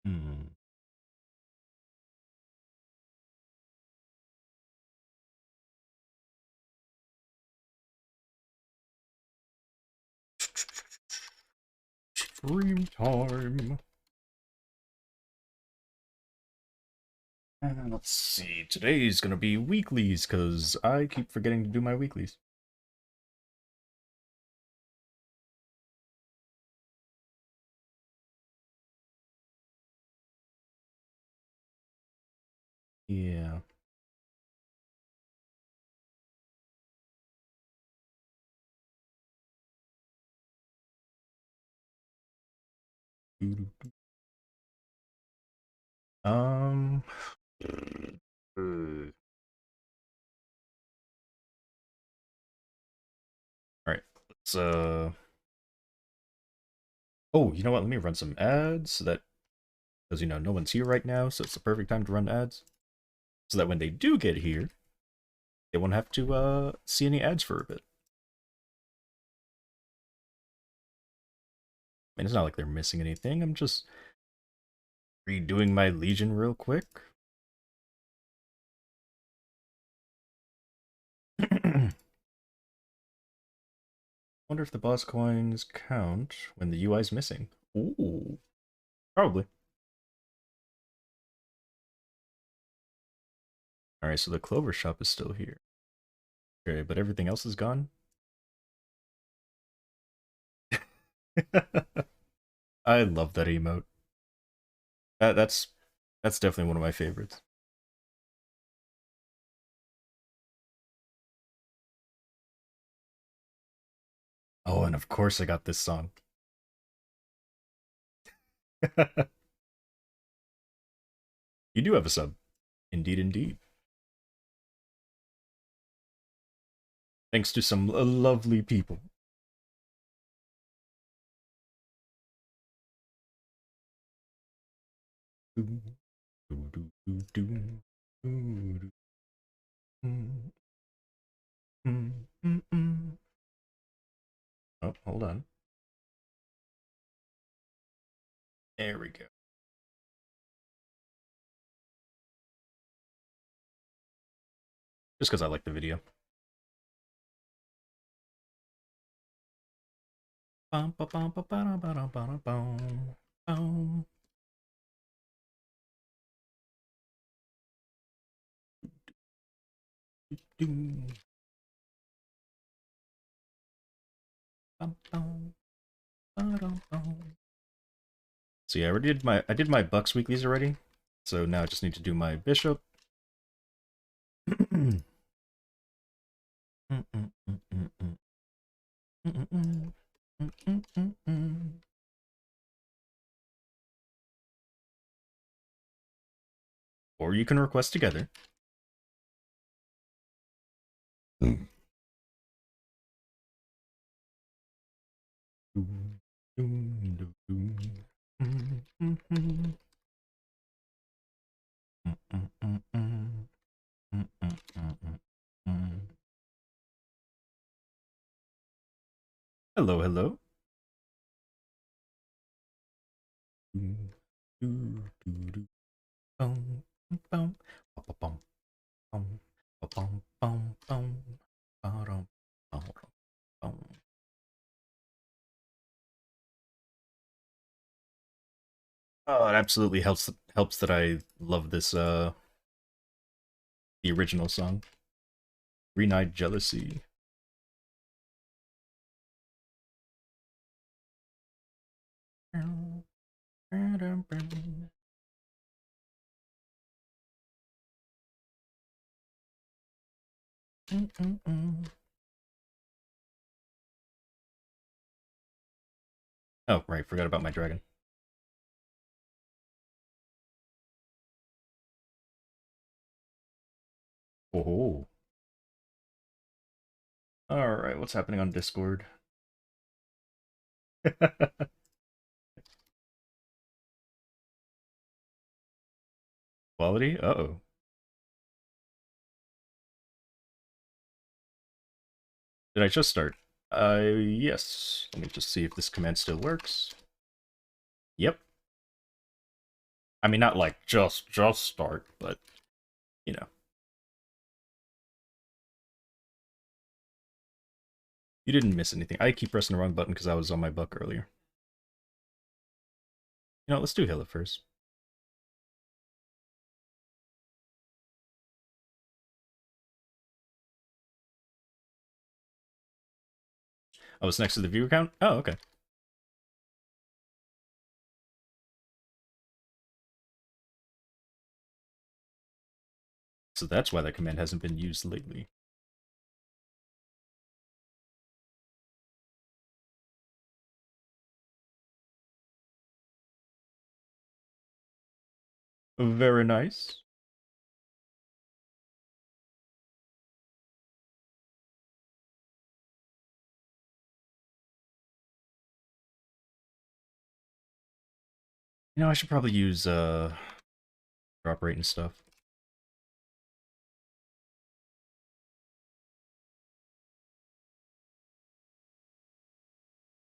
Hmm. Stream time. Let's see. Today's gonna be weeklies, because I keep forgetting to do my weeklies. Yeah. Um. Alright. Let's, Oh, you know what? Let me run some ads so that, because, no one's here right now, so it's the perfect time to run ads. So that when they do get here, they won't have to, see any ads for a bit. I mean, it's not like they're missing anything. I'm just redoing my Legion real quick. Wonder if the boss coins count when the UI's missing. Ooh, probably. Alright, so the Clover Shop is still here. Okay, but everything else is gone? I love that emote. That's definitely one of my favorites. Oh, and of course I got this song. You do have a sub. Indeed, indeed. Thanks to some lovely people. Oh, hold on. There we go. Just because I like the video. So yeah, I did my Bucks weeklies already. So now I just need to do my Bishop. Or you can request together. Hello, hello. Oh, it absolutely helps that I love this the original song. Green Eyed Jealousy. Oh, right, forgot about my dragon. Oh. Alright, what's happening on Discord? Quality? Uh-oh. Did I just start? Yes. Let me just see if this command still works. Yep. I mean, not like just start, but you know. You didn't miss anything. I keep pressing the wrong button because I was on my buck earlier. You know, let's do Hilla first. Oh, it's next to the viewer count? Oh, okay. So that's why that command hasn't been used lately. Very nice. You know, I should probably use drop rate and stuff.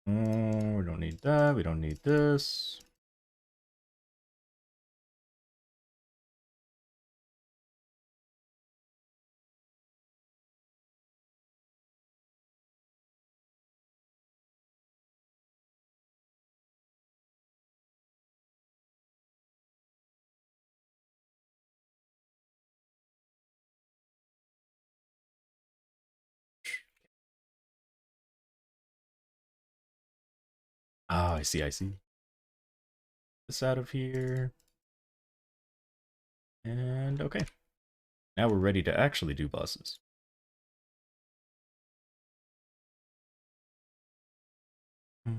Oh, we don't need that. We don't need this. Oh, I see, I see. This out of here. And okay. Now we're ready to actually do bosses. Do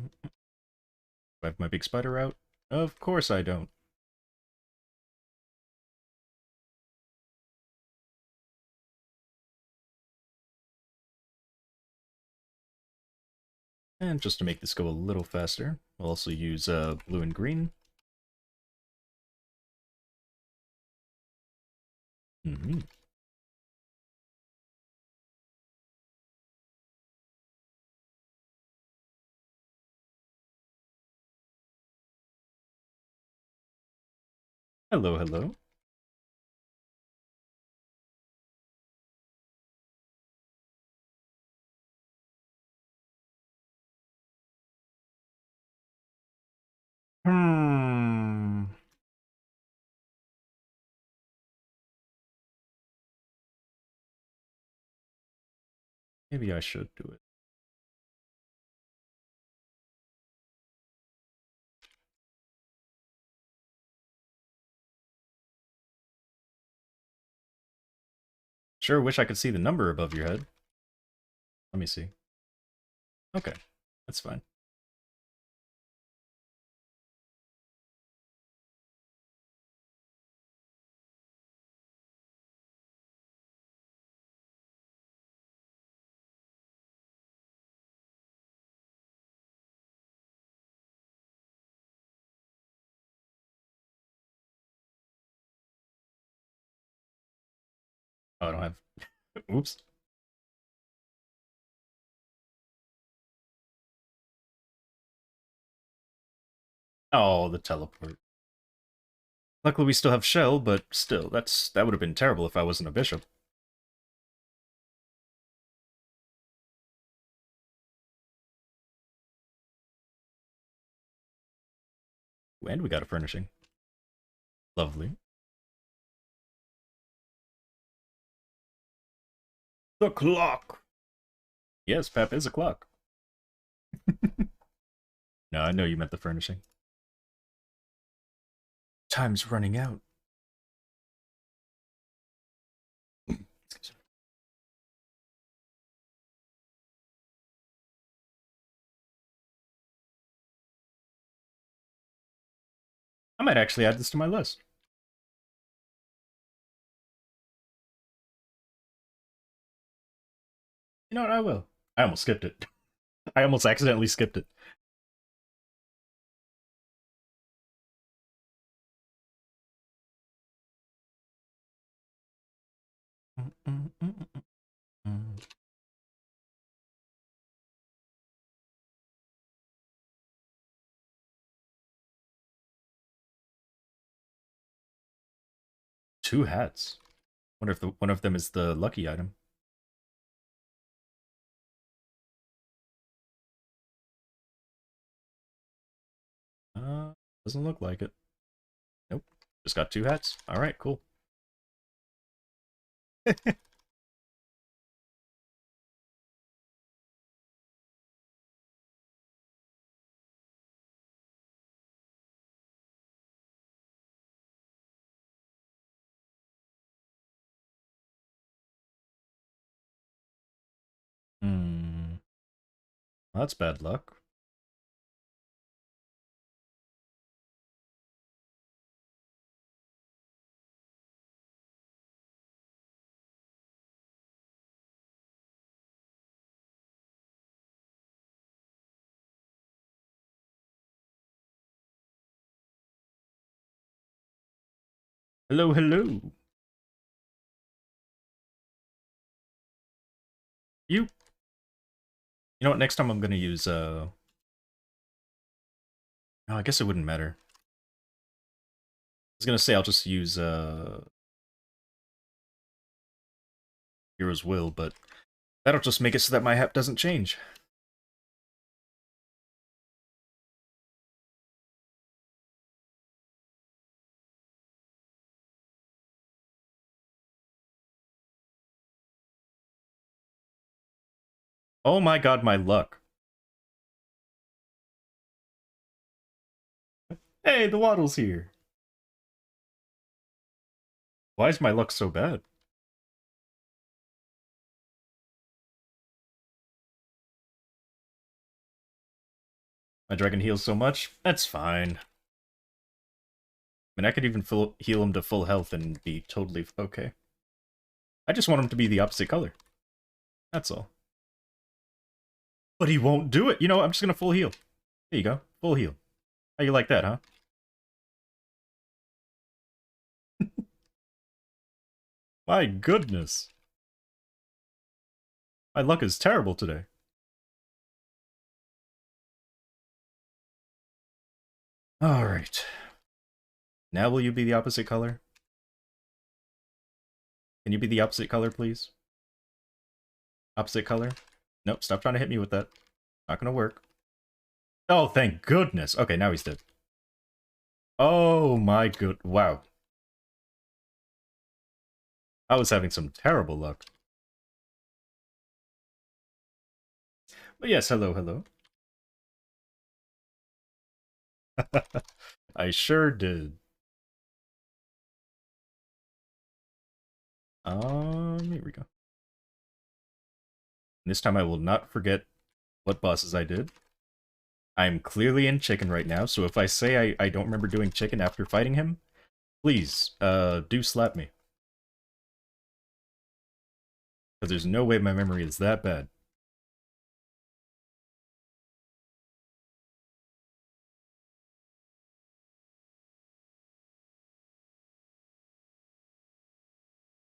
I have my big spider out? Of course I don't. And just to make this go a little faster, we'll also use blue and green. Mm-hmm. Hello, hello. Hmm. Maybe I should do it. Sure wish I could see the number above your head. Let me see. Okay, that's fine. Oh, I don't have... Oops. Oh, the teleport. Luckily we still have Shell, but still, that would have been terrible if I wasn't a bishop. And we got a furnishing. Lovely. The clock! Yes, Pep is a clock. No, I know you meant the furnishing. Time's running out. I might actually add this to my list. You know what, I will. I almost skipped it. I almost accidentally skipped it. 2 hats. Wonder if one of them is the lucky item. Doesn't look like it. Nope. Just got 2 hats. Alright, cool. Hmm. Well, that's bad luck. Hello, hello. You know what, next time I'm gonna use, no, I guess it wouldn't matter. I was gonna say I'll just use, Hero's Will, but that'll just make it so that my hat doesn't change. Oh my god, my luck. Hey, the Waddle's here. Why is my luck so bad? My dragon heals so much? That's fine. I mean, I could even heal him to full health and be totally okay. I just want him to be the opposite color. That's all. But he won't do it. You know what? I'm just gonna full heal. There you go. Full heal. How you like that, huh? My goodness. My luck is terrible today. Alright. Now will you be the opposite color? Can you be the opposite color, please? Opposite color? Nope, stop trying to hit me with that. Not gonna work. Oh, thank goodness. Okay, now he's dead. Oh my good... Wow. I was having some terrible luck. But yes, hello, hello. I sure did. Here we go. This time I will not forget what bosses I did. I'm clearly in chicken right now, so if I say I don't remember doing chicken after fighting him, please, do slap me. Because there's no way my memory is that bad.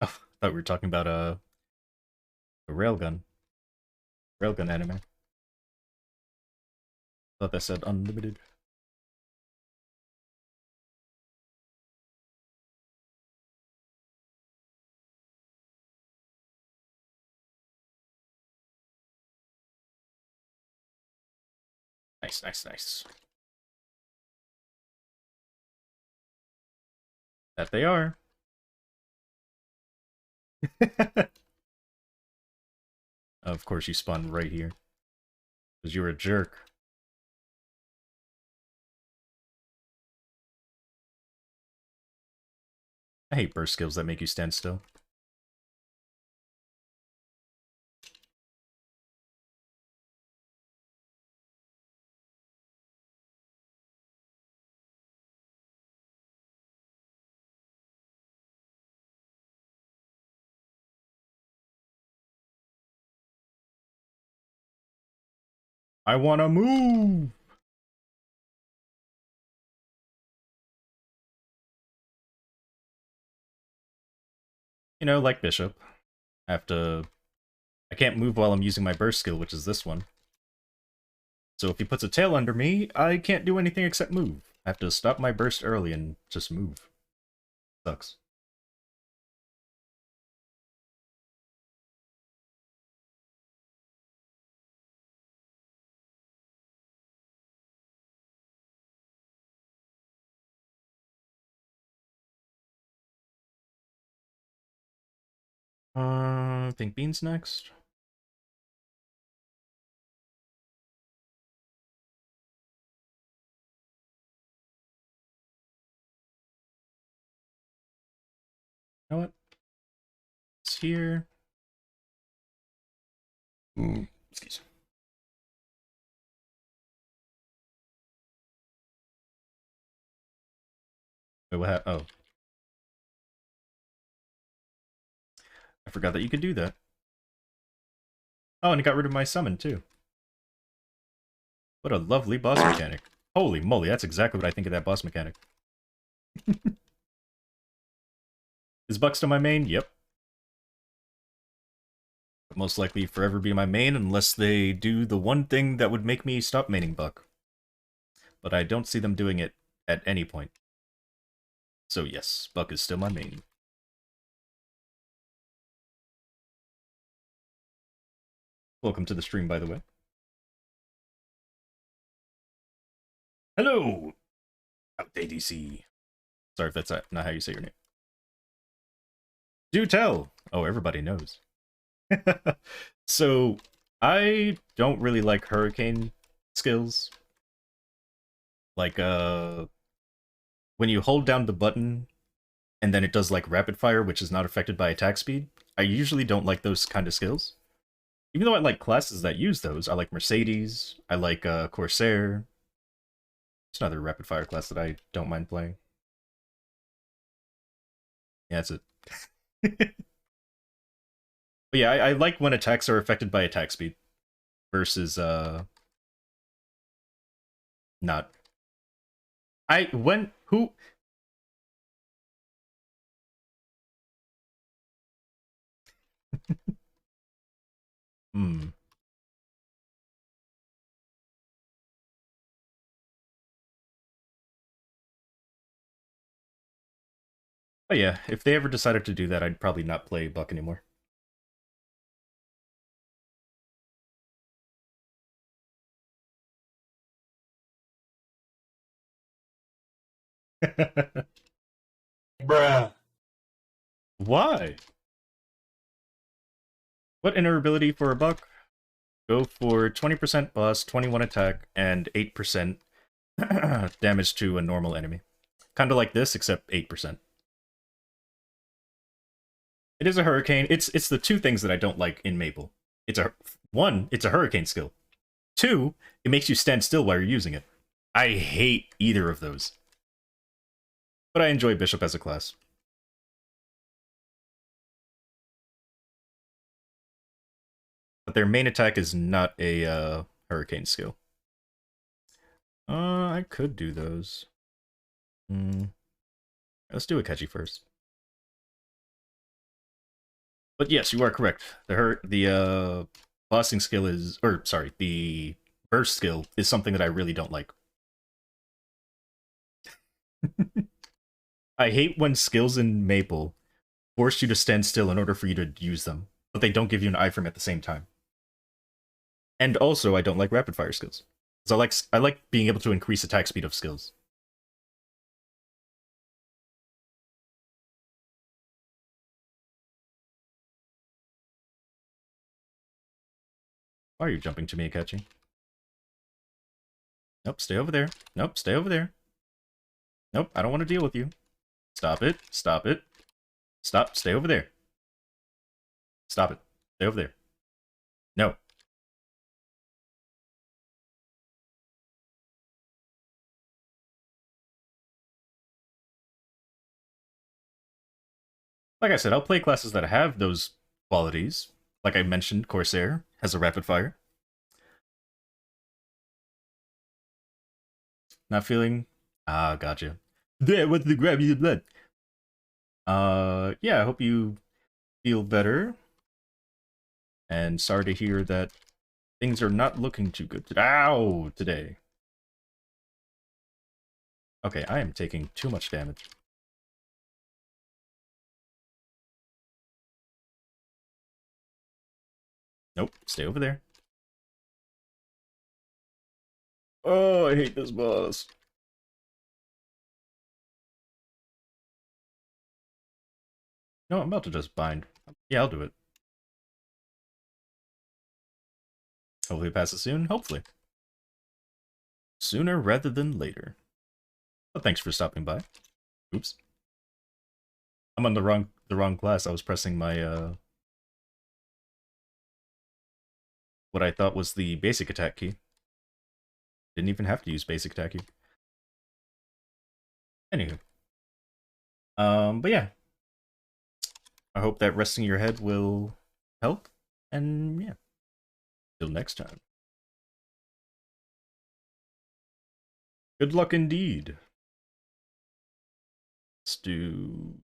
Oh, I thought we were talking about, the railgun. Railgun anime. Thought that said unlimited. Nice, nice, nice. That they are. Of course you spawned right here. Because you were a jerk. I hate burst skills that make you stand still. I wanna move! You know, like Bishop. I have to... I can't move while I'm using my burst skill, which is this one. So if he puts a tail under me, I can't do anything except move. I have to stop my burst early and just move. Sucks. I think Bean's next. You know what? It's here. Excuse me. Wait, what happened? Oh, I forgot that you could do that. Oh, and it got rid of my summon, too. What a lovely boss mechanic. Holy moly, that's exactly what I think of that boss mechanic. Is Buck still my main? Yep. Most likely forever be my main unless they do the one thing that would make me stop maining Buck. But I don't see them doing it at any point. So yes, Buck is still my main. Welcome to the stream, by the way. Hello! Out ADC. Sorry if that's not how you say your name. Do tell! Oh, everybody knows. So, I don't really like hurricane skills. Like, when you hold down the button and then it does like rapid fire, which is not affected by attack speed, I usually don't like those kind of skills. Even though I like classes that use those, I like Mercedes, I like Corsair. It's another rapid fire class that I don't mind playing. Yeah, that's it. But yeah, I like when attacks are affected by attack speed versus not. Who hmm. But yeah, if they ever decided to do that, I'd probably not play Buck anymore. Bruh. Why? What inner ability for a Buck? Go for 20% boss, 21 attack, and 8% damage to a normal enemy. Kind of like this, except 8%. It is a hurricane. It's the two things that I don't like in Maple. It's a hurricane skill. Two, it makes you stand still while you're using it. I hate either of those. But I enjoy Bishop as a class. But their main attack is not a hurricane skill. I could do those. Let's do a catchy first. But yes, you are correct. The bossing skill is, or sorry, the burst skill is something that I really don't like. I hate when skills in Maple force you to stand still in order for you to use them, but they don't give you an iframe at the same time. And also, I don't like rapid fire skills. So I like being able to increase attack speed of skills. Why are you jumping to me, Akachi? Nope, stay over there. Nope, stay over there. Nope, I don't want to deal with you. Stop it. Stop it. Stop. Stay over there. Stop it. Stay over there. No. Like I said, I'll play classes that have those qualities. Like I mentioned, Corsair has a rapid fire. Not feeling... Ah, gotcha. There, what's the grab you blood? Yeah, I hope you feel better. And sorry to hear that things are not looking too good. Ow! Today. Okay, I am taking too much damage. Nope, stay over there. Oh, I hate this boss. No, I'm about to just bind. Yeah, I'll do it. Hopefully it passes soon. Hopefully. Sooner rather than later. But thanks for stopping by. Oops. I'm on the wrong class. I was pressing my what I thought was the basic attack key. Didn't even have to use basic attack key. Anywho. But yeah. I hope that resting your head will help. And yeah. Till next time. Good luck indeed. Let's do...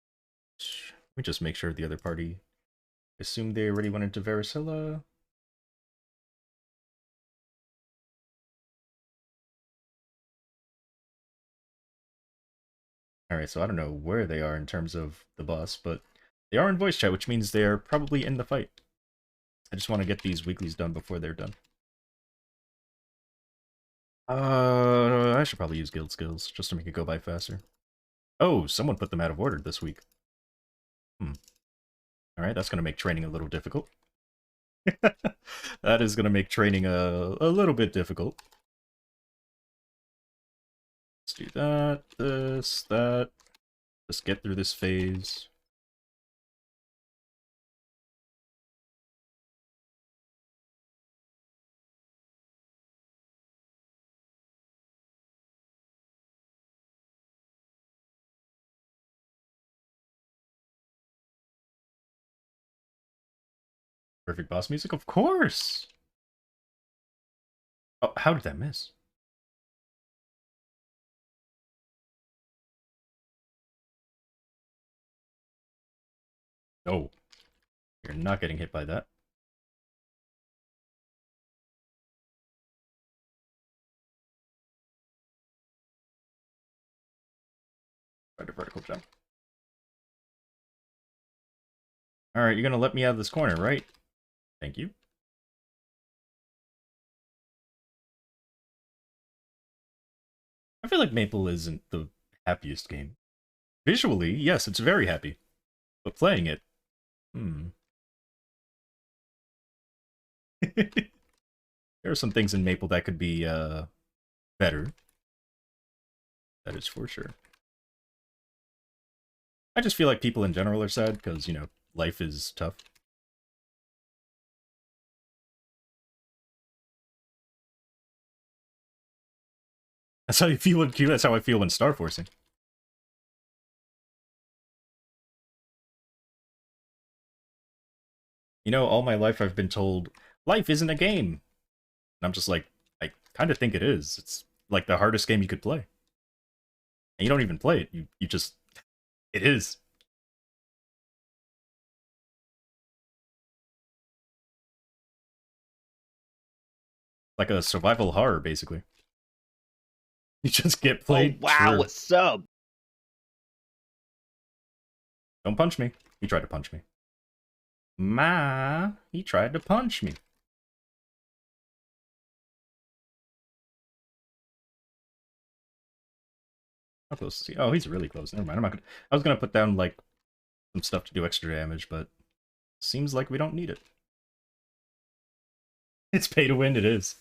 Let me just make sure the other party... Assume they already went into Varicella. Alright, so I don't know where they are in terms of the boss, but they are in voice chat, which means they're probably in the fight. I just want to get these weeklies done before they're done. I should probably use guild skills, just to make it go by faster. Oh, someone put them out of order this week. Alright, that's going to make training a little difficult. That is going to make training a little bit difficult. Let's do that, this, that. Just get through this phase. Perfect boss music? Of course! Oh, how did that miss? No. You're not getting hit by that. Try to vertical jump. Alright, you're gonna let me out of this corner, right? Thank you. I feel like Maple isn't the happiest game. Visually, yes, it's very happy. But playing it, There are some things in Maple that could be, better. That is for sure. I just feel like people in general are sad, because, you know, life is tough. That's how you feel in Q. That's how I feel when Star Forcing. You know, all my life I've been told, life isn't a game. And I'm just like, I kind of think it is. It's like the hardest game you could play. And you don't even play it. You just... It is. Like a survival horror, basically. You just get played. Oh, wow, sure. what's up? Don't punch me. He tried to punch me. He tried to punch me. How close is he? Oh, he's really close. Never mind. I was gonna put down, like, some stuff to do extra damage, but seems like we don't need it. It's pay to win, it is.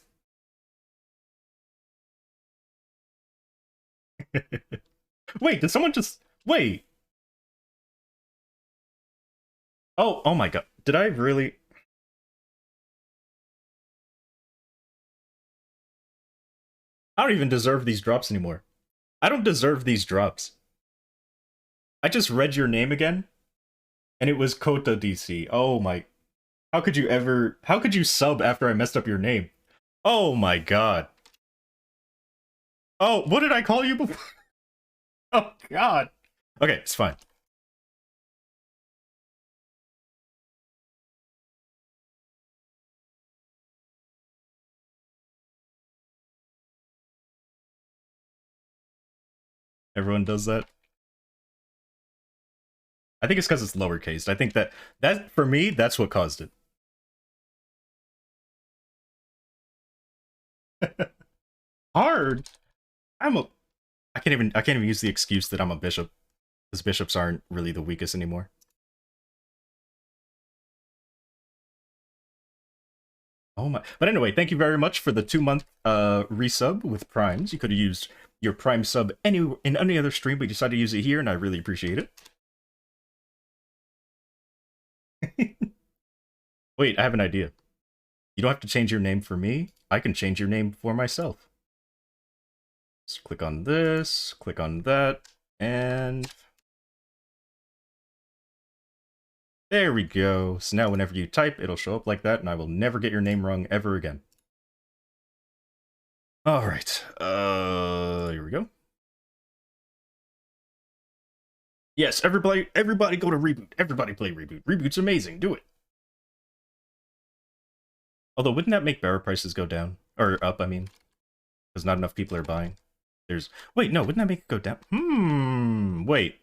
Wait, did someone just... Wait! Oh my god. Did I really... I don't even deserve these drops anymore. I don't deserve these drops. I just read your name again, and it was Kota DC. Oh my... How could you ever... How could you sub after I messed up your name? Oh my god. Oh, what did I call you before? Oh god. Okay, it's fine. Everyone does that. I think it's because it's lowercase. I think that for me, that's what caused it. Hard. I can't even use the excuse that I'm a bishop, because bishops aren't really the weakest anymore. Oh my. But anyway, thank you very much for the 2-month resub with Primes. You could have used your Prime sub in any other stream, but you decided to use it here, and I really appreciate it. Wait, I have an idea. You don't have to change your name for me. I can change your name for myself. Just click on this, click on that, and there we go. So now whenever you type, it'll show up like that, and I will never get your name wrong ever again. Alright, here we go. Yes, everybody go to Reboot. Everybody play Reboot. Reboot's amazing. Do it. Although, wouldn't that make Bera prices go down? Or up, I mean. Because not enough people are buying. Wait, no, wouldn't that make it go down? Wait.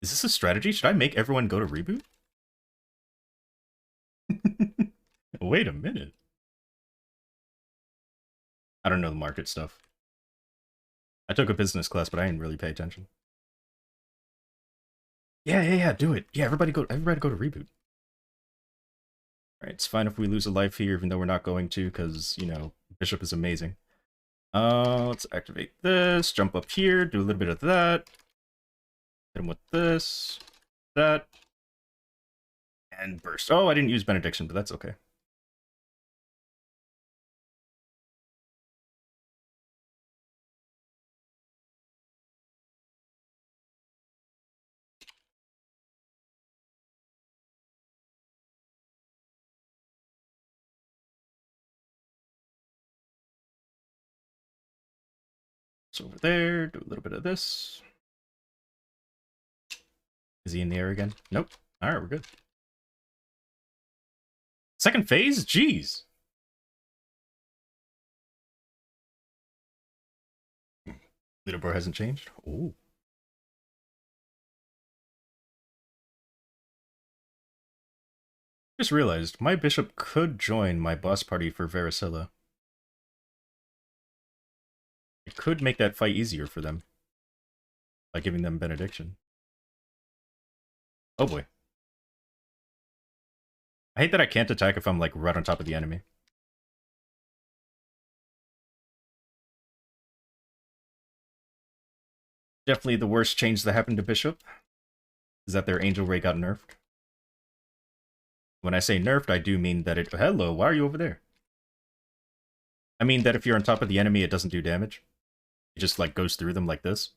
Is this a strategy? Should I make everyone go to Reboot? Wait a minute. I don't know the market stuff. I took a business class, but I didn't really pay attention. Yeah, do it. Yeah, everybody go to Reboot. Alright, it's fine if we lose a life here, even though we're not going to, because, you know, Bishop is amazing. Let's activate this, jump up here, do a little bit of that. Hit him with this, that, and burst. Oh, I didn't use Benediction, but that's okay. So over there, do a little bit of this. Is he in the air again? Nope. Alright, we're good. Second phase? Jeez. Leaderboard hasn't changed? Ooh. Just realized, my bishop could join my boss party for Varicella. It could make that fight easier for them. By giving them Benediction. Oh boy. I hate that I can't attack if I'm, like, right on top of the enemy. Definitely the worst change that happened to Bishop is that their Angel Ray got nerfed. When I say nerfed, I do mean that it... Hello, why are you over there? I mean that if you're on top of the enemy, it doesn't do damage. It just, like, goes through them like this.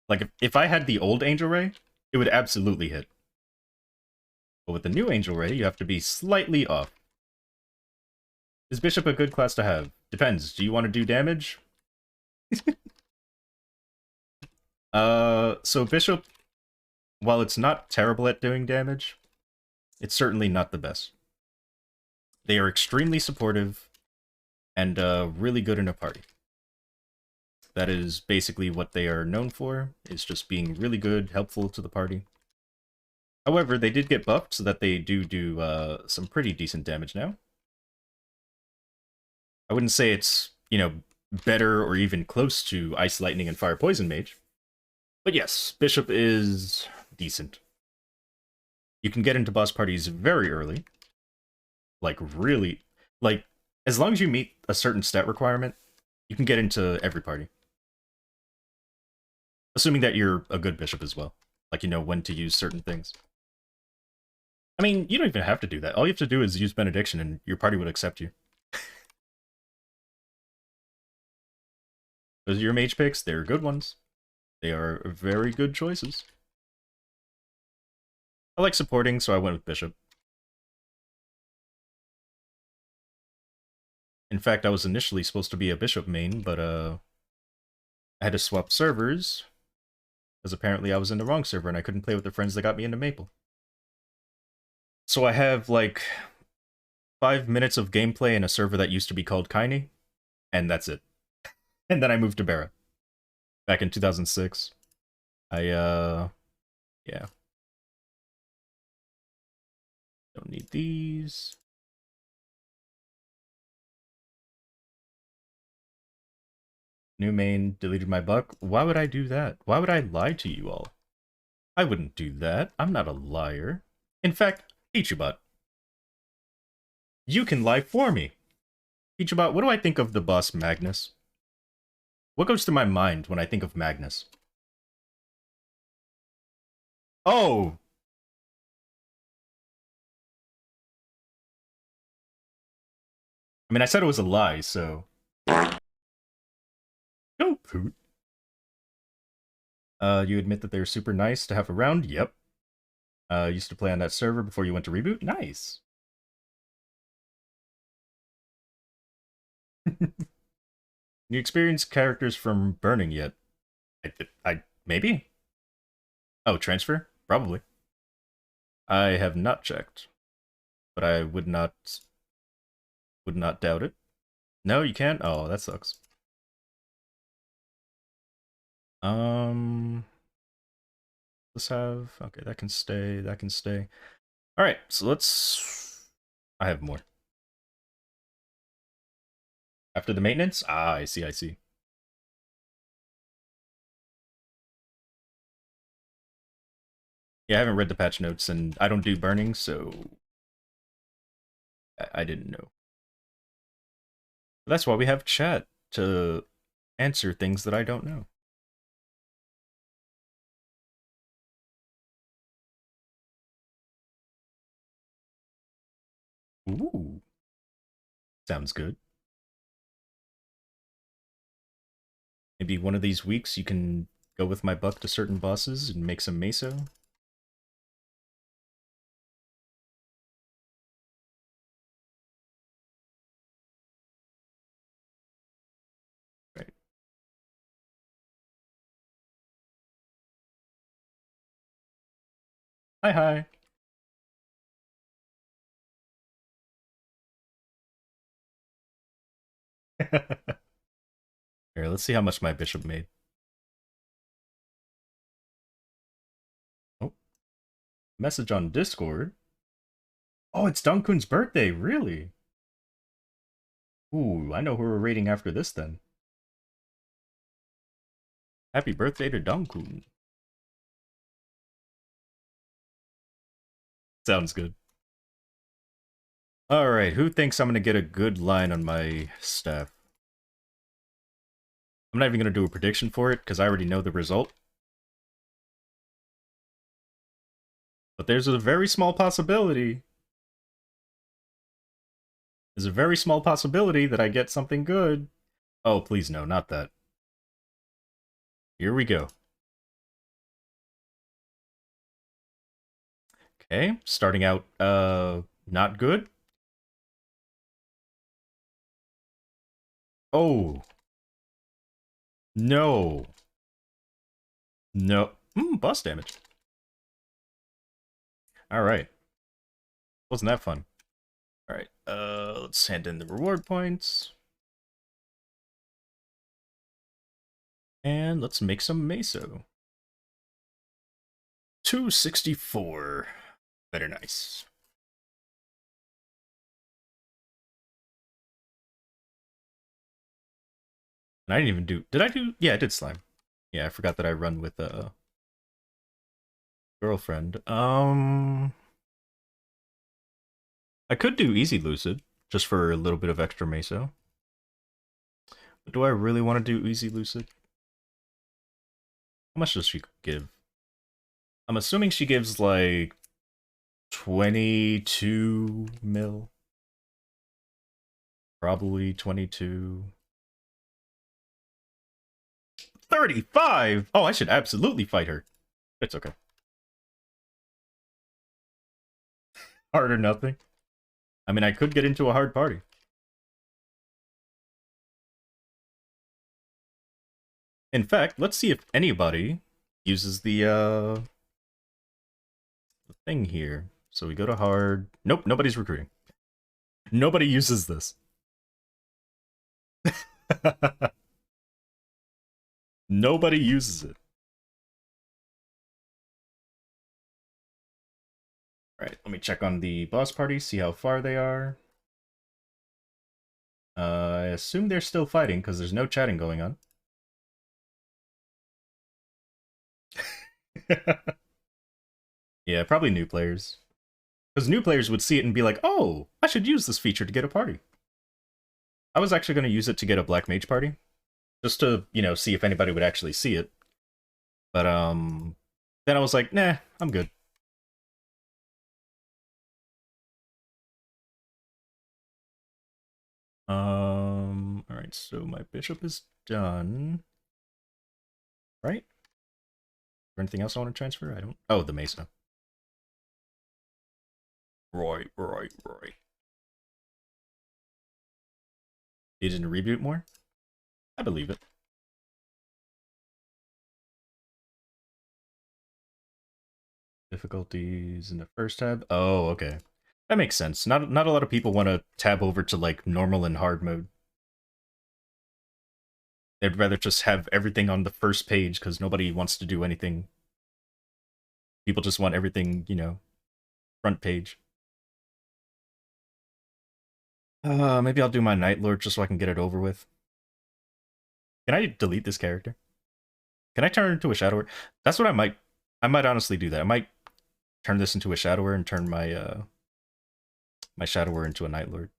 Like, if I had the old Angel Ray, it would absolutely hit. But with the new Angel Ray, you have to be slightly off. Is Bishop a good class to have? Depends. Do you want to do damage? So Bishop, while it's not terrible at doing damage, it's certainly not the best. They are extremely supportive and really good in a party. That is basically what they are known for, is just being really good, helpful to the party. However, they did get buffed so that they do some pretty decent damage now. I wouldn't say it's, you know, better or even close to Ice Lightning and Fire Poison Mage. But yes, Bishop is decent. You can get into boss parties very early. Like, really. Like, as long as you meet a certain stat requirement, you can get into every party. Assuming that you're a good Bishop as well. Like, you know when to use certain things. I mean, you don't even have to do that. All you have to do is use Benediction and your party would accept you. Those are your mage picks. They're good ones. They are very good choices. I like supporting, so I went with Bishop. In fact, I was initially supposed to be a Bishop main, but I had to swap servers, because apparently I was in the wrong server and I couldn't play with the friends that got me into Maple. So I have, like, 5 minutes of gameplay in a server that used to be called Kaini, and that's it. And then I moved to Bera. Back in 2006. Yeah. Don't need these. New main, deleted my buck. Why would I do that? Why would I lie to you all? I wouldn't do that. I'm not a liar. In fact, Ichibat. You can lie for me. Ichiba, what do I think of the boss Magnus? What goes through my mind when I think of Magnus? Oh! I mean, I said it was a lie, so... Go, Poot. You admit that they're super nice to have around? Yep. Used to play on that server before you went to reboot? Nice. You experienced characters from Burning yet? Maybe? Oh, transfer? Probably. I have not checked, but I would not doubt it. No, you can't? Oh, that sucks. Let's have... Okay, that can stay, that can stay. Alright, so let's... I have more. After the maintenance? Ah, I see, I see. Yeah, I haven't read the patch notes, and I don't do burning, so... I didn't know. But that's why we have chat, to answer things that I don't know. Ooh. Sounds good. Maybe one of these weeks you can go with my buck to certain bosses and make some meso. Right. Hi, hi. Here, let's see how much my bishop made. Oh, message on Discord. Oh, it's Dongkun's birthday, really? Ooh, I know who we're raiding after this then. Happy birthday to Dongkun. Sounds good. Alright, who thinks I'm gonna get a good line on my staff? I'm not even gonna do a prediction for it, because I already know the result. But there's a very small possibility. There's a very small possibility that I get something good. Oh, please no, not that. Here we go. Okay, starting out, not good. Oh. No. No. Boss damage. Alright. Wasn't that fun? Alright, let's hand in the reward points. And let's make some meso. 264. Better nice. And I didn't even do... Did I do... Yeah, I did slime. Yeah, I forgot that I run with a girlfriend. I could do easy lucid, just for a little bit of extra meso. But do I really want to do easy lucid? How much does she give? I'm assuming she gives like 22 mil. Probably 22. 35! Oh, I should absolutely fight her. It's okay. Hard or nothing. I mean, I could get into a hard party. In fact, let's see if anybody uses the thing here. So we go to hard. Nope, nobody's recruiting. Nobody uses this. Nobody uses it. Alright, let me check on the boss party, see how far they are. I assume they're still fighting, because there's no chatting going on. Yeah, probably new players. Because new players would see it and be like, oh, I should use this feature to get a party. I was actually going to use it to get a Black Mage party. Just to, see if anybody would actually see it. But, then I was like, nah, I'm good. Alright, so my bishop is done. Right? Is there anything else I want to transfer? I don't... Oh, the Mesa. Right. You didn't reboot more? I believe it. Difficulties in the first tab? Oh, okay. That makes sense. Not a lot of people want to tab over to, like, normal and hard mode. They'd rather just have everything on the first page, because nobody wants to do anything. People just want everything, front page. Maybe I'll do my Night Lord just so I can get it over with. Can I delete this character? Can I turn it into a Shadower? That's what I might honestly do that. I might turn this into a Shadower and turn my my Shadower into a Night Lord.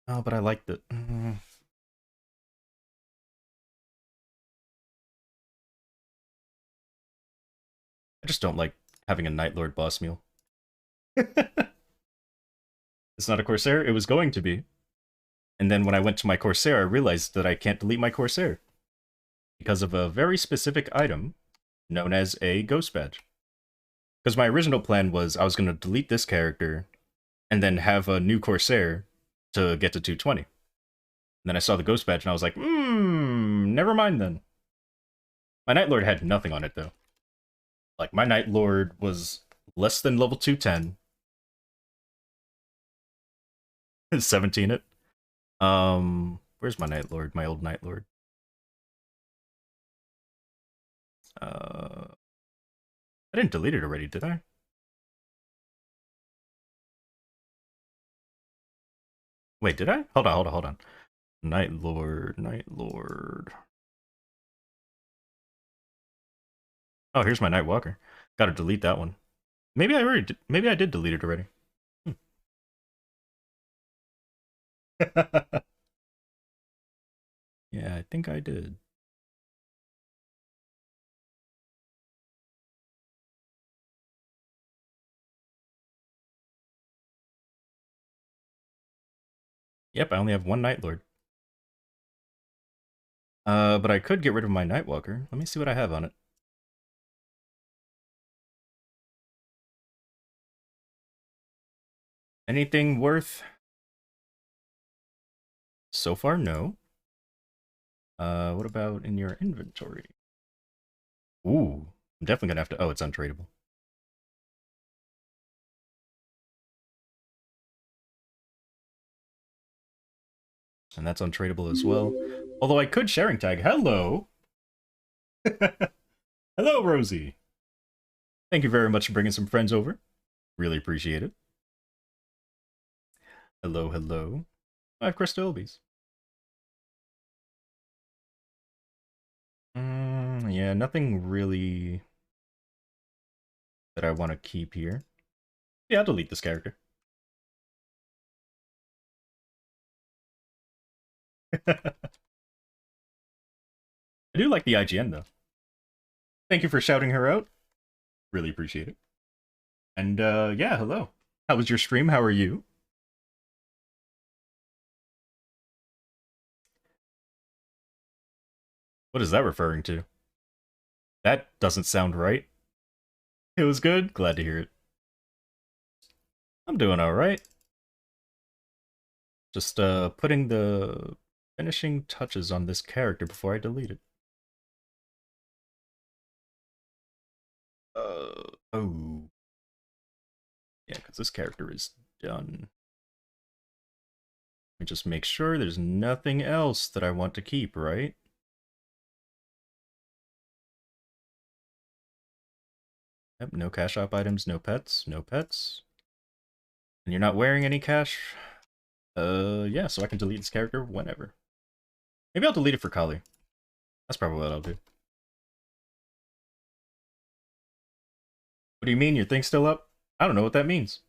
Oh, but I like the... I just don't like having a Night Lord boss meal. It's not a Corsair? It was going to be. And then when I went to my Corsair, I realized that I can't delete my Corsair. Because of a very specific item known as a Ghost Badge. Because my original plan was I was going to delete this character and then have a new Corsair to get to 220. And then I saw the Ghost Badge and I was like, never mind then. My Night Lord had nothing on it though. Like, my Night Lord was less than level 210. 17 it. Where's my Night Lord? My old Night Lord. I didn't delete it already, did I? Wait, did I? Hold on. Night Lord. Oh, here's my Night Walker. Gotta delete that one. Maybe I did delete it already. Yeah, I think I did. Yep, I only have one Night Lord. But I could get rid of my Nightwalker. Let me see what I have on it. Anything worth? So far, no. What about in your inventory? Ooh, I'm definitely gonna have to... Oh, it's untradeable. And that's untradeable as well. Although I could sharing tag. Hello! Hello, Rosie! Thank you very much for bringing some friends over. Really appreciate it. Hello. I have Crystal Ilbies. Yeah, nothing really that I want to keep here. Yeah, I'll delete this character. I do like the IGN, though. Thank you for shouting her out. Really appreciate it. And, yeah, hello. How was your stream? How are you? What is that referring to? That doesn't sound right. It was good? Glad to hear it. I'm doing alright. Just, putting the finishing touches on this character before I delete it. Oh. Yeah, because this character is done. Let me just make sure there's nothing else that I want to keep, right? Yep, no cash shop items, no pets, no pets. And you're not wearing any cash? Yeah, so I can delete this character whenever. Maybe I'll delete it for Kali. That's probably what I'll do. What do you mean, your thing's still up? I don't know what that means.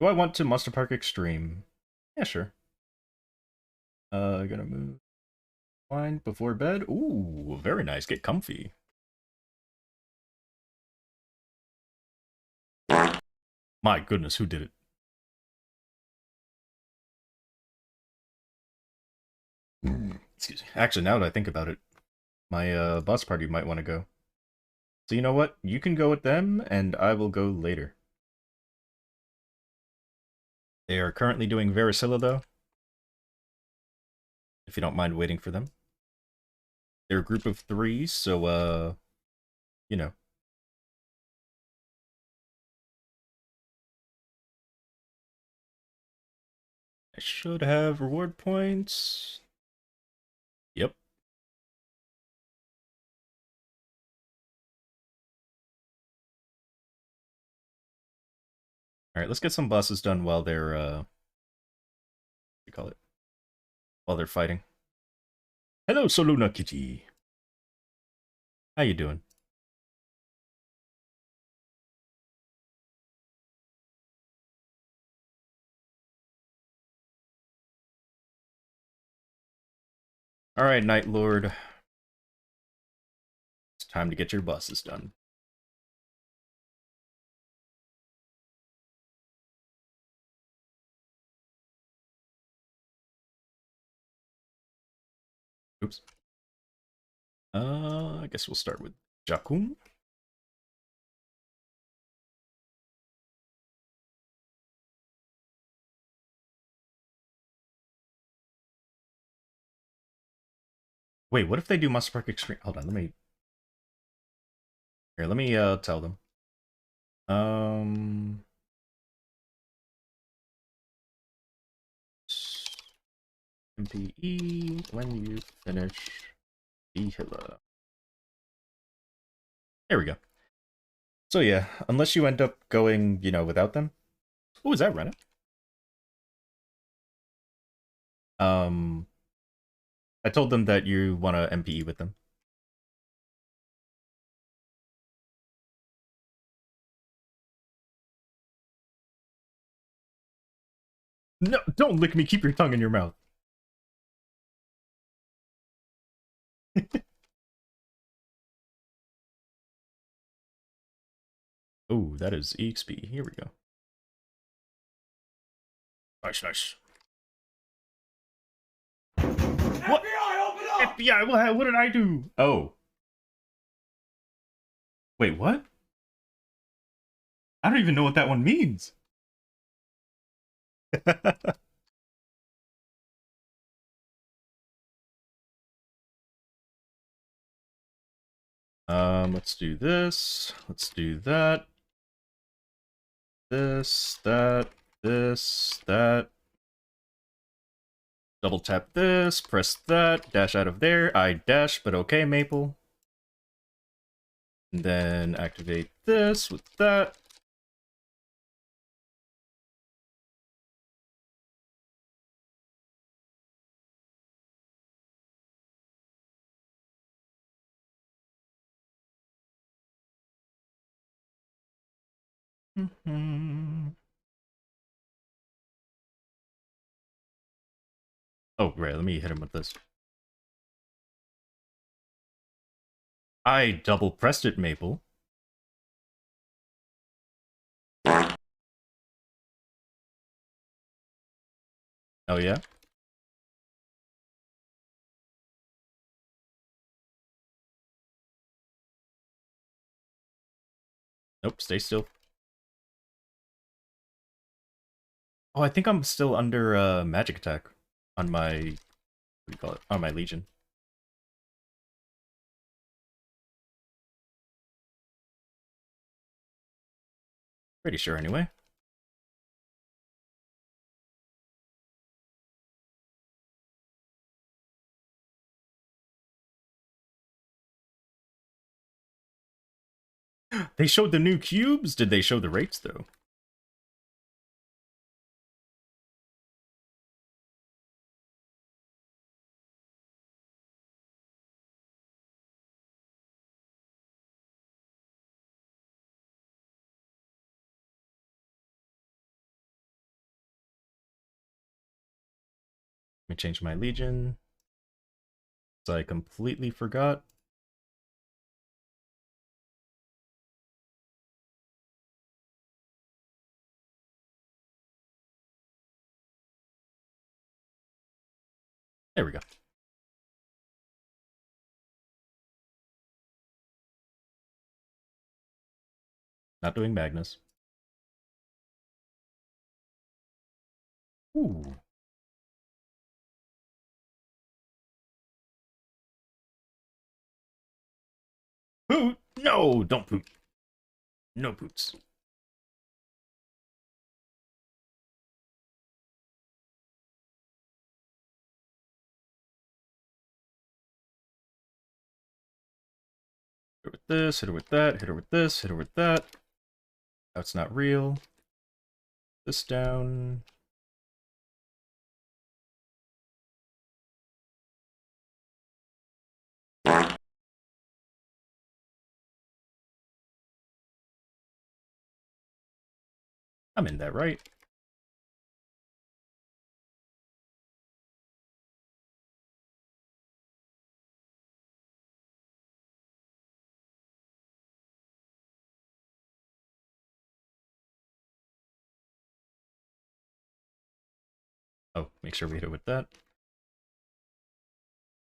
Do I want to Monster Park Extreme? Yeah, sure. Gonna move. Wine before bed. Ooh, very nice. Get comfy. My goodness, who did it? Excuse me. Actually, now that I think about it, my bus party might want to go. So you know what? You can go with them, and I will go later. They are currently doing Varicilla, though, if you don't mind waiting for them. They're a group of three, so, you know. I should have reward points. Yep. Alright, let's get some bosses done while they're, what do you call it? While they're fighting. Hello, Soluna Kitty. How you doing? Alright, Night Lord. It's time to get your bosses done. Oops. I guess we'll start with Jakun. Wait, what if they do Monster Park Extreme? Hold on, let me... Here, let me, tell them. MPE when you finish Vihila. There we go. So yeah, unless you end up going, you know, without them. Oh, is that Renna? Um, I told them that you want to MPE with them. No, don't lick me. Keep your tongue in your mouth. Oh, that is EXP. Here we go. Nice, nice. What? FBI, open up! FBI, what did I do? Oh. Wait, what? I don't even know what that one means. Let's do this. Let's do that. This, that, this, that. Double tap this, press that, dash out of there. I dash, but okay, Maple. And then activate this with that. Oh, right, let me hit him with this. I double pressed it, Maple. Oh, yeah? Nope, stay still. Oh, I think I'm still under magic attack on my, what do you call it? On my Legion. Pretty sure, anyway. They showed the new cubes? Did they show the rates, though? Let me change my legion. So I completely forgot. There we go. Not doing Magnus. Ooh. Poot! No, don't poot. No poots. Hit her with this, hit her with that, hit her with this, hit her with that. That's not real. This down. I'm in that, right? Oh, make sure we hit it with that.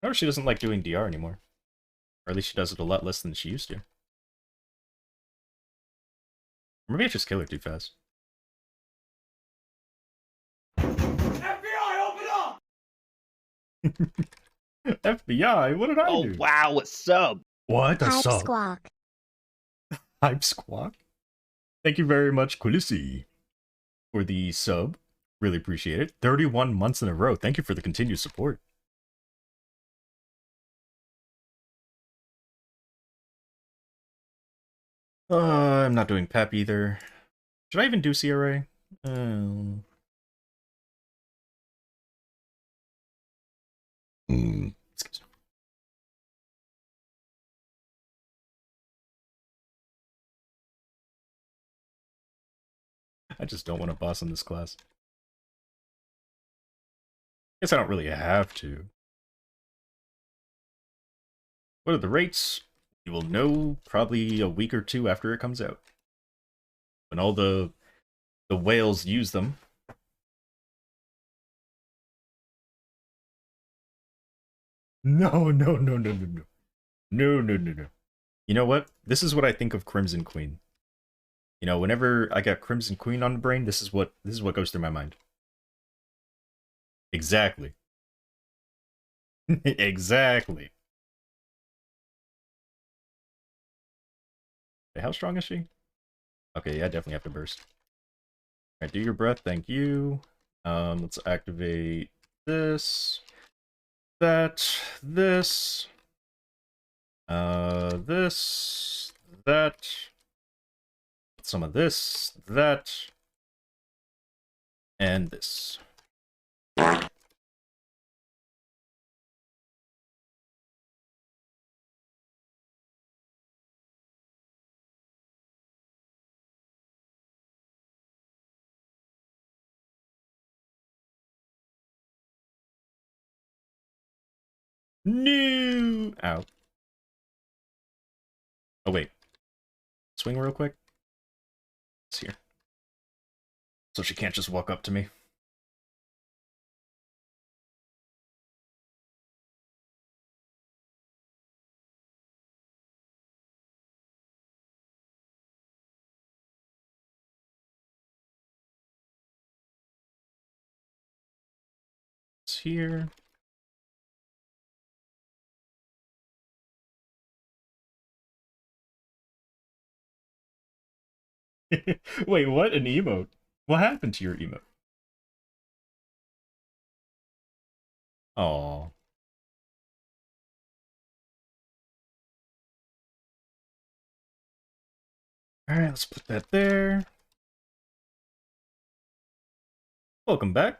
Or she doesn't like doing DR anymore. Or at least she does it a lot less than she used to. Or maybe I just kill her too fast. FBI, open up! FBI, what did I do? Oh wow, what's up? What? A Hype sub? squawk. Hype squawk? Thank you very much, Kulisi, for the sub. Really appreciate it. 31 months in a row. Thank you for the continued support. I'm not doing PEP either. Should I even do CRA? Excuse me. I just don't want to boss in this class. Guess I don't really have to. What are the rates? You will know probably a week or two after it comes out. When all the whales use them. No, no, no, no, no, no. No, no, no, no. You know what? This is what I think of Crimson Queen. You know, whenever I got Crimson Queen on the brain, this is what goes through my mind. Exactly. Exactly. Wait, how strong is she? Okay, yeah, I definitely have to burst. Alright, do your breath, thank you. Let's activate this. That. This. This. That. Some of this. That. And this. No! Ow. Oh, wait. Swing real quick. It's here. So she can't just walk up to me. It's here. Wait, what? An emote? What happened to your emote? Oh. Alright, let's put that there. Welcome back.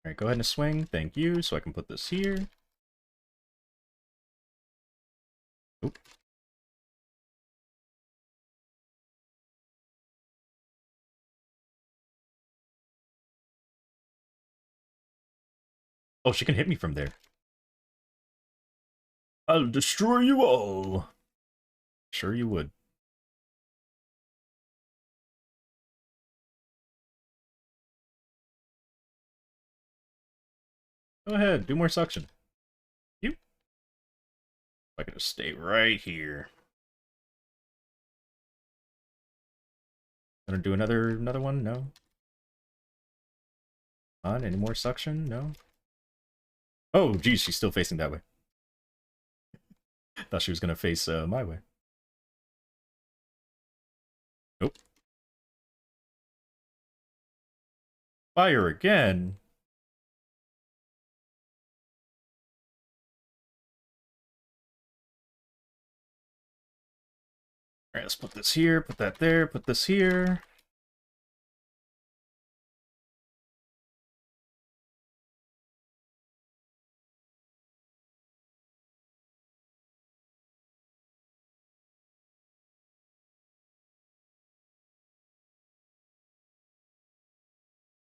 Alright, go ahead and swing. Thank you. So I can put this here. Oop. Oh, she can hit me from there. I'll destroy you all. Sure you would. Go ahead, do more suction. You? I can just stay right here. Gonna do another one? No. On, any more suction? No. Oh, geez, she's still facing that way. Thought she was gonna face my way. Nope. Fire again. Alright, let's put this here, put that there, put this here.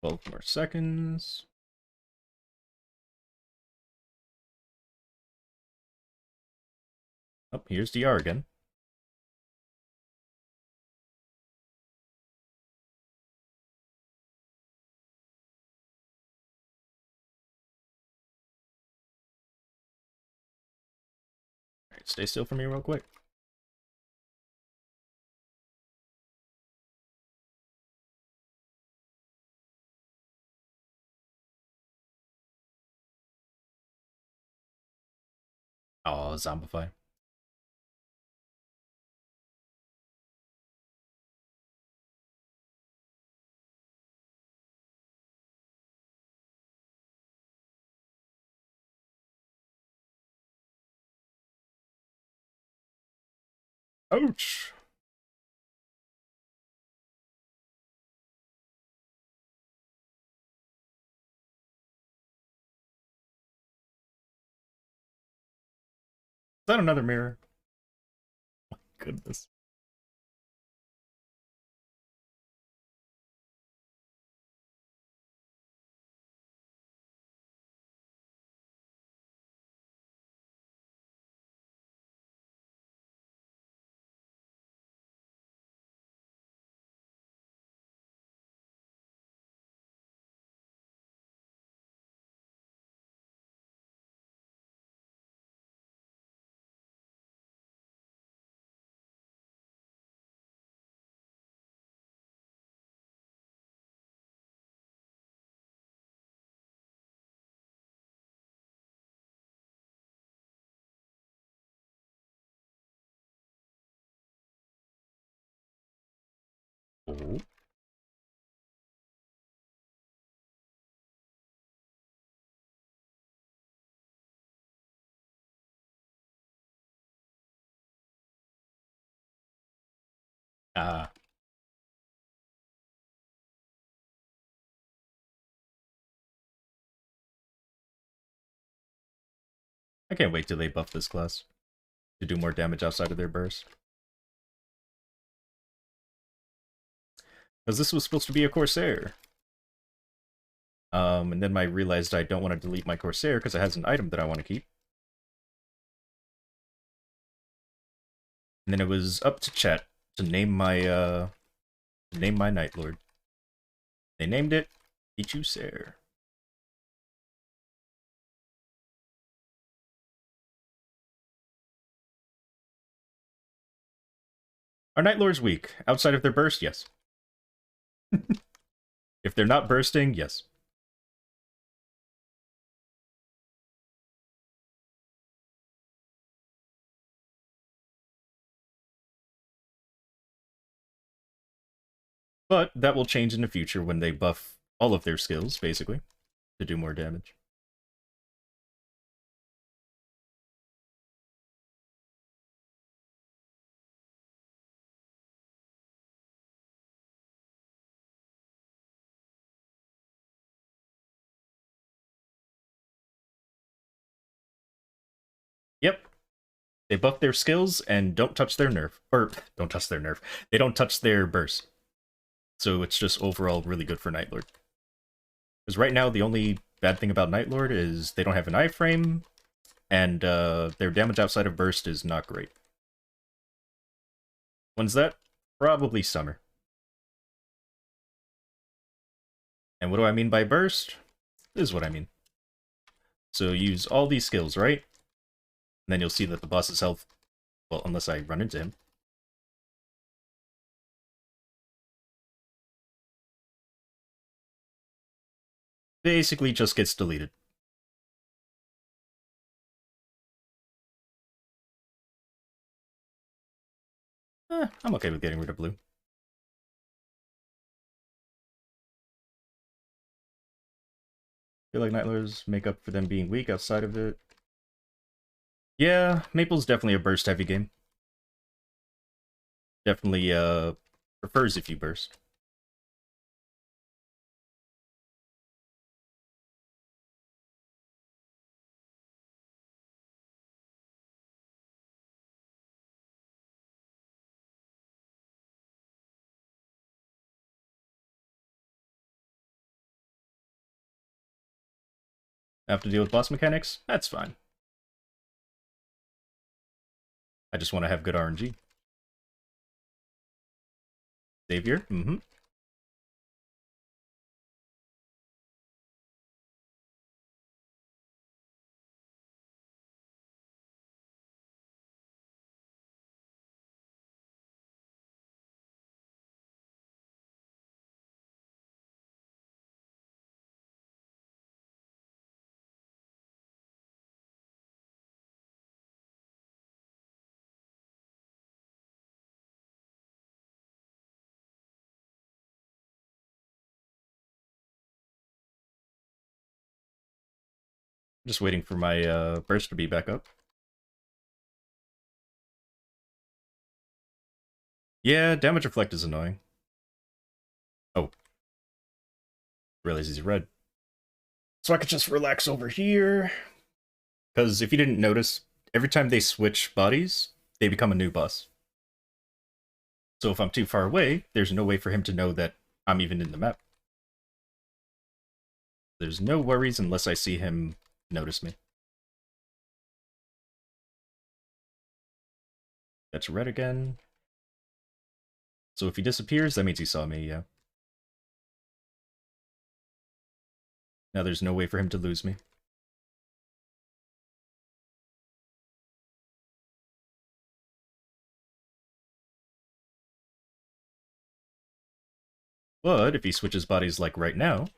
Twelve more seconds. Oh, here's DR again. Alright, stay still for me real quick. Oh, zombify. Ouch! Is that another mirror? Goodness. Oh. Ah. I can't wait till they buff this class to do more damage outside of their burst. Because this was supposed to be a Corsair. And then I realized I don't want to delete my Corsair because it has an item that I want to keep. And then it was up to chat to name my Night Lord. They named it Ichusair. Are Night Lords weak? Outside of their burst, yes. If they're not bursting, yes. But that will change in the future when they buff all of their skills, basically, to do more damage. Yep. They buff their skills and don't touch their nerf. Or, don't touch their nerf. They don't touch their burst. So it's just overall really good for Night Lord. Because right now, the only bad thing about Night Lord is they don't have an iframe, and their damage outside of burst is not great. When's that? Probably summer. And what do I mean by burst? This is what I mean. So use all these skills, right? And then you'll see that the boss's health, well, unless I run into him, basically just gets deleted. I'm okay with getting rid of blue. Feel like Night Lords make up for them being weak outside of it. Yeah, Maple's definitely a burst heavy game. Definitely prefers if you burst. I have to deal with boss mechanics? That's fine. I just want to have good RNG. Savior? Mm-hmm. Just waiting for my burst to be back up. Yeah, damage reflect is annoying. Oh. Realize he's red. So I could just relax over here. Because if you didn't notice, every time they switch bodies, they become a new boss. So if I'm too far away, there's no way for him to know that I'm even in the map. There's no worries unless I see him notice me. That's red again. So if he disappears, that means he saw me, yeah. Now there's no way for him to lose me. But if he switches bodies like right now,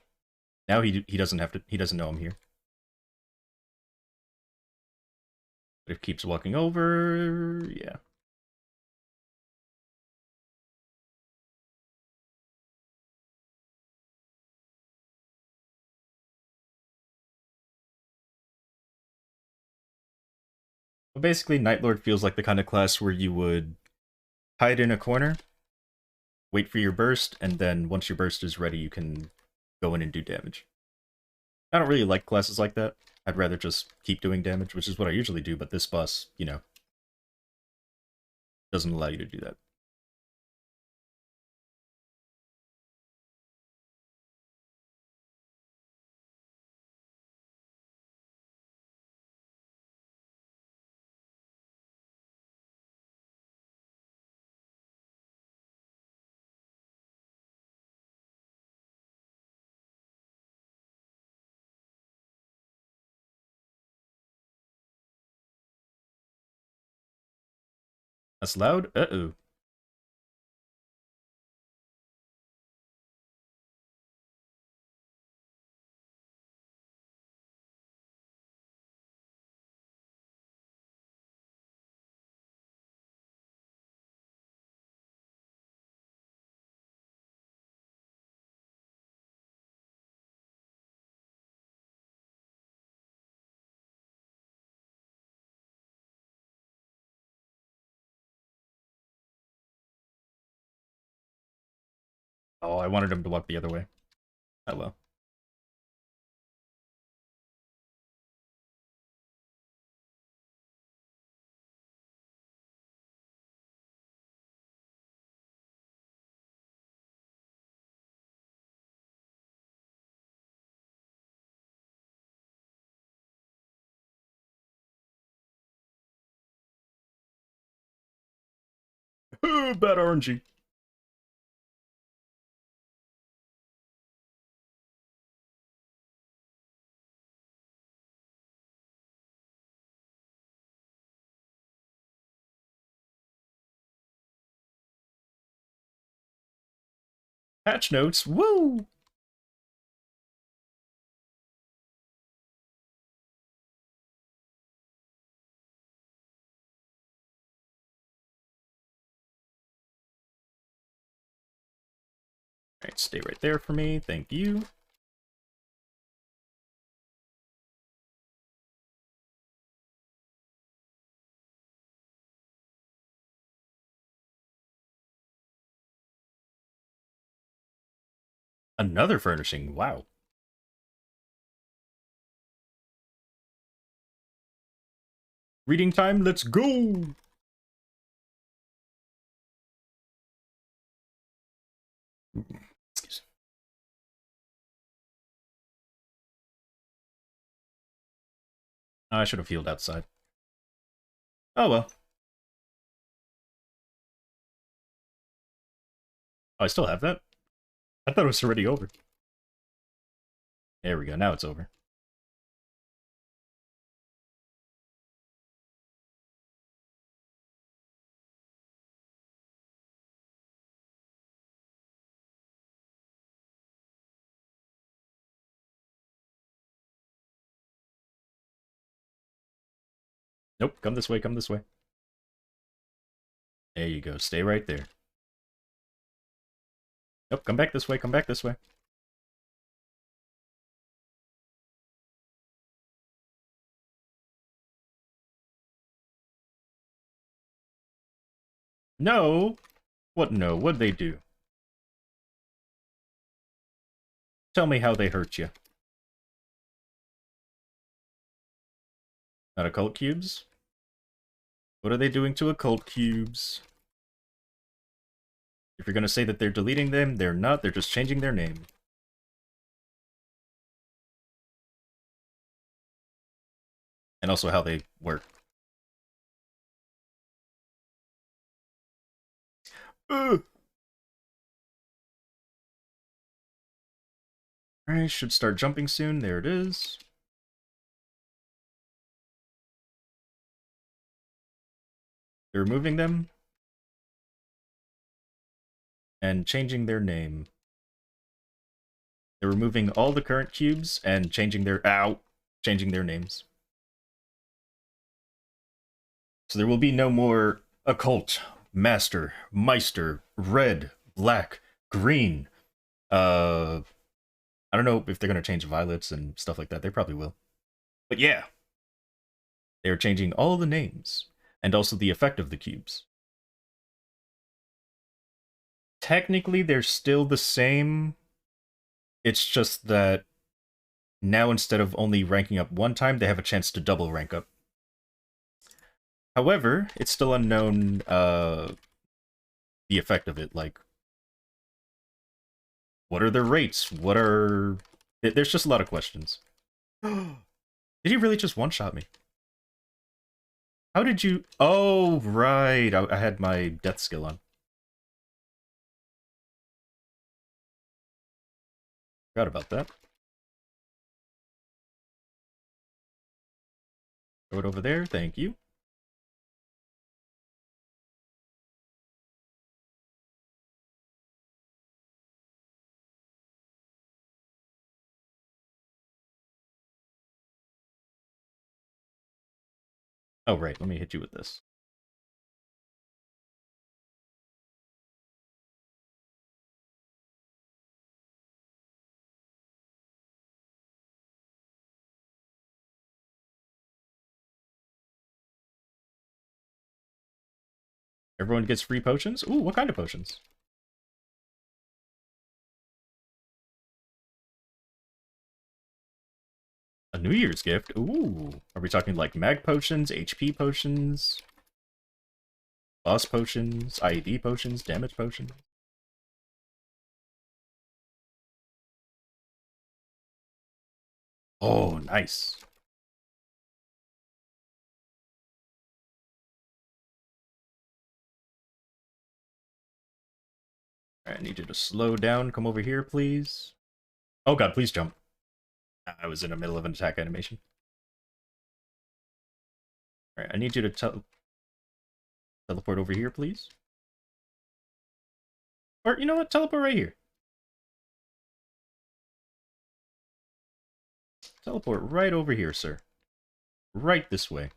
now he doesn't have to, he doesn't know I'm here. But if he keeps walking over, yeah. But basically, Night Lord feels like the kind of class where you would hide in a corner, wait for your burst, and then once your burst is ready, you can go in and do damage. I don't really like classes like that. I'd rather just keep doing damage, which is what I usually do, but this boss, you know, doesn't allow you to do that. That's loud? Uh-oh. Oh, I wanted him to walk the other way. Oh well. Bad RNG. Patch notes, woo! Alright, stay right there for me, thank you. Another furnishing, wow. Reading time, let's go! Excuse me. I should have healed outside. Oh well. Oh, I still have that? I thought it was already over. There we go, now it's over. Nope, come this way, come this way. There you go, stay right there. Nope, come back this way, come back this way. No! What no? What'd they do? Tell me how they hurt you. Not occult cubes? What are they doing to occult cubes? If you're gonna say that they're deleting them, they're not, they're just changing their name. And also how they work. Alright, should start jumping soon, there it is. They're removing them. And changing their name. They're removing all the current cubes and changing their changing their names. So there will be no more occult, master, meister, red, black, green. I don't know if they're gonna change violets and stuff like that. They probably will. But yeah. They're changing all the names and also the effect of the cubes. Technically, they're still the same. It's just that now instead of only ranking up one time, they have a chance to double rank up. However, it's still unknown the effect of it. Like, what are their rates? What are... There's just a lot of questions. Did he really just one-shot me? How did you... Oh, right. I had my death skill on. Forgot about that. Throw it over there. Thank you. Oh, right. Let me hit you with this. Everyone gets free potions? Ooh, what kind of potions? A New Year's gift? Ooh. Are we talking like mag potions, HP potions, boss potions, IED potions, damage potions? Oh, nice. Alright, I need you to slow down. Come over here, please. Oh god, please jump. I was in the middle of an attack animation. Alright, I need you to teleport over here, please. Or, you know what? Teleport right here. Teleport right over here, sir. Right this way.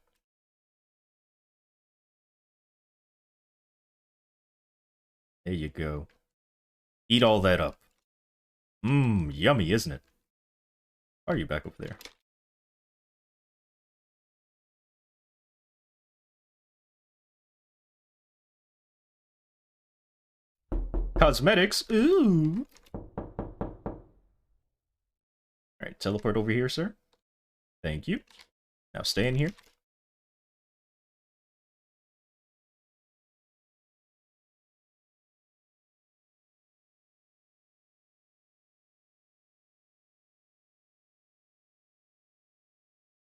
There you go. Eat all that up. Mmm, yummy, isn't it? Are you back over there? Cosmetics? Ooh! Alright, teleport over here, sir. Thank you. Now stay in here.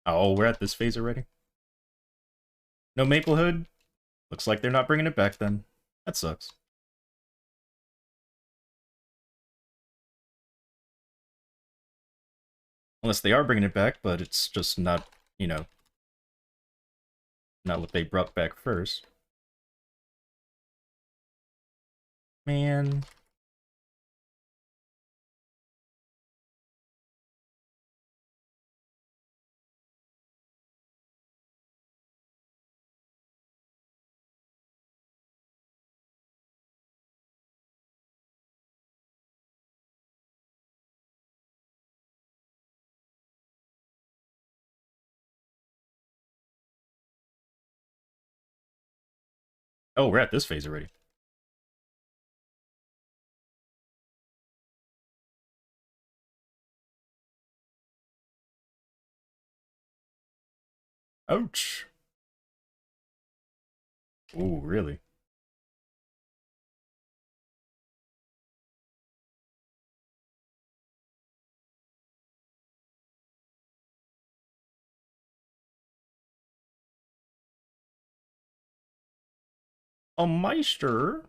Oh, we're at this phase already. No Maplehood? Looks like they're not bringing it back then. That sucks. Unless they are bringing it back, but it's just not, you know, not what they brought back first. Man. Oh, we're at this phase already. Ouch. Ooh, really? A Meister?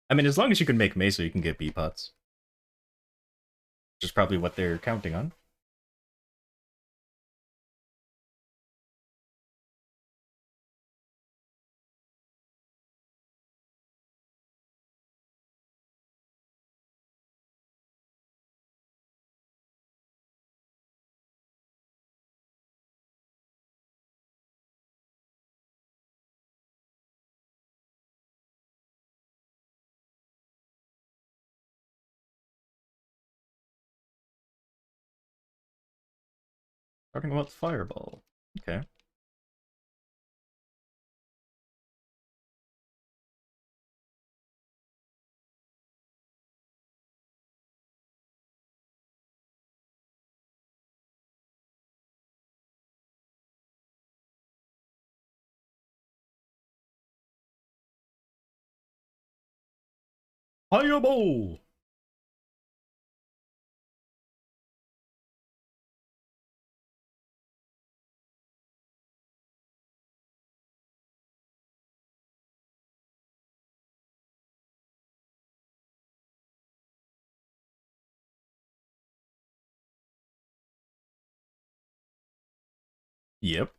I mean, as long as you can make Mesa, you can get B-Pots. Which is probably what they're counting on. Talking about Fireball. Okay. Fireball! Yep.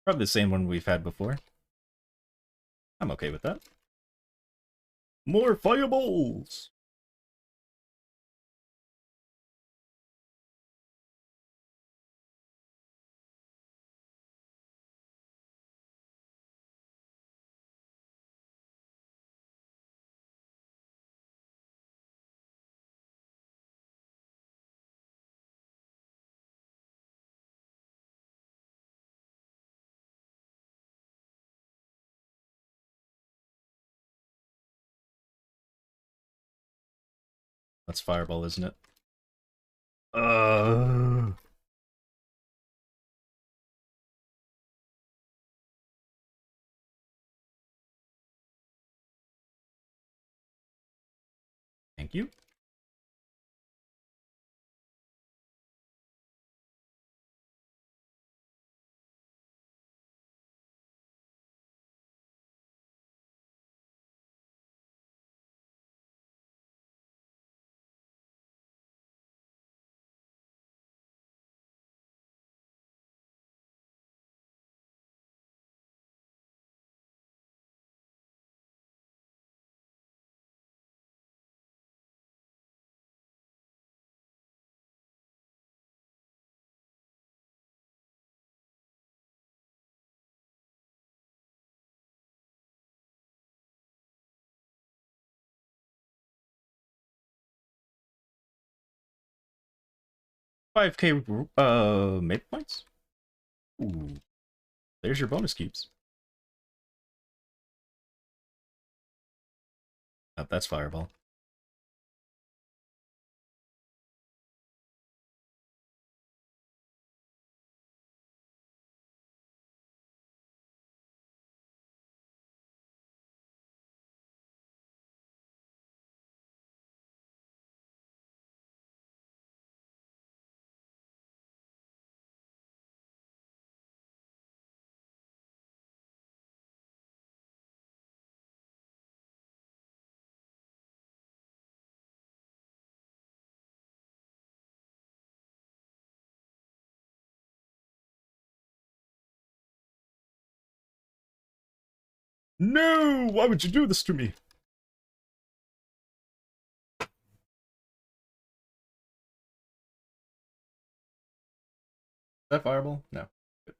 Probably the same one we've had before. I'm okay with that. More Fireballs! That's Fireball, isn't it? Uh. Thank you. $5K maple points? Ooh, there's your bonus cubes. Oh, that's Fireball. No! Why would you do this to me? Is that Fireball? No. Good.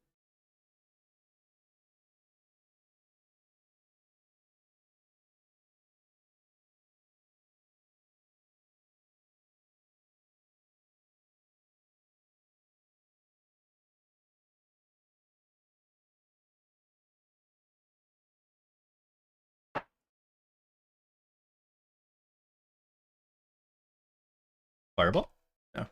Fireball? No.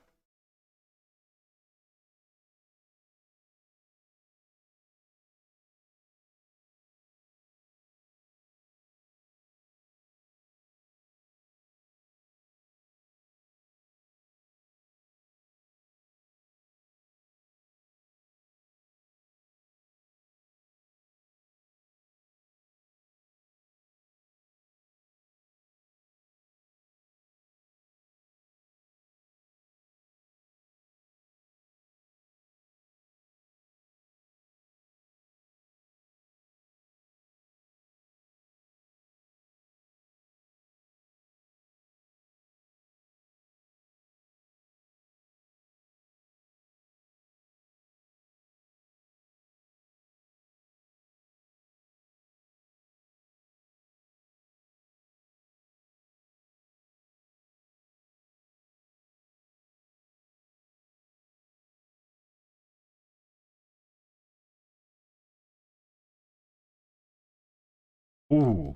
Ooh,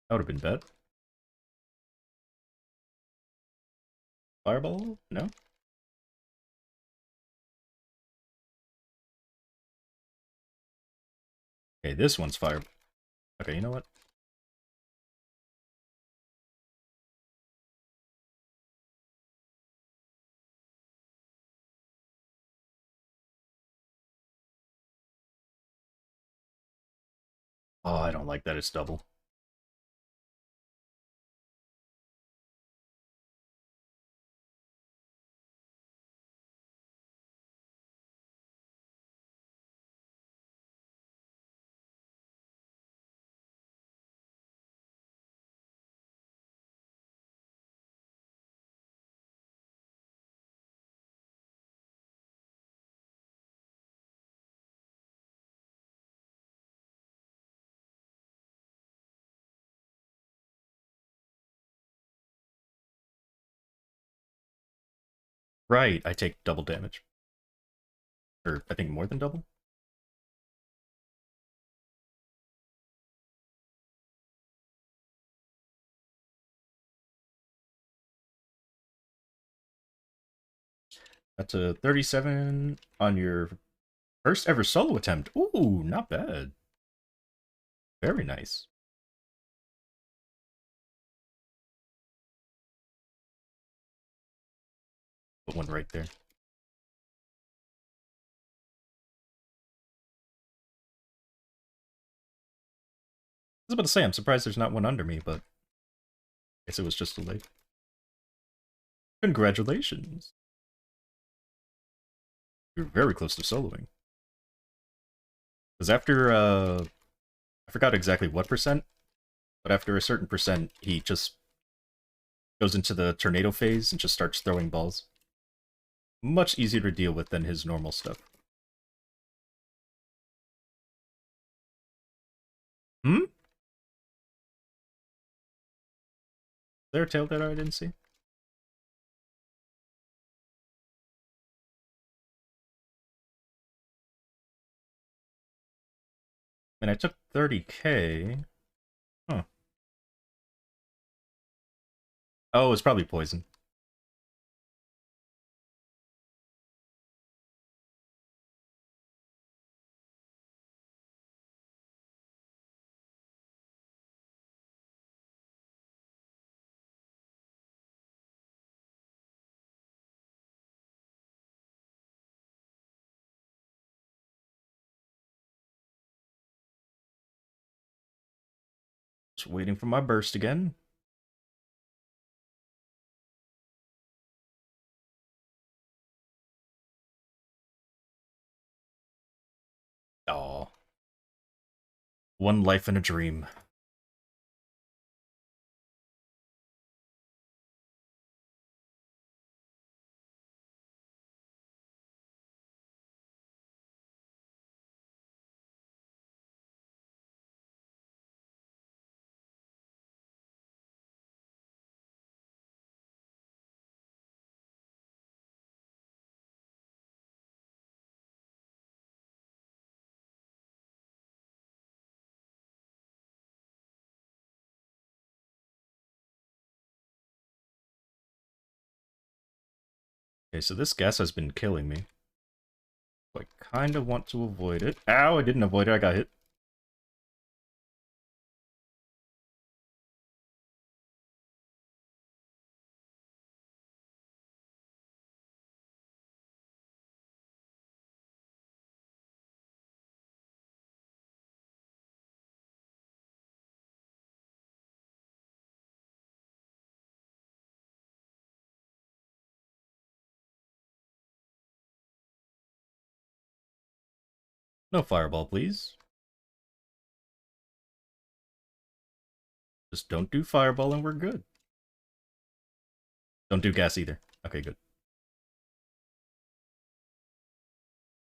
that would have been bad. Fireball? No? Okay, this one's fire. Okay, you know what? Oh, I don't like that it's double. Right, I take double damage. Or, I think more than double? That's a 37 on your first ever solo attempt. Ooh, not bad. Very nice. Put one right there. I was about to say, I'm surprised there's not one under me, but I guess it was just too late. Congratulations. You're very close to soloing. Because after, I forgot exactly what percent, but after a certain percent, he just goes into the tornado phase and just starts throwing balls. Much easier to deal with than his normal stuff. Hmm? Is there a tail that I didn't see? And I took 30k. Huh. Oh, it's probably poison. Just waiting for my burst again. Oh, one life in a dream. Okay, so this gas has been killing me. I kind of want to avoid it. Ow, I didn't avoid it, I got hit. No fireball, please. Just don't do fireball and we're good. Don't do gas either. Okay, good.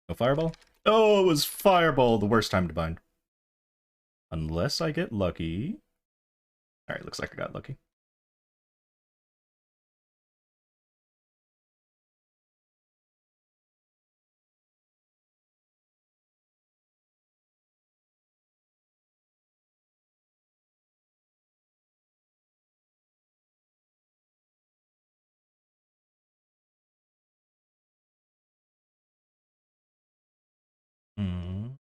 No fireball? Oh, it was fireball, the worst time to bind. Unless I get lucky. Alright, looks like I got lucky. Hmm.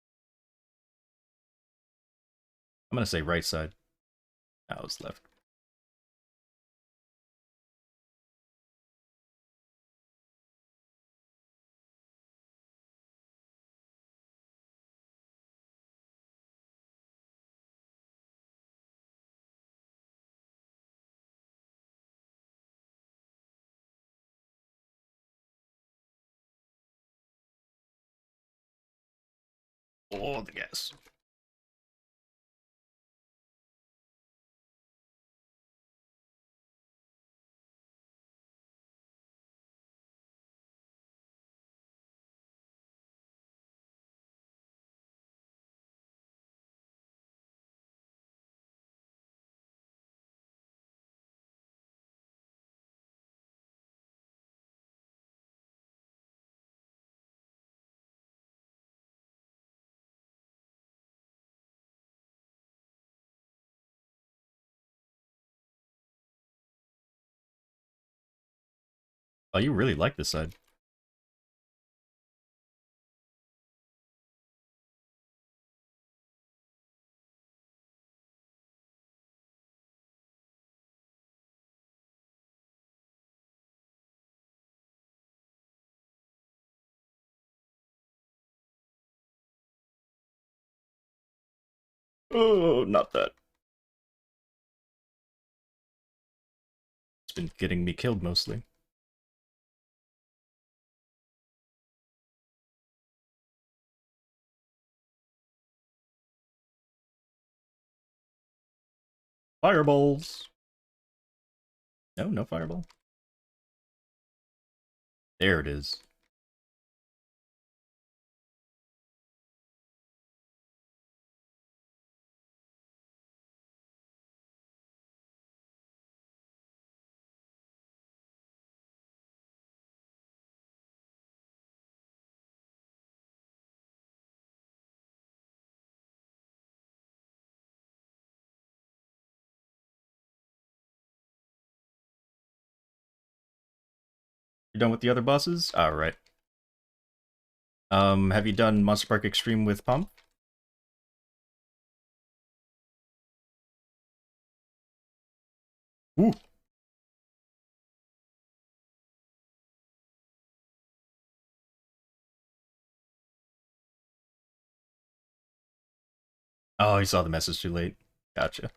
I'm gonna say right side. That was left. Oh, the gas. Oh, you really like this side. Oh, not that. It's been getting me killed mostly. Fireballs. No, no fireball. There it is. You done with the other bosses? Alright. Have you done Monster Park Extreme with Pump? Ooh. Oh, you saw the message too late. Gotcha.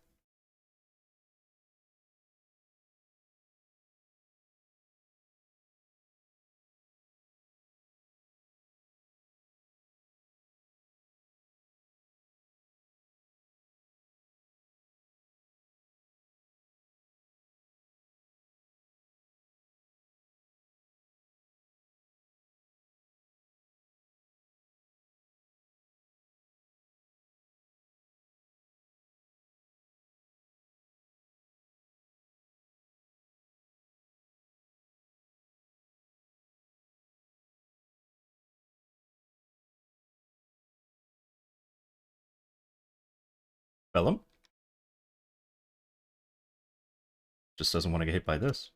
Bellum? Just doesn't want to get hit by this.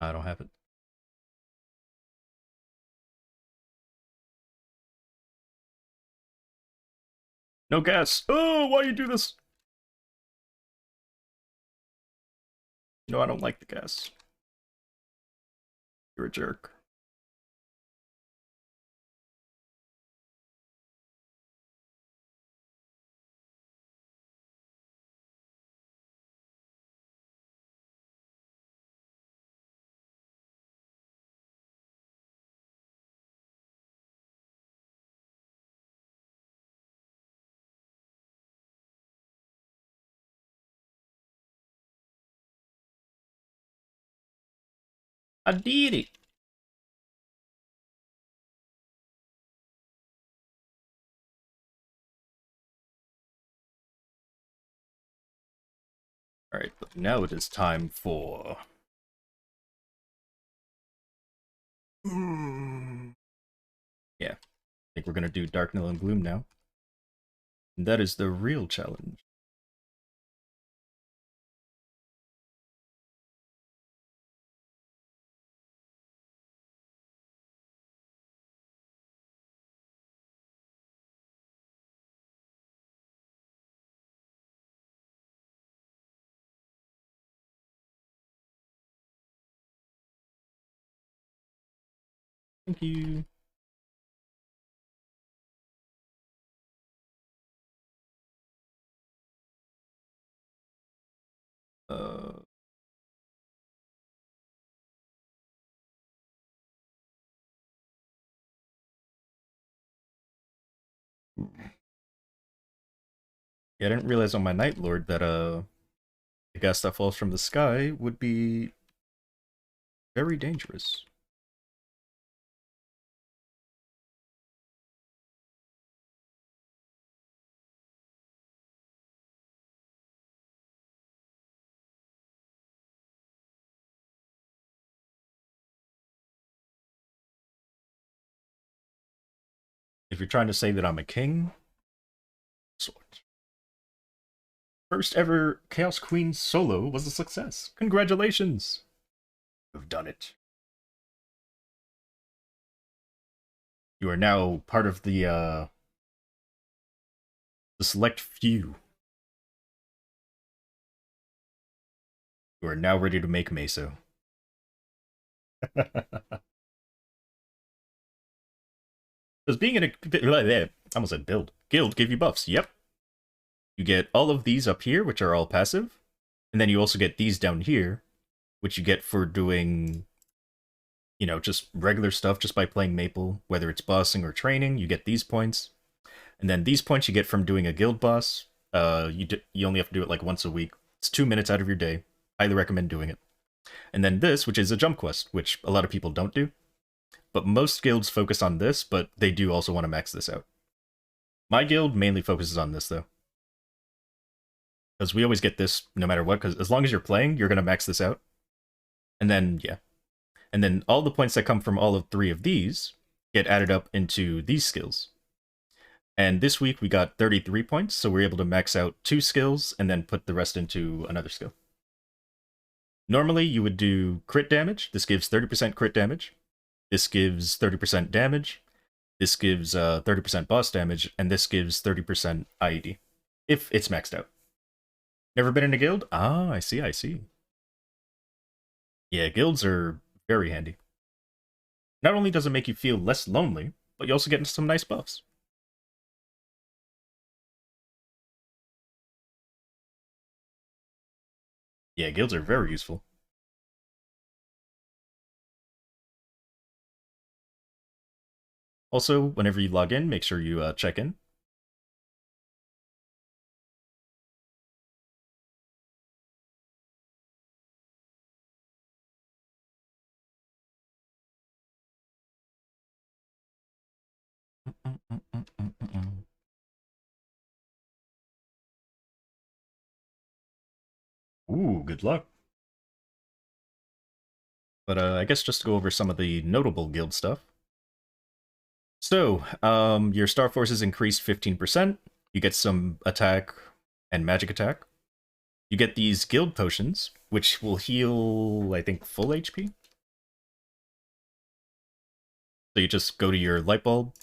I don't have it. No gas! Oh, why you do this? No, I don't like the gas. You're a jerk. I did it! Alright, but now it is time for... Yeah, I think we're gonna do Darknell and Gloom now. And that is the real challenge. Thank you. Uh... Yeah, I didn't realize on my Night Lord that, the gas that falls from the sky would be very dangerous. If you're trying to say that I'm a king, sort. First ever Chaos Queen solo was a success. Congratulations! You've done it. You are now part of the select few who are now ready to make Meso. Does being in a I almost said guild give you buffs? Yep. You get all of these up here, which are all passive, and then you also get these down here, which you get for doing, just regular stuff just by playing Maple, whether it's bossing or training. You get these points, and then these points you get from doing a guild boss. You only have to do it like once a week. It's 2 minutes out of your day. Highly recommend doing it. And then this, which is a jump quest, which a lot of people don't do. But most guilds focus on this, but they do also want to max this out. My guild mainly focuses on this, though. Because we always get this no matter what, because as long as you're playing, you're going to max this out. And then, yeah. And then all the points that come from all of 3 of these get added up into these skills. And this week we got 33 points, so we're able to max out 2 skills and then put the rest into another skill. Normally you would do crit damage. This gives 30% crit damage. This gives 30% damage. This gives 30% boss damage, and this gives 30% IED, if it's maxed out. Never been in a guild? Ah, I see, I see. Yeah, guilds are very handy. Not only does it make you feel less lonely, but you also get some nice buffs. Yeah, guilds are very useful. Also, whenever you log in, make sure you check in. Ooh, good luck. But I guess just to go over some of the notable guild stuff. So, your star forces increased 15%. You get some attack and magic attack. You get these guild potions, which will heal, I think, full HP. So you just go to your light bulb,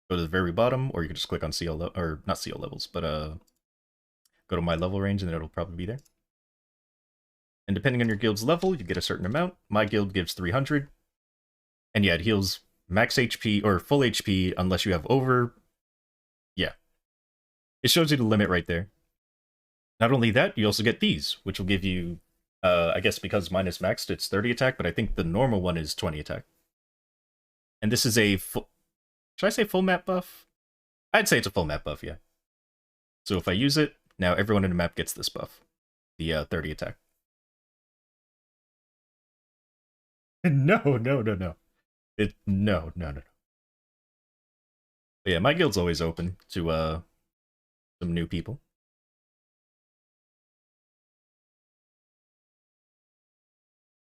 go to the very bottom, or you can just click on CL, or not CL levels, but go to my level range, and then it'll probably be there. And depending on your guild's level, you get a certain amount. My guild gives 300. And yeah, it heals max HP, or full HP, unless you have over... Yeah. It shows you the limit right there. Not only that, you also get these, which will give you... I guess because mine is maxed, it's 30 attack, but I think the normal one is 20 attack. And this is a full... Should I say full map buff? I'd say it's a full map buff, yeah. So if I use it, now everyone in the map gets this buff. The 30 attack. No. No. But yeah, my guild's always open to some new people.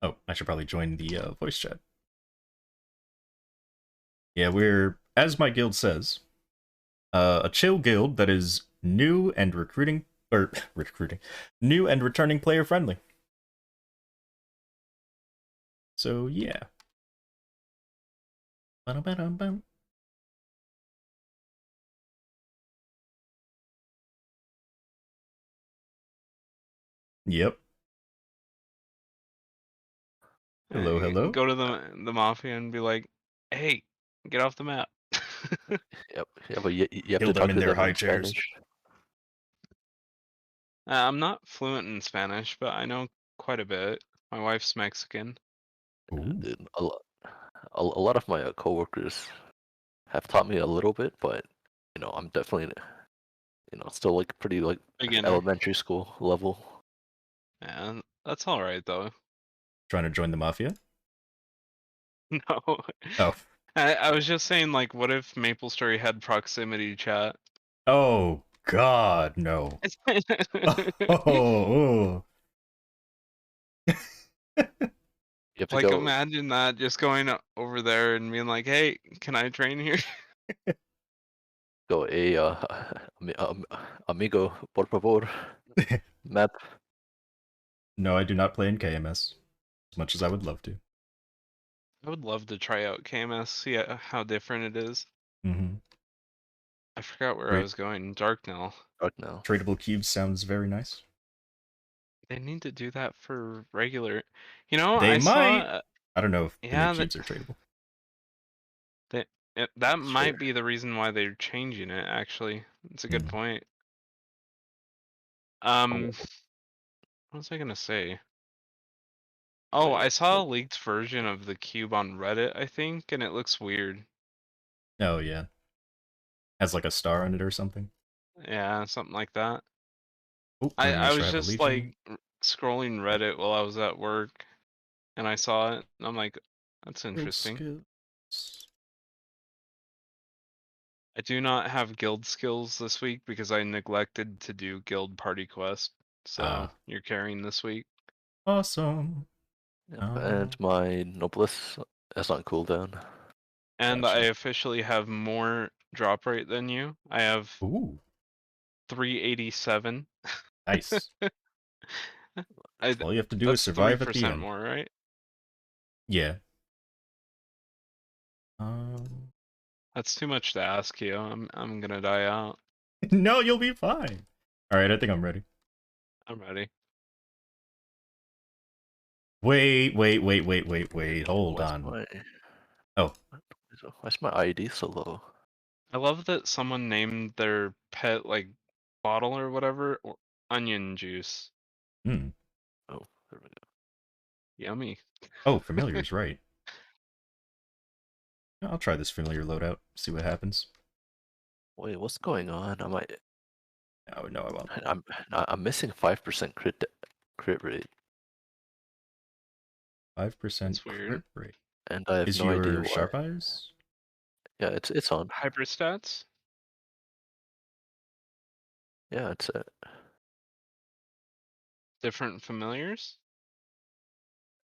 Oh, I should probably join the voice chat. Yeah, we're, as my guild says, a chill guild that is new and recruiting, or recruiting, new and returning player friendly. So yeah. Ba-dum-ba-dum-bum. Yep. Hello, hello. Go to the mafia and be like, "Hey, get off the map." Yep. Yeah, but you have Kill to them talk in to their them high in chairs. Spanish. I'm not fluent in Spanish, but I know quite a bit. My wife's Mexican. Ooh. Dude, a lot of my coworkers have taught me a little bit, but I'm definitely still like pretty like Beginner. elementary school level. Yeah, that's all right though. Trying to join the mafia? No. Oh. I was just saying, like, what if MapleStory had proximity chat? Oh, God, no. Oh. You have to Like, go imagine that, just going over there and being like, "Hey, can I train here?" amigo, por favor, map. No, I do not play in KMS, as much as I would love to. I would love to try out KMS, see how different it is. Mm-hmm. I forgot where I Great. was going. Darknell. Dark now. Tradable cubes sounds very nice. They need to do that for regular. You know, They I saw. might. I don't know if the new Yeah, cubes are tradable. that Sure. might be the reason why they're changing it. Actually, it's a good Mm. point. Oh, What was I gonna say? Oh, wait, I saw what? a leaked version of the cube on Reddit, I think, and it looks weird. Oh yeah, has like a star on it or something. Yeah, something like that. Oh, I familiars was have a just legion. like scrolling Reddit while I was at work, and I saw it, and I'm like, that's Guild interesting. skills. I do not have guild skills this week because I neglected to do guild party quest. So Ah, you're carrying this week. awesome. Yep, and my Noblesse is on cooldown. And I Gotcha. officially have more drop rate than you. I have Ooh, 387. nice. All you have to do is That's survive at the 3% end. more, right? Yeah. Um. That's too much to ask you. I'm gonna die out. No, you'll be fine. All right, I think I'm ready. I'm ready. Wait. Hold Why's on. my Oh, why's my ID so low? I love that someone named their pet like bottle or whatever onion juice. hmm. Oh, there we go. Yummy. Oh, familiar's right. I'll try this familiar loadout. See what happens. Wait, what's going on? Oh no, I won't. I'm missing 5% crit rate, 5% That's crit weird. rate. and I have Is no idea your why. sharp eyes? Yeah, it's on. Hyperstats? Yeah, it's Different familiars?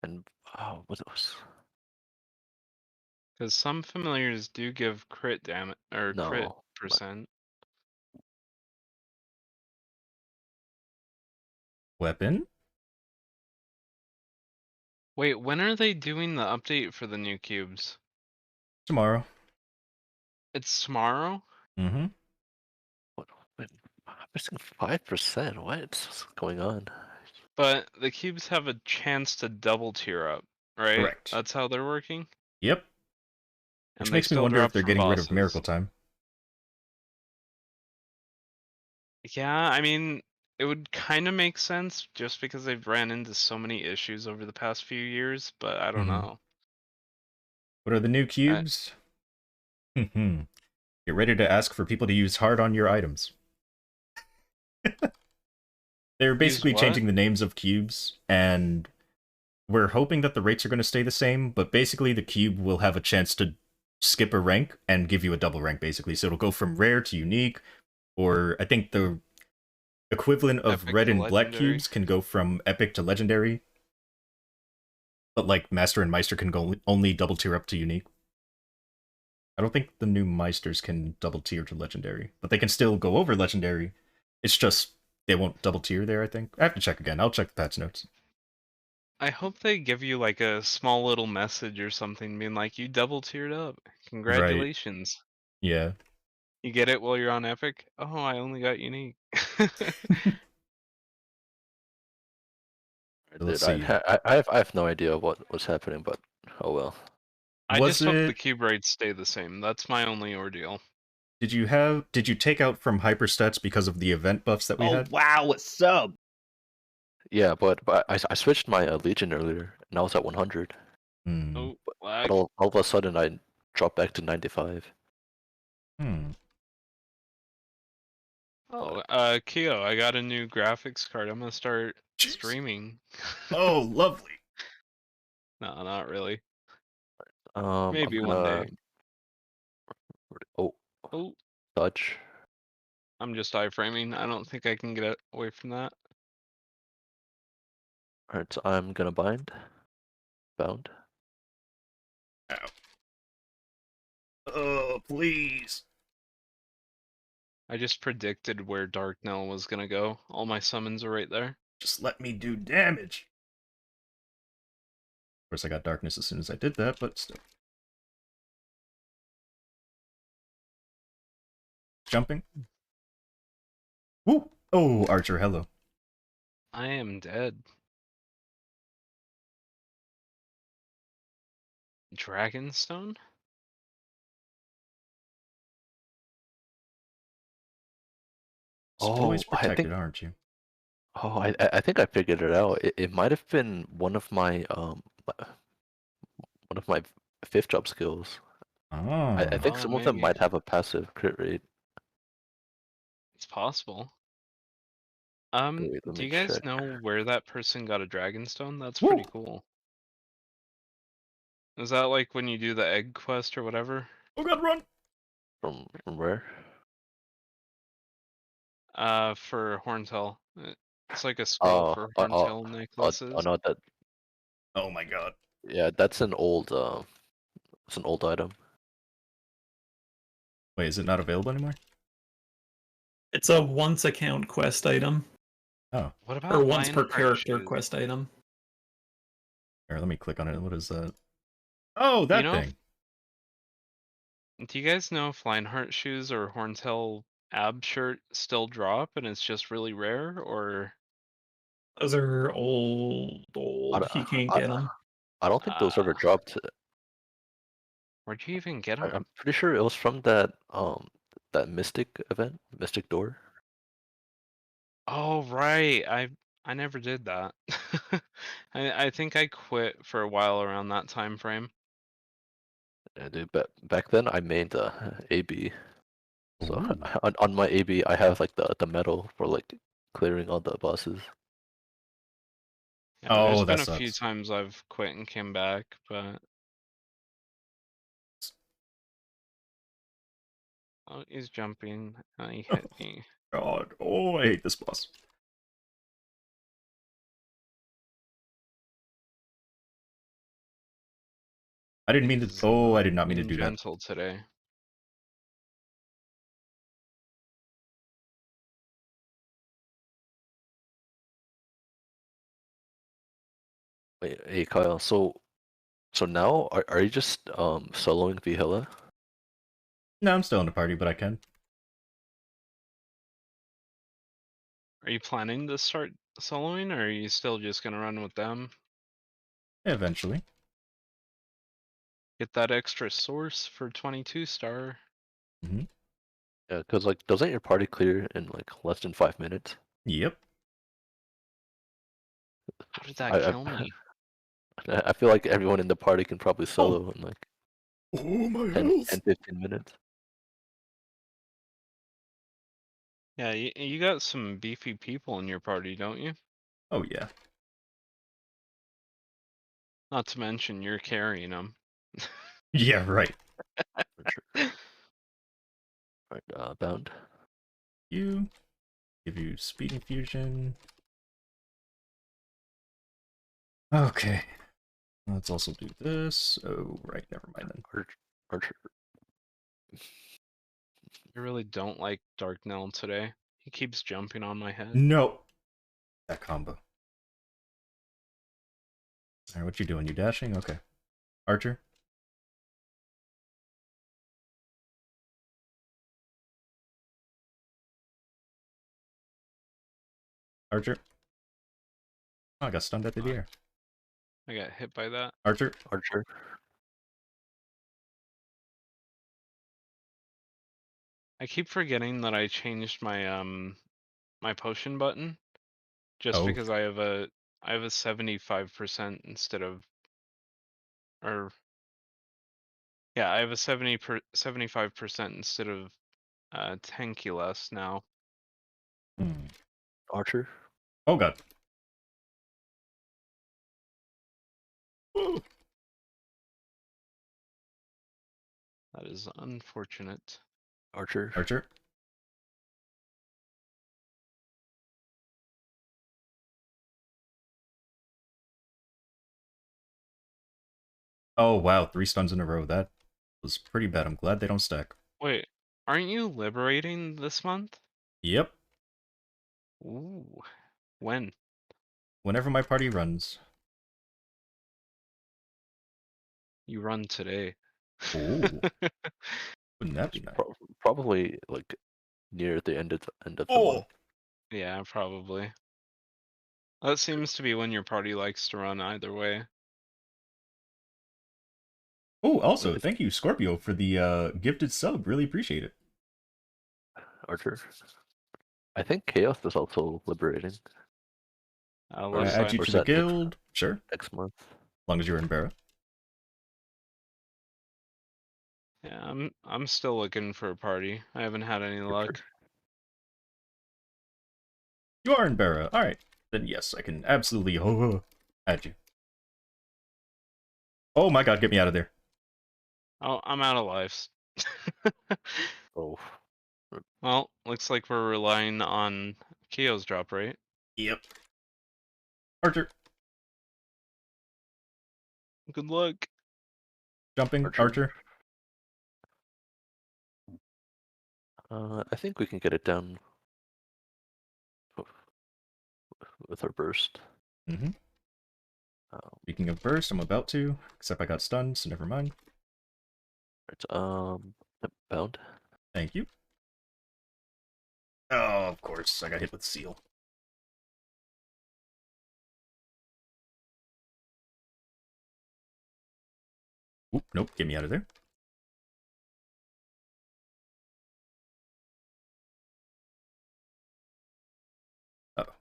and oh, what was Because some familiars do give crit damage or crit no. percent. Weapon? Wait, when are they doing the update for the new cubes? Tomorrow. It's tomorrow? Mm-hmm. What? Wait, I'm missing 5%. What's going on? But the cubes have a chance to double tier up, right? Correct. That's how they're working? Yep. Which And they makes me still wonder if drop they're from getting rid of bosses. Miracle Time. Yeah, I mean, it would kind of make sense just because they've ran into so many issues over the past few years, but I don't Mm-hmm. know. What are the new cubes? Mm-hmm. Get ready to ask for people to use hard on your items. They're Use basically what? changing the names of cubes, and we're hoping that the rates are going to stay the same, but basically the cube will have a chance to skip a rank and give you a double rank, basically. So it'll go from rare to unique, or I think the equivalent of Epic red to and black legendary? cubes can go from epic to legendary, but like Master and Meister can go only double tier up to unique. I don't think the new Meisters can double tier to legendary, but they can still go over legendary. It's just they won't double tier there, I think. I have to check again. I'll check the patch notes. I hope they give you like a small little message or something being like, you double tiered up. Right. Congratulations. Yeah. You get it while you're on Epic? Oh, I only got unique. Let's Dude, see. I have no idea what's happening, but oh well. I Was just hope the it cube rates stay the same. That's my only ordeal. did you take out from hyperstats because of the event buffs that we Oh had? wow, what's up? Yeah, but I switched my Legion earlier, and I was at 100. Hmm. Oh, But lag. all of a sudden I dropped back to 95. Hmm. Oh, Keo, I got a new graphics card. I'm gonna start Jeez. streaming. Oh, lovely. No, not really. I'm Maybe one gonna day. oh Oh, dodge. I'm just iframing. I don't think I can get away from that. Alright, so I'm gonna bound. Ow. Oh, please. I just predicted where Darknell was gonna go. All my summons are right there. Just let me do damage. Of course, I got darkness as soon as I did that, but still. jumping. Woo! Oh, Archer, hello. I am dead. Dragonstone? Always Oh, I think protected, aren't you? I think I figured it out. It might have been one of my fifth job skills. I Ah. think Oh, some of them maybe. might have a passive crit rate. It's possible. Wait, let Do me you guys check. know where that person got a Dragonstone? That's Woo! pretty cool. Is that like when you do the egg quest or whatever? Oh god, run! From where? For Horntail. It's like a scroll Oh, for oh, oh, Horntail oh necklaces. no, that Oh my god. yeah, that's an old it's an old item. Wait, is it not available anymore? It's a once account quest item, Oh. What or about once per Lionheart character shoes? quest item. Here, let me click on it. What is that? Oh, Do you that know? thing. Do you guys know if Lionheart shoes or Horntail ab shirt still drop and it's just really rare, or Those are old. I, You can't I, get them. I don't think those ever uh, dropped. where'd you even get I'm them? pretty sure it was from that Mystic event, Mystic Door. Oh right, I never did that. I think I quit for a while around that time frame. Yeah, dude, back then I made the AB. So Ooh. on my AB I have like the medal for like clearing all the bosses. Yeah, there's Oh, that been a few sucks. times I've quit and came back, but oh, he's jumping. He hit me. God. Oh, I hate this boss. I didn't mean to. He's Oh, I not did not mean to being do that. gentle today. Wait, hey Kyle, so now are you just soloing Vihilla? No, I'm still in the party, but I can. Are you planning to start soloing, or are you still just gonna run with them? Eventually. Get that extra source for 22 star. Hmm. Yeah, because like doesn't your party clear in like less than 5 minutes? Yep. How did that I kill me? I feel like everyone in the party can probably Oh. solo in like Oh, my 10, health. 15 minutes. Yeah, you got some beefy people in your party, don't you? Oh, yeah. Not to mention you're carrying them. Yeah, right. For sure. Right, bound. You. Give you speed infusion. Okay. Let's also do this. Oh, right. Never mind then. Archer. I really don't like Darknell today. He keeps jumping on my head. No. That combo. Alright, what you doing? You dashing? Okay. Archer? Archer? Oh, I got stunned at the air. I got hit by that. Archer? Archer. I keep forgetting that I changed my my potion button just Oh. because I have a 75% instead of, or yeah, I have a 75% instead of 10 less now. Hmm. Archer. Oh, God. Woo. That is unfortunate. Archer. Archer? Oh, wow. 3 stuns in a row. That was pretty bad. I'm glad they don't stack. Wait, aren't you liberating this month? Yep. Ooh, when? Whenever my party runs. You run today. Ooh. Wouldn't that be nice? Probably like near the end of the Oh! month. Yeah, probably. That seems to be when your party likes to run either way. Oh, also, Right. thank you, Scorpio, for the gifted sub. Really appreciate it. Archer. I think Chaos is also liberating. Or Can I Left add side. you or to is the that guild? Sure, next month? as long as you're in Bera. Yeah, I'm still looking for a party. I haven't had any luck. You are in Bera. All right, then yes, I can absolutely add you. Oh my god, get me out of there. Oh, I'm out of lives. Oh, Well, looks like we're relying on Keo's drop, right? Yep. Archer, Good luck. jumping. Archer. Archer. I think we can get it down with our burst. Mm-hmm. Um, Speaking of burst, I'm about to, except I got stunned, so never mind. bound. Thank you. Oh, of course, I got hit with seal. Oop, nope, get me out of there. Uh-oh.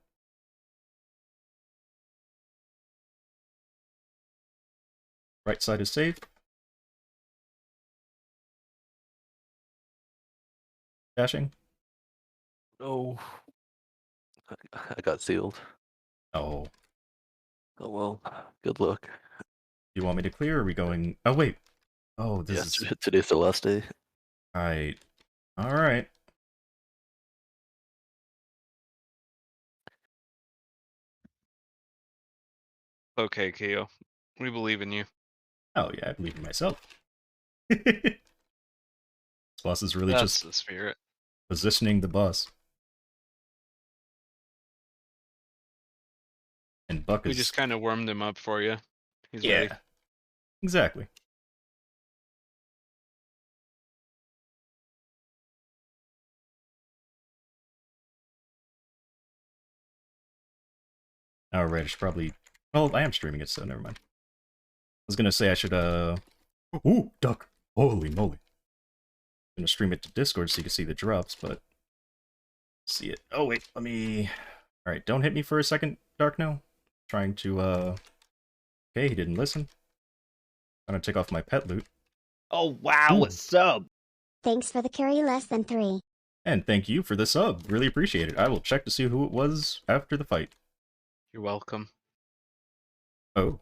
Right side is safe. Dashing. Oh, I got sealed. Oh. Oh well, good luck. You want me to clear, or are we going... Oh, wait. Oh, this Yes, is... today's the last day. Alright. Alright. Okay, Keo. We believe in you. Oh, yeah, I believe in myself. This boss is really That's just the spirit. positioning the boss. And Buck We is... just kind of warmed him up for you. He's ready. Yeah. Exactly. Alright, I should probably... Well, I am streaming it, so never mind. I was gonna say I should, Ooh, duck! Holy moly. I'm gonna stream it to Discord so you can see the drops, but... See it. Oh, wait, let me... Alright, don't hit me for a second, Dark now. Trying to, Okay, he didn't listen. I'm gonna take off my pet loot. Oh wow, Ooh. a sub. Thanks for the carry less than 3. And thank you for the sub. Really appreciate it. I will check to see who it was after the fight. You're welcome. Oh.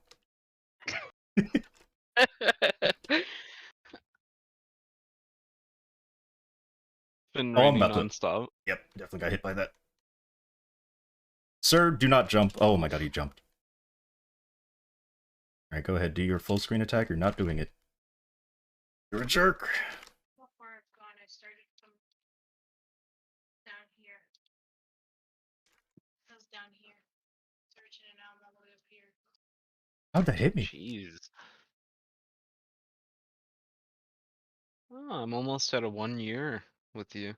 Been Oh, I'm raining about to... nonstop. Yep, definitely got hit by that. Sir, do not jump. Oh my god, he jumped. Alright, go ahead. Do your full screen attack. You're not doing it. You're a jerk. How far I've gone, I started from down here. I was down here, searching, and now I'm all the way up here. How'd that hit me? Jeez. Oh, I'm almost at a 1 year with you.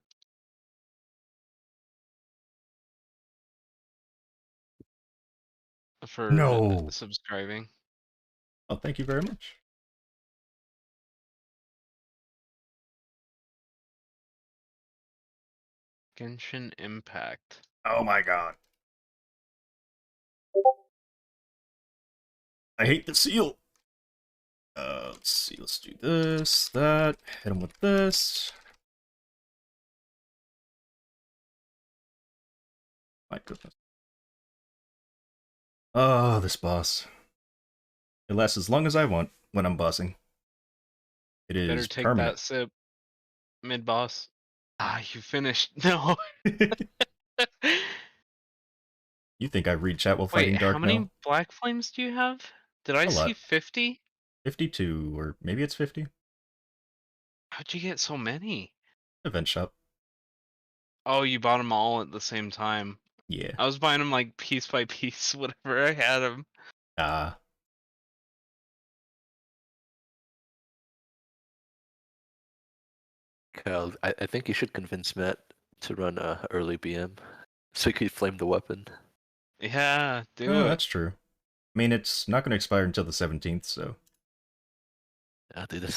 For No. subscribing. Oh, thank you very much. Genshin Impact. Oh my god. I hate the seal. Let's see. Let's do this, that. Hit him with this. My goodness. Oh, this boss. It lasts as long as I want when I'm bossing. It is Better take permanent. that sip, mid boss. Ah, you finished. No. You think I read chat while Wait, fighting how Dark many now? black flames do you have? Did I A see lot. 50? 52, or maybe it's 50? How'd you get so many? Event shop. Oh, you bought them all at the same time. Yeah. I was buying them like piece by piece, whatever I had them. Ah. Kyle, I think you should convince Matt to run a early BM, so you could flame the weapon. Yeah, do Oh, it. that's true. I mean, it's not going to expire until the 17th, so Yeah, dude,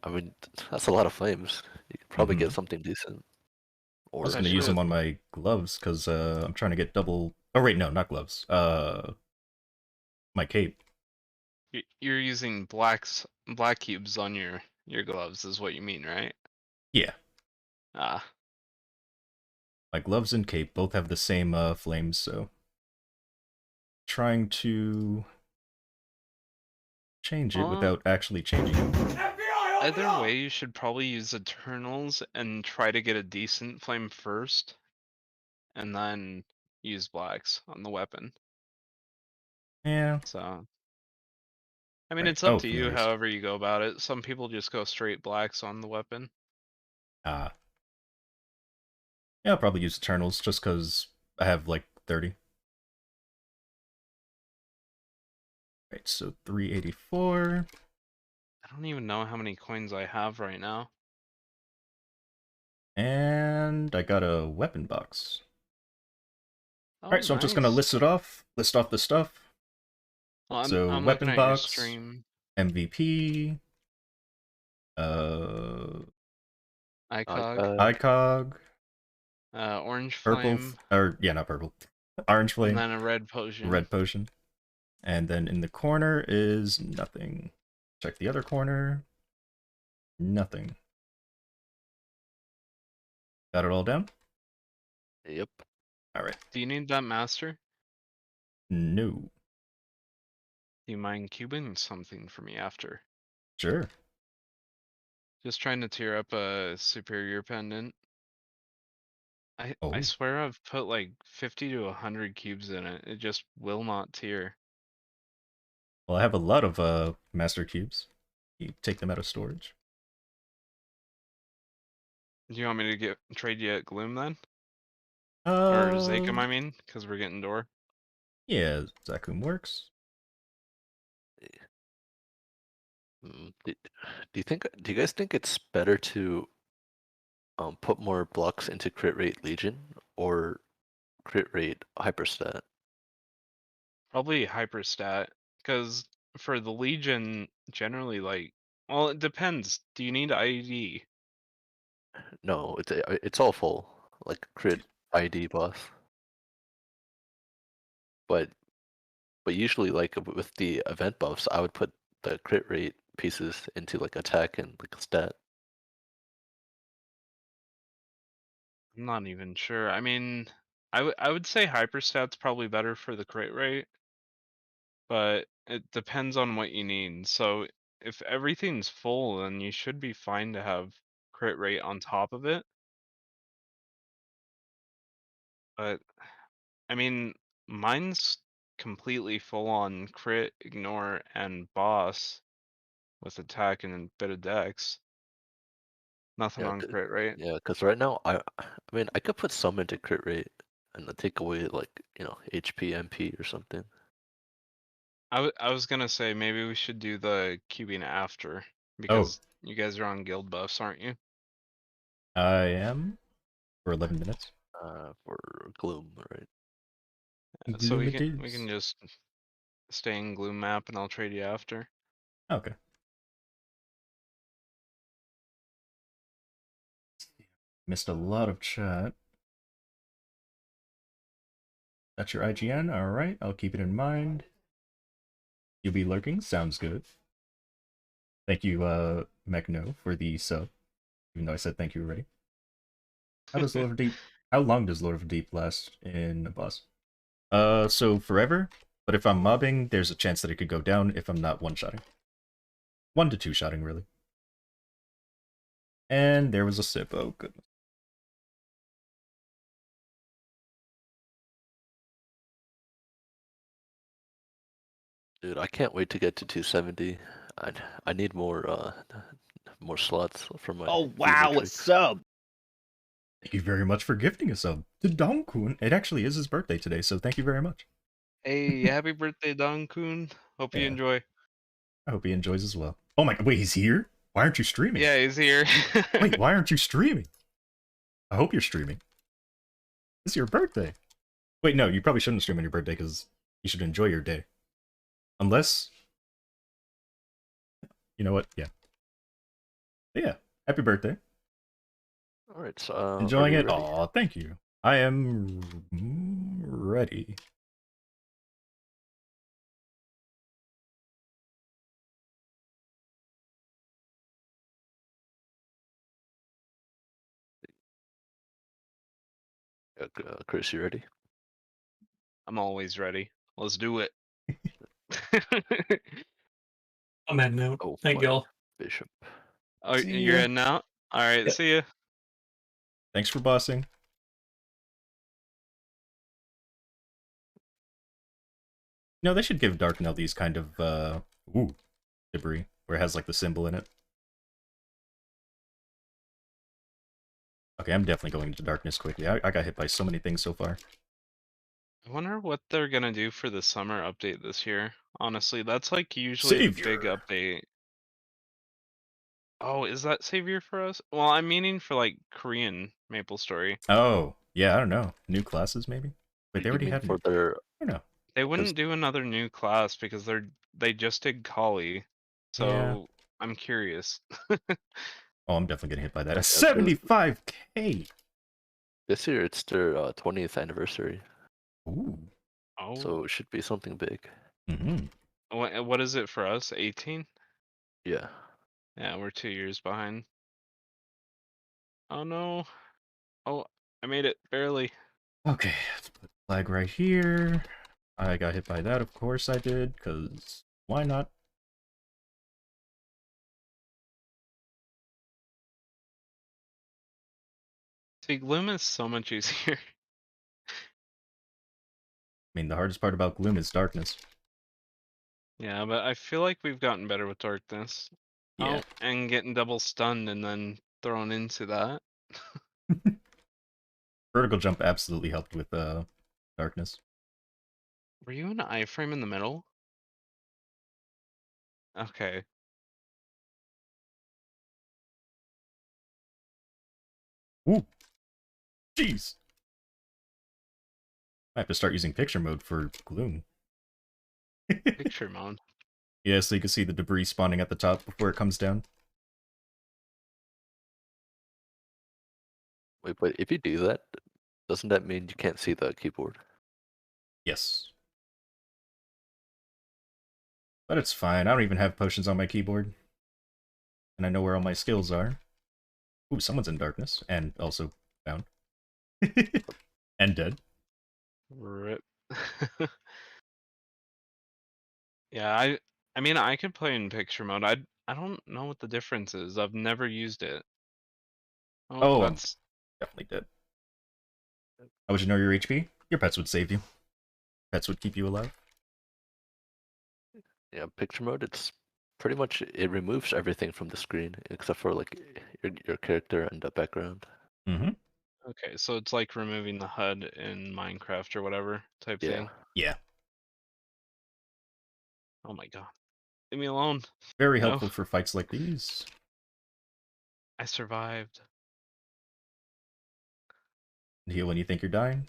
I mean, that's a lot of flames. You could probably get Mhm. something decent. I Or was That going to use should- them on my gloves because I'm trying to get double. Oh wait, no, not gloves. My cape. You're using black cubes on your gloves, is what you mean, right? Yeah, Ah, my gloves and cape both have the same flames, so trying to change it Well, without actually changing it. either way, you should probably use Eternals and try to get a decent flame first, and then use blacks on the weapon. Yeah. So, I mean, Right. it's up Oh, to you familiars. however you go about it. Some people just go straight blacks on the weapon. Ah. Yeah, I'll probably use Eternals just because I have like 30. Right, so 384. I don't even know how many coins I have right now. And I got a weapon box. Oh, Alright, so I'm just gonna nice. list off the stuff. Well, So I'm looking weapon at your box, stream. MVP, ICOG, ICOG, orange purple, flame, or yeah, not purple, orange and flame, then a red potion. red potion. And then in the corner is nothing. Check the other corner. Nothing. Got it all down? Yep. Alright. Do you need that master? No. Do you mind cubing something for me after? Sure. Just trying to tear up a superior pendant. I Oh. swear I've put like 50 to 100 cubes in it. It just will not tear. Well, I have a lot of master cubes. You take them out of storage. Do you want me to trade you at Gloom then? Uh, Or Zakum, I mean, because we're getting door. yeah, Zakum works. Do you guys think it's better to put more blocks into crit rate Legion or crit rate hyperstat? Probably hyperstat, because for the Legion, generally, like, well, it depends. Do you need ID? No, it's all full, like crit ID buff. But usually, like with the event buffs, I would put the crit rate pieces into like attack and like stat. I'm not even sure. I mean, I would say hyperstat's probably better for the crit rate, but it depends on what you need. So if everything's full, then you should be fine to have crit rate on top of it. But I mean, mine's completely full on crit, ignore, and boss with attack and a bit of dex. Nothing Yeah, on crit rate. yeah. Because right now, I mean, I could put some into crit rate and then take away like HP, MP or something. I was gonna say maybe we should do the cubing after Oh, because you guys are on guild buffs, aren't you? I am for 11 minutes. For Gloom, right? So Gloom we it can is. just stay in Gloom map and I'll trade you after. Okay. Missed a lot of chat. That's your IGN? Alright, I'll keep it in mind. You'll be lurking? Sounds good. Thank you, Mechno, for the sub. Even though I said thank you already. How long does Lord of Deep last in a boss? So forever, but if I'm mobbing, there's a chance that it could go down if I'm not one-shotting. 1 to 2-shotting, really. And there was a sip, oh goodness. Dude, I can't wait to get to 270. I need more slots for my Oh V wow, a matrix. sub. Thank you very much for gifting a sub to Donkun. It actually is his birthday today, so thank you very much. Hey, happy birthday, Don Kun. Hope you Yeah. enjoy. I hope he enjoys as well. Oh my god, wait, he's here? Why aren't you streaming? Yeah, he's here. Wait, why aren't you streaming? I hope you're streaming. It's your birthday. Wait, no, you probably shouldn't stream on your birthday because you should enjoy your day. Unless, you know what? Yeah. But yeah. Happy birthday. All right, so Enjoying are you it? ready? Aw, thank you. I am ready. Chris, you ready? I'm always ready. Let's do it. On that note, Oh, thank my y'all. bishop. Oh, See you're ya. in now? Alright, Yep. see ya. Thanks for bossing. No, they should give Darknell these kind of, ooh, debris, where it has, like, the symbol in it. Okay, I'm definitely going into darkness quickly. I got hit by so many things so far. I wonder what they're gonna do for the summer update this year. Honestly, that's like usually the big Savior! update. Oh, is that Savior for us? Well, I'm meaning for like Korean Maple Story. Oh, yeah, I don't know. New classes, maybe? Wait, they You already mean had for new... their? I don't know. They 'Cause- wouldn't do another new class because they just did Kali. Yeah. So I'm curious. Oh, I'm definitely getting hit by that. A Yeah, 'cause 75k! this year it's their 20th anniversary, Ooh. Oh, so it should be something big. Mm-hmm. what is it for us? 18? Yeah. Yeah, we're 2 years behind. Oh no. Oh, I made it barely. Okay, let's put the flag right here. I got hit by that, of course I did, because why not? See, Gloom is so much easier. I mean, the hardest part about Gloom is darkness. Yeah, but I feel like we've gotten better with darkness. Yeah. Oh, and getting double stunned and then thrown into that. Vertical jump absolutely helped with darkness. Were you in an iframe in the middle? Okay. Ooh. Jeez. I have to start using picture mode for Gloom. Picture mode. Yeah, so you can see the debris spawning at the top before it comes down. Wait, but if you do that, doesn't that mean you can't see the keyboard? Yes. But it's fine. I don't even have potions on my keyboard. And I know where all my skills are. Ooh, someone's in darkness. And also found. And dead. Rip. Yeah, I mean I could play in picture mode. I don't know what the difference is. I've never used it. Oh, Oh, I'm that's definitely dead. How would you know your HP? Your pets would save you. Pets would keep you alive. Yeah, picture mode. It's pretty much it removes everything from the screen except for like your character and the background. Mm-hmm. okay, so it's like removing the HUD in Minecraft or whatever type Yeah. thing. Yeah. Oh my god. Leave me alone. Very No. helpful for fights like these. I survived. Heal when you think you're dying.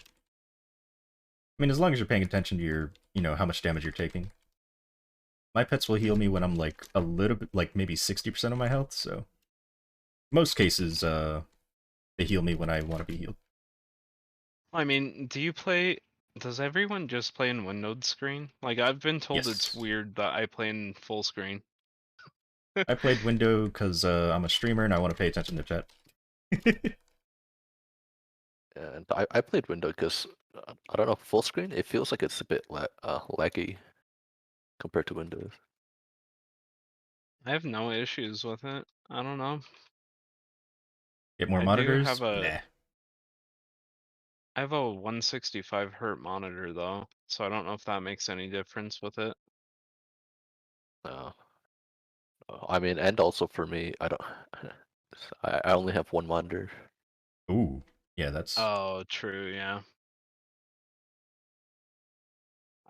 I mean, as long as you're paying attention to your, how much damage you're taking. My pets will heal me when I'm like a little bit, like maybe 60% of my health, so most cases, they heal me when I want to be healed. I mean, does everyone just play in windowed screen? Like I've been told it's Yes. weird that I play in full screen. I played window because I'm a streamer and I want to pay attention to chat. And I played window because I don't know, full screen. It feels like it's a bit laggy compared to Windows. I have no issues with it. I don't know. Get more I do monitors? have a Nah. I have a 165 hertz monitor though, so I don't know if that makes any difference with it. No. I mean, and also for me, I don't. I only have one monitor. Ooh. Yeah, that's... Oh, true, yeah.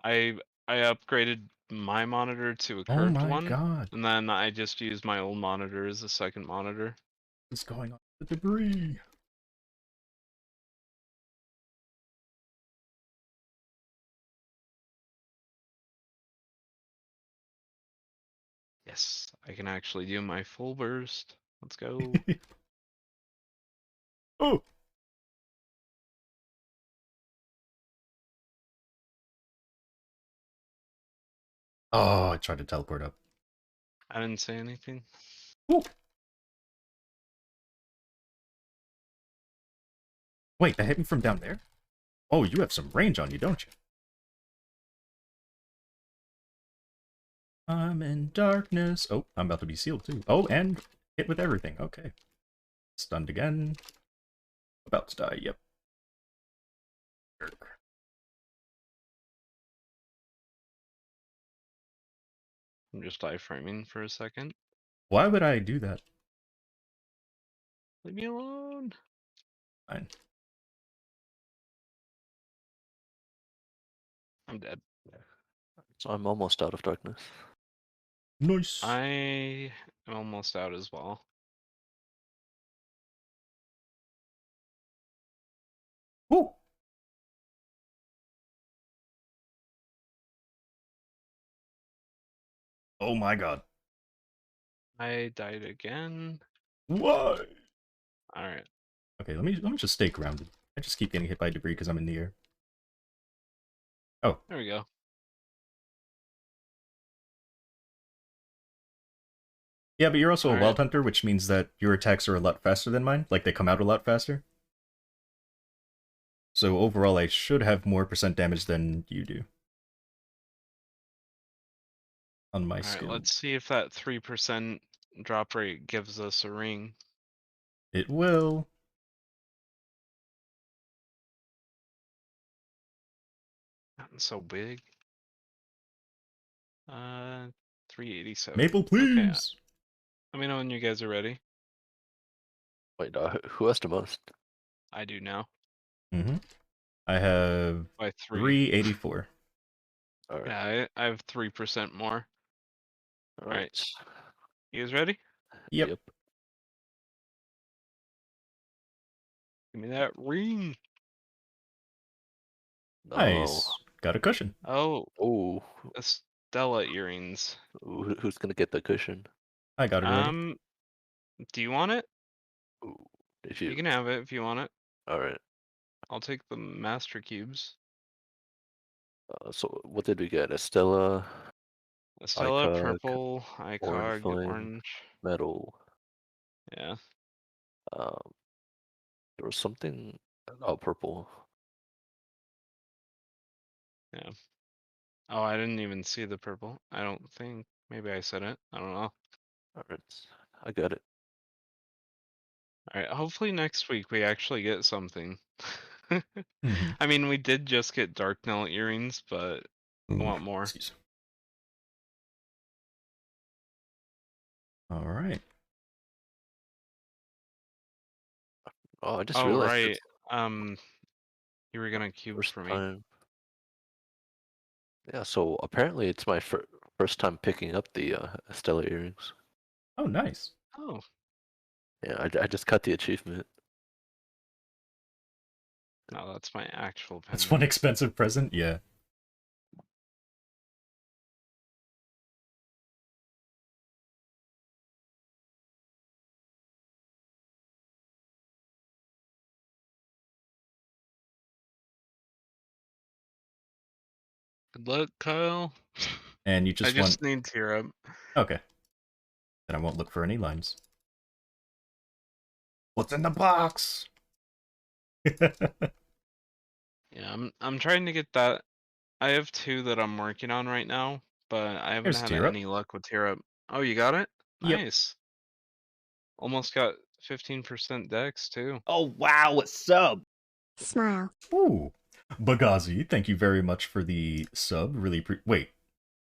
I upgraded my monitor to a Oh curved my one, god. and then I just used my old monitor as a second monitor. What's going on with the debris? Yes, I can actually do my full burst. Let's go. Oh! Oh, I tried to teleport up. I didn't say anything. Ooh. Wait, that hit me from down there? Oh, you have some range on you, don't you? I'm in darkness. Oh, I'm about to be sealed too. Oh, and hit with everything. Okay. Stunned again. About to die, yep. I'm just iframing for a second. Why would I do that? Leave me alone. Fine. I'm dead. So I'm almost out of darkness. Nice. I am almost out as well. Woo! Oh my god. I died again. Why? Alright. Okay, let me just stay grounded. I just keep getting hit by debris because I'm in the air. Oh. There we go. Yeah, but you're also a Alright. wild hunter, which means that your attacks are a lot faster than mine. Like, they come out a lot faster. So overall, I should have more percent damage than you do. On my skill. Let's see if that 3% drop rate gives us a ring. It will. Not so big. 387. Maple, Okay. please! Let me know when you guys are ready. Wait, who has the most? I do now. Mm-hmm. I have By 3. 384. All right. Yeah, I have 3% more. All right. You guys ready? Yep. Give me that ring. Nice. Got a cushion. Oh, Oh. Stella earrings. Who's gonna get the cushion? I got it already. Do you want it? Ooh, if You can have it if you want it. All right. I'll take the master cubes. So what did we get? Estella, Stella, Icog, purple, Orange Icog, Flame, orange. Metal. Yeah. There was something. Oh, purple. Yeah. Oh, I didn't even see the purple. I don't think. Maybe I said it. I don't know. All right. I got it. Alright, hopefully next week we actually get something. Mm-hmm. I mean, we did just get Darknell earrings, but I Ooh, want more. excuse. All right. Oh, I just Oh, realized right. it's You were gonna cube first for me. time. Yeah, so apparently it's my first time picking up the Estella earrings. Oh, nice. Oh, Yeah, I just cut the achievement. no, that's my actual pen. That's one expensive present. Yeah. Good luck, Kyle. And you I just just want. need tear up. Okay. Then I won't look for any lines. What's in the box? Yeah, I'm trying to get that. I have 2 that I'm working on right now, but I haven't Here's had tear up. any luck with tear up. Oh, you got it? Yep. Nice. Almost got 15% dex too. Oh wow, what's up? Smile. Ooh. Bagazi, thank you very much for the sub. Really wait.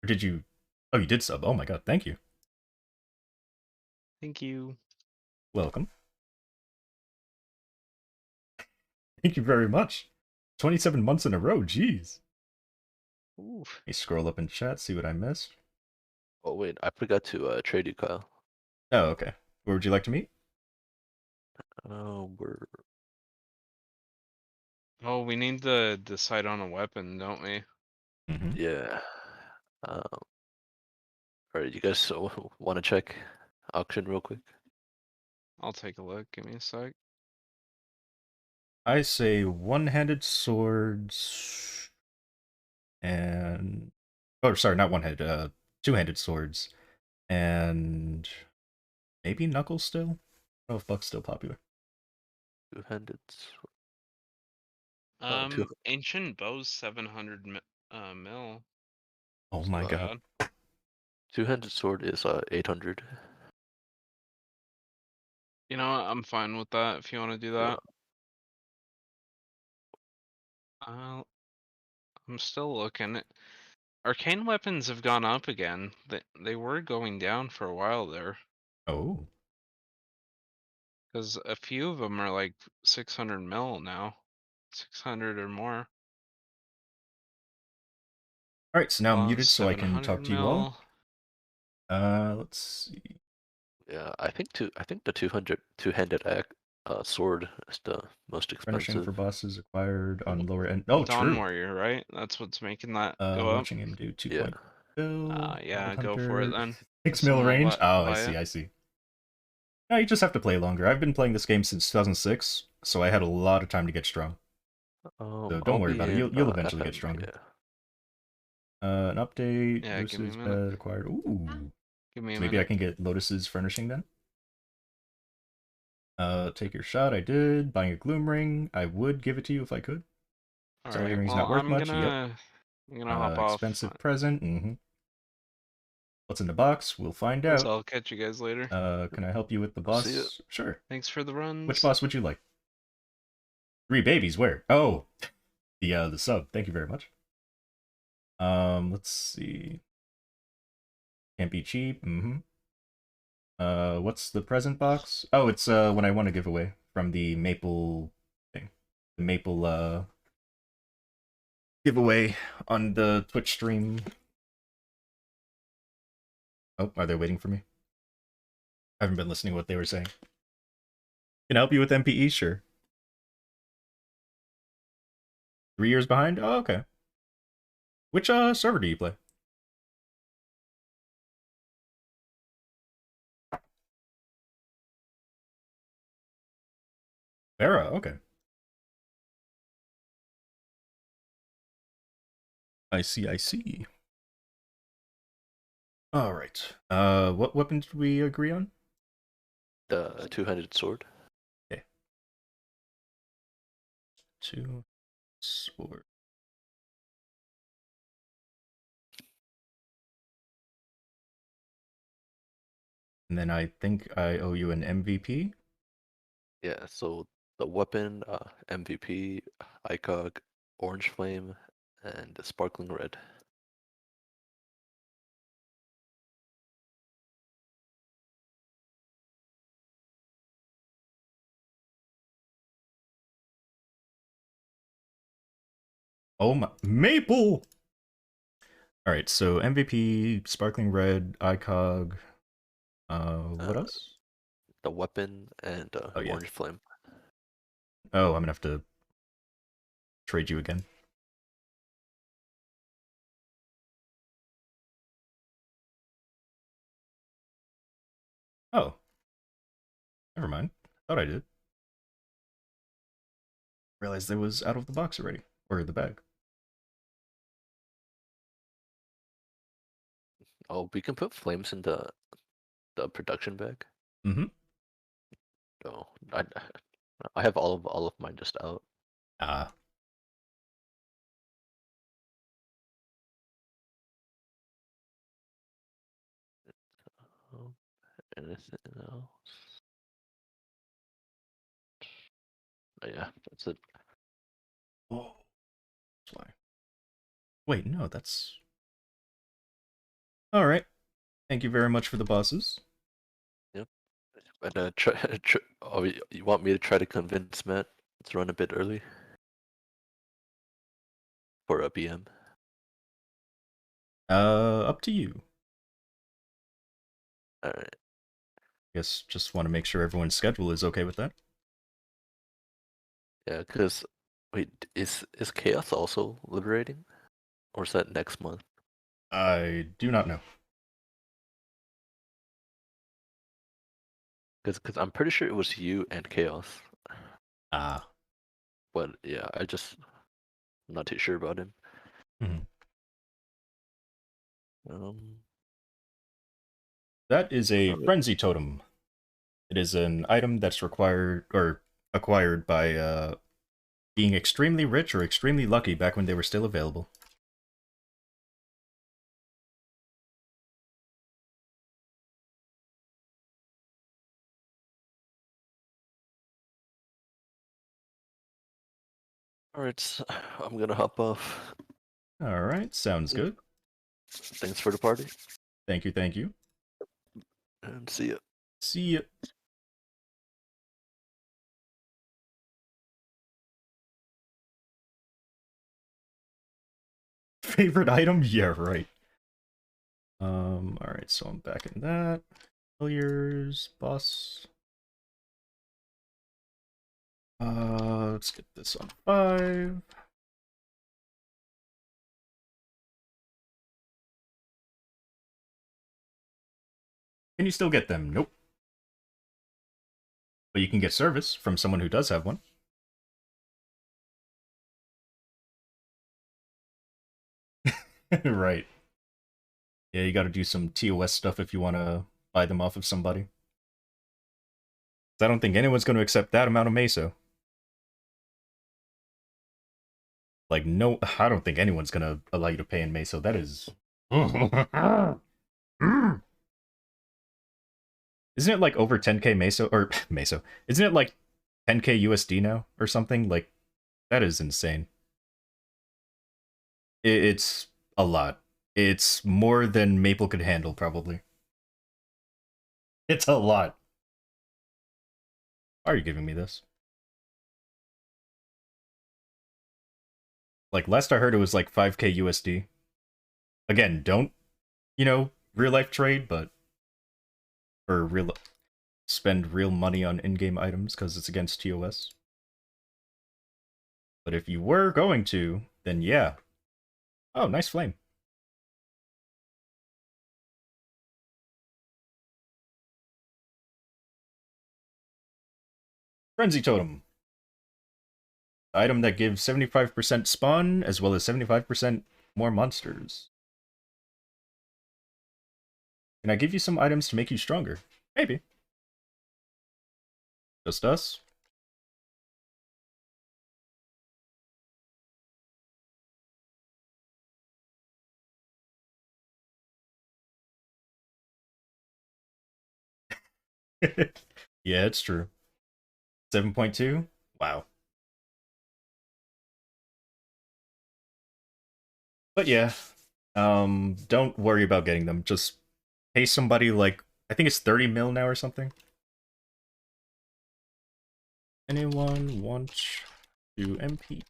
Did you? Oh, you did sub. Oh my god, thank you. Thank you. Welcome. Thank you very much. 27 months in a row, jeez. Ooh. Let me scroll up in chat, see what I missed. Oh wait, I forgot to trade you, Kyle. Oh, okay. Where would you like to meet? We're Oh, we need to decide on a weapon, don't we? Mm-hmm. yeah. All Alright, you guys want to check auction real quick? I'll take a look. Give me a sec. I say one-handed swords and oh, sorry, not one-handed. Two-handed swords and maybe knuckles still. I don't know if buck's still popular. Two-handed. Two. Ancient bow's 700 mil. Oh It's my not god. bad. Two-handed sword is 800. You know what? I'm fine with that if you want to do that. I'm still looking. Arcane weapons have gone up again. They were going down for a while there. Oh. Because a few of them are like 600 mil now. 600 or more. Alright, so now I'm muted so I can 700 talk to you all. mil. Let's see. Yeah, I think the 200 two-handed sword is the most Finishing for expensive. bosses acquired on lower end. Oh, Dawn true. Warrior, right? That's what's making that go up. Watching him do 2 Yeah. point bill. Yeah, Wild go for it Hunter, then. 6 mil Someone will range. Oh, I buy see, it. I see. No, you just have to play longer. I've been playing this game since 2006, so I had a lot of time to get strong. So don't I'll worry be about it. in You'll eventually get FM, stronger. yeah. An update. Yeah, give me a Lotus's minute. bed acquired. Ooh. Give me a So maybe I minute. can get Lotus's furnishing then. Take your shot. I did. Buying a gloom ring. I would give it to you if I could. Sorry, Alright, earring's well, not worth I'm much. Yep. gonna hop off. Expensive present. What's in the box? We'll find So out. I'll catch you guys later. Can I help you with the I'll see ya. boss? Sure. Thanks for the runs. Which boss would you like? 3 babies. Where? Oh, the sub. Thank you very much. Let's see. Can't be cheap. What's the present box? Oh, it's when I want to give away from the maple thing. The maple giveaway on the Twitch stream. Oh, are they waiting for me? I haven't been listening to what they were saying. Can I help you with MPE? Sure. 3 years behind? Oh, okay. Which server do you play? Bera, okay. I see, I see. Alright. What weapon did we agree on? The two-handed sword. Okay. 2 sword. And then I think I owe you an MVP. Yeah, so the weapon, MVP, ICOG, Orange Flame, and the Sparkling Red. Oh my maple! Alright, so MVP, Sparkling Red, ICOG, what else? The weapon and Oh, yeah. Orange Flame. Oh, I'm gonna have to trade you again. Oh. Never mind. Thought I did. Realized it was out of the box already. Or the bag. Oh, we can put flames in the production bag. No, I have all of mine just out. Ah. Anything else? Oh, yeah, that's it. Oh. That's why. Wait, no, that's... Alright. Thank you very much for the bosses. Yep. And oh, you want me to try to convince Matt to run a bit early for a BM? Up to you. All right. Guess just want to make sure everyone's schedule is okay with that. Yeah, because wait, is Chaos also liberating, or is that next month? I do not know. Because I'm pretty sure it was you and Chaos. Ah. But yeah, I'm not too sure about him. Mhm. Um, That is a Alright. frenzy totem. It is an item that's required or acquired by being extremely rich or extremely lucky back when they were still available. Alright, I'm gonna hop off. Alright, sounds Yeah. good. Thanks for the party, Thank you, thank you. and see ya. See ya. Favorite item? Yeah, right. Alright, so I'm back in that. Failures, boss. Let's get this on 5. Can you still get them? Nope. But you can get service from someone who does have one. Right. Yeah, you gotta do some TOS stuff if you wanna buy them off of somebody. I don't think anyone's gonna accept that amount of meso. Like, no, I don't think anyone's gonna allow you to pay in meso. That is... Isn't it like over 10k meso? Or, meso. Isn't it like 10k USD now or something? Like, that is insane. It's a lot. It's more than Maple could handle, probably. It's a lot. Why are you giving me this? Like, last I heard it was like 5k USD. Again, don't, real life trade, but... Or real... Spend real money on in-game items, because it's against TOS. But if you were going to, then yeah. Oh, nice flame. Frenzy Totem. Item that gives 75% spawn, as well as 75% more monsters. Can I give you some items to make you stronger? Maybe. Just us? Yeah, it's true. 7.2? Wow. But yeah, don't worry about getting them. Just pay somebody like, I think it's 30 mil now or something. Anyone want to MP?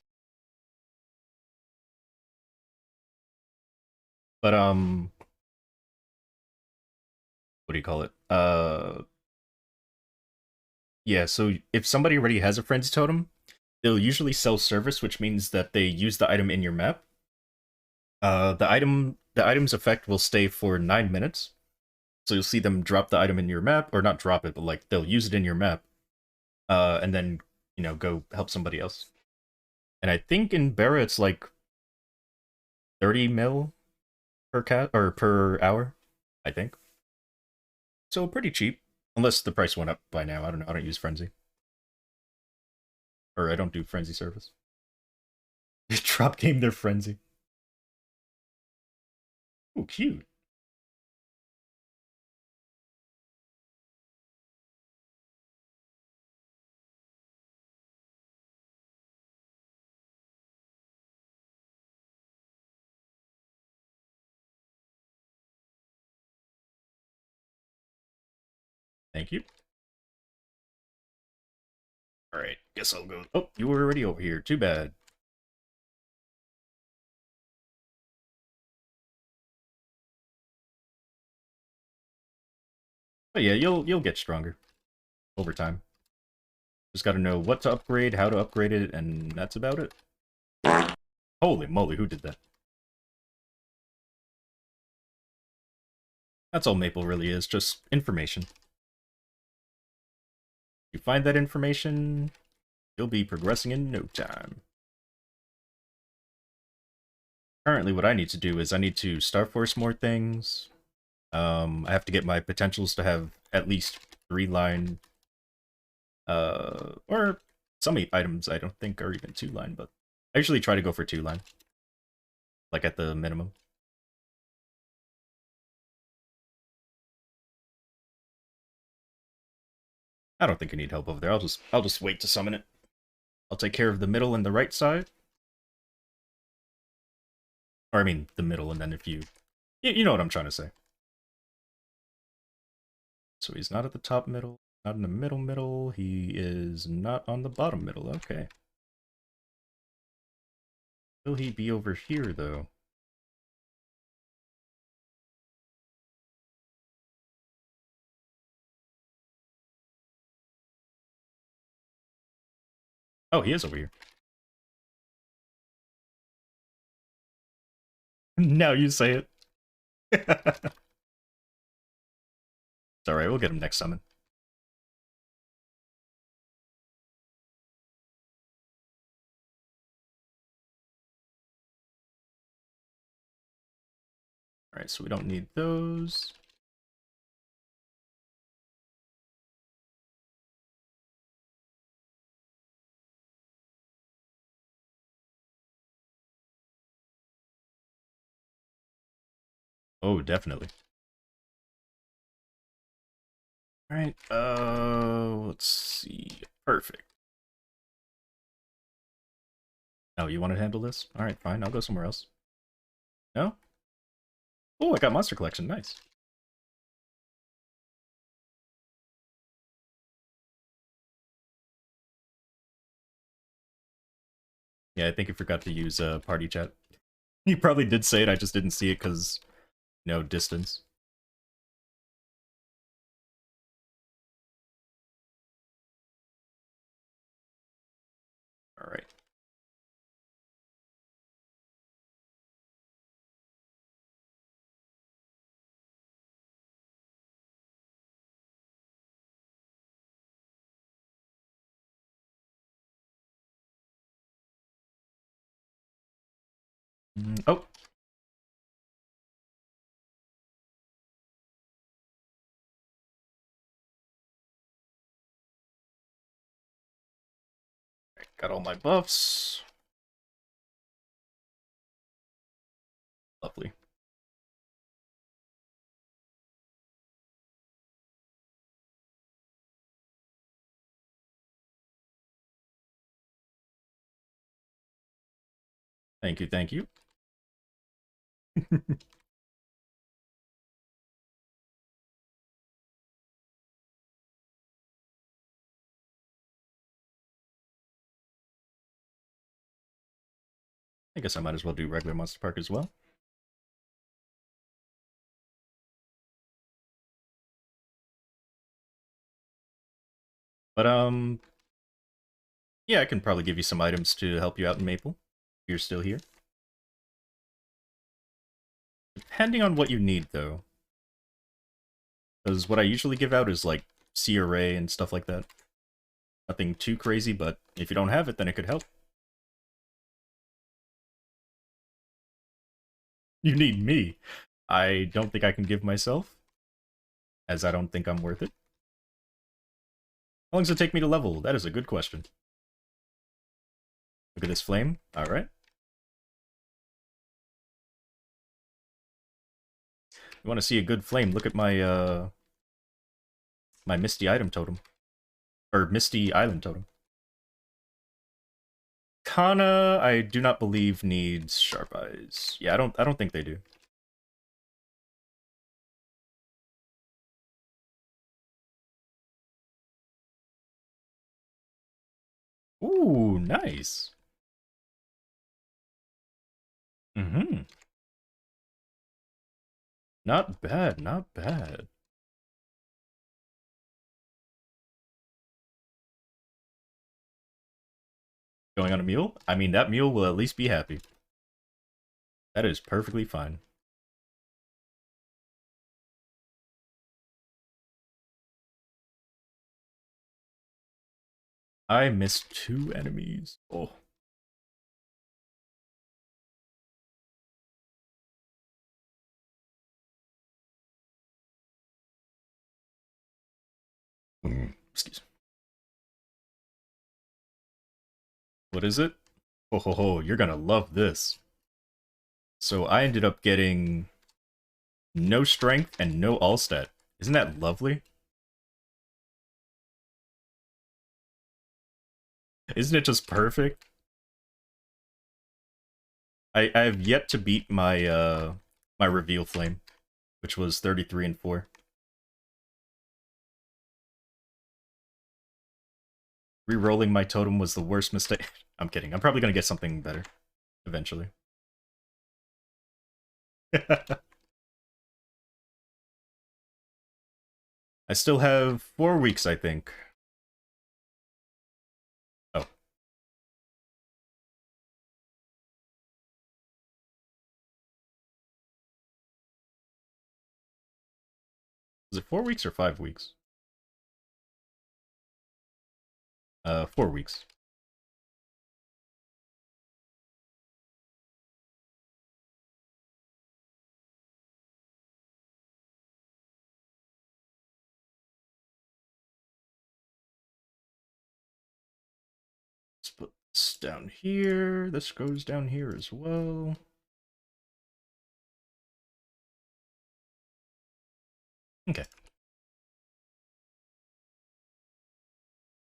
But, what do you call it? Yeah, so if somebody already has a Frenzy Totem, they'll usually sell service, which means that they use the item in your map. The item's effect will stay for 9 minutes. So you'll see them drop the item in your map, or not drop it, but like they'll use it in your map. And then, go help somebody else. And I think in Bera it's like 30 mil per cat or per hour, I think. So pretty cheap. Unless the price went up by now. I don't know. I don't use Frenzy. Or I don't do Frenzy service. Drop game their Frenzy. Ooh, cute. Thank you. Alright, guess I'll go. Oh, you were already over here. Too bad. But yeah, you'll get stronger over time. Just gotta know what to upgrade, how to upgrade it, and that's about it. Holy moly, who did that? That's all Maple really is, just information. You find that information, you'll be progressing in no time. Currently, what I need to do is I need to Star Force more things. I have to get my potentials to have at least 3-line, or some items I don't think are even 2-line, but I usually try to go for 2-line, like at the minimum. I don't think I need help over there. I'll just wait to summon it. I'll take care of the middle and the right side. Or I mean the middle, and then if you know what I'm trying to say. So he's not at the top middle, not in the middle. He is not on the bottom middle. Okay. Will he be over here though? Oh, he is over here. Now you say it. It's alright, we'll get him next summon. Alright, so we don't need those. Oh, definitely. Alright, let's see. Perfect. Oh, you want to handle this? Alright, fine, I'll go somewhere else. No? Oh, I got Monster Collection, nice. Yeah, I think I forgot to use party chat. You probably did say it, I just didn't see it because, distance. Alright. Oh! Got all my buffs. Lovely. Thank you, thank you. I guess I might as well do regular Monster Park as well. But, yeah, I can probably give you some items to help you out in Maple, if you're still here. Depending on what you need, though. Because what I usually give out is, like, Sea Array and stuff like that. Nothing too crazy, but if you don't have it, then it could help. You need me. I don't think I can give myself, as I don't think I'm worth it. How long does it take me to level? That is a good question. Look at this flame. Alright. You want to see a good flame, look at my, my Misty Item Totem. Or Misty Island Totem. Kana, I do not believe needs Sharp Eyes. Yeah, I don't think they do. Ooh, nice. Mm-hmm. Not bad, not bad. Going on a mule? I mean, that mule will at least be happy. That is perfectly fine. I missed 2 enemies. Oh. Excuse me. What is it? Oh ho ho, you're gonna love this. So I ended up getting no strength and no all stat. Isn't that lovely? Isn't it just perfect? I have yet to beat my my reveal flame, which was 33 and 4. Rerolling my totem was the worst mistake. I'm kidding. I'm probably gonna get something better eventually. I still have 4 weeks, I think. Oh. Is it 4 weeks or 5 weeks? 4 weeks. Let's put this down here. This goes down here as well. Okay.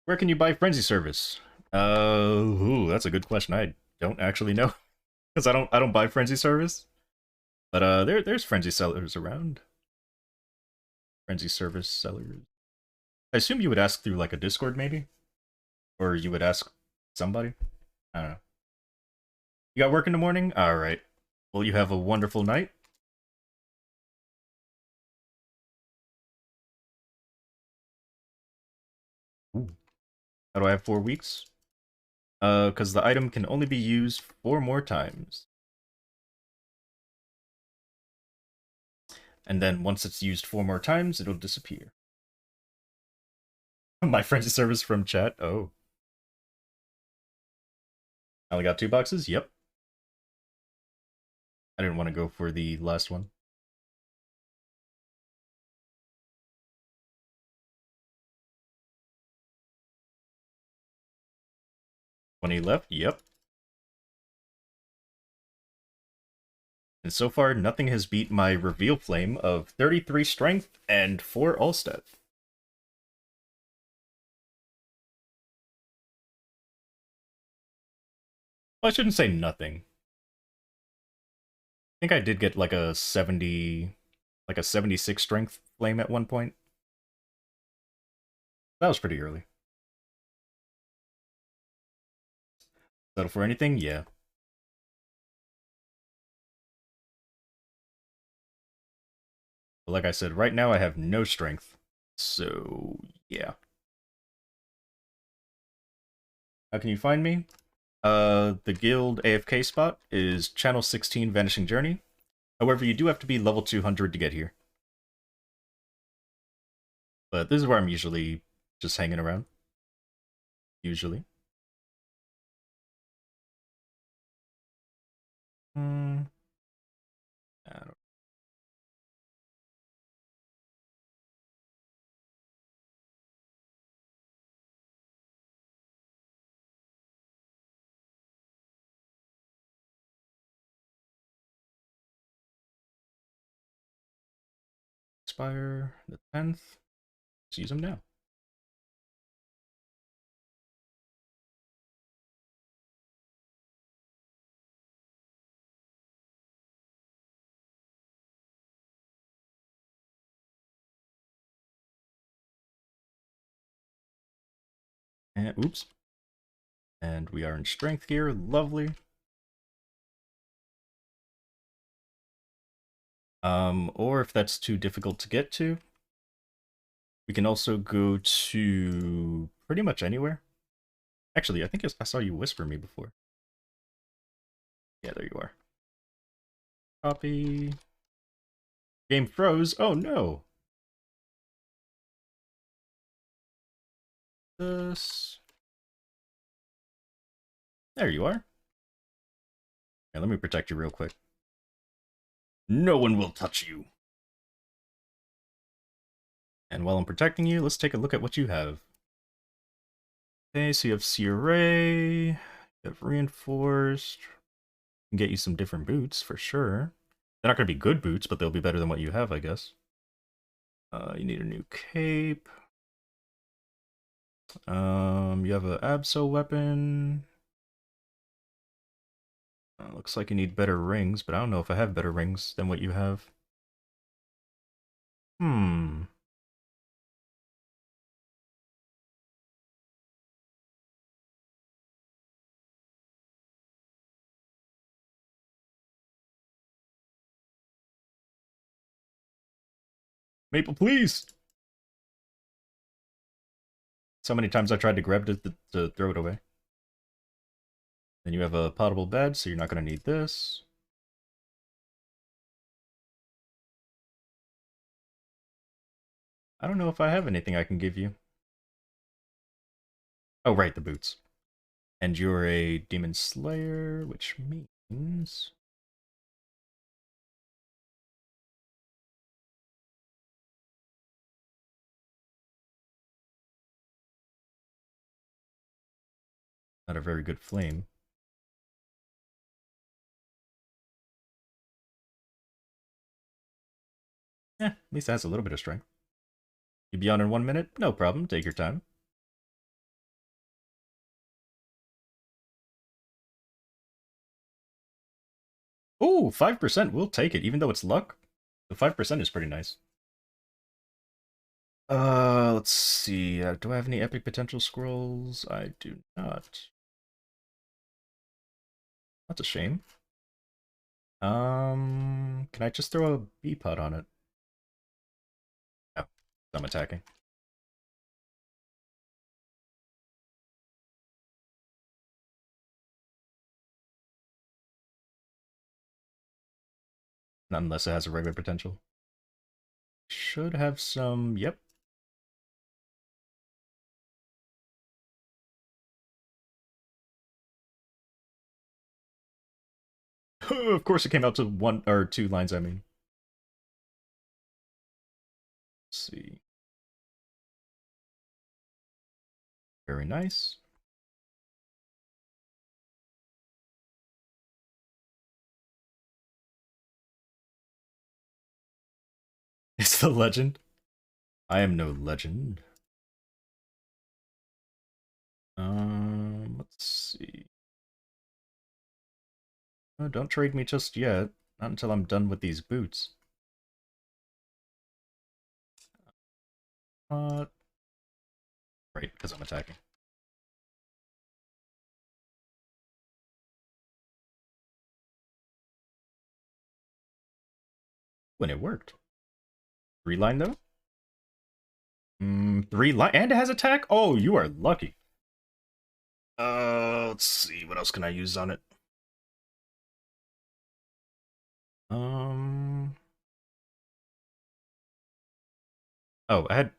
Where can you buy Frenzy Service? Ooh, that's a good question. I don't actually know. Because I don't buy Frenzy Service. But there's Frenzy sellers around. Frenzy Service sellers. I assume you would ask through like a Discord maybe? Or you would ask somebody? I don't know. You got work in the morning? Alright. Well, you have a wonderful night. Ooh. How do I have 4 weeks? Because the item can only be used 4 more times. And then once it's used 4 more times, it'll disappear. My Frenzy Service from chat? Oh. I only got 2 boxes? Yep. I didn't want to go for the last one. When he left? Yep. And so far, nothing has beat my reveal flame of 33 strength and 4 all stat. Well, I shouldn't say nothing. I think I did get like a 76 strength flame at one point. That was pretty early. Settle for anything? Yeah. But like I said, right now I have no strength. So, yeah. How can you find me? The guild AFK spot is channel 16 Vanishing Journey. However, you do have to be level 200 to get here. But this is where I'm usually just hanging around. Usually. I don't expire the 10th. Let's use them now. And oops. And we are in strength here. Lovely. Or if that's too difficult to get to, we can also go to pretty much anywhere. Actually, I think I saw you whisper me before. Yeah, there you are. Copy. Game froze. Oh no. This. There you are. Here, let me protect you real quick. No one will touch you. And while I'm protecting you, let's take a look at what you have. Okay, so you have CRA, you have Reinforced. Can get you some different boots, for sure. They're not going to be good boots, but they'll be better than what you have, I guess. You need a new cape. You have an Abso weapon. Looks like you need better rings, but I don't know if I have better rings than what you have. Maple, please! So many times I tried to grab to throw it away. Then you have a potable bed, so you're not going to need this. I don't know if I have anything I can give you. Oh, right, the boots. And you're a Demon Slayer, which means... not a very good flame. At least it has a little bit of strength. You be on in 1 minute? No problem, take your time. Oh, 5%, we'll take it, even though it's luck. The 5% is pretty nice. Let's see. Do I have any epic potential scrolls? I do not. That's a shame. Can I just throw a bee pot on it? No, I'm attacking. Not unless it has a regular potential. Should have some, yep. Of course it came out to 1 or 2 lines, I mean. Let's see. Very nice. It's the legend. I am no legend. Let's see. Oh, don't trade me just yet. Not until I'm done with these boots. Right, because I'm attacking. When it worked. 3 line though? 3 line, and it has attack? Oh, you are lucky. Let's see, what else can I use on it? Oh, I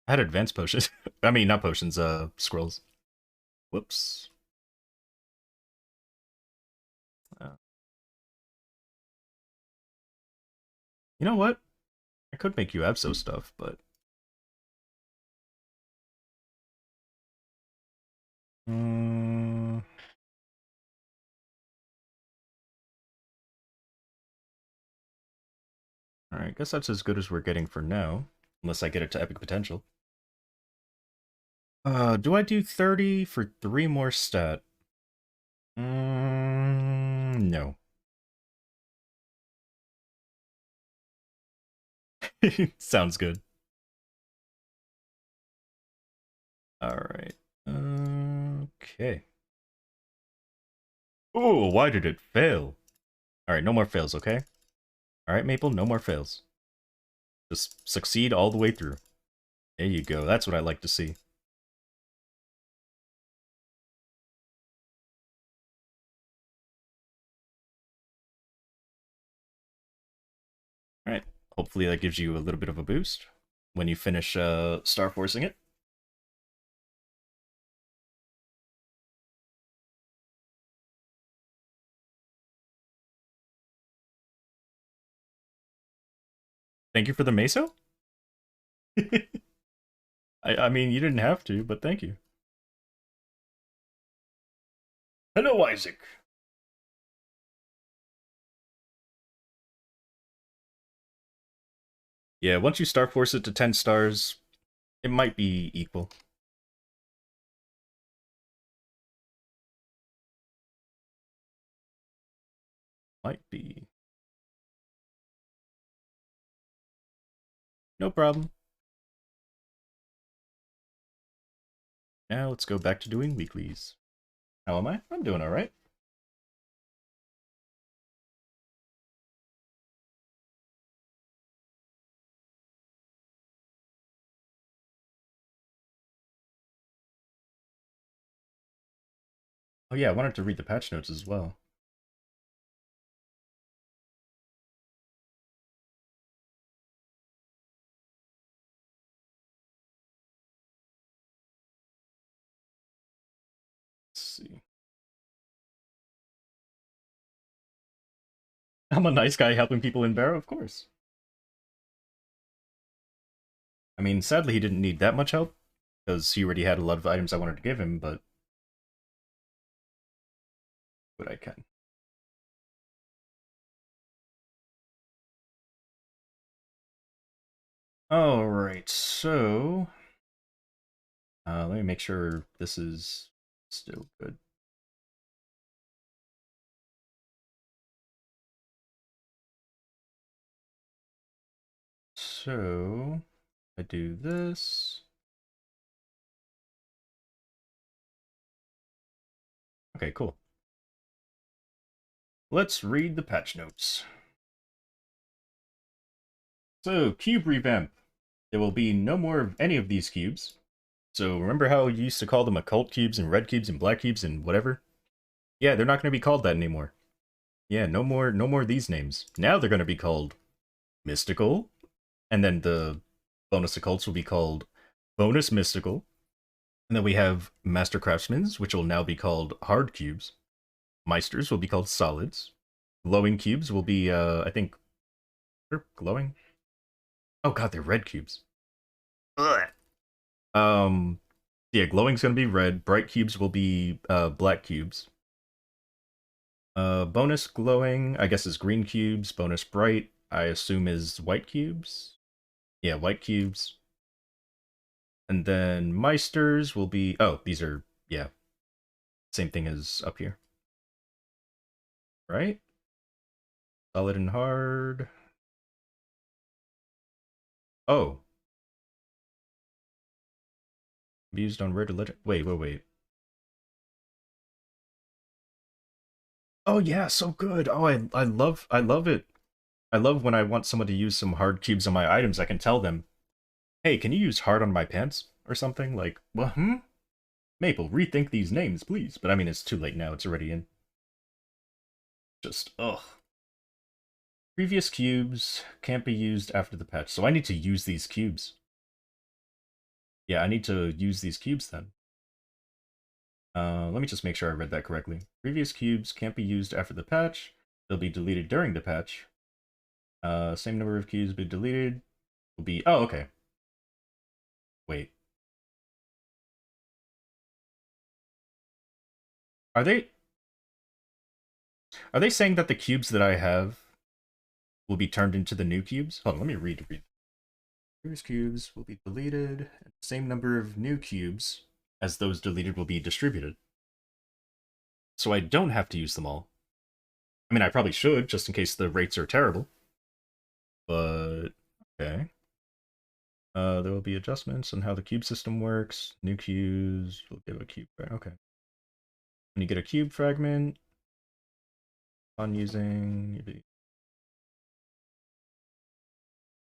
had advanced potions. I mean, not potions, scrolls. Whoops. You know what? I could make you Abso stuff, but... Alright, guess that's as good as we're getting for now. Unless I get it to epic potential. Do I do 30 for 3 more stat? No. Sounds good. Alright. Okay. Oh, why did it fail? Alright, no more fails, okay? Alright, Maple, no more fails. Just succeed all the way through. There you go, that's what I like to see. Alright, hopefully that gives you a little bit of a boost when you finish Star Forcing it. Thank you for the meso? I mean, you didn't have to, but thank you. Hello, Isaac. Yeah, once you Star Force it to 10 stars, it might be equal. Might be. No problem. Now let's go back to doing weeklies. How am I? I'm doing alright. Oh yeah, I wanted to read the patch notes as well. Let's see. I'm a nice guy helping people in Bera, of course. I mean, sadly he didn't need that much help, because he already had a lot of items I wanted to give him, but I can. Alright, so... let me make sure this is still good. So, I do this. Okay, cool. Let's read the patch notes. So, cube revamp. There will be no more of any of these cubes. So, remember how you used to call them occult cubes and red cubes and black cubes and whatever? Yeah, they're not going to be called that anymore. Yeah, no more of these names. Now they're going to be called mystical, and then the bonus occults will be called bonus mystical. And then we have master craftsmen's, which will now be called hard cubes. Meisters will be called solids. Glowing cubes will be, I think, they're glowing. Oh god, they're red cubes. Ugh. Yeah, glowing's gonna be red. Bright cubes will be black cubes. Bonus glowing, I guess, is green cubes. Bonus bright, I assume, is white cubes. Yeah, white cubes. And then Meisters will be... Oh, these are... Yeah. Same thing as up here. Right? Solid and hard. Oh. Used on rare to legend. Wait. Oh yeah, so good. Oh, I love it. I love when I want someone to use some hard cubes on my items, I can tell them, hey, can you use hard on my pants? Or something? Like, well, Maple, rethink these names, please. But I mean, it's too late now, it's already in. Just, ugh. Previous cubes can't be used after the patch, so I need to use these cubes. Yeah, I need to use these cubes then. Let me just make sure I read that correctly. Previous cubes can't be used after the patch. They'll be deleted during the patch. Same number of cubes be deleted. Will be... Oh, okay. Wait. Are they saying that the cubes that I have will be turned into the new cubes? Hold on, let me read. Previous cubes will be deleted, and the same number of new cubes as those deleted will be distributed. So I don't have to use them all. I mean, I probably should, just in case the rates are terrible. But, okay. There will be adjustments on how the cube system works. New cubes will give a cube, right? Okay. When you get a cube fragment, on using...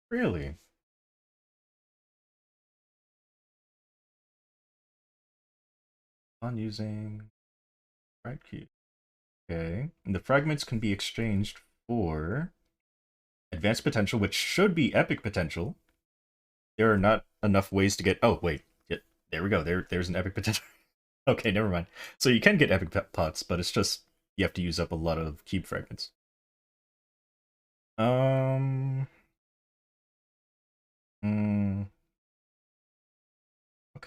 Really? On using... Right cube. Okay. And the fragments can be exchanged for... Advanced potential, which should be epic potential. There are not enough ways to get... Oh, wait. Yeah, there we go. There's an epic potential. Okay, never mind. So you can get epic pots, but it's just... You have to use up a lot of cube fragments.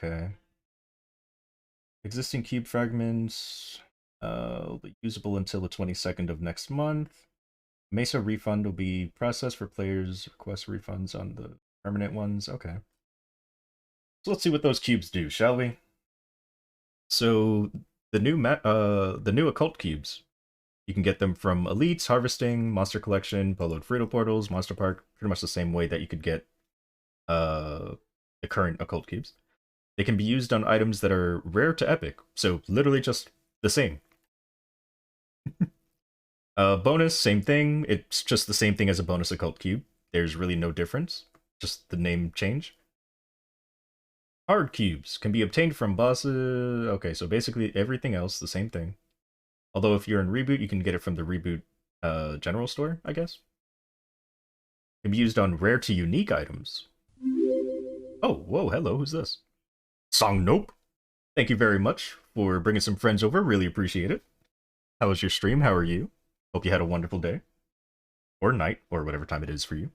Okay. Existing cube fragments will be usable until the 22nd of next month. Mesa refund will be processed for players request refunds on the permanent ones. Okay. So let's see what those cubes do, shall we? So the new occult cubes, you can get them from Elites, Harvesting, Monster Collection, Poloed Frito Portals, Monster Park, pretty much the same way that you could get the current occult cubes. They can be used on items that are rare to epic, so literally just the same. Bonus, same thing. It's just the same thing as a bonus occult cube. There's really no difference, just the name change. Hard cubes can be obtained from bosses. Okay, so basically everything else, the same thing. Although if you're in Reboot, you can get it from the Reboot general store, I guess. Can be used on rare to unique items. Oh, whoa, hello, who's this? Song Nope. Thank you very much for bringing some friends over. Really appreciate it. How was your stream? How are you? Hope you had a wonderful day. Or night, or whatever time it is for you.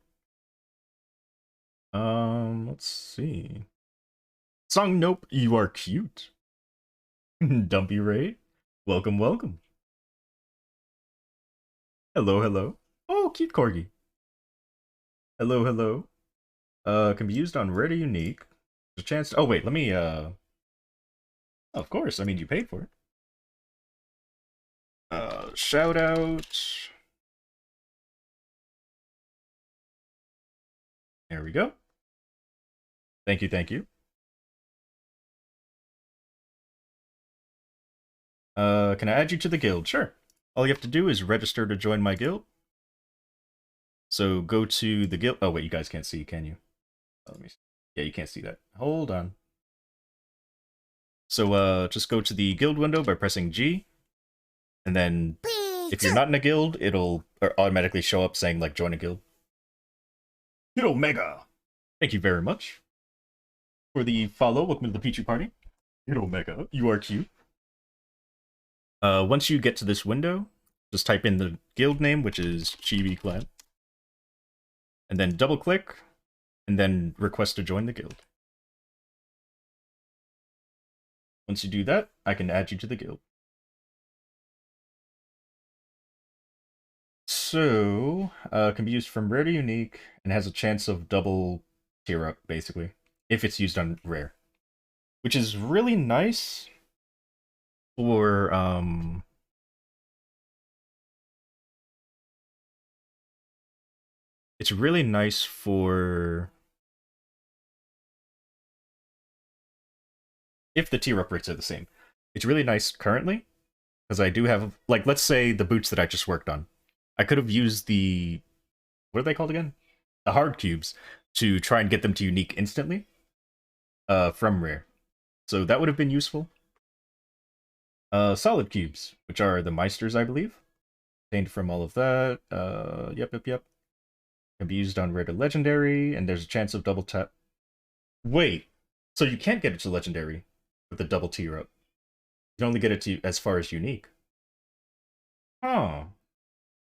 Let's see. Song Nope, you are cute. Dumpy Ray, welcome, welcome. Hello, hello. Oh, cute corgi. Hello, hello. Can be used on rare to unique. There's a chance. Oh wait, let me. Of course. I mean, you paid for it. Shout out. There we go. Thank you, thank you. Can I add you to the guild? Sure. All you have to do is register to join my guild. So go to the guild. Oh wait, you guys can't see, can you? Let me see. Yeah, you can't see that. Hold on. So just go to the guild window by pressing G. And then if you're not in a guild, it'll automatically show up saying like join a guild. Hit Omega! Thank you very much for the follow. Welcome to the Pichu Party. Hit Omega, you are cute. Once you get to this window, just type in the guild name, which is Chibi Clan. And then double click, and then request to join the guild. Once you do that, I can add you to the guild. So, can be used from rare to unique, and has a chance of double tier up, basically, if it's used on rare. Which is really nice for, it's really nice for if the tier up rates are the same. It's really nice currently, because I do have, like, let's say the boots that I just worked on. I could have used the, what are they called again? The hard cubes, to try and get them to unique instantly, from rare. So that would have been useful. Solid cubes, which are the Meisters, I believe. Obtained from all of that. Yep. Can be used on rare to legendary, and there's a chance of double tap. Wait, so you can't get it to legendary with the double tier up. You can only get it to as far as unique. Huh.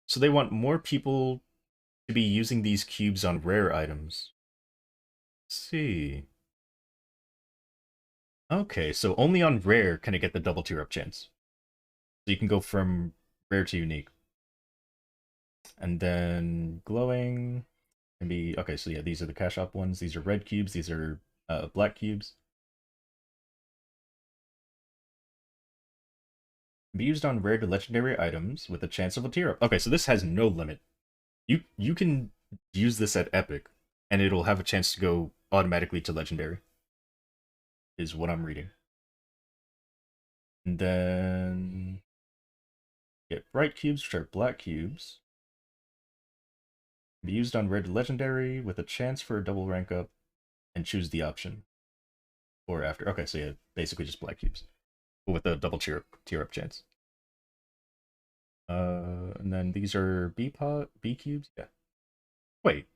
So they want more people to be using these cubes on rare items. Let's see. Okay, so only on rare can it get the double tier up chance. So you can go from rare to unique. And then glowing can be, okay, so yeah, these are the cash shop ones. These are red cubes. These are black cubes. Can be used on rare to legendary items with a chance of a tier up. Okay, so this has no limit. You can use this at epic, and it'll have a chance to go automatically to legendary. Is what I'm reading. And then get bright cubes, which are black cubes. Be used on rare to legendary with a chance for a double rank up, and choose the option. Or after. Okay, so yeah, basically just black cubes. But with a double tier up chance. And then these are B cubes? Yeah. Wait.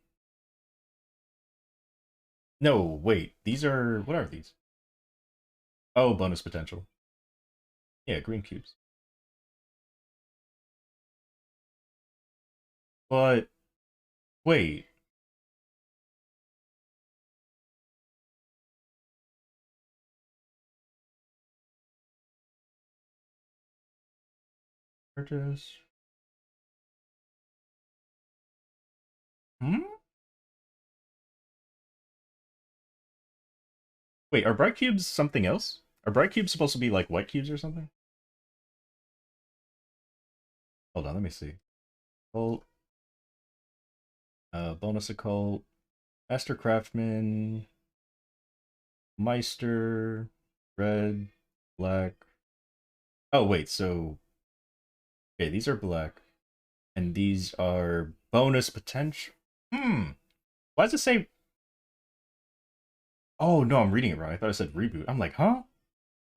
No, wait. These are, what are these? Oh, bonus potential. Yeah, green cubes. But, wait. Purchase. Hmm? Wait, are bright cubes something else? Are bright cubes supposed to be like white cubes or something? Hold on, let me see. Occult. Bonus occult. Master Craftsman. Meister. Red. Black. Oh, wait, so... Okay, these are black. And these are bonus potential. Why does it say... Oh, no, I'm reading it wrong. I thought it said reboot. I'm like, huh?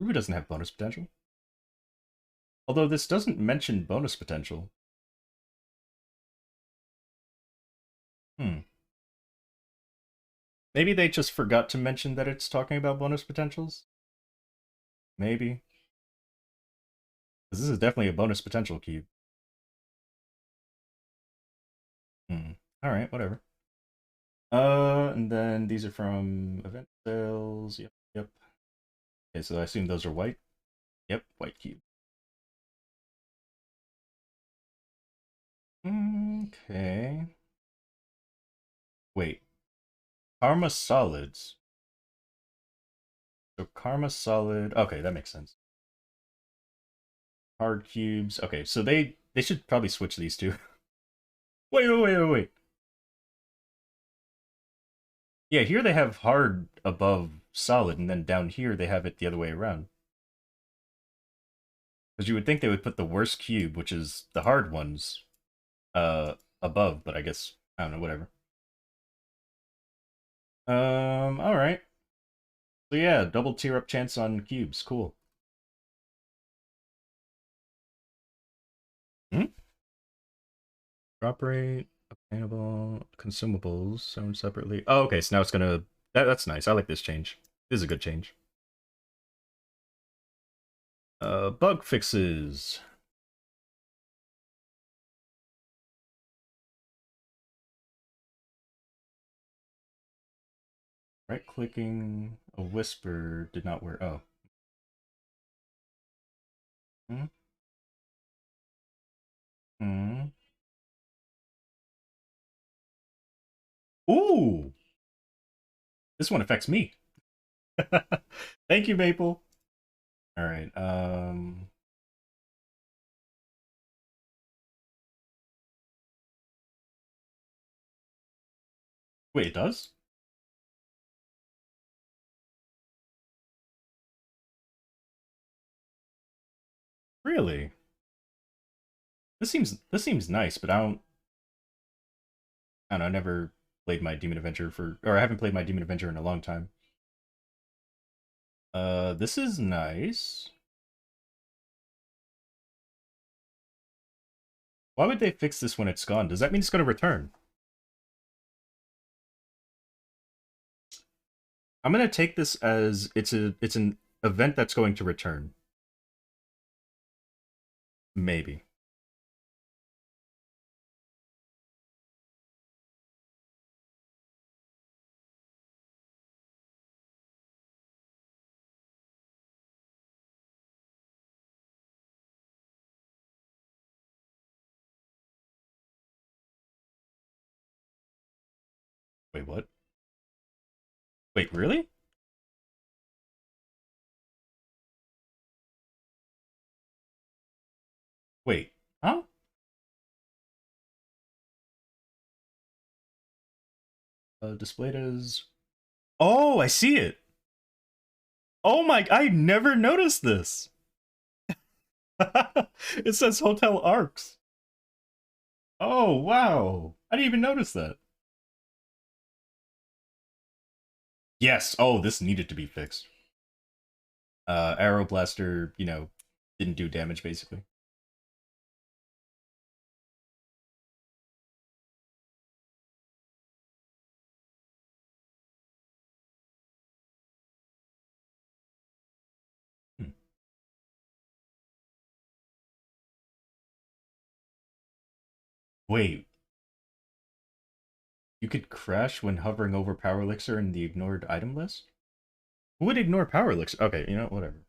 Reboot doesn't have bonus potential. Although this doesn't mention bonus potential. Maybe they just forgot to mention that it's talking about bonus potentials? Maybe. Because this is definitely a bonus potential cube. Alright, whatever. And then these are from event sales. Yep, yep. Okay, so I assume those are white? Yep, white cube. Okay. Wait. Karma solids. So karma solid. Okay, that makes sense. Hard cubes. Okay, so they should probably switch these two. Wait. Yeah, here they have hard above solid, and then down here they have it the other way around. Because you would think they would put the worst cube, which is the hard ones, above, but I guess, I don't know, whatever. Alright. So yeah, double tier up chance on cubes, cool. Drop rate, obtainable, consumables, sewn separately. Oh, okay, so now it's gonna... That's nice, I like this change. This is a good change. Bug fixes. Right-clicking a whisper did not work. Oh. Ooh! This one affects me. Thank you, Maple. Alright, Wait, it does? Really? This seems nice, but I don't know, I never played my Demon Adventure or I haven't played my Demon Adventure in a long time. This is nice. Why would they fix this when it's gone? Does that mean it's gonna return? I'm gonna take this as it's an event that's going to return. Maybe. Wait, what? Wait, really? Wait, huh? Displayed as... Oh, I see it! Oh my, I never noticed this! It says Hotel Arcs. Oh, wow. I didn't even notice that. Yes. Oh, this needed to be fixed. Arrow Blaster, you know, didn't do damage, basically. Wait. You could crash when hovering over Power Elixir in the ignored item list? Who would ignore Power Elixir? Okay, you know, whatever.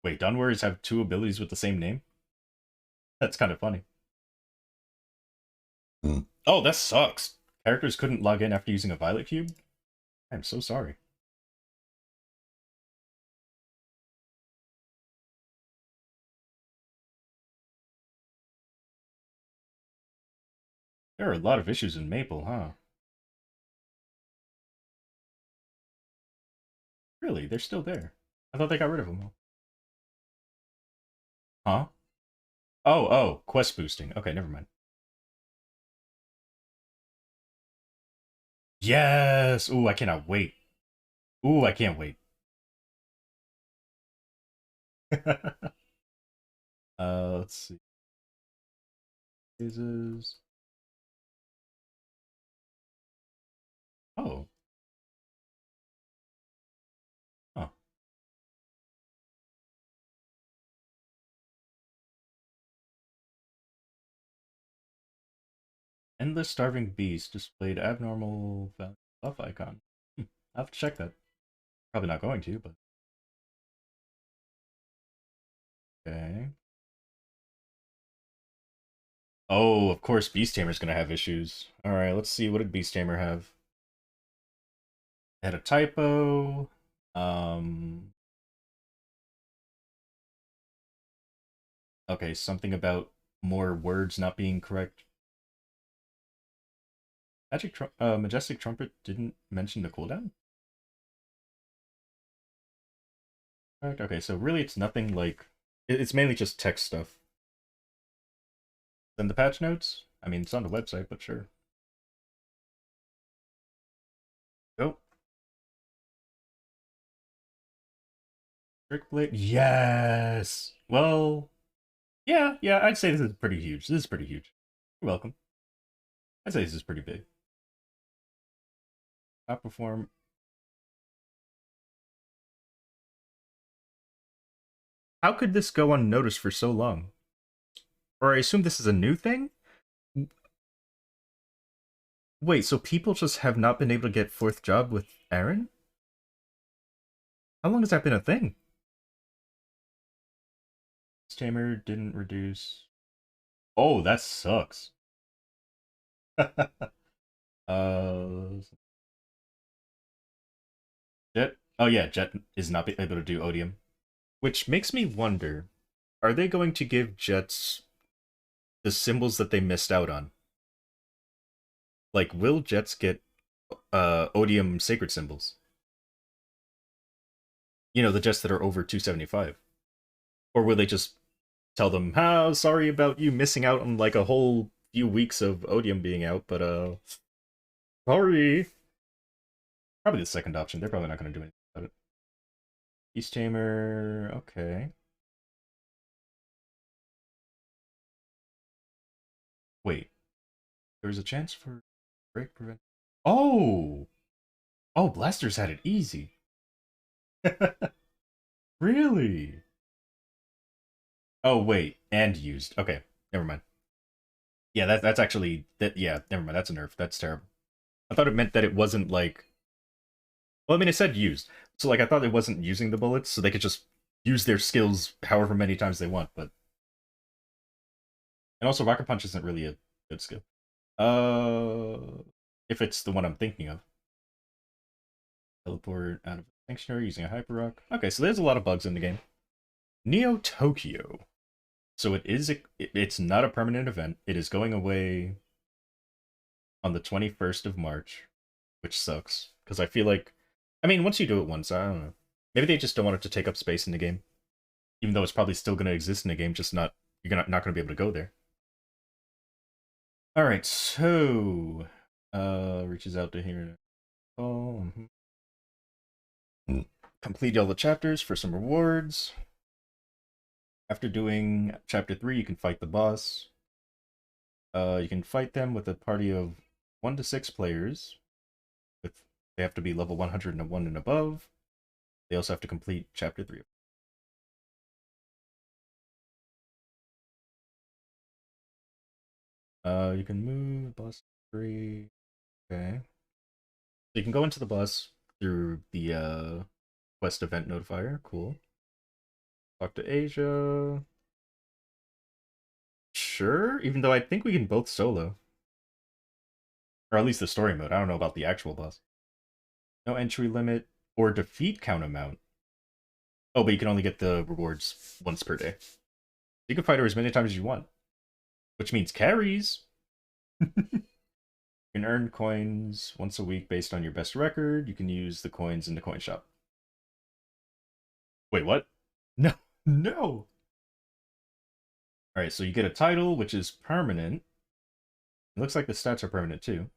Wait, Dawn Warriors have 2 abilities with the same name? That's kind of funny. Oh, that sucks. Characters couldn't log in after using a Violet Cube? I'm so sorry. There are a lot of issues in Maple, huh? Really? They're still there. I thought they got rid of them. Huh? Oh, quest boosting. Okay, never mind. Yes! Ooh, I cannot wait. Ooh, I can't wait. Let's see. Phases. Oh. Huh. Endless Starving Beast displayed abnormal buff icon. I'll have to check that. Probably not going to, but... Okay. Oh, of course Beast Tamer's gonna have issues. Alright, let's see. What did Beast Tamer have? It had a typo. Okay, something about more words not being correct. Majestic Trumpet didn't mention the cooldown? Correct. Okay, so really it's nothing like... It's mainly just text stuff. Then the patch notes? I mean, it's on the website, but sure. Go. Trick Blade? Yes! Well... Yeah, I'd say this is pretty huge. This is pretty huge. You're welcome. I'd say this is pretty big. Outperform. How could this go unnoticed for so long? Or I assume this is a new thing? Wait, so people just have not been able to get 4th job with Aaron? How long has that been a thing? Tamer didn't reduce... Oh, that sucks. Jet? Oh yeah, Jet is not able to do Odium. Which makes me wonder, are they going to give Jets the symbols that they missed out on? Like, will Jets get Odium sacred symbols? You know, the Jets that are over 275. Or will they just tell them, how sorry about you missing out on like a whole few weeks of Odium being out, but sorry. Probably the second option. They're probably not going to do anything about it. Beast Tamer, okay. Wait. There's a chance for break prevent. Oh! Oh, Blasters had it easy. Really? Oh, wait. And used. Okay. Never mind. Yeah, that's actually... Yeah, never mind. That's a nerf. That's terrible. I thought it meant that it wasn't like... Well, I mean, it said used. So, like, I thought it wasn't using the bullets, so they could just use their skills however many times they want, but... And also, Rocket Punch isn't really a good skill. If it's the one I'm thinking of. Teleport out of Sanctuary using a Hyper Rock. Okay, so there's a lot of bugs in the game. Neo Tokyo. So it's not a permanent event. It is going away on the 21st of March, which sucks. Because I feel like... I mean, once you do it once, I don't know. Maybe they just don't want it to take up space in the game. Even though it's probably still going to exist in the game, just not... You're not going to be able to go there. Alright, so... reaches out to here. Oh, complete all the chapters for some rewards. After doing chapter 3, you can fight the boss. You can fight them with a party of 1 to 6 players. They have to be level 101 and above. They also have to complete chapter 3. You can move bus 3. Okay. So you can go into the bus through the quest event notifier. Cool. Talk to Asia. Sure, even though I think we can both solo. Or at least the story mode. I don't know about the actual boss. No entry limit or defeat count amount. Oh, but you can only get the rewards once per day. You can fight her as many times as you want. Which means carries. You can earn coins once a week based on your best record. You can use the coins in the coin shop. Wait, what? No, no! Alright, so you get a title, which is permanent. It looks like the stats are permanent too.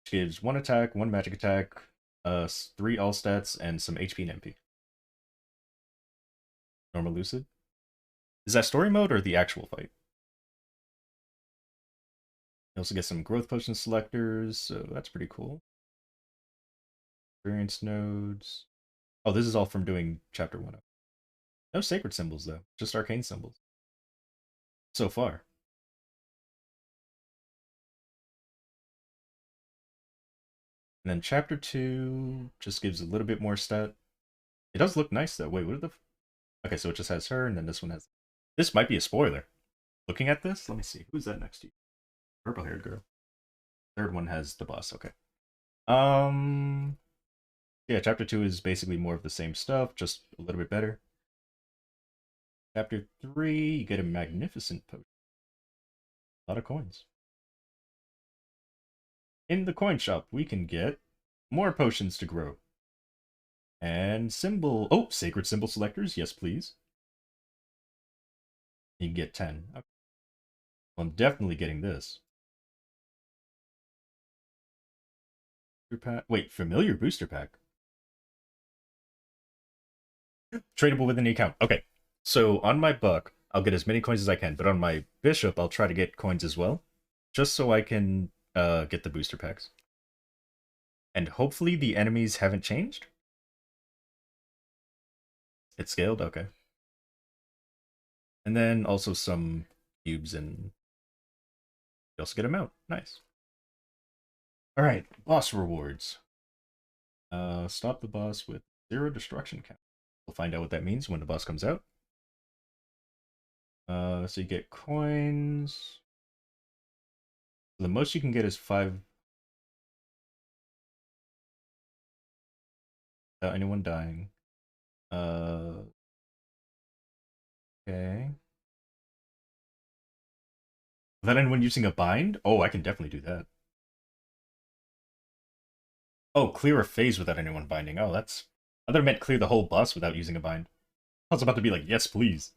Which gives 1 attack, 1 magic attack, 3 all stats, and some HP and MP. Normal Lucid. Is that story mode or the actual fight? You also get some growth potion selectors, so that's pretty cool. Experience nodes. Oh, this is all from doing chapter 1. No sacred symbols, though. Just arcane symbols. So far. And then chapter 2 just gives a little bit more stat. It does look nice, though. Wait, what are the... Okay, so it just has her, and then this one has... This might be a spoiler. Looking at this, let me see. Who's that next to you? Purple-haired girl. Third one has the boss, okay. Yeah, chapter 2 is basically more of the same stuff, just a little bit better. Chapter 3, you get a magnificent potion. A lot of coins. In the coin shop, we can get more potions to grow. And symbol... Oh, sacred symbol selectors. Yes, please. You can get 10. Okay. Well, I'm definitely getting this. Booster pack. Wait, familiar booster pack. Tradable within the account. Okay. So on my buck, I'll get as many coins as I can, but on my bishop, I'll try to get coins as well. Just so I can get the booster packs. And hopefully the enemies haven't changed. It's scaled? Okay. And then also some cubes, and you also get them out. Nice. Alright, boss rewards. Stop the boss with 0 destruction count. We'll find out what that means when the boss comes out. So you get coins. The most you can get is 5 without anyone dying. Okay. Without anyone using a bind? Oh, I can definitely do that. Oh, clear a phase without anyone binding. Oh, that's... I thought it meant clear the whole boss without using a bind. I was about to be like, yes, please.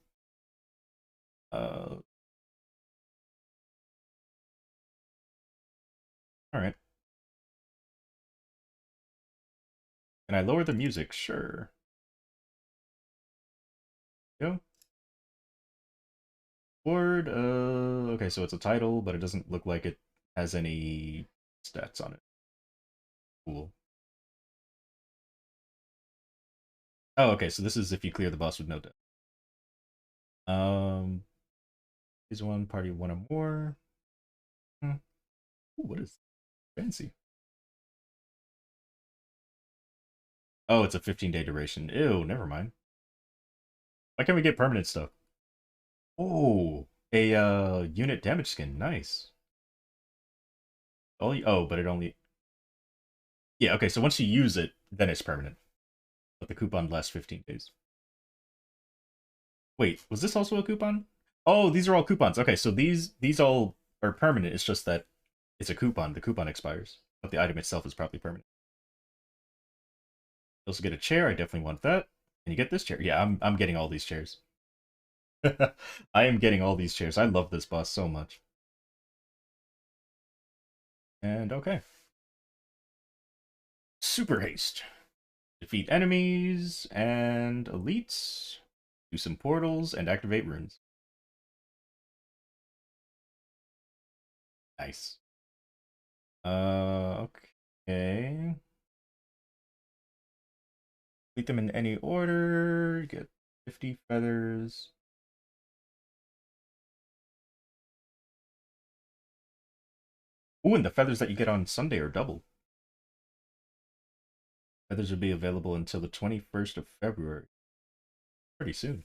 Alright. Can I lower the music? Sure. Go. Word, okay, so it's a title, but it doesn't look like it has any stats on it. Cool. Oh, okay, so this is if you clear the boss with no death. Here's one, party one or more. Ooh, what is fancy? Oh, it's a 15-day duration. Ew, never mind. Why can't we get permanent stuff? Oh, a unit damage skin. Nice. Oh, but it only... Yeah, okay, so once you use it, then it's permanent. But the coupon lasts 15 days. Wait, was this also a coupon? Oh, these are all coupons. Okay, so these all are permanent. It's just that it's a coupon. The coupon expires, but the item itself is probably permanent. You also get a chair. I definitely want that. And you get this chair. Yeah, I'm getting all these chairs. I am getting all these chairs. I love this boss so much. And okay. Super haste. Defeat enemies and elites. Do some portals and activate runes. Nice. Okay. Complete them in any order. Get 50 feathers. Ooh, and the feathers that you get on Sunday are double. Feathers will be available until the 21st of February. Pretty soon.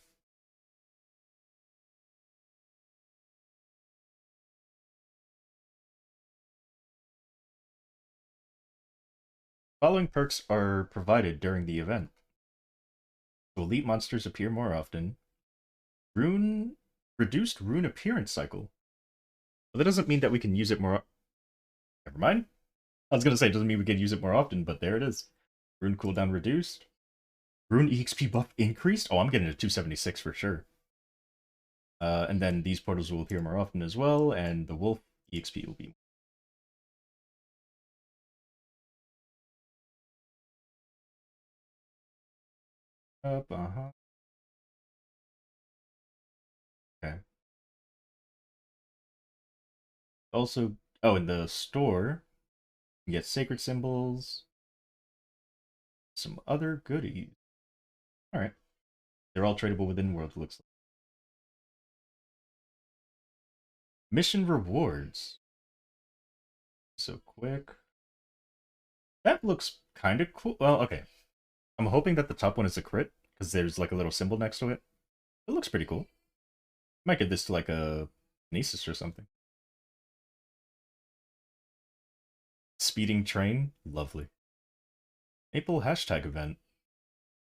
Following perks are provided during the event. So elite monsters appear more often. Reduced rune appearance cycle. But that doesn't mean that we can use it more. Never mind. I was gonna say it doesn't mean we can use it more often, but there it is. Rune cooldown reduced. Rune EXP buff increased. Oh, I'm getting a 276 for sure. And then these portals will appear more often as well, and the wolf EXP will be. Up, Okay. Also, oh, in the store, you get sacred symbols, some other goodies. Alright. They're all tradable within world, looks like. Mission rewards. So quick. That looks kind of cool. Well, okay. I'm hoping that the top one is a crit, because there's like a little symbol next to it. It looks pretty cool. Might give this to like a Kinesis or something. Speeding train, lovely. Maple hashtag event.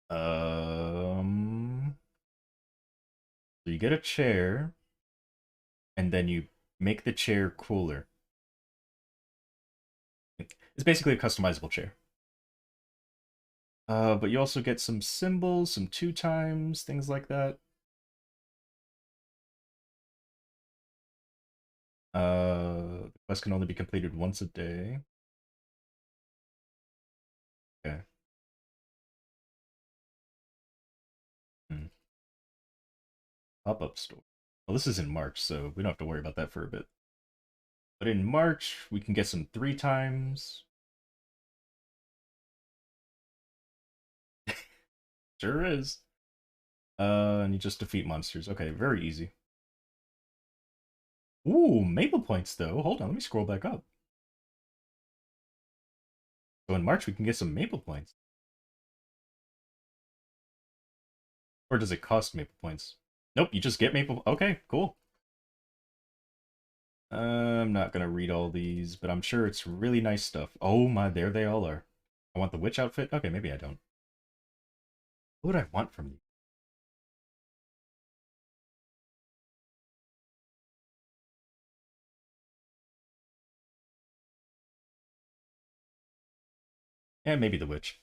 So you get a chair, and then you make the chair cooler. It's basically a customizable chair. But you also get some symbols, some 2x, things like that. The quest can only be completed once a day. Okay. Pop-up store. Well, this is in March, so we don't have to worry about that for a bit. But in March, we can get some 3x. Sure is. And you just defeat monsters. Okay, very easy. Ooh, Maple points though. Hold on, let me scroll back up. So in March we can get some Maple points. Or does it cost Maple points? Nope, you just get Maple. Okay, cool. I'm not gonna read all these, but I'm sure it's really nice stuff. Oh my, there they all are. I want the witch outfit? Okay, maybe I don't. What would I want from you? Yeah, maybe the witch.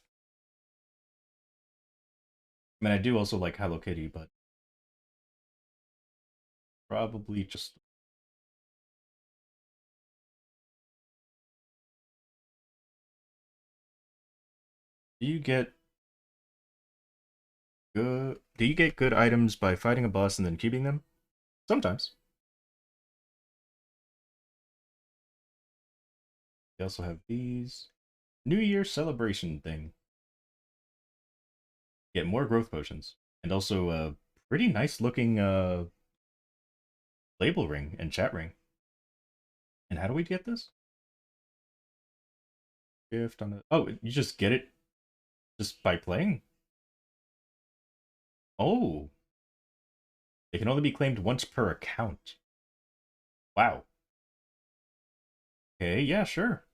I mean, I do also like Hello Kitty, but probably just... Do you get good items by fighting a boss and then keeping them? Sometimes. They also have these. New Year celebration thing. Get more growth potions. And also a pretty nice looking label ring and chat ring. And how do we get this? Gift on the... Oh, you just get it just by playing? Oh. They can only be claimed once per account. Wow. Okay, yeah, sure.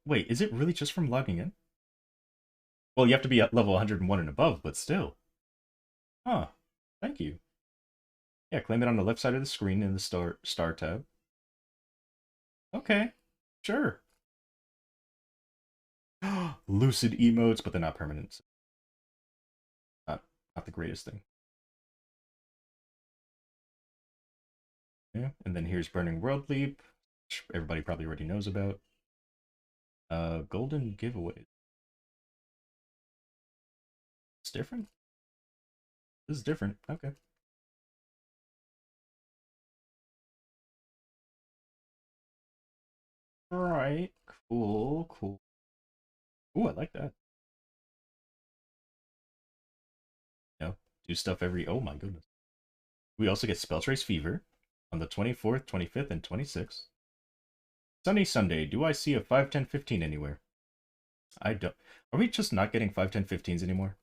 Wait, is it really just from logging in? Well, you have to be at level 101 and above, but still. Huh. Thank you. Yeah, claim it on the left side of the screen in the star tab. Okay, sure. Lucid emotes, but they're not permanent. Not the greatest thing. Yeah, and then here's Burning World Leap, which everybody probably already knows about. Golden giveaway. It's different? This is different. Okay. Alright, cool, cool. Ooh, I like that. Do stuff every... Oh my goodness. We also get Spell Trace Fever on the 24th, 25th, and 26th. Sunny Sunday, do I see a 5, 10, 15 anywhere? I don't... Are we just not getting 5, 10, 15s anymore?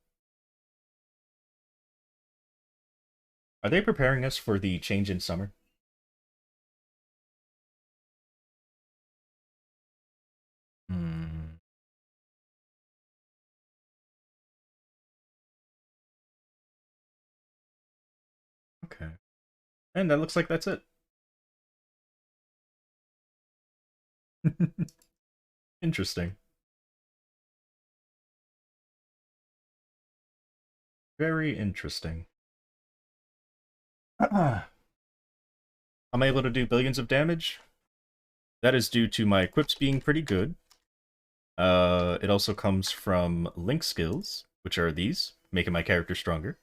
Are they preparing us for the change in summer? Okay. And that looks like that's it. Interesting. Very interesting. I'm able to do billions of damage. That is due to my equips being pretty good. It also comes from link skills, which are these, making my character stronger.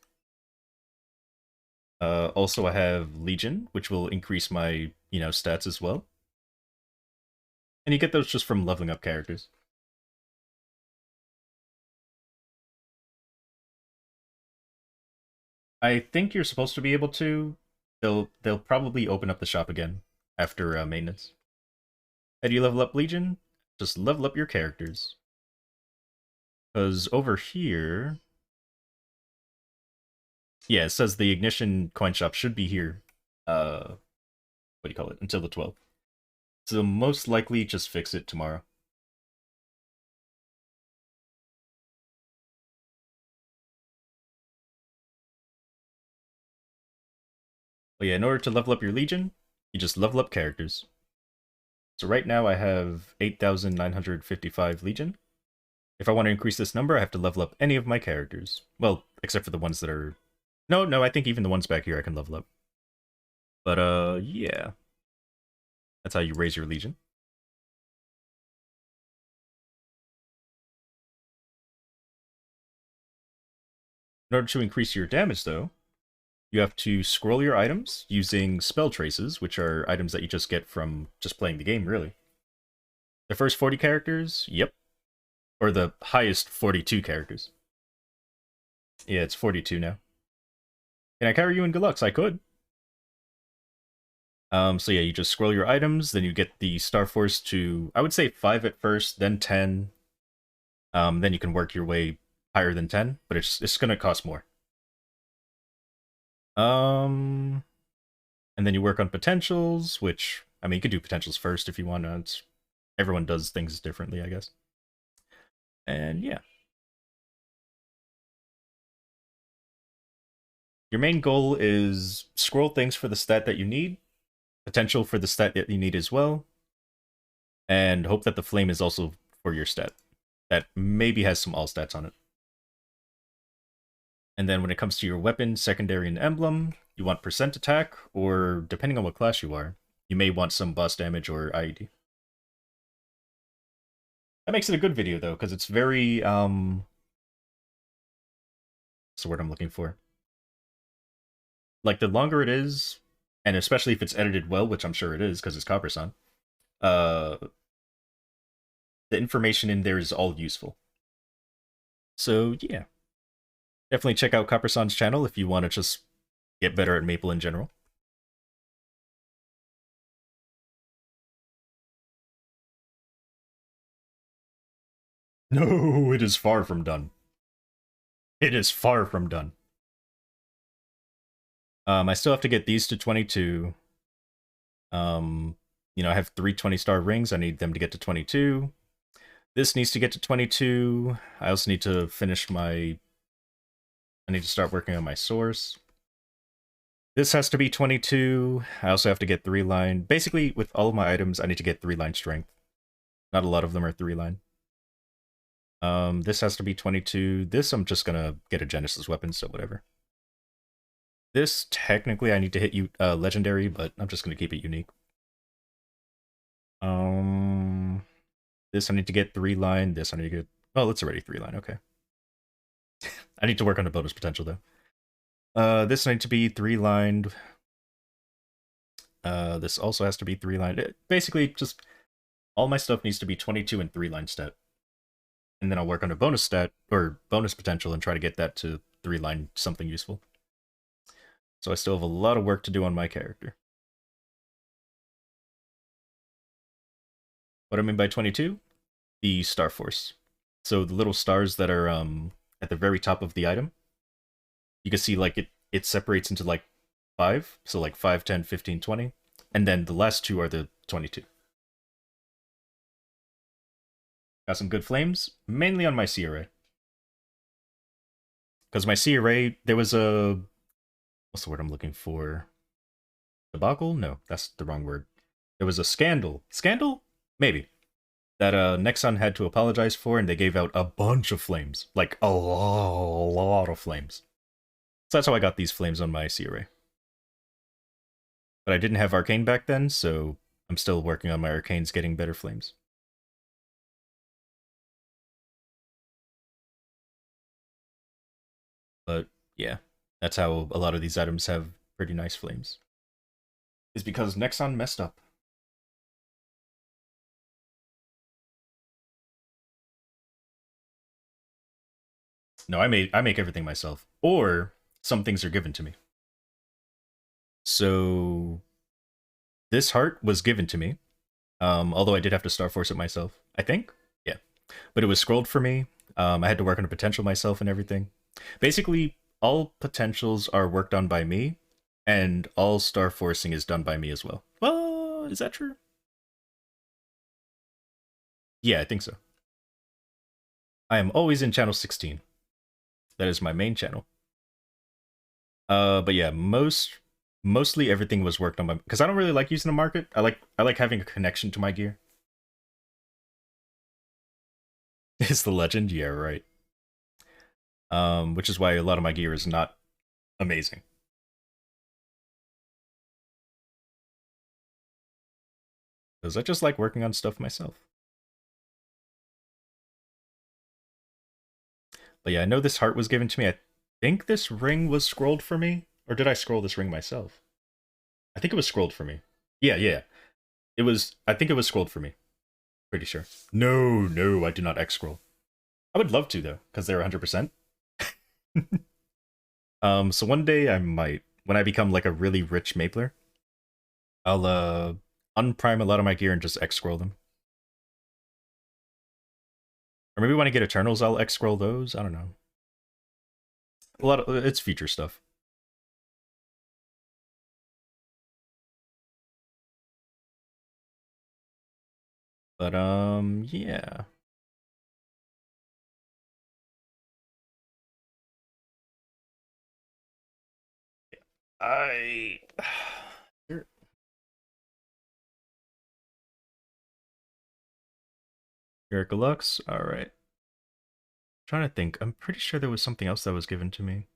Also, I have Legion, which will increase my, stats as well. And you get those just from leveling up characters. I think you're supposed to be able to. They'll probably open up the shop again after maintenance. How do you level up Legion? Just level up your characters. Because over here... Yeah, it says the Ignition coin shop should be here. What do you call it? Until the 12th. So most likely just fix it tomorrow. But yeah, in order to level up your Legion, you just level up characters. So right now I have 8,955 Legion. If I want to increase this number, I have to level up any of my characters. Well, except for the ones that are... No, I think even the ones back here I can level up. But, yeah. That's how you raise your Legion. In order to increase your damage, though, you have to scroll your items using spell traces, which are items that you just get from just playing the game, really. The first 40 characters, yep. Or the highest 42 characters. Yeah, it's 42 now. Can I carry you in Galux? I could. So yeah, you just scroll your items, then you get the Star Force to, I would say 5 at first, then 10. Then you can work your way higher than 10, but it's gonna cost more. And then you work on potentials, which, I mean, you could do potentials first if you want to. Everyone does things differently, I guess. And yeah. Your main goal is scroll things for the stat that you need, potential for the stat that you need as well, and hope that the flame is also for your stat. That maybe has some all stats on it. And then when it comes to your weapon, secondary, and emblem, you want percent attack, or depending on what class you are, you may want some boss damage or IED. That makes it a good video, though, because it's very, what's the word I'm looking for? Like, the longer it is, and especially if it's edited well, which I'm sure it is, because it's Copper Sun, the information in there is all useful. So, yeah. Definitely check out Copper Sun's channel if you want to just get better at Maple in general. No, it is far from done. It is far from done. I still have to get these to 22. I have 3 20-star rings. I need them to get to 22. This needs to get to 22. I also need to finish my... I need to start working on my source. This has to be 22. I also have to get 3-line. Basically, with all of my items, I need to get 3-line strength. Not a lot of them are 3-line. This has to be 22. This, I'm just gonna get a Genesis weapon, so whatever. This, technically, I need to hit you legendary, but I'm just gonna keep it unique. This I need to get 3-line. This I need to get... Oh, it's already 3-line, okay. I need to work on the bonus potential, though. This I need to be 3-lined. This also has to be 3-lined. Basically, just all my stuff needs to be 22 and 3-line stat. And then I'll work on a bonus stat, or bonus potential, and try to get that to 3-line something useful. So I still have a lot of work to do on my character. What I mean by 22? The Star Force. So the little stars that are at the very top of the item. You can see like it separates into like 5. So like 5, 10, 15, 20. And then the last 2 are the 22. Got some good flames, mainly on my CRA. Because my CRA, there was a what's the word I'm looking for? Debacle? No, that's the wrong word. There was a scandal. Scandal? Maybe. That Nexon had to apologize for, and they gave out a bunch of flames. Like, a lot of flames. So that's how I got these flames on my sea array. But I didn't have Arcane back then, so I'm still working on my Arcanes getting better flames. But yeah, that's how a lot of these items have pretty nice flames. Is because Nexon messed up. No, I make everything myself. Or some things are given to me. So this heart was given to me. Although I did have to Star Force it myself. I think? Yeah. But it was scrolled for me. I had to work on a potential myself and everything. Basically, all potentials are worked on by me, and all Star Forcing is done by me as well. Well, is that true? Yeah, I think so. I am always in channel 16. That is my main channel. But yeah, mostly everything was worked on by, because I don't really like using the market. I like having a connection to my gear. Is the legend? Yeah, right. Which is why a lot of my gear is not amazing. Because I just like working on stuff myself. But yeah, I know this heart was given to me. I think this ring was scrolled for me. Or did I scroll this ring myself? I think it was scrolled for me. Yeah. It was, I think it was scrolled for me. Pretty sure. No, I do not X scroll. I would love to though, because they're 100%. So one day I might, when I become like a really rich mapler, I'll unprime a lot of my gear and just X scroll them. Or maybe when I get Eternals, I'll X scroll those. I don't know. A lot of it's future stuff. But yeah. I Eric Lux, alright. Trying to think. I'm pretty sure there was something else that was given to me.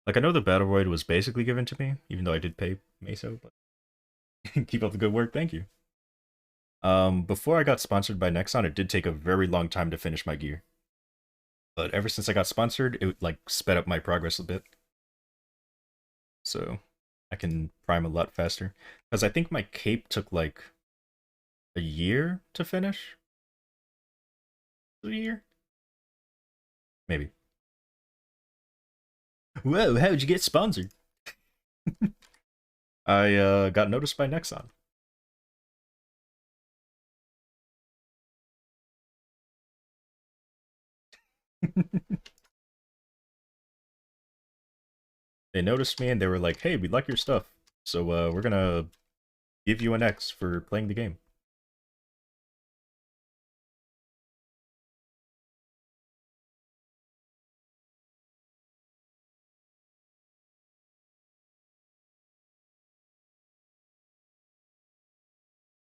Like I know the Battle Roid was basically given to me, even though I did pay Meso, but keep up the good work, thank you. Before I got sponsored by Nexon, it did take a very long time to finish my gear. But ever since I got sponsored, it like sped up my progress a bit. So I can prime a lot faster. Because I think my cape took like a year to finish. A year? Maybe. Whoa, how'd you get sponsored? I got noticed by Nexon. They noticed me and they were like, hey, we like your stuff. So we're gonna give you an X for playing the game.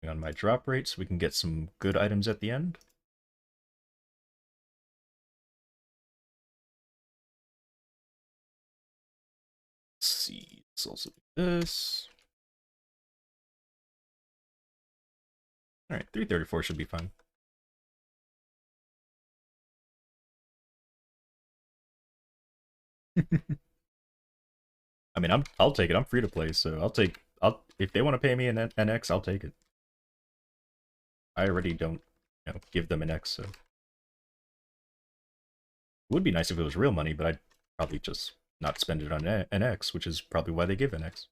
On my drop rate so we can get some good items at the end. Let's see, let's also do this. Alright, 334 should be fine. I mean, I'll take it. I'm free to play, so I'll if they want to pay me an X, I'll take it. I already don't, give them an X, so it would be nice if it was real money, but I'd probably just not spend it on an X, which is probably why they give an X.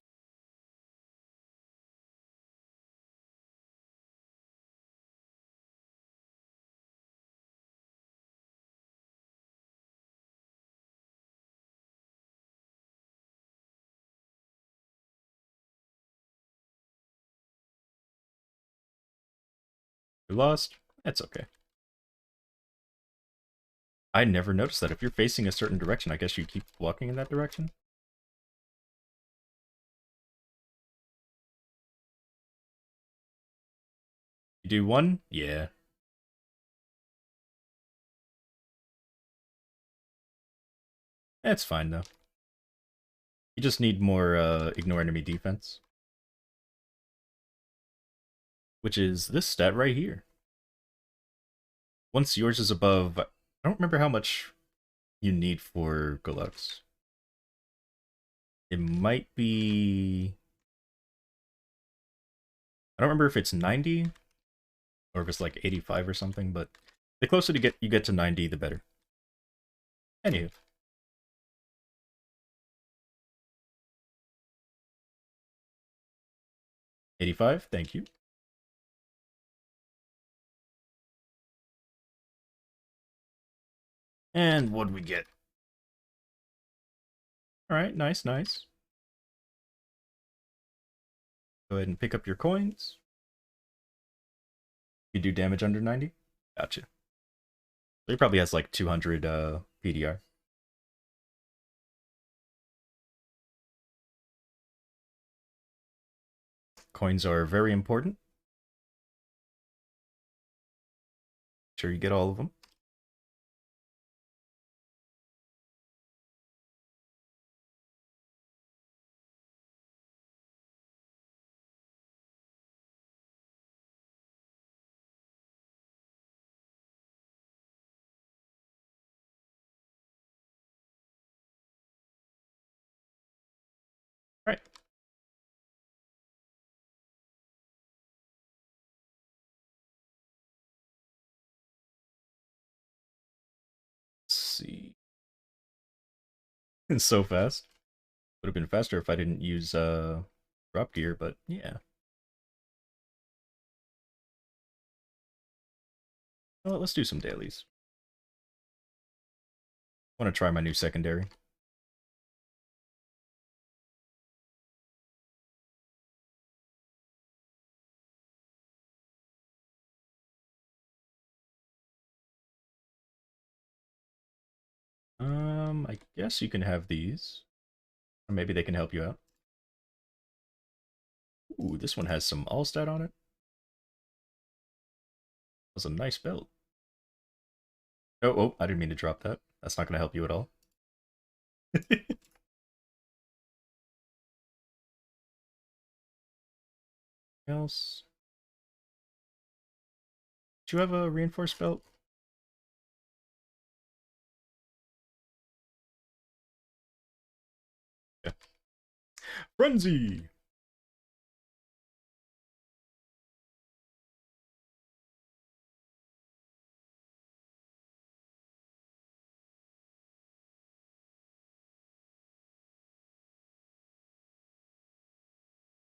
You lost? That's okay. I never noticed that. If you're facing a certain direction, I guess you keep walking in that direction? do one? Yeah. That's fine, though. You just need more ignore enemy defense. Which is this stat right here. Once yours is above... I don't remember how much you need for Golux. It might be... I don't remember if it's 90 or if it's like 85 or something, but the closer you get to 90, the better. Anywho. $85, thank you. And what do we get? Alright, nice, nice. Go ahead and pick up your coins. You do damage under 90? Gotcha. So he probably has like 200 PDR. Coins are very important. Make sure you get all of them. Right. Let's see. It's so fast. Would have been faster if I didn't use drop gear, but yeah. Well, let's do some dailies. I want to try my new secondary. I guess you can have these. Or maybe they can help you out. Ooh, this one has some all-stat on it. That's a nice belt. Oh, I didn't mean to drop that. That's not going to help you at all. Else? Do you have a reinforced belt? Yeah. Frenzy!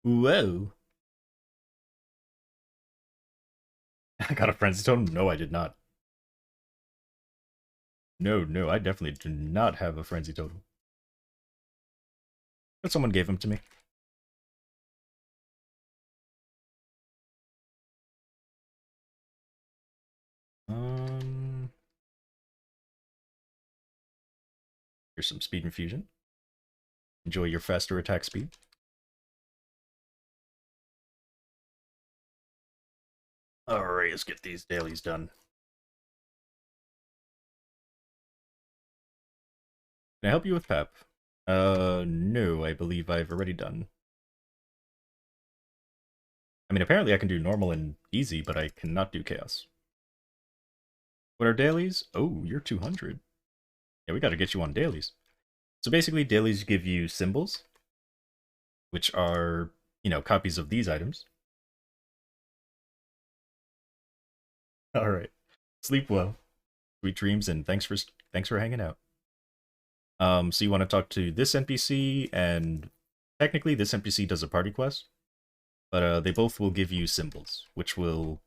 Whoa. I got a frenzy totem? No, I did not. No, I definitely do not have a frenzy totem. But someone gave them to me. Here's some speed infusion. Enjoy your faster attack speed. Alright, let's get these dailies done. Can I help you with Pep? No, I believe I've already done. I mean, apparently I can do normal and easy, but I cannot do chaos. What are dailies? Oh, you're 200. Yeah, we gotta get you on dailies. So basically, dailies give you symbols, which are, you know, copies of these items. Alright. Sleep well. Sweet dreams, and thanks for hanging out. So you want to talk to this NPC, and technically this NPC does a party quest, but they both will give you symbols, which will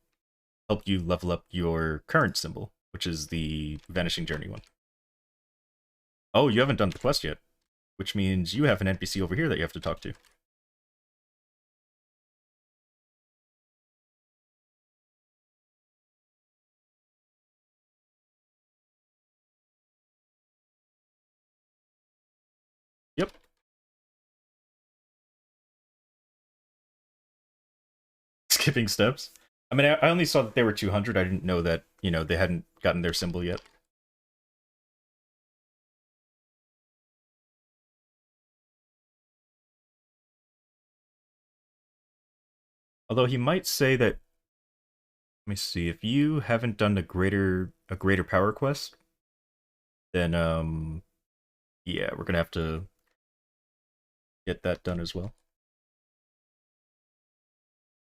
help you level up your current symbol, which is the Vanishing Journey one. Oh, you haven't done the quest yet, which means you have an NPC over here that you have to talk to. Yep. Skipping steps. I mean, I only saw that they were 200. I didn't know that, they hadn't gotten their symbol yet. Although he might say that, let me see, if you haven't done a greater power quest, then yeah, we're gonna have to get that done as well.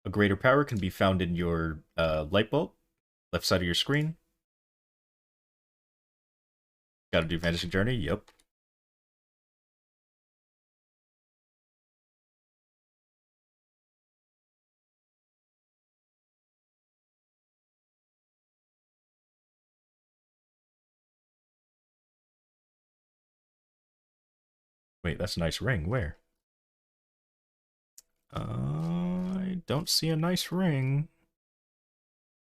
A greater power can be found in your light bulb, left side of your screen. Gotta do Vanishing Journey, yep. Wait, that's a nice ring. Where? I don't see a nice ring.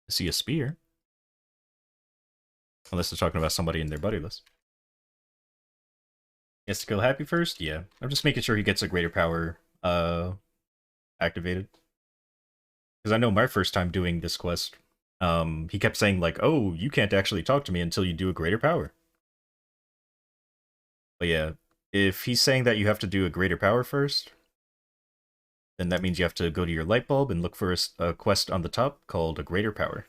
I see a spear. Unless they're talking about somebody in their buddy list. He has to kill Happy first? Yeah. I'm just making sure he gets a greater power activated. Because I know my first time doing this quest, he kept saying like, oh, you can't actually talk to me until you do a greater power. But yeah, if he's saying that you have to do a greater power first, then that means you have to go to your light bulb and look for a quest on the top called a greater power.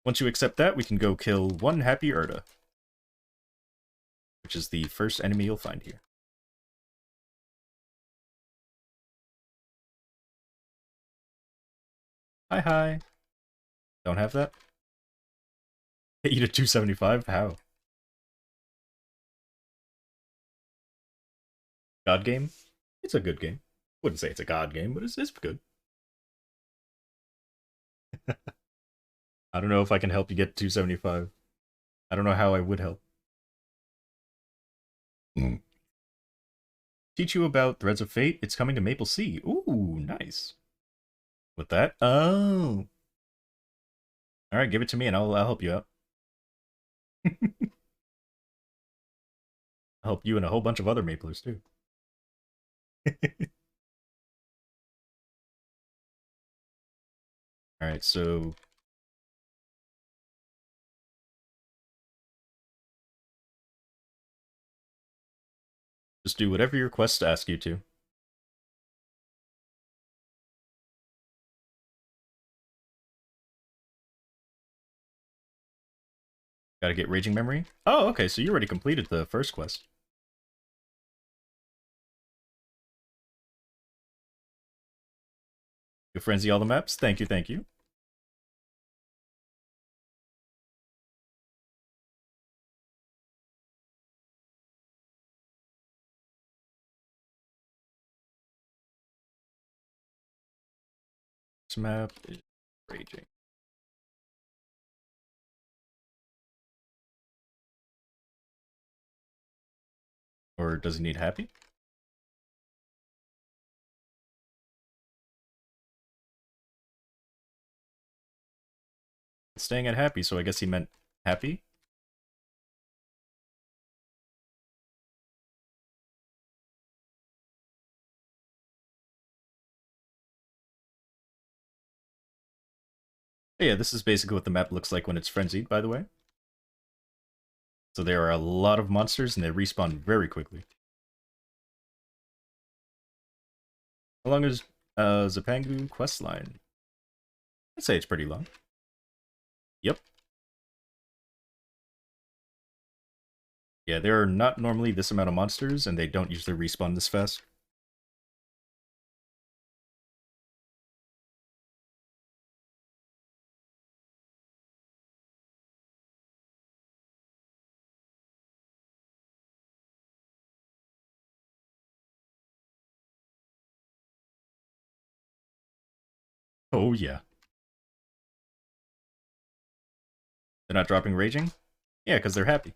Once you accept that, we can go kill one Happy Erda, which is the first enemy you'll find here. Hi, hi. Don't have that? Hit you to 275? How? God game? It's a good game. Wouldn't say it's a god game, but it's good. I don't know if I can help you get 275. I don't know how I would help. Teach you about Threads of Fate. It's coming to Maple Sea. Ooh, nice. With that? Oh. Alright, give it to me and I'll help you out. I'll help you and a whole bunch of other Maplers, too. Alright, so... just do whatever your quests ask you to. Gotta get Raging Memory? Oh, okay, so you already completed the first quest. You frenzy all the maps? Thank you, thank you. This map is Raging. Or does he need Happy? Staying at Happy, so I guess he meant Happy? Yeah, this is basically what the map looks like when it's frenzied, by the way. So there are a lot of monsters, and they respawn very quickly. How long is Zapangu questline? I'd say it's pretty long. Yep. Yeah, there are not normally this amount of monsters, and they don't usually respawn this fast. Oh, yeah. They're not dropping Raging? Yeah, because they're happy.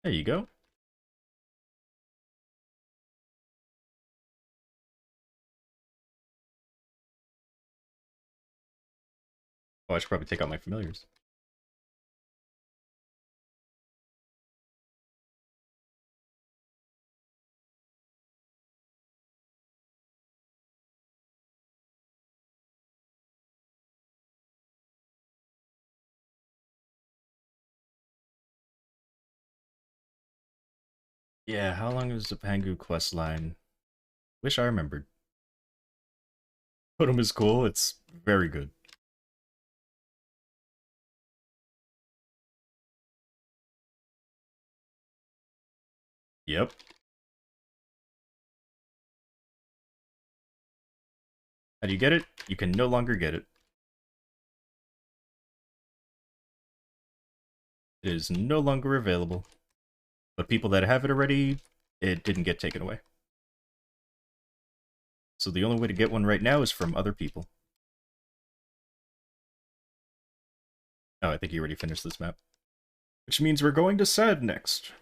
There you go. should probably take out my familiars. Yeah, how long is the Pangu quest line? Wish I remembered. Totem is cool, it's very good. Yep. How do you get it? You can no longer get it. It is no longer available. But people that have it already, it didn't get taken away. So the only way to get one right now is from other people. Oh, I think you already finished this map. Which means we're going to Sad next.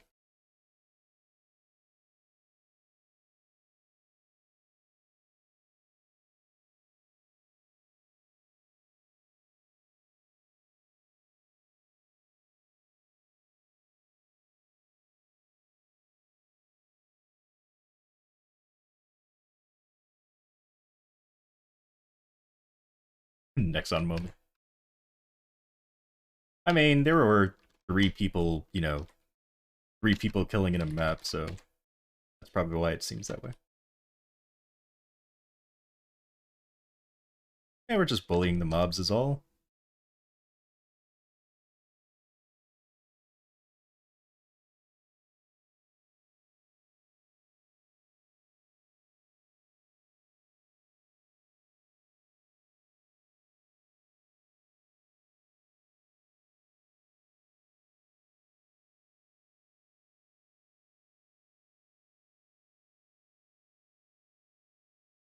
Next on moment. I mean, there were 3 people, you know, 3 people killing in a map, so that's probably why it seems that way. Yeah, we're just bullying the mobs is all.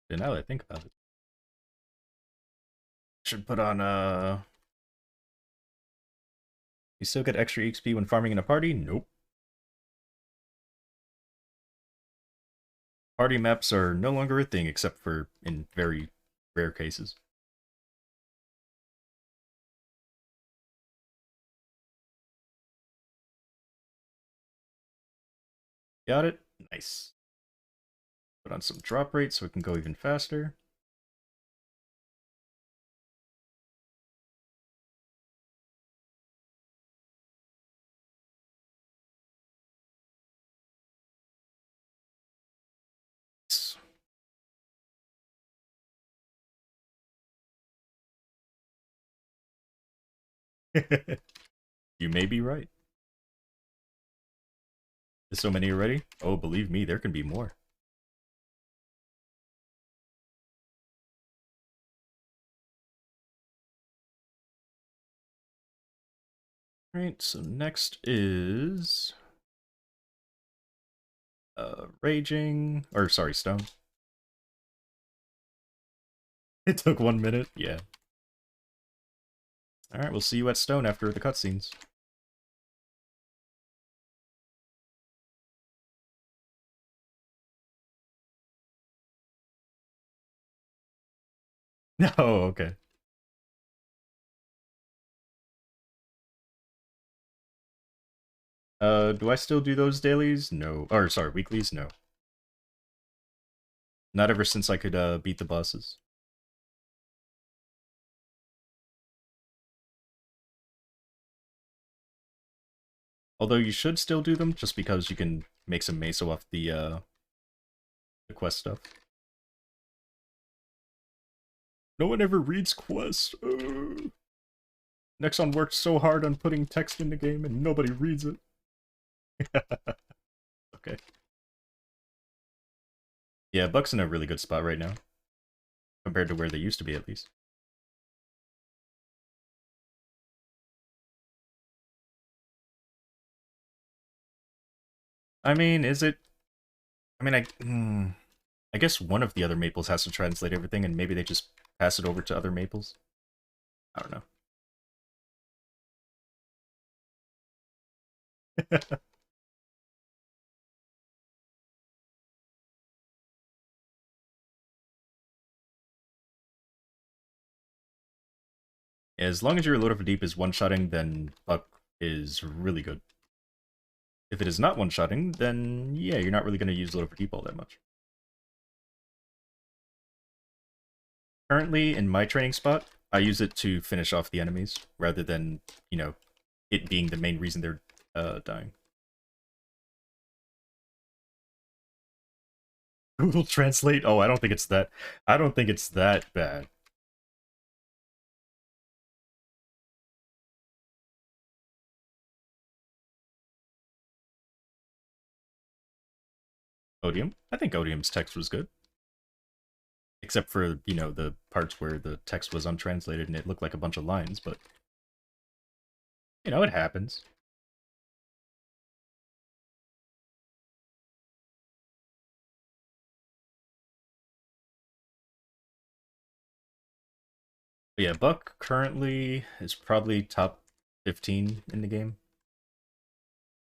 And now that I think about it. Should put on, You still get extra XP when farming in a party? Nope. Party maps are no longer a thing except for in very rare cases. Got it? Nice. Put on some drop rate so it can go even faster. You may be right. There's so many already? Oh, believe me, there can be more. Alright, so next is... Raging... Or, sorry, Stone. It took 1 minute? Yeah. Alright, we'll see you at Stone after the cutscenes. No, okay. Do I still do those dailies? No. Or, sorry, weeklies? No. Not ever since I could, beat the bosses. Although you should still do them, just because you can make some meso off the quest stuff. No one ever reads quests. Nexon worked so hard on putting text in the game and nobody reads it. Okay. Yeah, Buck's in a really good spot right now. Compared to where they used to be, at least. I mean, is it... I mean, I guess one of the other maples has to translate everything, and maybe they just pass it over to other maples. I don't know. As long as your Lord of the Deep is one-shotting, then Buck is really good. If it is not one-shotting, then yeah, you're not really going to use Lord of the Deep all that much. Currently, in my training spot, I use it to finish off the enemies, rather than, you know, it being the main reason they're dying. Google Translate? Oh, I don't think it's that. I don't think it's that bad. Odium? I think Odium's text was good. Except for, you know, the parts where the text was untranslated and it looked like a bunch of lines, but... You know, it happens. But yeah, Buck currently is probably top 15 in the game.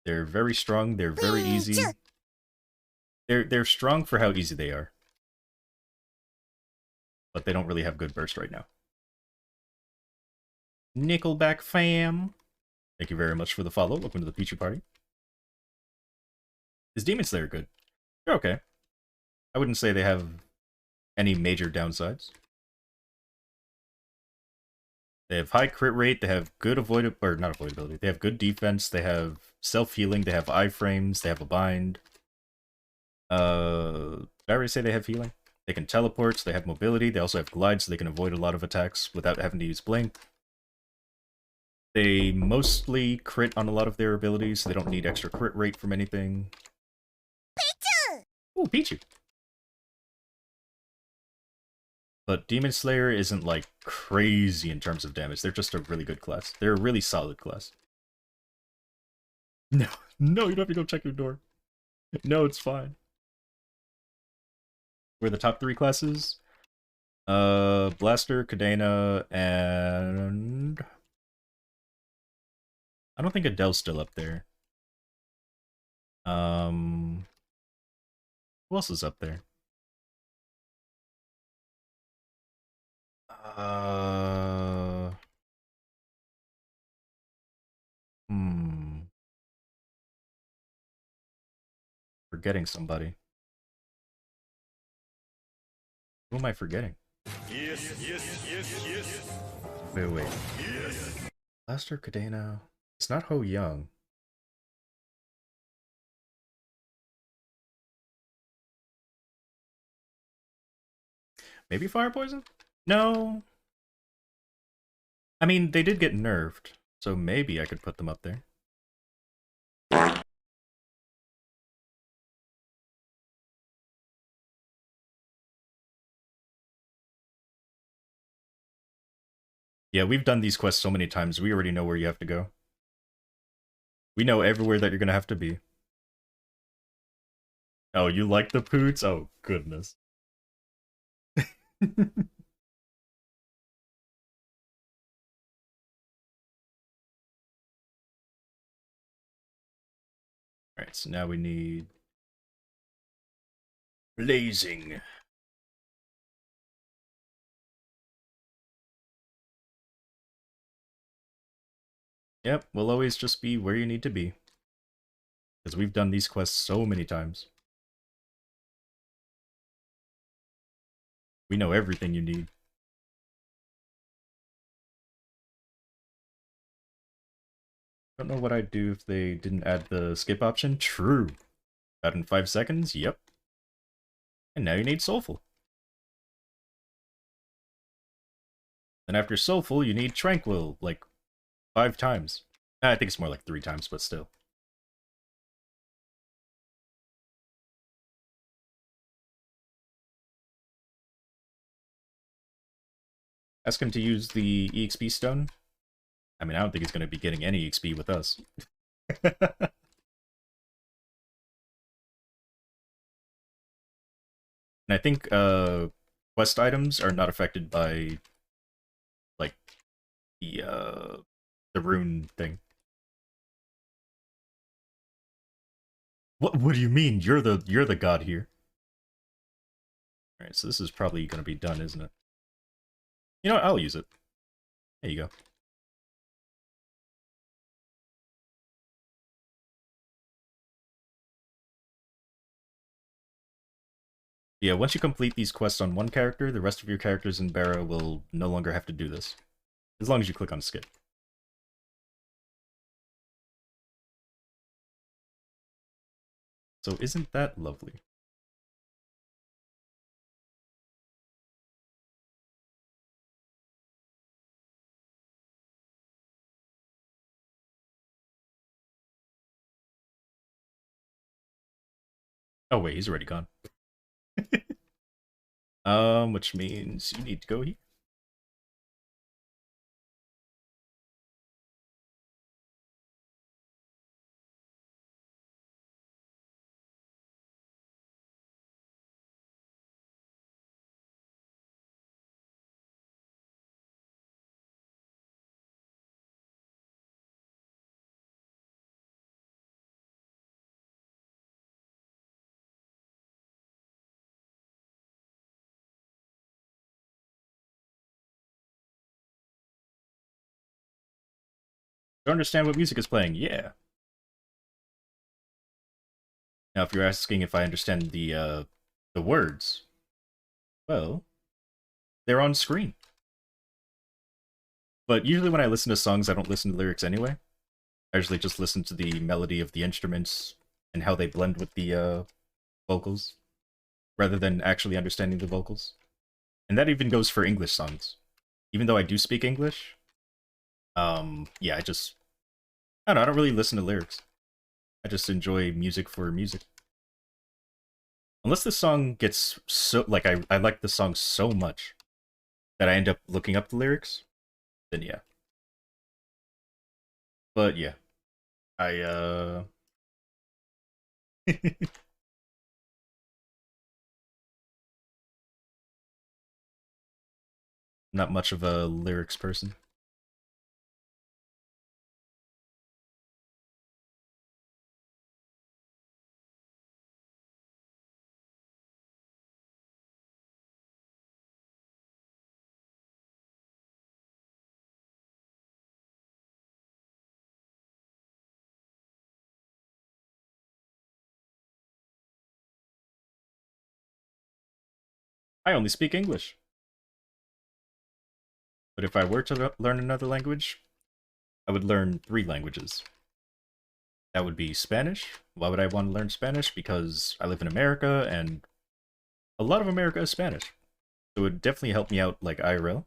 They're very strong, they're very easy. They're strong for how easy they are. But they don't really have good burst right now. Nickelback fam! Thank you very much for the follow. Welcome to the Pichu Party. Is Demon Slayer good? They're okay. I wouldn't say they have any major downsides. They have high crit rate, they have good or not avoidability, they have good defense, they have self-healing, they have iframes, they have a bind. Did I already say they have healing? They can teleport, so they have mobility, they also have glide, so they can avoid a lot of attacks without having to use blink. They mostly crit on a lot of their abilities, so they don't need extra crit rate from anything. Pichu! Ooh, Pichu! But Demon Slayer isn't, like, crazy in terms of damage. They're just a really good class. They're a really solid class. No, no, you don't have to go check your door. No, it's fine. We're the top 3 classes. Blaster, Cadena, and... I don't think Adele's still up there. Who else is up there? Forgetting somebody. Who am I forgetting? Yes. Wait. Yes. Blaster, Cadena. It's not Ho Young. Maybe Fire Poison? No. I mean, they did get nerfed, so maybe I could put them up there. Yeah, we've done these quests so many times, we already know where you have to go. We know everywhere that you're gonna have to be. Oh, you like the poots? Oh, goodness. Alright, so now we need... Blazing. Yep, we'll always just be where you need to be. Because we've done these quests so many times. We know everything you need. Don't know what I'd do if they didn't add the skip option. True. Out in 5 seconds? Yep. And now you need Soulful. Then after Soulful, you need Tranquil, like, 5 times. I think it's more like 3 times, but still. Ask him to use the EXP stone. I mean, I don't think he's going to be getting any EXP with us. And I think quest items are not affected by, like, the rune thing. What do you mean? You're the god here. Alright, so this is probably gonna be done, isn't it? You know what? I'll use it. There you go. Yeah, once you complete these quests on one character, the rest of your characters in Bera will no longer have to do this. As long as you click on skip. So isn't that lovely? Oh wait, he's already gone. Which means you need to go here. Don't understand what music is playing. Yeah. Now, if you're asking if I understand the words, well, they're on screen. But usually when I listen to songs, I don't listen to lyrics anyway. I usually just listen to the melody of the instruments and how they blend with the vocals, rather than actually understanding the vocals. And that even goes for English songs. Even though I do speak English, yeah, I don't know, I don't really listen to lyrics. I just enjoy music for music. Unless the song gets so, like, I like the song so much that I end up looking up the lyrics, then yeah. But yeah, I, not much of a lyrics person. I only speak English. But if I were to learn another language, I would learn 3 languages. That would be Spanish. Why would I want to learn Spanish? Because I live in America, and a lot of America is Spanish. So it would definitely help me out, like, IRL.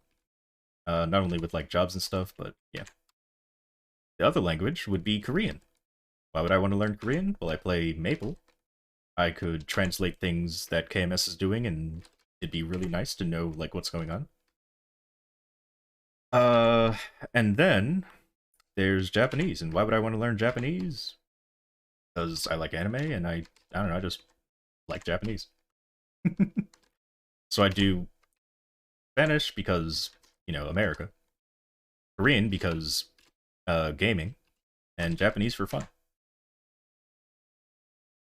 Not only with, like, jobs and stuff, but yeah. The other language would be Korean. Why would I want to learn Korean? Well, I play Maple. I could translate things that KMS is doing, and it'd be really nice to know, like, what's going on. Uh, and then there's Japanese, and why would I want to learn Japanese? Because I like anime, and I don't know, I just like Japanese. So I do Spanish because, you know, America. Korean because, gaming. And Japanese for fun.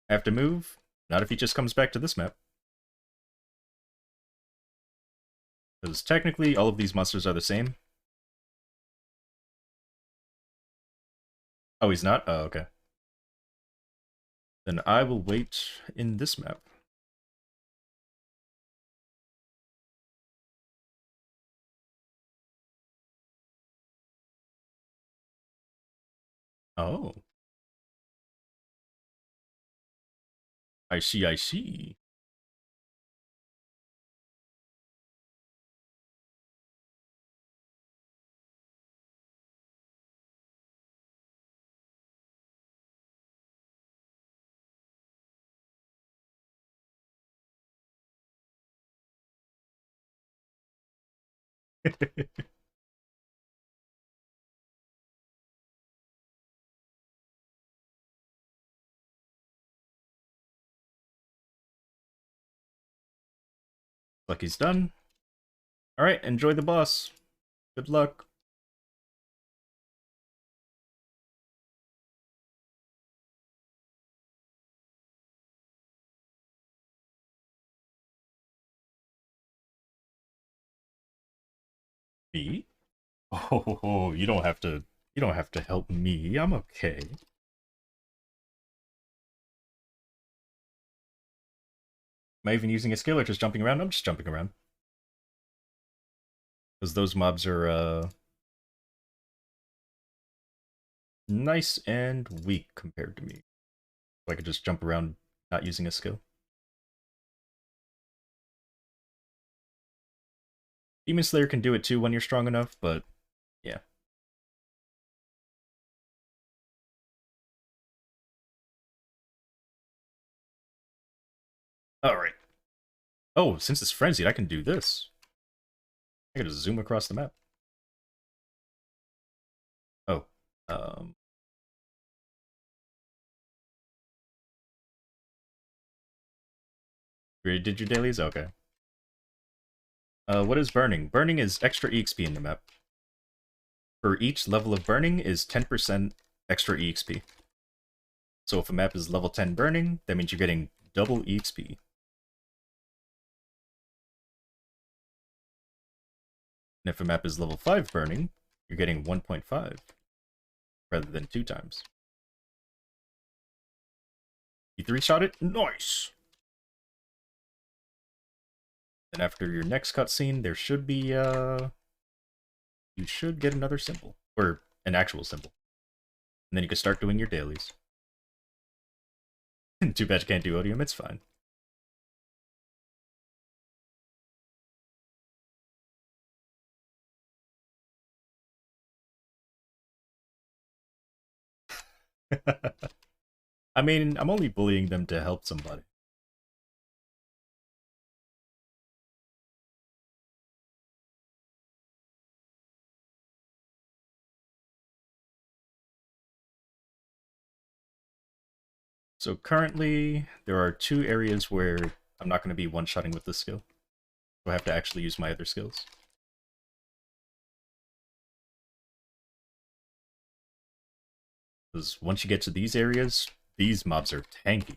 I have to move. Not if he just comes back to this map. Because technically, all of these monsters are the same. Oh, he's not? Oh, okay. Then I will wait in this map. Oh. I see, I see. Like he's done. Alright, enjoy the boss. Good luck. Me? Oh, you don't have to. You don't have to help me. I'm okay. Am I even using a skill or just jumping around? I'm just jumping around. Because those mobs are, nice and weak compared to me. So I could just jump around not using a skill. Demon Slayer can do it too when you're strong enough, but yeah. Alright. Oh, since it's frenzied, I can do this. I can just zoom across the map. Oh. You already did your dailies? Okay. What is burning? Burning is extra EXP in the map. For each level of burning is 10% extra EXP. So if a map is level 10 burning, that means you're getting double EXP. And if a map is level 5 burning, you're getting 1.5 rather than 2 times. You 3-shot it? Nice! And after your next cutscene, there should be, you should get another symbol. Or an actual symbol. And then you can start doing your dailies. Too bad you can't do Odium, it's fine. I mean, I'm only bullying them to help somebody. So currently, there are 2 areas where I'm not going to be one-shotting with this skill. So I have to actually use my other skills. Because once you get to these areas, these mobs are tanky.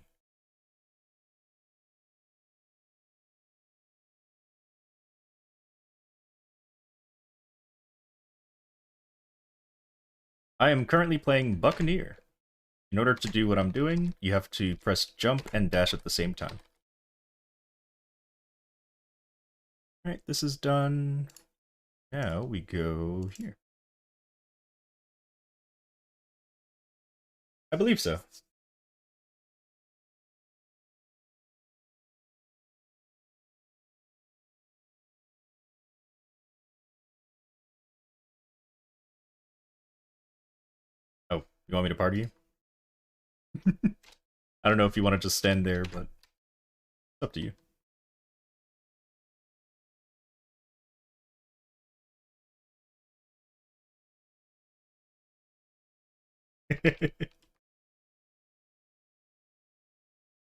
I am currently playing Buccaneer. In order to do what I'm doing, you have to press jump and dash at the same time. Alright, this is done. Now we go here. I believe so. Oh, you want me to party you? I don't know if you want to just stand there, but it's up to you.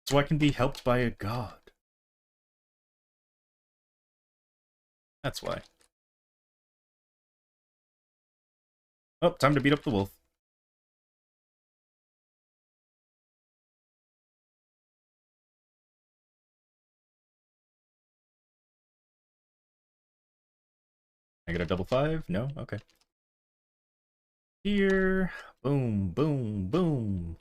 So I can be helped by a god. That's why. Oh, time to beat up the wolf. I get a double 5? No? Okay. Here. Boom, boom, boom.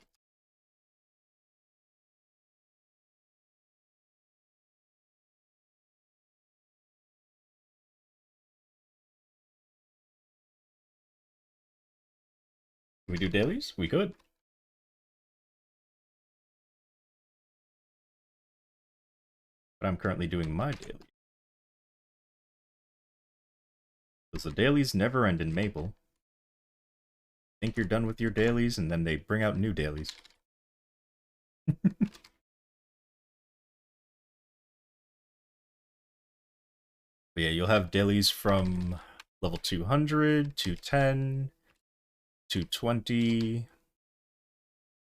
Can we do dailies? We could. But I'm currently doing my daily. Because the dailies never end in Maple. Think you're done with your dailies, and then they bring out new dailies. But yeah, you'll have dailies from level 200, 210, 220,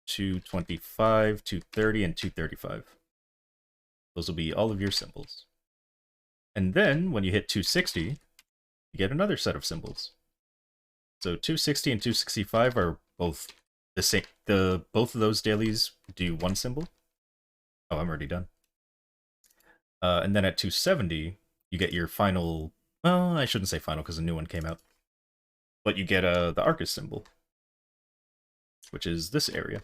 225, 230, and 235. Those will be all of your symbols. And then, when you hit 260, you get another set of symbols. So 260 and 265 are both the same. Both of those dailies do one symbol. Oh, I'm already done. And then at 270, you get your final... Well, I shouldn't say final because a new one came out. But you get the Arcus symbol, which is this area.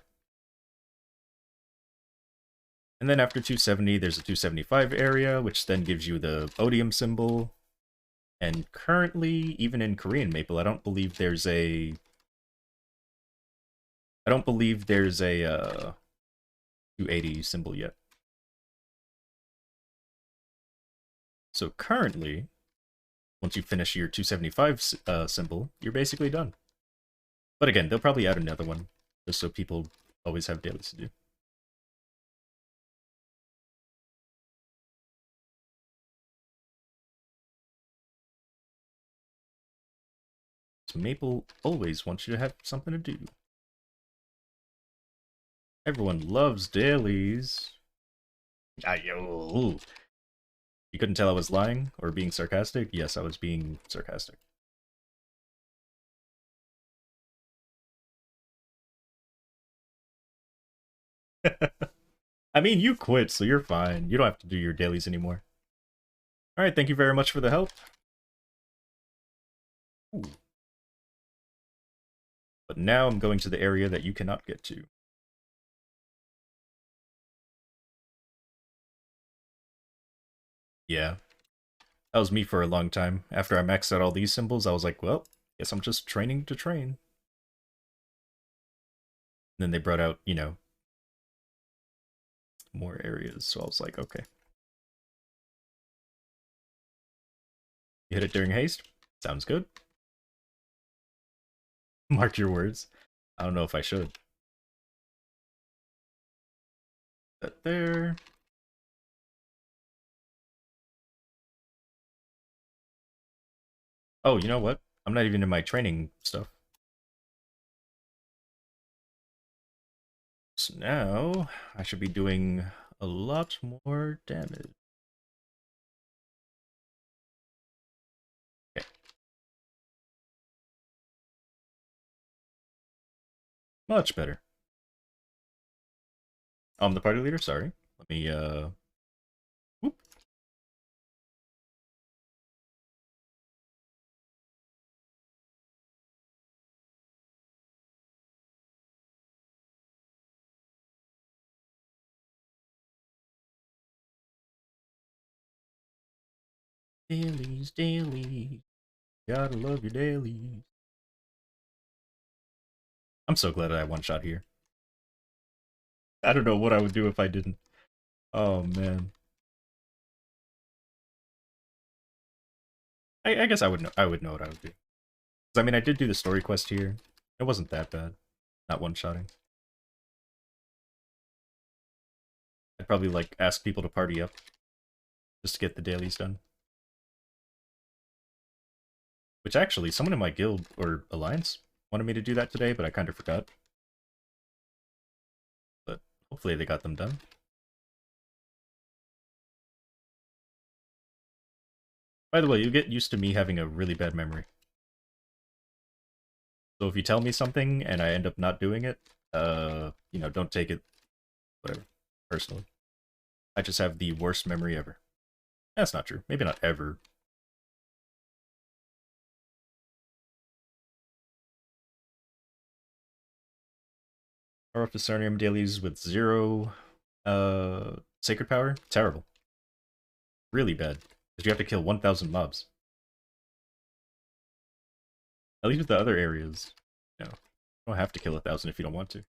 And then after 270, there's a 275 area, which then gives you the odium symbol. And currently, even in Korean Maple, I don't believe there's a 280 symbol yet. So currently, once you finish your 275 symbol, you're basically done. But again, they'll probably add another one, just so people always have dailies to do. So Maple always wants you to have something to do. Everyone loves dailies. You couldn't tell I was lying or being sarcastic? Yes, I was being sarcastic. I mean, you quit, so you're fine. You don't have to do your dailies anymore. Alright, thank you very much for the help. Ooh. But now I'm going to the area that you cannot get to. Yeah. That was me for a long time. After I maxed out all these symbols, I was like, well, guess I'm just training to train. And then they brought out, you know, more areas, so I was like, okay. You hit it during haste? Sounds good. Mark your words. I don't know if I should. That there. Oh, you know what? I'm not even in my training stuff. So now, I should be doing a lot more damage. Okay. Much better. I'm the party leader, sorry. Let me, whoop. Dailies, dailies. Gotta love your dailies. I'm so glad I one-shot here. I don't know what I would do if I didn't. Oh, man. I guess I would know what I would do. 'Cause, I mean, I did do the story quest here. It wasn't that bad. Not one-shotting. I'd probably, like, ask people to party up. Just to get the dailies done. Which actually, someone in my guild, or alliance, wanted me to do that today, but I kind of forgot. But hopefully they got them done. By the way, you get used to me having a really bad memory. So if you tell me something and I end up not doing it, you know, don't take it, whatever, personally. I just have the worst memory ever. That's not true. Maybe not ever. Power of Discernium dailies with 0 sacred power? Terrible. Really bad. Because you have to kill 1,000 mobs. At least with the other areas, you don't have to kill 1,000 if you don't want to.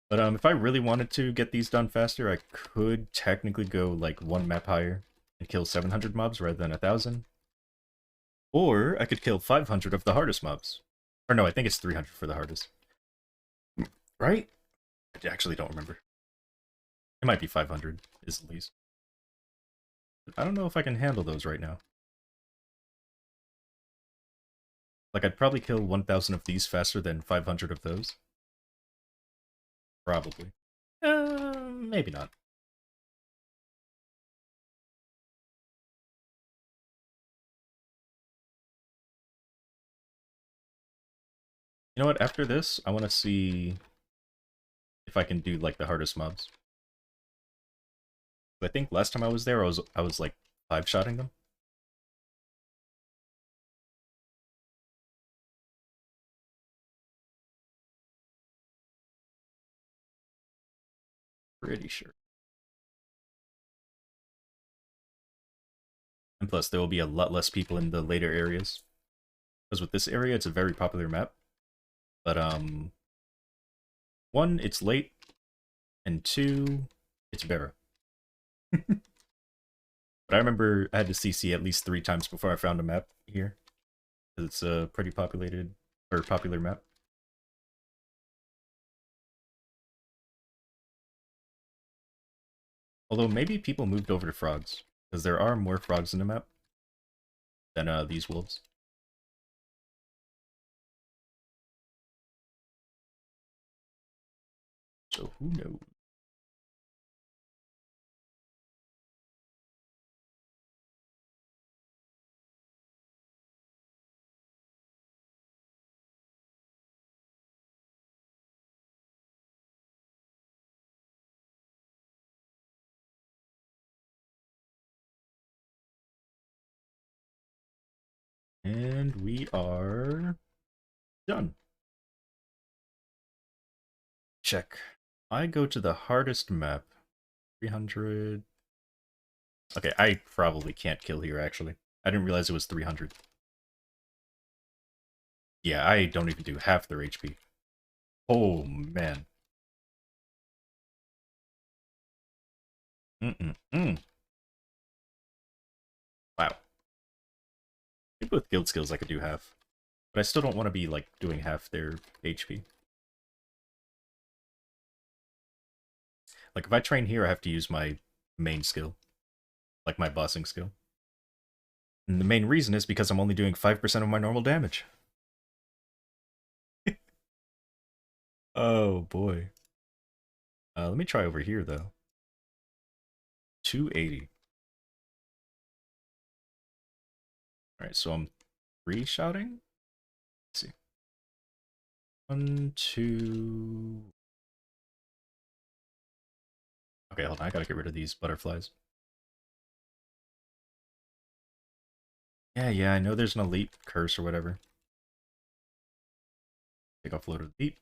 But if I really wanted to get these done faster, I could technically go like 1 map higher and kill 700 mobs rather than 1,000. Or I could kill 500 of the hardest mobs. Or no, I think it's 300 for the hardest. Right? I actually don't remember. It might be 500, is the least. But I don't know if I can handle those right now. Like, I'd probably kill 1,000 of these faster than 500 of those. Probably. Maybe not. You know what, after this, I want to see if I can do, like, the hardest mobs. I think last time I was there, I was like, 5-shotting them. Pretty sure. And plus, there will be a lot less people in the later areas. Because with this area, it's a very popular map. But, one, it's late. And two, it's Bera. But I remember I had to CC at least 3 times before I found a map here. Because it's a pretty populated, or popular map. Although maybe people moved over to frogs. Because there are more frogs in the map than these wolves. So who knows? And we are done. Check. I go to the hardest map. 300. Okay, I probably can't kill here, actually. I didn't realize it was 300. Yeah, I don't even do half their HP. Oh, man. Mm-mm-mm. Wow. Maybe with guild skills I could do half. But I still don't want to be, like, doing half their HP. Like, if I train here, I have to use my main skill. Like, my bossing skill. And the main reason is because I'm only doing 5% of my normal damage. Oh, boy. Let me try over here, though. 280. Alright, so I'm 3-shotting? Let's see. 1, 2... Okay, hold on, I gotta get rid of these butterflies. Yeah, I know there's an elite curse or whatever. Take off load of the beat.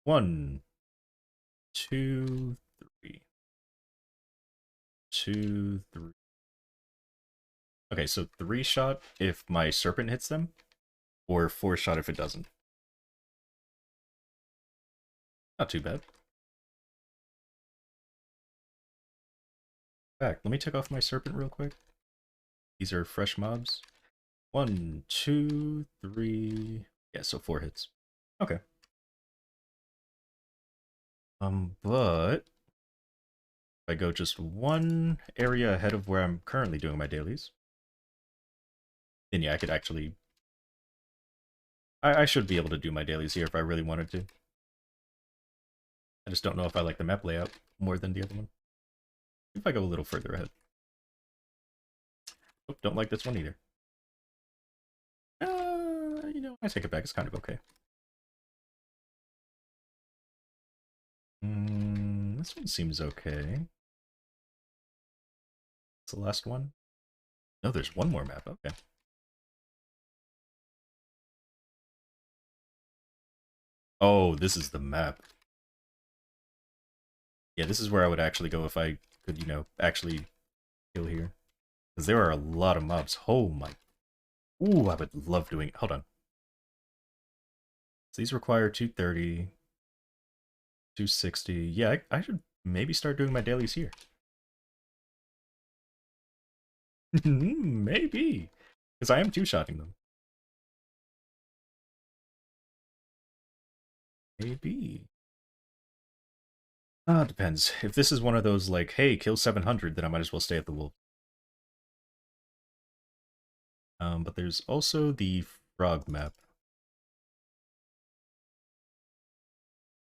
1, 2, 3. 2, 3. Okay, so 3-shot if my serpent hits them, or 4-shot if it doesn't. Not too bad. Back, let me take off my serpent real quick. These are fresh mobs. 1, 2, 3. Yeah, so 4 hits. Okay. But if I go just one area ahead of where I'm currently doing my dailies, then yeah, I could actually... I should be able to do my dailies here if I really wanted to. I just don't know if I like the map layout more than the other one. If I go a little further ahead. Oh, don't like this one either. You know, I take it back, it's kind of okay. This one seems okay. It's the last one. No, there's one more map, okay. Oh, this is the map. Yeah, this is where I would actually go if I could, you know, actually kill here. Because there are a lot of mobs. Oh my... Ooh, I would love doing... Hold on. So these require 230, 260. Yeah, I should maybe start doing my dailies here. Maybe. Because I am 2-shotting them. Maybe. Ah, depends. If this is one of those, like, hey, kill 700, then I might as well stay at the wolf. But there's also the frog map,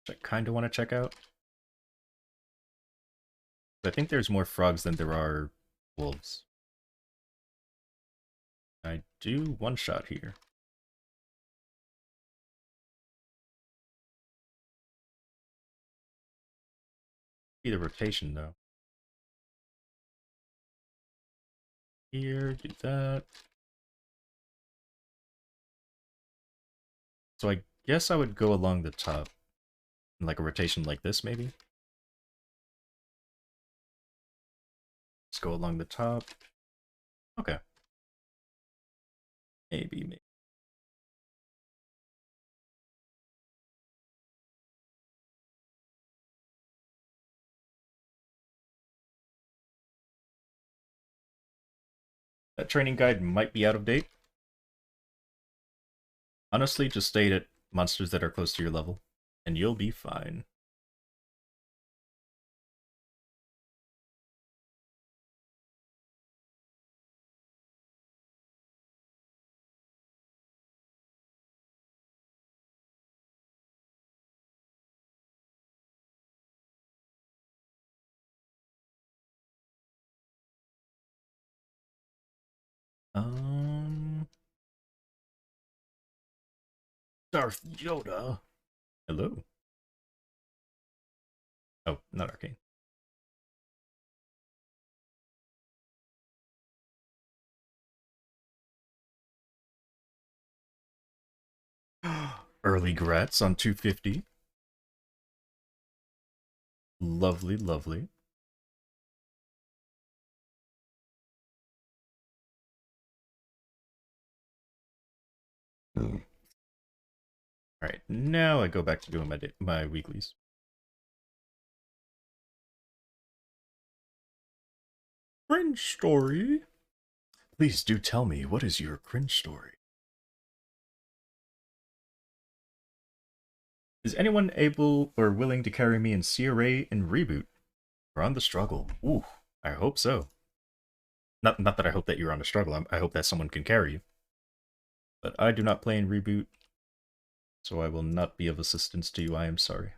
which I kind of want to check out. But I think there's more frogs than there are wolves. I do 1-shot here. Be the rotation, though. Here, do that. So I guess I would go along the top. Like a rotation like this, maybe? Let's go along the top. Okay. Maybe. That training guide might be out of date. Honestly, just stay at monsters that are close to your level, and you'll be fine. Darth Yoda. Hello. Oh, not arcane. Early grats on 250. Lovely, lovely. Alright, now I go back to doing my weeklies. Cringe story? Please do tell me, what is your cringe story? Is anyone able or willing to carry me in CRA and Reboot? We're on the struggle. Ooh, I hope so. Not that I hope that you're on the struggle, I hope that someone can carry you. But I do not play in Reboot, so I will not be of assistance to you, I am sorry.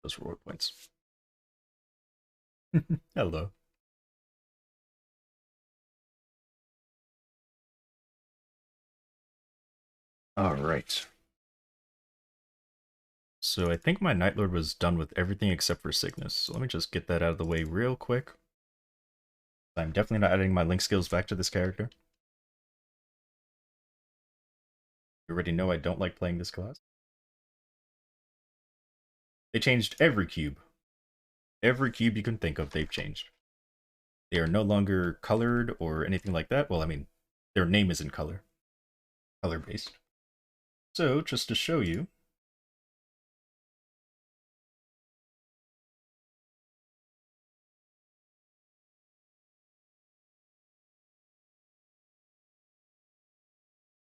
Those reward points. Hello. Alright. So I think my Night Lord was done with everything except for Sickness. So let me just get that out of the way real quick. I'm definitely not adding my Link skills back to this character. You already know I don't like playing this class. They changed every cube. Every cube you can think of, they've changed. They are no longer colored or anything like that. Well, I mean, their name isn't color-based. So, just to show you,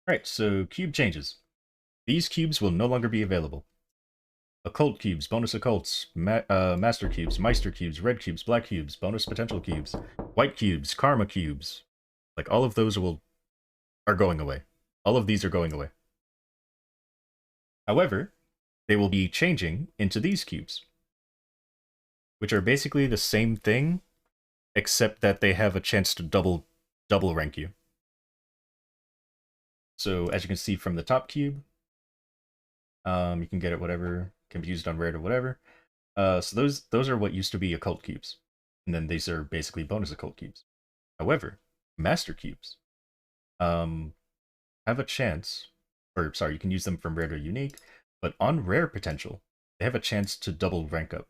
alright, so cube changes. These cubes will no longer be available. Occult cubes, bonus occults, master cubes, meister cubes, red cubes, black cubes, bonus potential cubes, white cubes, karma cubes. Like, all of those are going away. All of these are going away. However, they will be changing into these cubes, which are basically the same thing, except that they have a chance to double rank you. So, as you can see from the top cube, you can get it whatever, can be used on rare or whatever. So those are what used to be occult cubes, and then these are basically bonus occult cubes. However, master cubes have a chance, or sorry, you can use them from rare to unique, but on rare potential, they have a chance to double rank up,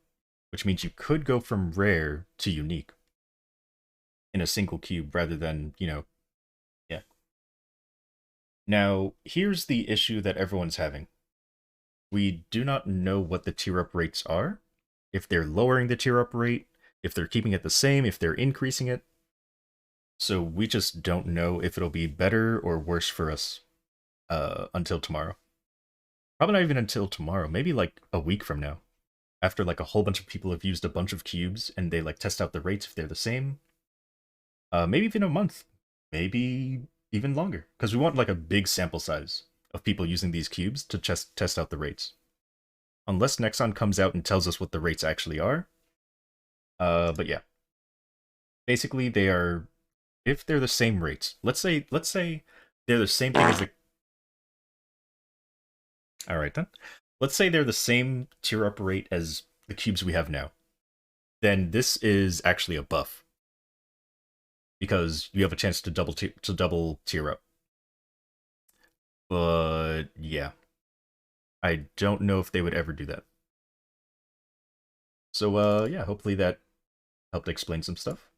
which means you could go from rare to unique in a single cube rather than, yeah. Now, here's the issue that everyone's having. We do not know what the tier up rates are, if they're lowering the tier up rate, if they're keeping it the same, if they're increasing it. So we just don't know if it'll be better or worse for us until tomorrow. Probably not even until tomorrow, maybe like a week from now. After like a whole bunch of people have used a bunch of cubes and they like test out the rates if they're the same. Maybe even a month, maybe even longer, because we want like a big sample size of people using these cubes to just test out the rates. Unless Nexon comes out and tells us what the rates actually are. But yeah. Basically, they are, if they're the same rates, let's say they're the same thing as the... Alright then. Let's say they're the same tier up rate as the cubes we have now. Then this is actually a buff. Because you have a chance to double tier up. But yeah, I don't know if they would ever do that. So yeah, hopefully that helped explain some stuff.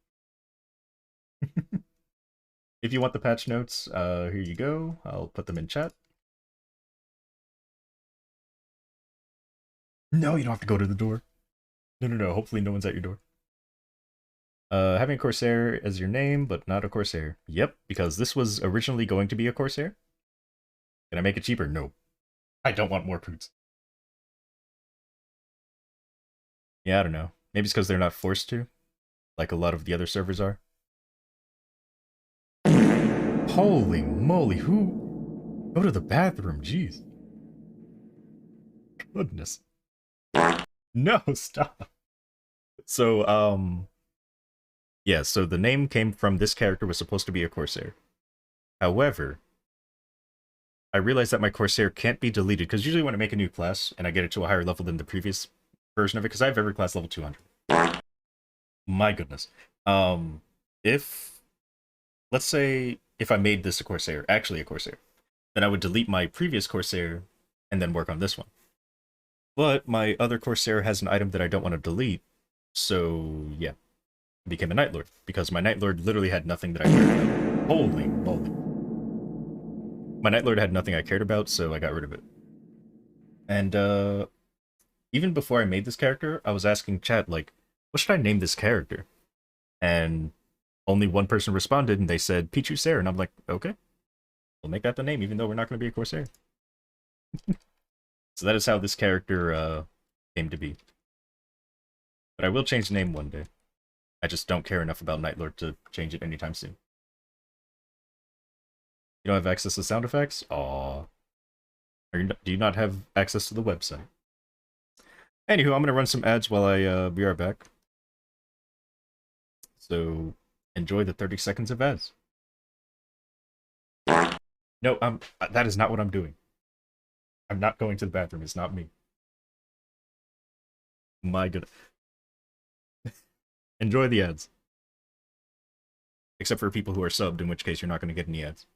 If you want the patch notes, here you go. I'll put them in chat. No, you don't have to go to the door. No. Hopefully no one's at your door. Having a Corsair as your name, but not a Corsair. Yep, because this was originally going to be a Corsair. Can I make it cheaper? No. I don't want more poots. Yeah, I don't know. Maybe it's because they're not forced to, like a lot of the other servers are. Holy moly, who? Go to the bathroom, jeez. Goodness. No, stop. So, yeah, so the name came from this character was supposed to be a Corsair. However, I realized that my Corsair can't be deleted, because usually when I make a new class, and I get it to a higher level than the previous version of it, because I have every class level 200. My goodness. If, let's say, if I made this a Corsair, actually a Corsair, then I would delete my previous Corsair, and then work on this one. But my other Corsair has an item that I don't want to delete, so yeah. I became a Night Lord, because my Night Lord literally had nothing that I cared about. Holy moly. My Night Lord had nothing I cared about, so I got rid of it. And even before I made this character, I was asking chat, like, what should I name this character? And only one person responded, and they said Pichu Sare, and I'm like, okay, we'll make that the name, even though we're not going to be a Corsair. So that is how this character came to be. But I will change the name one day. I just don't care enough about Night Lord to change it anytime soon. You don't have access to sound effects? Aww. Do you not have access to the website? Anywho, I'm gonna run some ads while I be right back. So enjoy the 30 seconds of ads. No, that is not what I'm doing. I'm not going to the bathroom. It's not me. My goodness. Enjoy the ads. Except for people who are subbed, in which case you're not going to get any ads.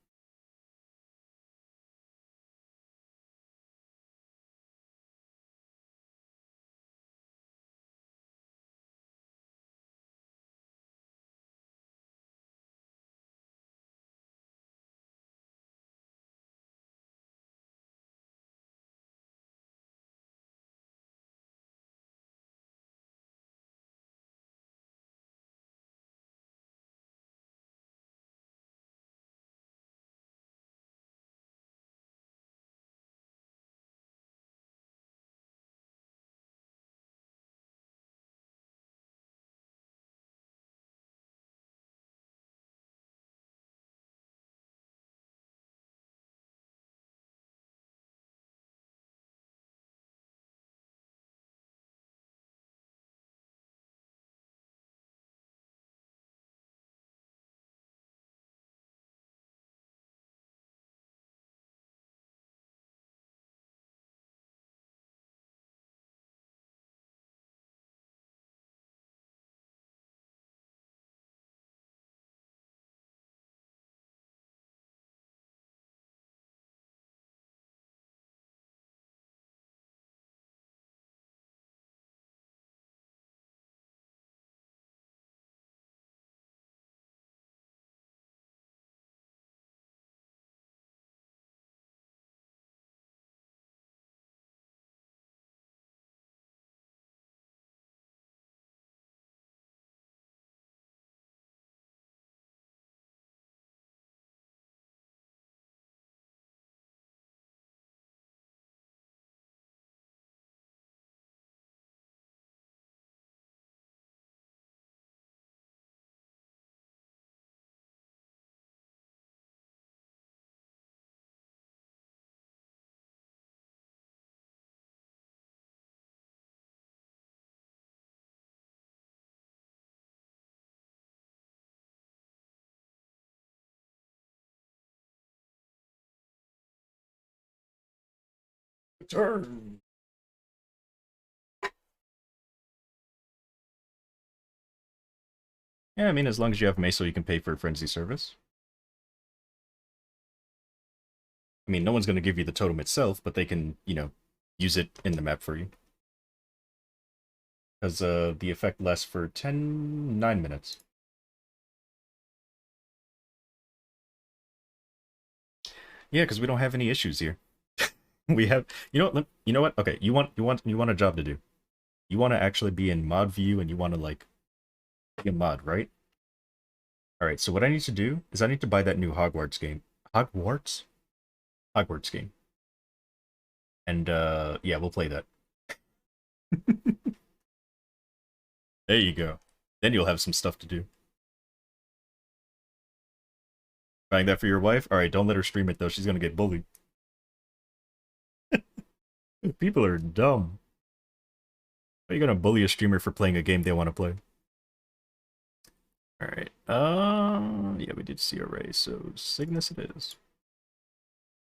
Turn. Yeah, I mean, as long as you have Meso, you can pay for Frenzy service. I mean, no one's going to give you the totem itself, but they can, you know, use it in the map for you. Because the effect lasts for 9 minutes. Yeah, because we don't have any issues here. We have, you know what? You know what? Okay, you want a job to do. You want to actually be in mod view, and you want to like be a mod, right? All right. So what I need to do is I need to buy that new Hogwarts game. Hogwarts game. And yeah, we'll play that. There you go. Then you'll have some stuff to do. Buying that for your wife? All right, don't let her stream it though. She's gonna get bullied. People are dumb. How are you gonna bully a streamer for playing a game they want to play? All right. Yeah, we did see array, so Cygnus it is.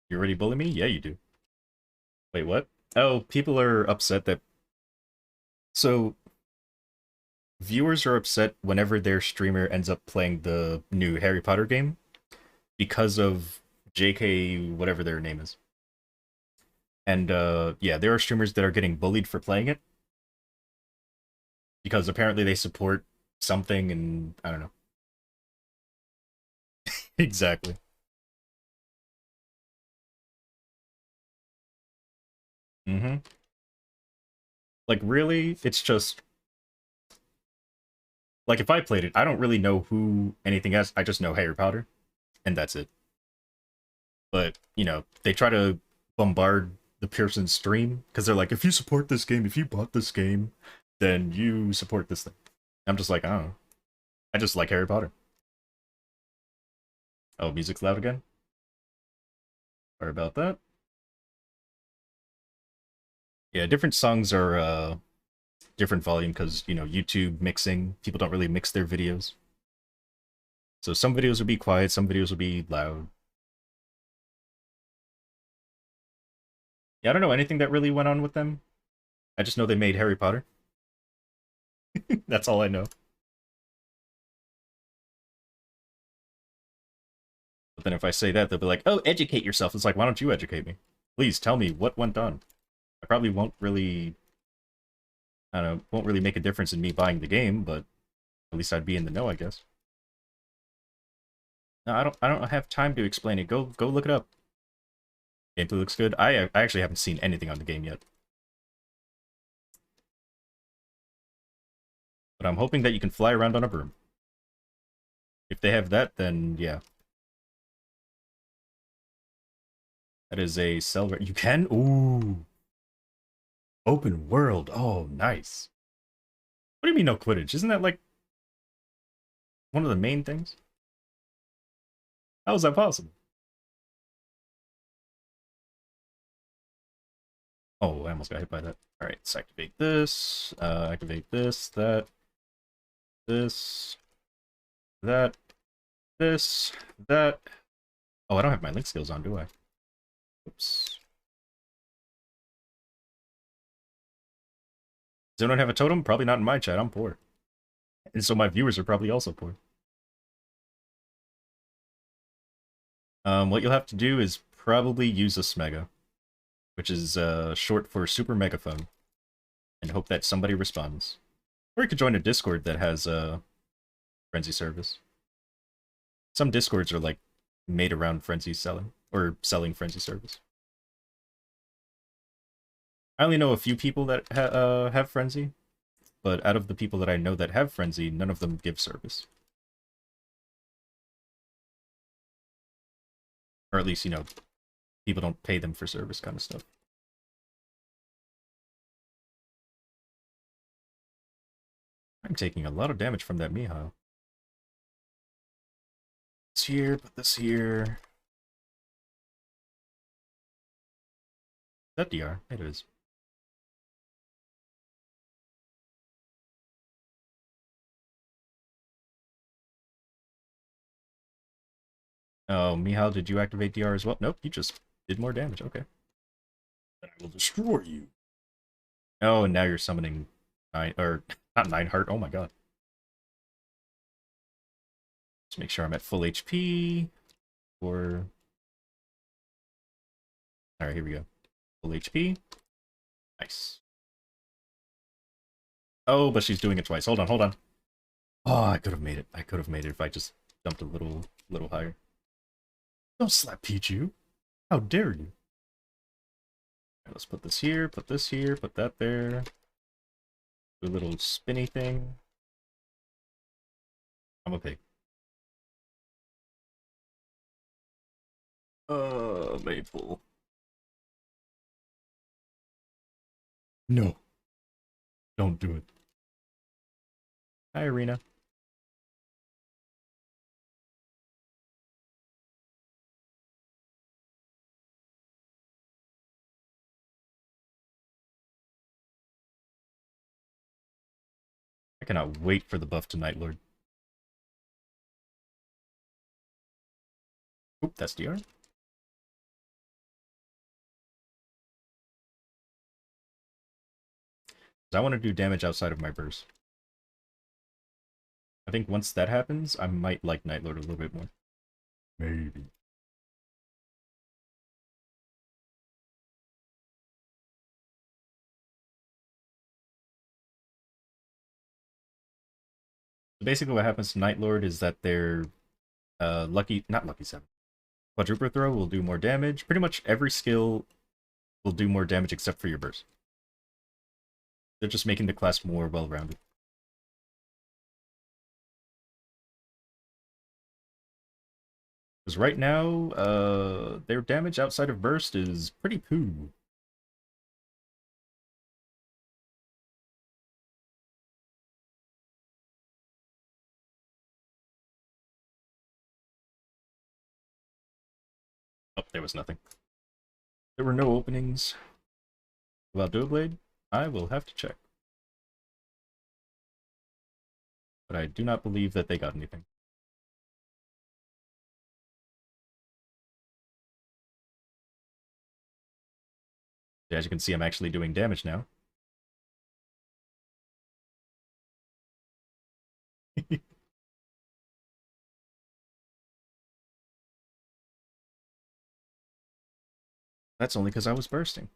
You already bully me? Yeah, you do. Wait, what? Oh, people are upset that. So viewers are upset whenever their streamer ends up playing the new Harry Potter game because of JK, whatever their name is. And yeah, there are streamers that are getting bullied for playing it because apparently they support something, and I don't know. Exactly. Mm-hmm. Like, really? It's just like if I played it, I don't really know who anything else. I just know Harry Potter, and that's it. But, you know, they try to bombard the Pearson stream because they're like, if you support this game, if you bought this game, then you support this thing. I'm just like, I don't know. I just like Harry Potter. Oh, music's loud again? Sorry about that. Yeah, different songs are different volume because, you know, YouTube mixing, people don't really mix their videos. So some videos will be quiet, some videos will be loud. Yeah, I don't know anything that really went on with them. I just know they made Harry Potter. That's all I know. But then if I say that, they'll be like, oh, educate yourself. It's like, why don't you educate me? Please tell me what went on. I probably won't really, I don't know, won't really make a difference in me buying the game, but at least I'd be in the know, I guess. No, I don't have time to explain it. Go look it up. Gameplay looks good. I actually haven't seen anything on the game yet. But I'm hoping that you can fly around on a broom. If they have that, then yeah. That is a cell. You can? Ooh. Open world. Oh, nice. What do you mean no Quidditch? Isn't that like one of the main things? How is that possible? Oh, I almost got hit by that. Alright, let's activate this. Activate this, that, this, that, this, that. Oh, I don't have my link skills on, do I? Oops. Does anyone have a totem? Probably not in my chat. I'm poor. And so my viewers are probably also poor. What you'll have to do is probably use a smega, which is short for super megaphone, and hope that somebody responds. Or you could join a Discord that has frenzy service. Some Discords are like made around frenzy selling, or selling frenzy service. I only know a few people that have frenzy, but out of the people that I know that have frenzy, none of them give service. Or at least, you know, people don't pay them for service kind of stuff. I'm taking a lot of damage from that Mihao. It's here, put this here. Is that DR? It is. Oh, Mihao, did you activate DR as well? Nope, you just did more damage. Okay. Then I will destroy you. Oh, and now you're summoning nine, or not 9 heart. Oh my god. Just make sure I'm at full HP. Or Alright, here we go. Full HP. Nice. Oh, but she's doing it twice. Hold on, hold on. Oh, I could have made it. I could have made it if I just jumped a little higher. Don't slap Pichu. How dare you? Right, let's put this here, put that there. Do a little spinny thing. I'm a pig. Maple. No. Don't do it. Hi, Arena. I cannot wait for the buff to Night Lord. Oop, that's DR. I want to do damage outside of my burst. I think once that happens, I might like Night Lord a little bit more. Maybe. Basically what happens to Night Lord is that their not Lucky 7. Quadruple Throw will do more damage. Pretty much every skill will do more damage except for your burst. They're just making the class more well-rounded. Because right now, their damage outside of burst is pretty poo. Oh, there was nothing. There were no openings. About Dual Blade, I will have to check. But I do not believe that they got anything. As you can see, I'm actually doing damage now. That's only because I was bursting.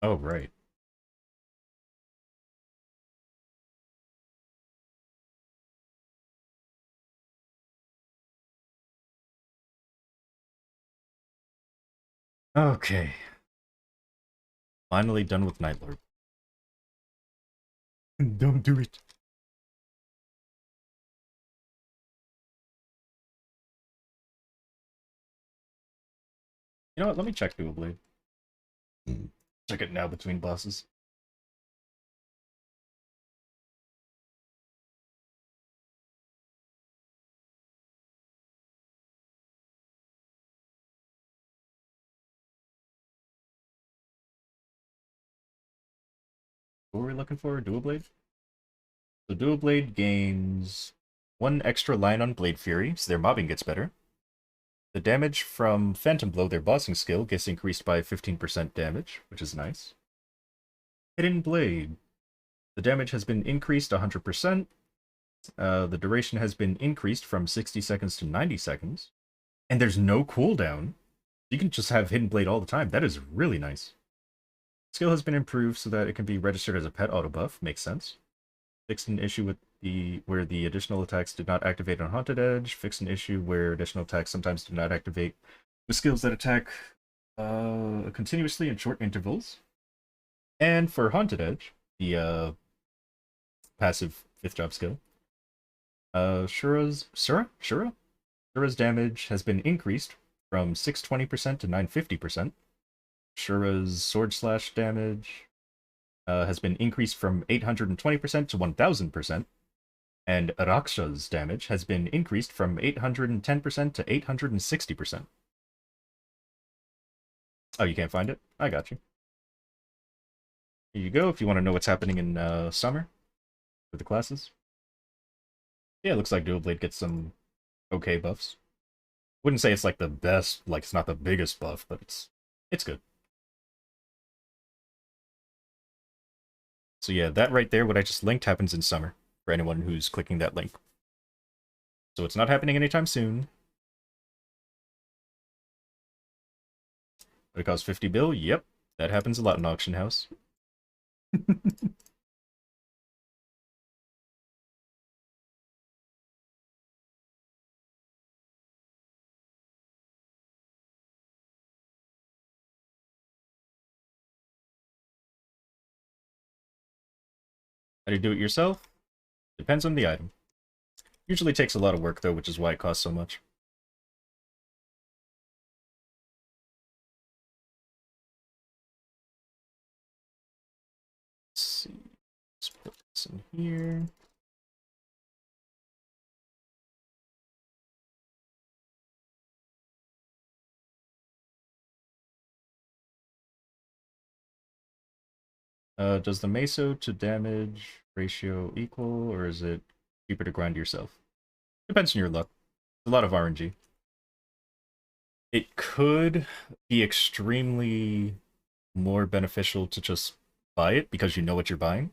Oh, right. Okay. Finally done with Night Lord. Don't do it. You know what? Let me check Dual Blade. Check it now between bosses. What were we looking for? Dual Blade? So Dual Blade gains 1 extra line on Blade Fury, so their mobbing gets better. The damage from Phantom Blow, their bossing skill, gets increased by 15% damage, which is nice. Hidden Blade. The damage has been increased 100%. The duration has been increased from 60 seconds to 90 seconds. And there's no cooldown. You can just have Hidden Blade all the time. That is really nice. Skill has been improved so that it can be registered as a pet auto buff. Makes sense. Fixed an issue with where the additional attacks did not activate on Haunted Edge. Fixed an issue where additional attacks sometimes do not activate with skills that attack continuously in short intervals. And for Haunted Edge, the passive 5th job skill, Shura's damage has been increased from 620% to 950%. Shura's Sword Slash damage has been increased from 820% to 1000%. And Raksha's damage has been increased from 810% to 860%. Oh, you can't find it? I got you. Here you go if you want to know what's happening in summer for the classes. Yeah, it looks like Dual Blade gets some okay buffs. Wouldn't say it's like the best, like it's not the biggest buff, but it's good. So yeah, that right there, what I just linked, happens in summer for anyone who's clicking that link. So it's not happening anytime soon. But it costs 50 bill? Yep. That happens a lot in auction house. How do you do it yourself? Depends on the item. Usually takes a lot of work though, which is why it costs so much. Let's see. Let's put this in here. Does the meso to damage ratio equal, or is it cheaper to grind yourself? Depends on your luck. A lot of RNG. It could be extremely more beneficial to just buy it because you know what you're buying.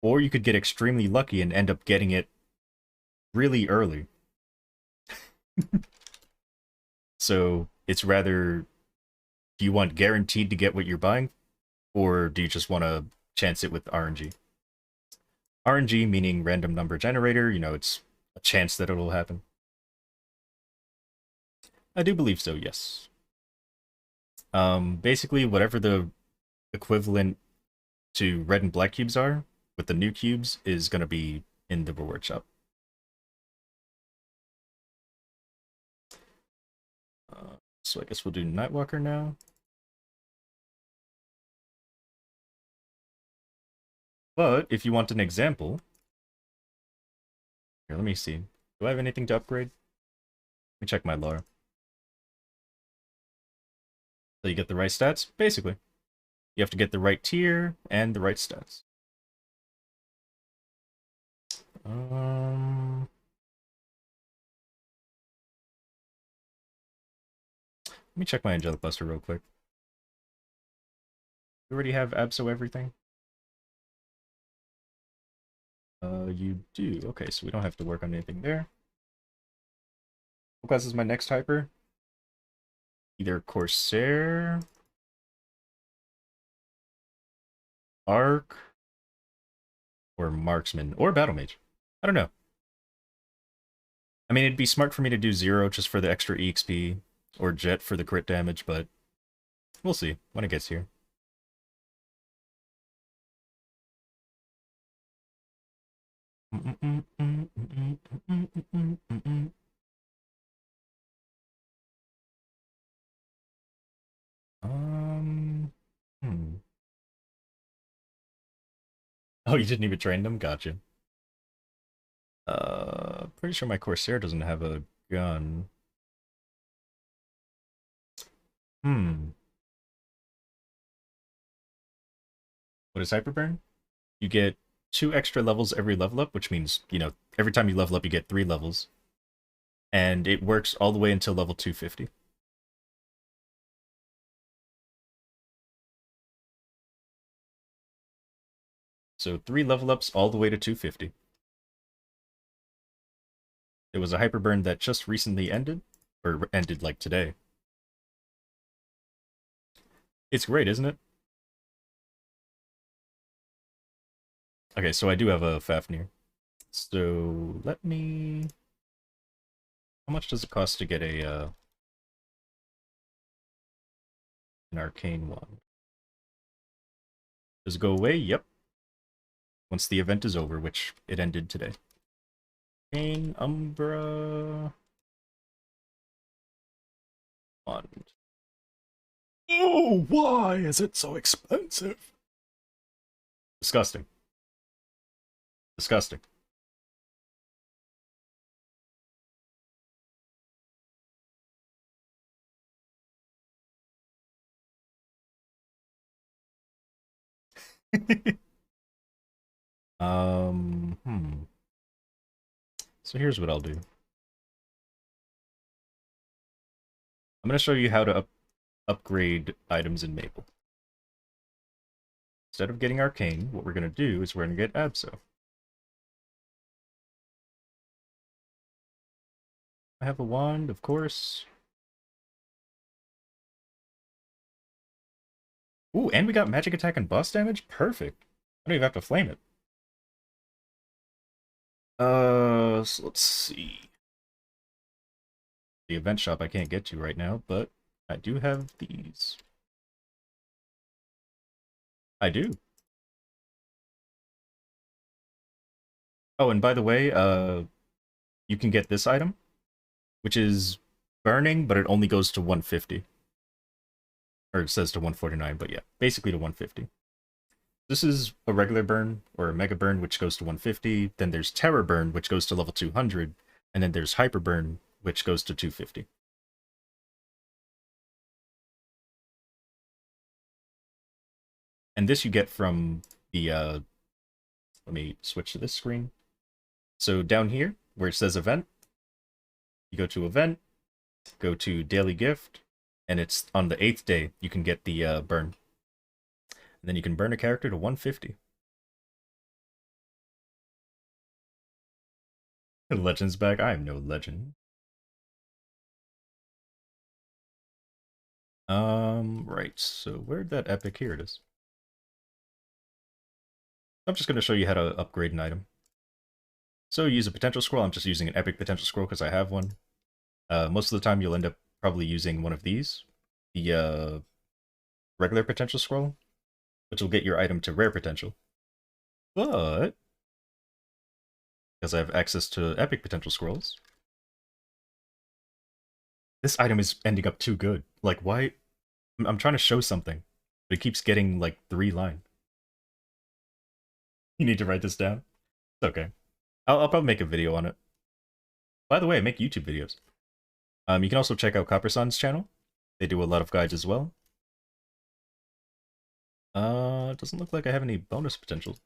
Or you could get extremely lucky and end up getting it really early. So it's rather, do you want guaranteed to get what you're buying, or do you just want to chance it with RNG? RNG meaning random number generator, you know, it's a chance that it'll happen. I do believe so, yes. Basically, whatever the equivalent to red and black cubes are, with the new cubes, is going to be in the reward shop. So I guess we'll do Nightwalker now. But if you want an example, here, let me see. Do I have anything to upgrade? Let me check my lore. So you get the right stats? Basically. You have to get the right tier and the right stats. Let me check my Angelic Buster real quick. You already have Abso everything? You do. Okay, so we don't have to work on anything there. What class is my next hyper? Either Corsair, Arc, or Marksman, or Battle Mage. I don't know. I mean, it'd be smart for me to do 0 just for the extra EXP, or Jet for the crit damage, but we'll see when it gets here. Hmm. Oh, you didn't even train them? Gotcha. Pretty sure my Corsair doesn't have a gun. Hmm. What is Hyperburn? You get 2 extra levels every level up, which means, you know, every time you level up, you get 3 levels. And it works all the way until level 250. So 3 level ups all the way to 250. It was a Hyperburn that just recently ended, or ended like today. It's great, isn't it? Okay, so I do have a Fafnir. So let me... How much does it cost to get a an arcane one? Does it go away? Yep. Once the event is over, which it ended today. Arcane Umbra... Wand. Oh, why is it so expensive? Disgusting. Disgusting. Hmm. So here's what I'll do. I'm going to show you how to upgrade items in Maple. instead of getting Arcane, what we're going to do is we're going to get Abso. I have a wand, of course. Ooh, and we got magic attack and boss damage? Perfect. I don't even have to flame it. So let's see. The event shop I can't get to right now, but I do have these. I do. Oh, and by the way, you can get this item, which is burning, but it only goes to 150. Or it says to 149, but yeah, basically to 150. This is a regular burn, or a mega burn, which goes to 150. Then there's terror burn, which goes to level 200. And then there's hyper burn, which goes to 250. And this you get from the, let me switch to this screen. So down here, where it says event, you go to event, go to daily gift, and it's on the 8th day you can get the burn. And then you can burn a character to 150. Legend's back? I am no legend. Right, so where'd that epic? Here it is. I'm just going to show you how to upgrade an item. So you use a potential scroll. I'm just using an epic potential scroll because I have one. Most of the time you'll end up probably using one of these. The regular potential scroll, which will get your item to rare potential. But because I have access to epic potential scrolls, this item is ending up too good. Like, why? I'm trying to show something, but it keeps getting like 3 line. You need to write this down? It's okay. I'll probably make a video on it. By the way, I make YouTube videos. You can also check out Coppersun's channel. They do a lot of guides as well. It doesn't look like I have any bonus potential.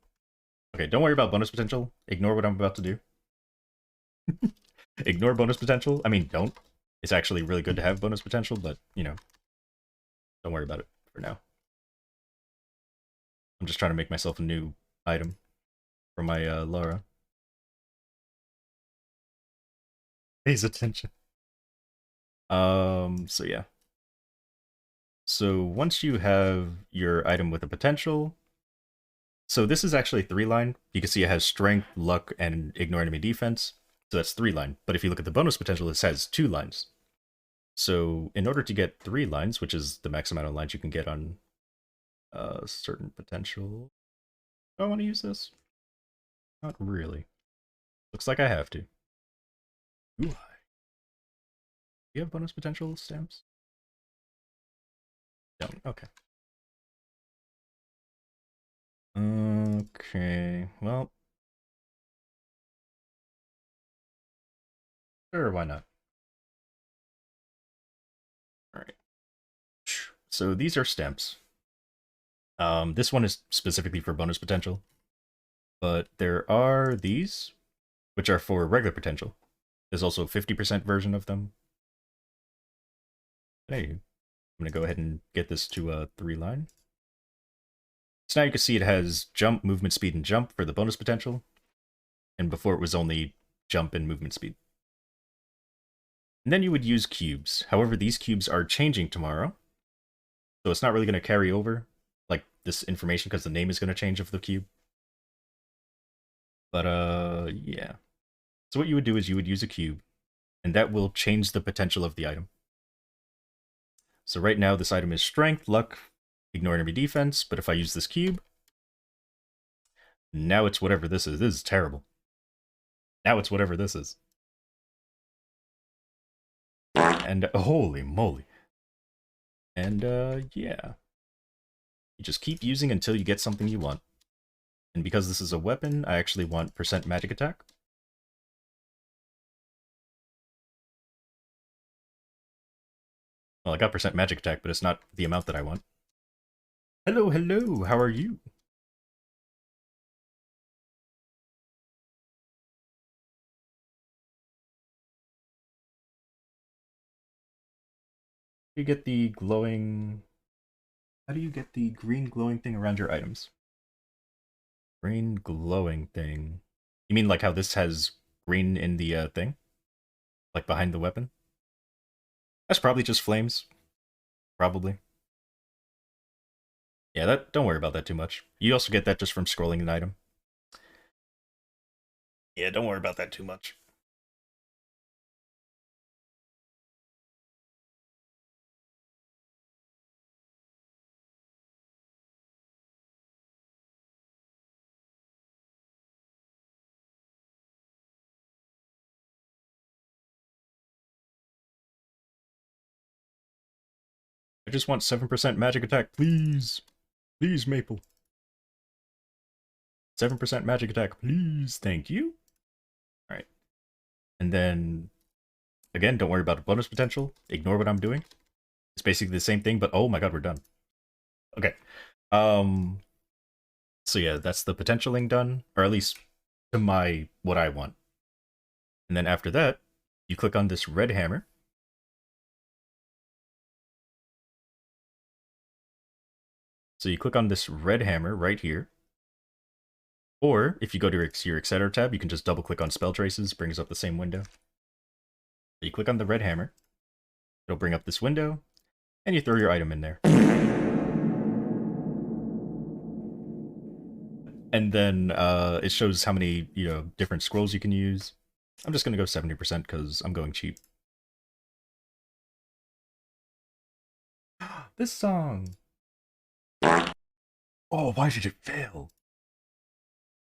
Okay, don't worry about bonus potential. Ignore what I'm about to do. Ignore bonus potential. I mean, don't. It's actually really good to have bonus potential, but, you know, don't worry about it for now. I'm just trying to make myself a new item for my Lara. Pays attention. So yeah. So once you have your item with a potential, so this is actually 3 line. You can see it has strength, luck, and ignore enemy defense. So that's 3 line. But if you look at the bonus potential, it has 2 lines. So in order to get 3 lines, which is the max amount of lines you can get on certain potential, do I want to use this? Not really. Looks like I have to. Do I? Do you have bonus potential stamps? Don't. Okay. Okay. Well. Sure, why not? Alright. So these are stamps. This one is specifically for bonus potential. But there are these, which are for regular potential. There's also a 50% version of them. Hey, I'm going to go ahead and get this to a 3 line. So now you can see it has jump, movement speed, and jump for the bonus potential. And before it was only jump and movement speed. And then you would use cubes. However, these cubes are changing tomorrow. So it's not really going to carry over like this information because the name is going to change of the cube. But yeah. So what you would do is you would use a cube, and that will change the potential of the item. So right now this item is strength, luck, ignore enemy defense, but if I use this cube, now it's whatever this is. This is terrible. Now it's whatever this is. And holy moly. And yeah. You just keep using until you get something you want. And because this is a weapon, I actually want % magic attack. Well, I got % magic attack, but it's not the amount that I want. Hello, hello, how are you? You get the glowing... How do you get the green glowing thing around your items? Green glowing thing. You mean like how this has green in the thing? Like behind the weapon? That's probably just flames. Probably. Yeah, don't worry about that too much. You also get that just from scrolling an item. Yeah, don't worry about that too much. I just want 7% magic attack, please. Please, Maple. 7% magic attack, please. Thank you. Alright. And then, again, don't worry about the bonus potential. Ignore what I'm doing. It's basically the same thing, but oh my god, we're done. Okay. So yeah, that's the potentialing done, or at least to what I want. And then after that, you click on this red hammer. So you click on this red hammer right here. Or if you go to your etc tab, you can just double click on spell traces, brings up the same window. So you click on the red hammer, it'll bring up this window, and you throw your item in there. And then it shows how many, different scrolls you can use. I'm just gonna go 70% because I'm going cheap. This song! Oh, why did it fail?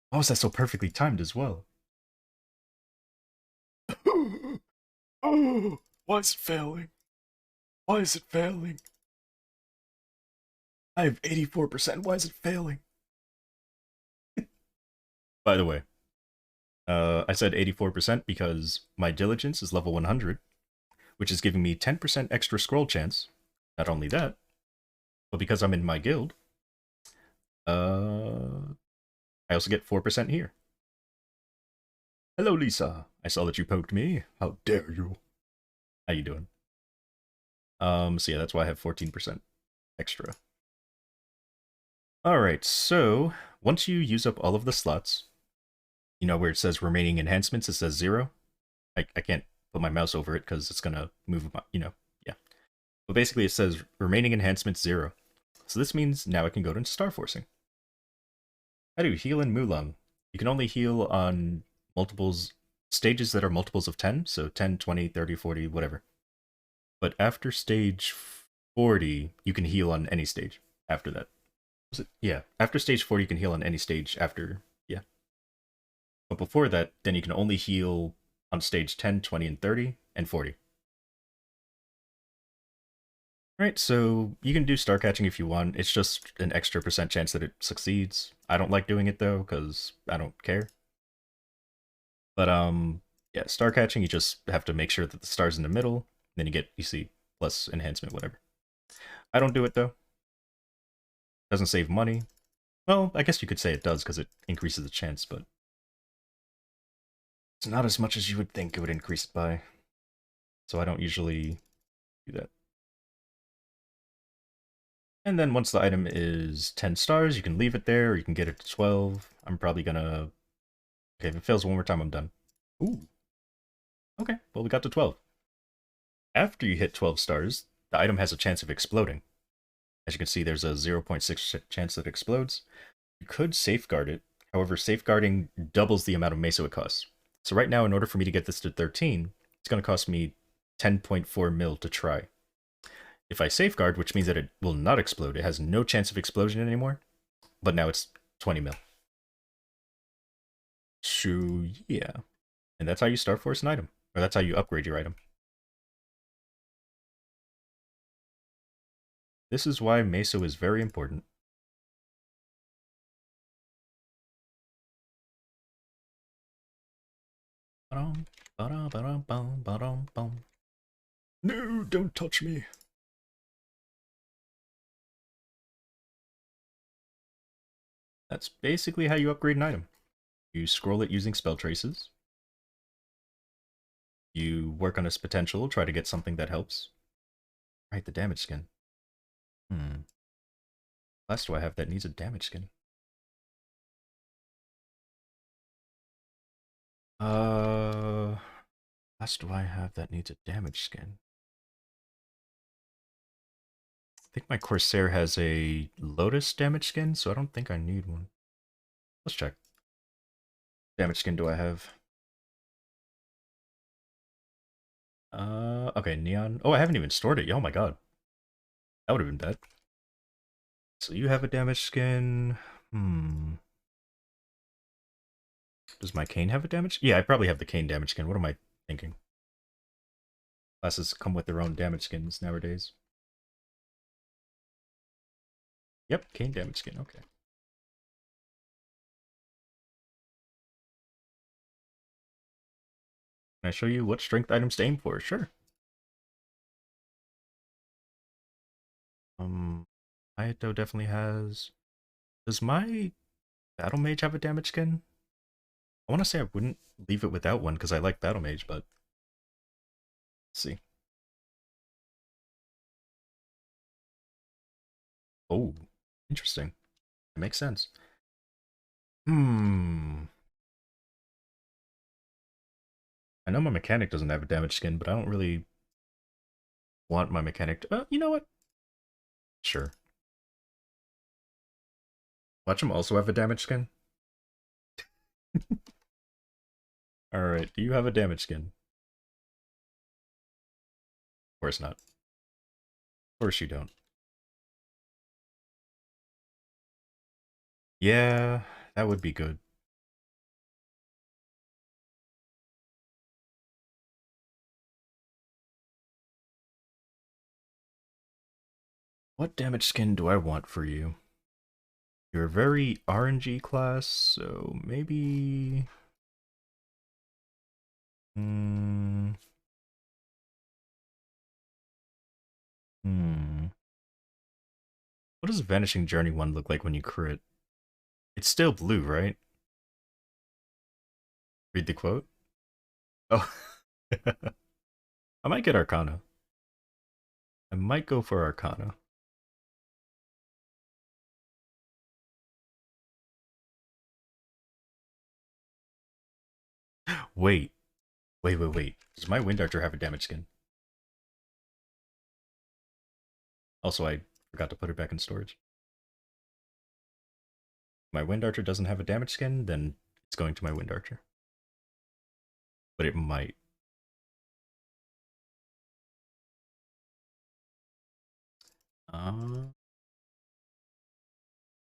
Why was that so perfectly timed as well? Oh, why is it failing? Why is it failing? I have 84%. Why is it failing? By the way, I said 84% because my diligence is level 100, which is giving me 10% extra scroll chance. Not only that, but because I'm in my guild, I also get 4% here. Hello, Lisa. I saw that you poked me. How dare you? How you doing? So yeah, that's why I have 14% extra. Alright, so once you use up all of the slots, where it says remaining enhancements, it says 0. I can't put my mouse over it because it's gonna move my, yeah. But basically it says remaining enhancements 0. So this means now I can go into Star Forcing. How do heal in Mulong? You can only heal on stages that are multiples of 10, so 10, 20, 30, 40, whatever. But after stage 40, you can heal on any stage after that. Yeah, after stage 40, you can heal on any stage after, yeah. But before that, then you can only heal on stage 10, 20, and 30, and 40. Alright, so you can do star catching if you want. It's just an extra % chance that it succeeds. I don't like doing it though, because I don't care. But yeah, star catching, you just have to make sure that the star's in the middle, then you see plus enhancement, whatever. I don't do it though. Doesn't save money. Well, I guess you could say it does because it increases the chance, but it's not as much as you would think it would increase it by. So I don't usually do that. And then once the item is 10 stars, you can leave it there, or you can get it to 12. I'm probably gonna... Okay, if it fails one more time, I'm done. Ooh. Okay, well we got to 12. After you hit 12 stars, the item has a chance of exploding. As you can see, there's a 0.6 chance that it explodes. You could safeguard it. However, safeguarding doubles the amount of meso it costs. So right now, in order for me to get this to 13, it's going to cost me 10.4 mil to try. If I safeguard, which means that it will not explode, it has no chance of explosion anymore, but now it's 20 mil. So yeah, and that's how you Star Force an item, or that's how you upgrade your item. This is why meso is very important. No, don't touch me. That's basically how you upgrade an item. You scroll it using spell traces. You work on its potential, try to get something that helps. Right, the damage skin. Class do I have that needs a damage skin? Class do I have that needs a damage skin? I think my Corsair has a Lotus damage skin, so I don't think I need one. Let's check. Damage skin do I have? Okay, Neon. Oh, I haven't even stored it. Oh my god. That would have been bad. So you have a damage skin. Does my Cane have a damage? Yeah, I probably have the Cane damage skin. What am I thinking? Classes come with their own damage skins nowadays. Yep, Cane damage skin, okay. Can I show you what strength items to aim for? Sure. Hayato definitely has... Does my Battle Mage have a damage skin? I want to say I wouldn't leave it without one because I like Battle Mage, but... Let's see. Oh, interesting. It makes sense. I know my mechanic doesn't have a damage skin, but I don't really want my mechanic to... you know what? Sure. Watch him also have a damage skin. Alright, do you have a damage skin? Of course not. Of course you don't. Yeah, that would be good. What damage skin do I want for you? You're a very RNG class, so maybe... What does Vanishing Journey 1 look like when you crit? It's still blue, right? Read the quote? Oh. I might get Arcana. I might go for Arcana. Wait. Wait. Does my Wind Archer have a damage skin? Also, I forgot to put it back in storage. My Wind Archer doesn't have a damage skin, then it's going to my Wind Archer. But it might.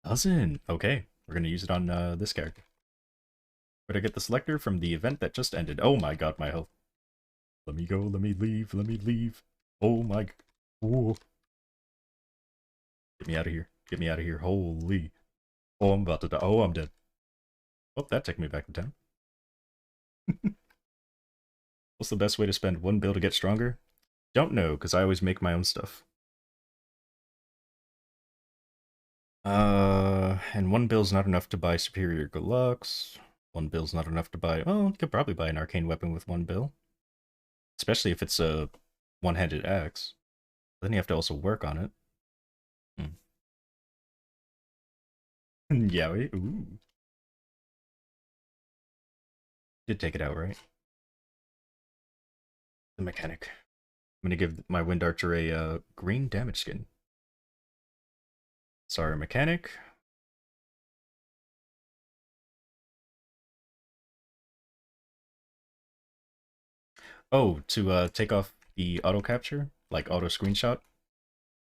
Doesn't. Okay, we're gonna use it on this character. Better get the selector from the event that just ended. Oh my god, my health. Let me go, let me leave. Oh my... Ooh. Get me out of here. Get me out of here. Holy. Oh, I'm about to die. Oh, I'm dead. Oh, that took me back to town. What's the best way to spend one bill to get stronger? Don't know, because I always make my own stuff. And one bill's not enough to buy Superior Deluxe. One bill's not enough to buy... Oh, you could probably buy an arcane weapon with one bill. Especially if it's a one-handed axe. Then you have to also work on it. Yeah, ooh. Did take it out, right? The mechanic. I'm gonna give my Wind Archer a green damage skin. Sorry, mechanic. Oh, to take off the auto capture, like auto screenshot,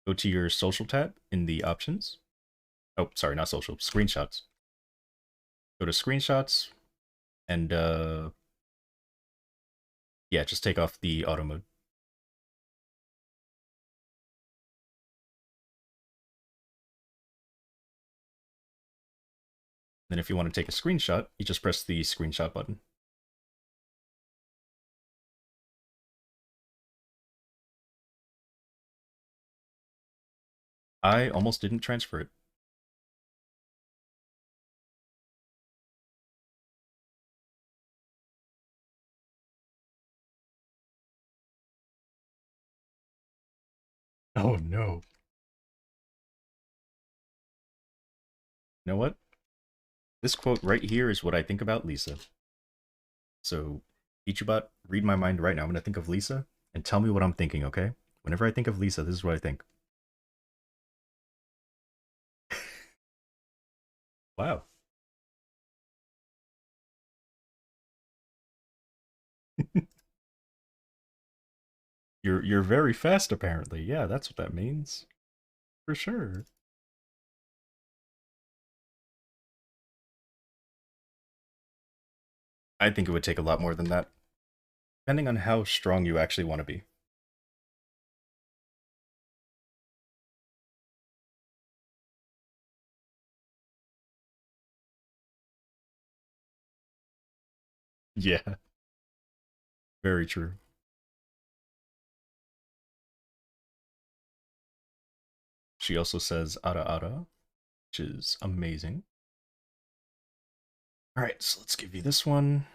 go to your social tab in the options. Oh, sorry, not social, screenshots. Go to screenshots and yeah, just take off the auto mode. Then if you want to take a screenshot, you just press the screenshot button. I almost didn't transfer it. Oh no. You know what? This quote right here is what I think about Lisa. So, Ichibot, read my mind right now. I'm gonna think of Lisa and tell me what I'm thinking, okay? Whenever I think of Lisa, this is what I think. Wow. You're very fast apparently. Yeah, that's what that means. For sure. I think it would take a lot more than that, depending on how strong you actually want to be. Yeah, very true. She also says ara ara, which is amazing. All right, so let's give you this one.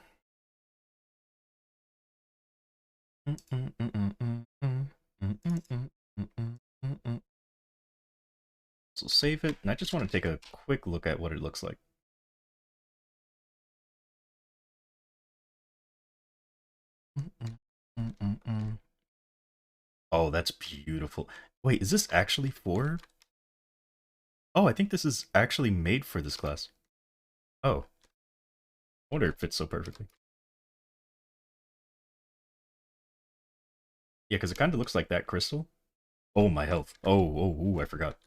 So save it, and I just want to take a quick look at what it looks like. Oh, that's beautiful. Wait, is this actually for? Oh, I think this is actually made for this class. Oh. I wonder if it fits so perfectly. Yeah, because it kind of looks like that crystal. Oh, my health. Oh, I forgot.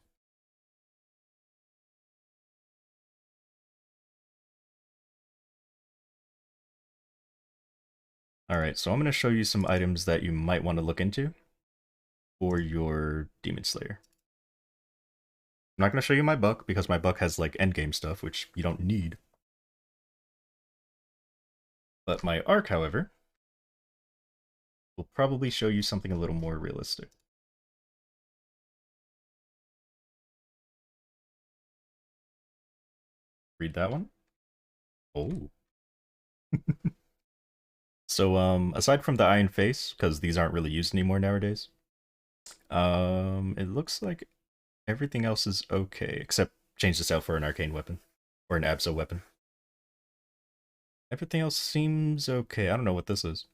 Alright, so I'm going to show you some items that you might want to look into for your Demon Slayer. I'm not going to show you my buck, because my buck has, like, endgame stuff, which you don't need. But my arc, however, will probably show you something a little more realistic. Read that one. Oh. So, aside from the eye and face, because these aren't really used anymore nowadays, it looks like everything else is okay, except change this out for an arcane weapon, or an Abso weapon. Everything else seems okay. I don't know what this is.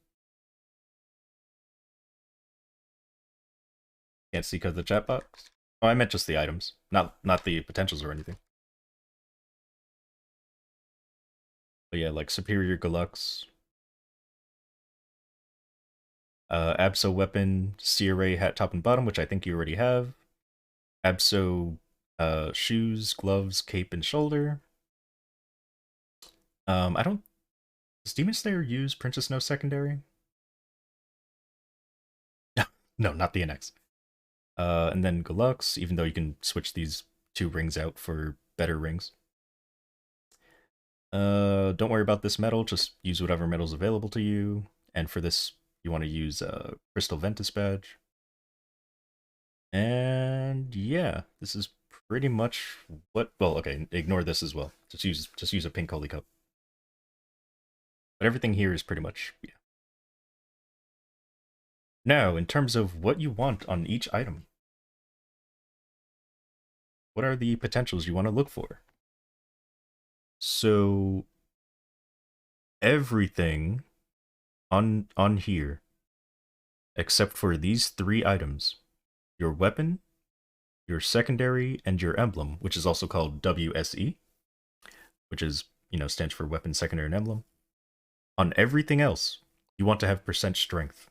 Can't see because of the chat box. Oh, I meant just the items, not the potentials or anything. But yeah, like Superior Galux, Abso weapon, CRA hat top and bottom, which I think you already have. Abso shoes, gloves, cape, and shoulder. I don't. Does Demon Slayer use Princess No secondary? No, no, not the NX. And then Galux, even though you can switch these two rings out for better rings. Don't worry about this metal, just use whatever metal's available to you. And for this, you want to use Crystal Ventus badge. And yeah, this is pretty much what. Well, okay, ignore this as well. Just use a pink holy cup. But everything here is pretty much yeah. Now, in terms of what you want on each item, what are the potentials you want to look for? So everything on here, except for these three items, your weapon, your secondary, and your emblem, which is also called WSE, which is, stands for weapon, secondary, and emblem. On everything else, you want to have percent strength.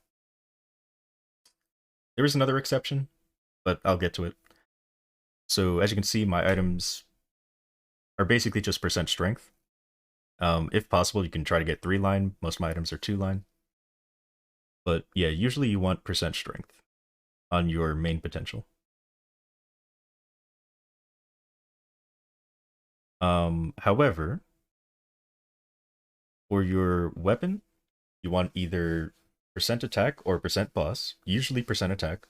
There is another exception, but I'll get to it. So as you can see, my items are basically just percent strength. If possible, you can try to get 3-line. Most of my items are 2-line. But yeah, usually you want percent strength on your main potential. However, for your weapon, you want either percent attack or percent boss, usually percent attack.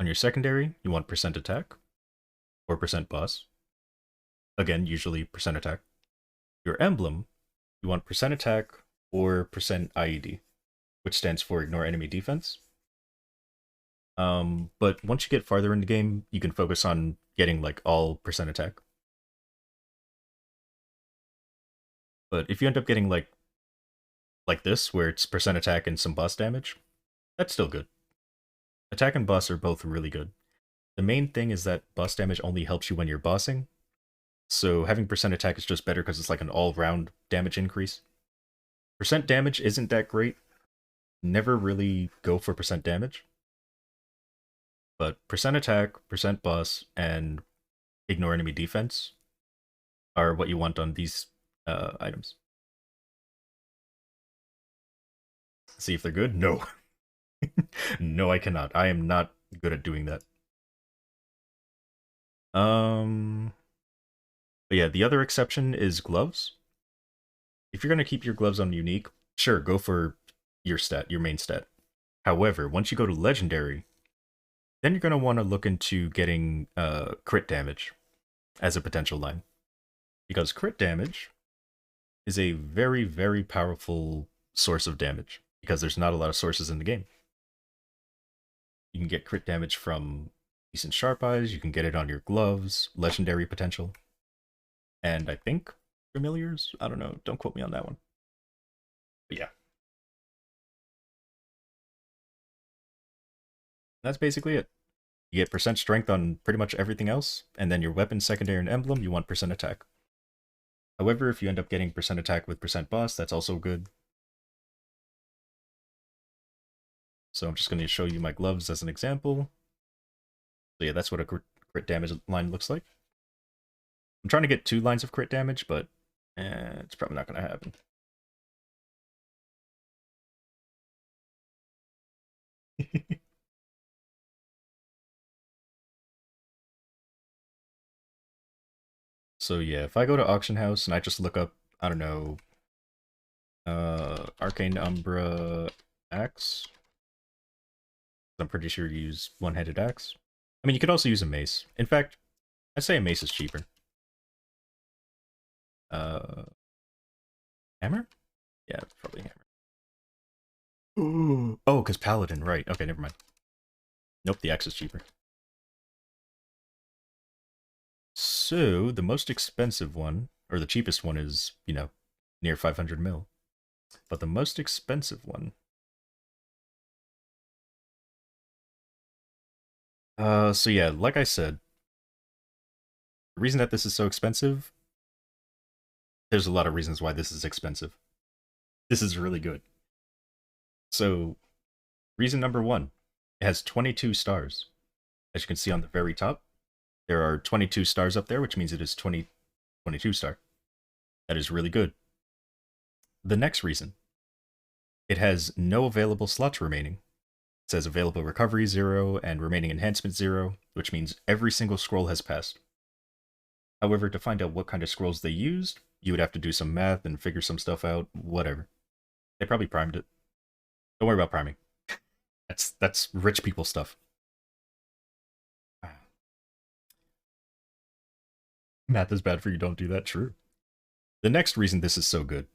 On your secondary, you want percent attack or percent boss. Again, usually percent attack. Your emblem, you want percent attack or percent IED, which stands for ignore enemy defense. But once you get farther in the game, you can focus on getting like all percent attack. But if you end up getting like like this, where it's percent attack and some boss damage, that's still good. Attack and boss are both really good. The main thing is that boss damage only helps you when you're bossing, so having percent attack is just better because it's like an all-round damage increase. Percent damage isn't that great. Never really go for percent damage. But percent attack, percent boss, and ignore enemy defense are what you want on these items. See if they're good? No. No, I cannot. I am not good at doing that. But yeah, the other exception is gloves. If you're going to keep your gloves on unique, sure, go for your main stat. However, once you go to legendary, then you're going to want to look into getting crit damage as a potential line. Because crit damage is a very, very powerful source of damage, because there's not a lot of sources in the game. You can get crit damage from decent sharp eyes, you can get it on your gloves, legendary potential, and I think familiars? I don't know, don't quote me on that one. But yeah. That's basically it. You get percent strength on pretty much everything else, and then your weapon, secondary, and emblem, you want percent attack. However, if you end up getting percent attack with percent boss, that's also good. So I'm just going to show you my gloves as an example. So yeah, that's what a crit damage line looks like. I'm trying to get 2 lines of crit damage, but it's probably not going to happen. So yeah, if I go to Auction House and I just look up, I don't know, Arcane Umbra Axe. I'm pretty sure you use one-handed axe. I mean, you could also use a mace. In fact, I'd say a mace is cheaper. Hammer? Yeah, probably hammer. Ooh. Oh, because paladin, right. Okay, never mind. Nope, the axe is cheaper. So, the most expensive one, or the cheapest one is, you know, near 500 mil. But the most expensive one... so yeah, like I said, the reason that this is so expensive, there's a lot of reasons why this is expensive. This is really good. So, reason number 1, it has 22 stars. As you can see on the very top, there are 22 stars up there, which means it is 22 star. That is really good. The next reason, it has no available slots remaining. It says available recovery 0 and remaining enhancement 0, which means every single scroll has passed. However, to find out what kind of scrolls they used, you would have to do some math and figure some stuff out, whatever. They probably primed it. Don't worry about priming. That's rich people stuff. Math is bad for you, don't do that, true. The next reason this is so good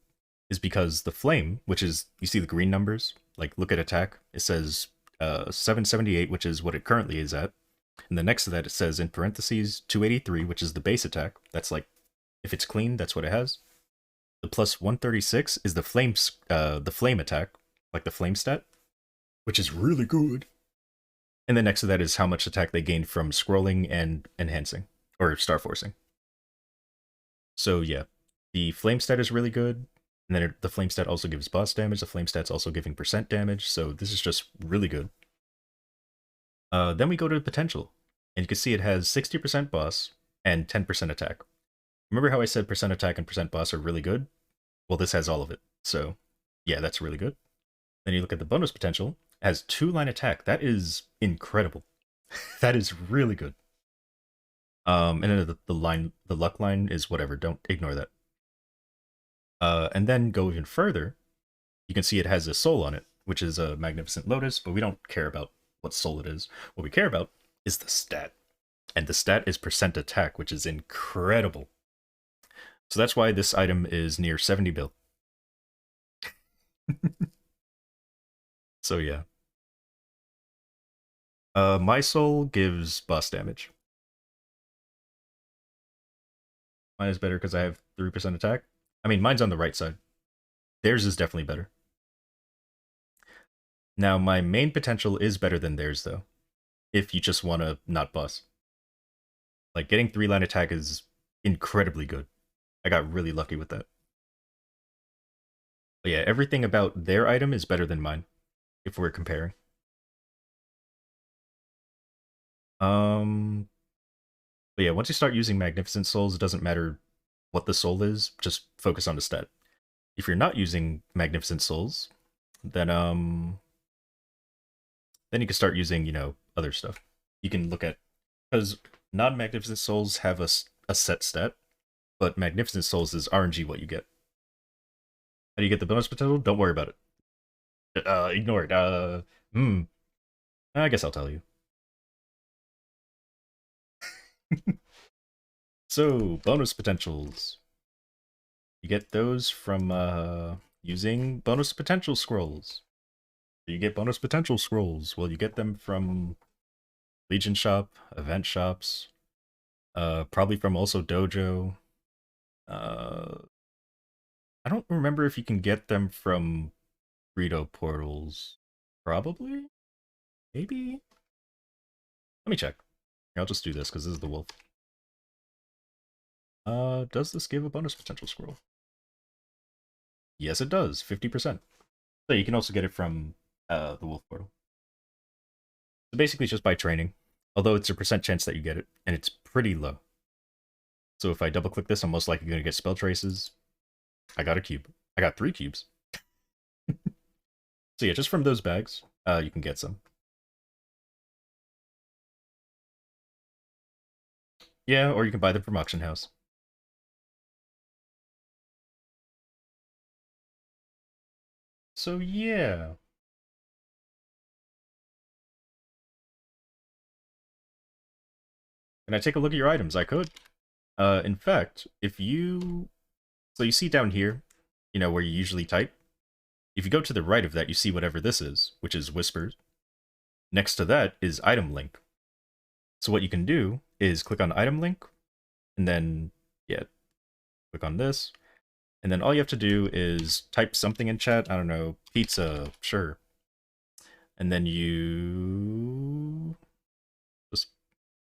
is because the flame, which is, you see the green numbers? Like, look at attack. It says 778, which is what it currently is at. And the next to that, it says in parentheses 283, which is the base attack. That's like, if it's clean, that's what it has. The plus 136 is the flame attack, like the flame stat, which is really good. And then next to that is how much attack they gained from scrolling and enhancing, or star forcing. So yeah, the flame stat is really good. And then the flame stat also gives boss damage. The flame stat's also giving percent damage. So this is just really good. Then we go to potential. And you can see it has 60% boss and 10% attack. Remember how I said percent attack and percent boss are really good? Well, this has all of it. So yeah, that's really good. Then you look at the bonus potential. It has 2-line attack. That is incredible. That is really good. And then the luck line is whatever. Don't ignore that. And then go even further. You can see it has a soul on it, which is a magnificent lotus, but we don't care about what soul it is. What we care about is the stat. And the stat is percent attack, which is incredible. So that's why this item is near 70 bill. So yeah. My soul gives boss damage. Mine is better because I have 3% attack. I mean, mine's on the right side. Theirs is definitely better. Now, my main potential is better than theirs, though, if you just want to not bust. Like, getting 3-line attack is incredibly good. I got really lucky with that. But yeah, everything about their item is better than mine, if we're comparing. But yeah, once you start using Magnificent Souls, it doesn't matter what the soul is, just focus on the stat. If you're not using Magnificent Souls, then you can start using, you know, other stuff. You can look at, because non-Magnificent Souls have a set stat, but Magnificent Souls is RNG what you get. How do you get the bonus potential? Don't worry about it. Ignore it. I guess I'll tell you. So, bonus potentials. You get those from using bonus potential scrolls. You get bonus potential scrolls. Well, you get them from Legion Shop, event shops, probably from also Dojo. I don't remember if you can get them from Greedo portals. Probably? Maybe? Let me check. I'll just do this because this is the wolf. Does this give a bonus potential scroll? Yes, it does. 50%. So you can also get it from the wolf portal. So basically it's just by training. Although it's a percent chance that you get it, and it's pretty low. So if I double click this, I'm most likely going to get spell traces. I got a cube. I got 3 cubes. So yeah, just from those bags, you can get some. Yeah, or you can buy them from auction house. So yeah. Can I take a look at your items? I could. In fact, if you... So you see down here, you know, where you usually type? If you go to the right of that, you see whatever this is, which is Whispers. Next to that is Item Link. So what you can do is click on Item Link, and then, yeah, click on this. And then all you have to do is type something in chat. I don't know, pizza, sure. And then you just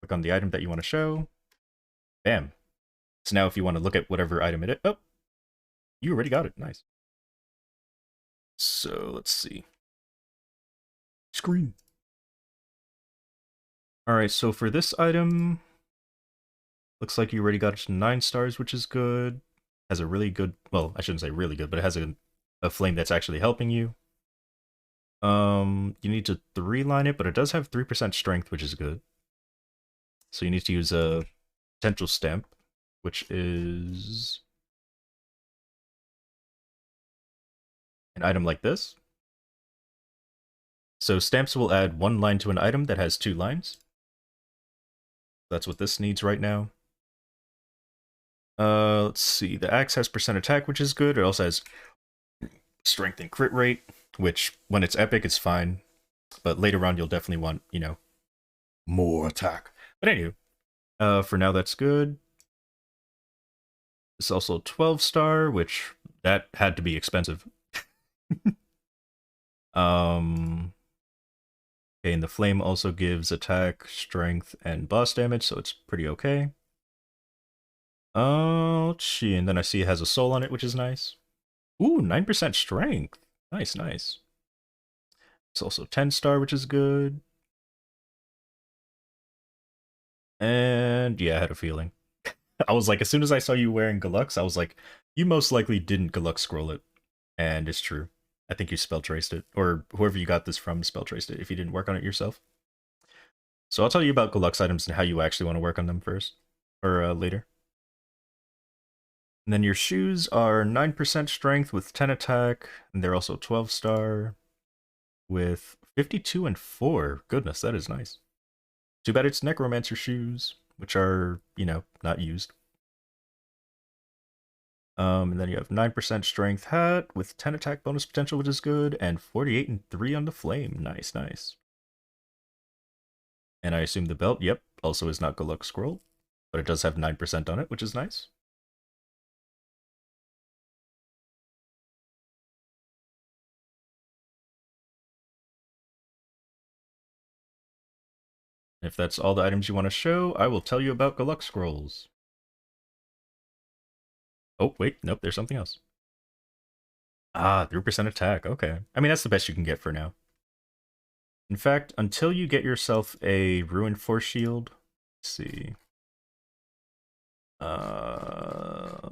click on the item that you want to show. Bam. So now if you want to look at whatever item it is, oh, you already got it. Nice. So let's see. Screen. All right, so for this item, looks like you already got it to 9 stars, which is good. Has a really good, well, I shouldn't say really good, but it has a flame that's actually helping you. You need to 3-line it, but it does have 3% strength, which is good. So you need to use a potential stamp, which is an item like this. So stamps will add 1 line to an item that has 2 lines. That's what this needs right now. Let's see. The axe has percent attack, which is good. It also has strength and crit rate, which when it's epic, it's fine. But later on, you'll definitely want, you know, more attack. But anyway, for now, that's good. It's also 12-star, which that had to be expensive. Okay, and the flame also gives attack, strength, and boss damage, so it's pretty okay. Oh, gee, and then I see it has a soul on it, which is nice. Ooh, 9% strength. Nice, nice. It's also 10-star, which is good. And yeah, I had a feeling. I was like, as soon as I saw you wearing Galux, I was like, you most likely didn't Galux scroll it. And it's true. I think you spell traced it, or whoever you got this from spell traced it if you didn't work on it yourself. So I'll tell you about Galux items and how you actually want to work on them first, or later. And then your shoes are 9% strength with 10 attack, and they're also 12-star with 52 and 4. Goodness, that is nice. Too bad it's Necromancer shoes, which are, you know, not used. And then you have 9% strength hat with 10 attack bonus potential, which is good, and 48 and 3 on the flame. Nice, nice. And I assume the belt, yep, also is not Galux scroll, but it does have 9% on it, which is nice. If that's all the items you want to show, I will tell you about Galux Scrolls. Oh, wait, nope, there's something else. Ah, 3% attack, okay. I mean, that's the best you can get for now. In fact, until you get yourself a Ruined Force Shield, let's see.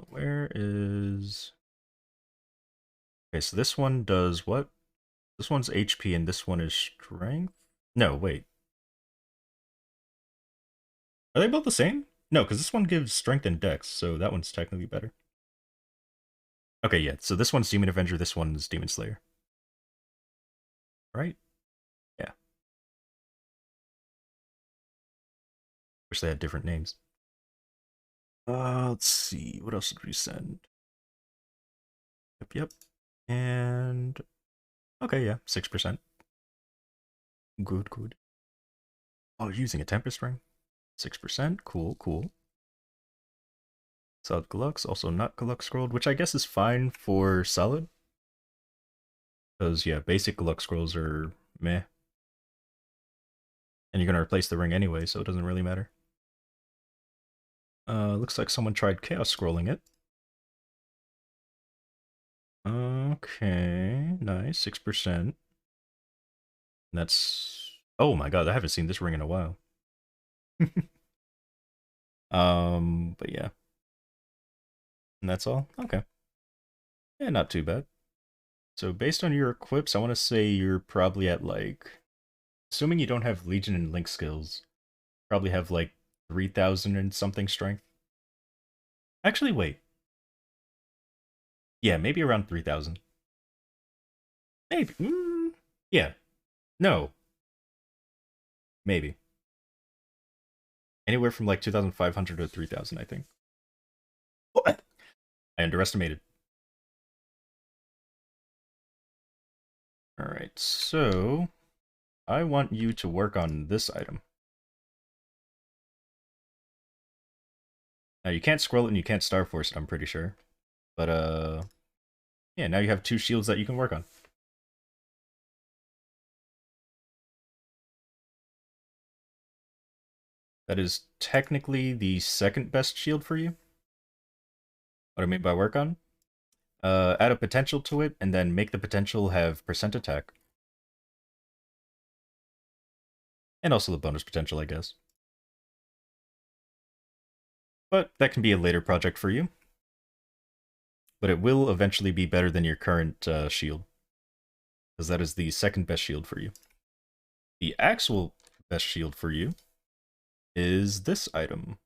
Where is... Okay, so this one does what? This one's HP and this one is Strength? No, wait. Are they both the same? No, because this one gives Strength and Dex, so that one's technically better. Okay, yeah, so this one's Demon Avenger, this one's Demon Slayer. Right? Yeah. Wish they had different names. Let's see, what else did we send? Yep. And... Okay, yeah, 6%. Good. Oh, using a Tempest Ring? 6%, cool. Solid Galux, also not Galux Scrolled, which I guess is fine for Solid. Because, yeah, basic Galux Scrolls are meh. And you're going to replace the ring anyway, so it doesn't really matter. Looks like someone tried Chaos Scrolling it. Okay, nice, 6%. That's... Oh my god, I haven't seen this ring in a while. But yeah. And that's all? Okay. Yeah, not too bad. So based on your equips, I want to say you're probably at like... Assuming you don't have Legion and Link skills, probably have like 3,000 and something strength. Actually, wait. Yeah, maybe around 3,000. Maybe. Yeah. No. Maybe. Anywhere from like 2,500 to 3,000, I think. I underestimated. Alright, so... I want you to work on this item. Now, you can't scroll it and you can't Star Force it, I'm pretty sure. But, yeah, now you have 2 shields that you can work on. That is technically the second best shield for you. What I mean by work on? Add a potential to it, and then make the potential have % attack. And also the bonus potential, I guess. But that can be a later project for you. But it will eventually be better than your current shield. Because that is the second best shield for you. The actual best shield for you is this item.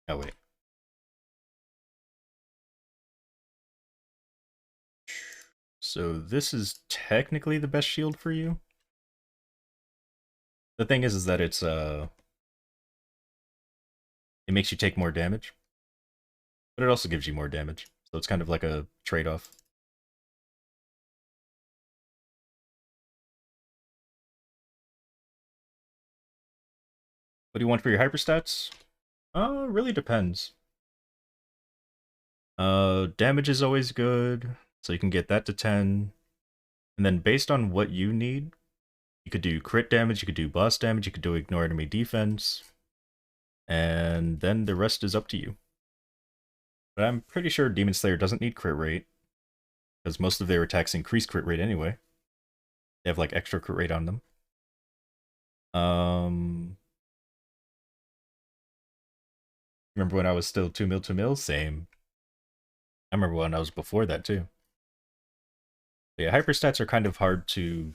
Oh, wait. So this is technically the best shield for you. The thing is that it's, it makes you take more damage. But it also gives you more damage. So it's kind of like a trade-off. What do you want for your hyperstats? Really depends. Damage is always good, so you can get that to 10. And then based on what you need, you could do crit damage, you could do boss damage, you could do ignore enemy defense. And then the rest is up to you. But I'm pretty sure Demon Slayer doesn't need crit rate, because most of their attacks increase crit rate anyway. They have like extra crit rate on them. Remember when I was still 2 mil? Same. I remember when I was before that too. Yeah, hyperstats are kind of hard to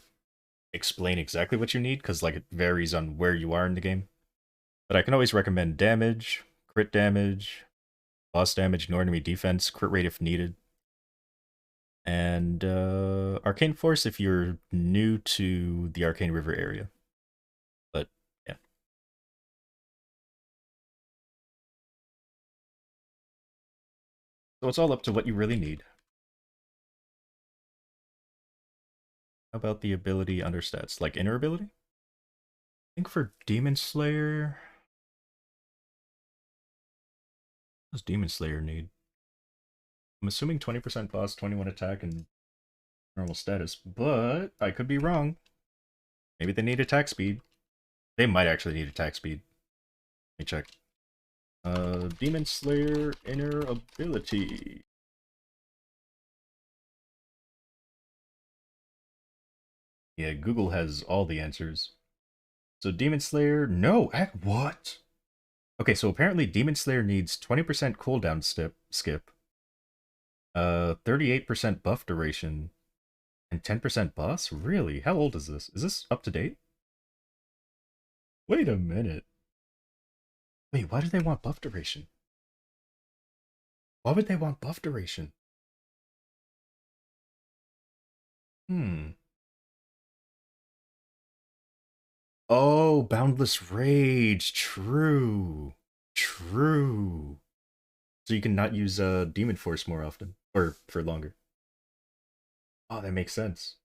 explain exactly what you need, because like it varies on where you are in the game. But I can always recommend damage, crit damage, boss damage, ignore enemy defense, crit rate if needed. And Arcane Force if you're new to the Arcane River area. But, yeah. So it's all up to what you really need. How about the ability under stats? Like inner ability? I think for Demon Slayer... What does Demon Slayer need? I'm assuming 20% boss, 21 attack, and normal status, but I could be wrong. Maybe they need attack speed. They might actually need attack speed. Let me check. Demon Slayer inner ability. Yeah, Google has all the answers. So Demon Slayer, no, what? Okay, so apparently Demon Slayer needs 20% cooldown skip, 38% buff duration, and 10% boss? Really? How old is this? Is this up to date? Wait a minute. Wait, why do they want buff duration? Why would they want buff duration? Oh, Boundless Rage. True. True. So you can not use Demon Force more often. Or for longer. Oh, that makes sense.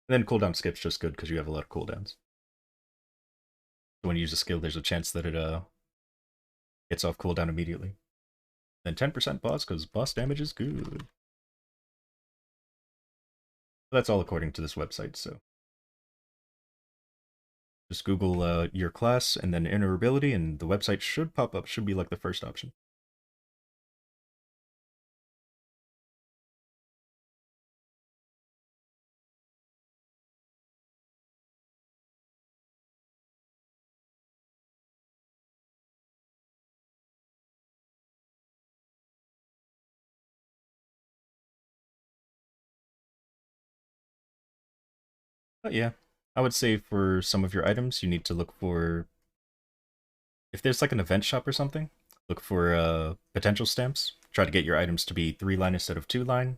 And then cooldown skip's just good because you have a lot of cooldowns. So when you use a skill, there's a chance that it gets off cooldown immediately. Then 10% boss, because boss damage is good. That's all according to this website, so. Just Google your class and then inner ability, and the website should pop up, should be like the first option. But yeah, I would say for some of your items, you need to look for, if there's like an event shop or something, look for potential stamps. Try to get your items to be 3-line instead of 2-line.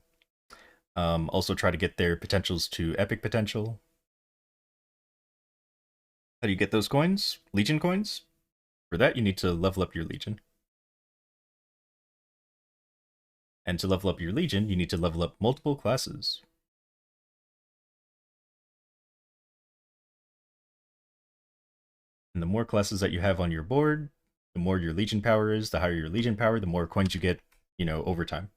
Also try to get their potentials to epic potential. How do you get those coins? Legion coins? For that, you need to level up your Legion. And to level up your Legion, you need to level up multiple classes. And the more classes that you have on your board, the more your Legion power is, the higher your Legion power, the more coins you get, you know, over time.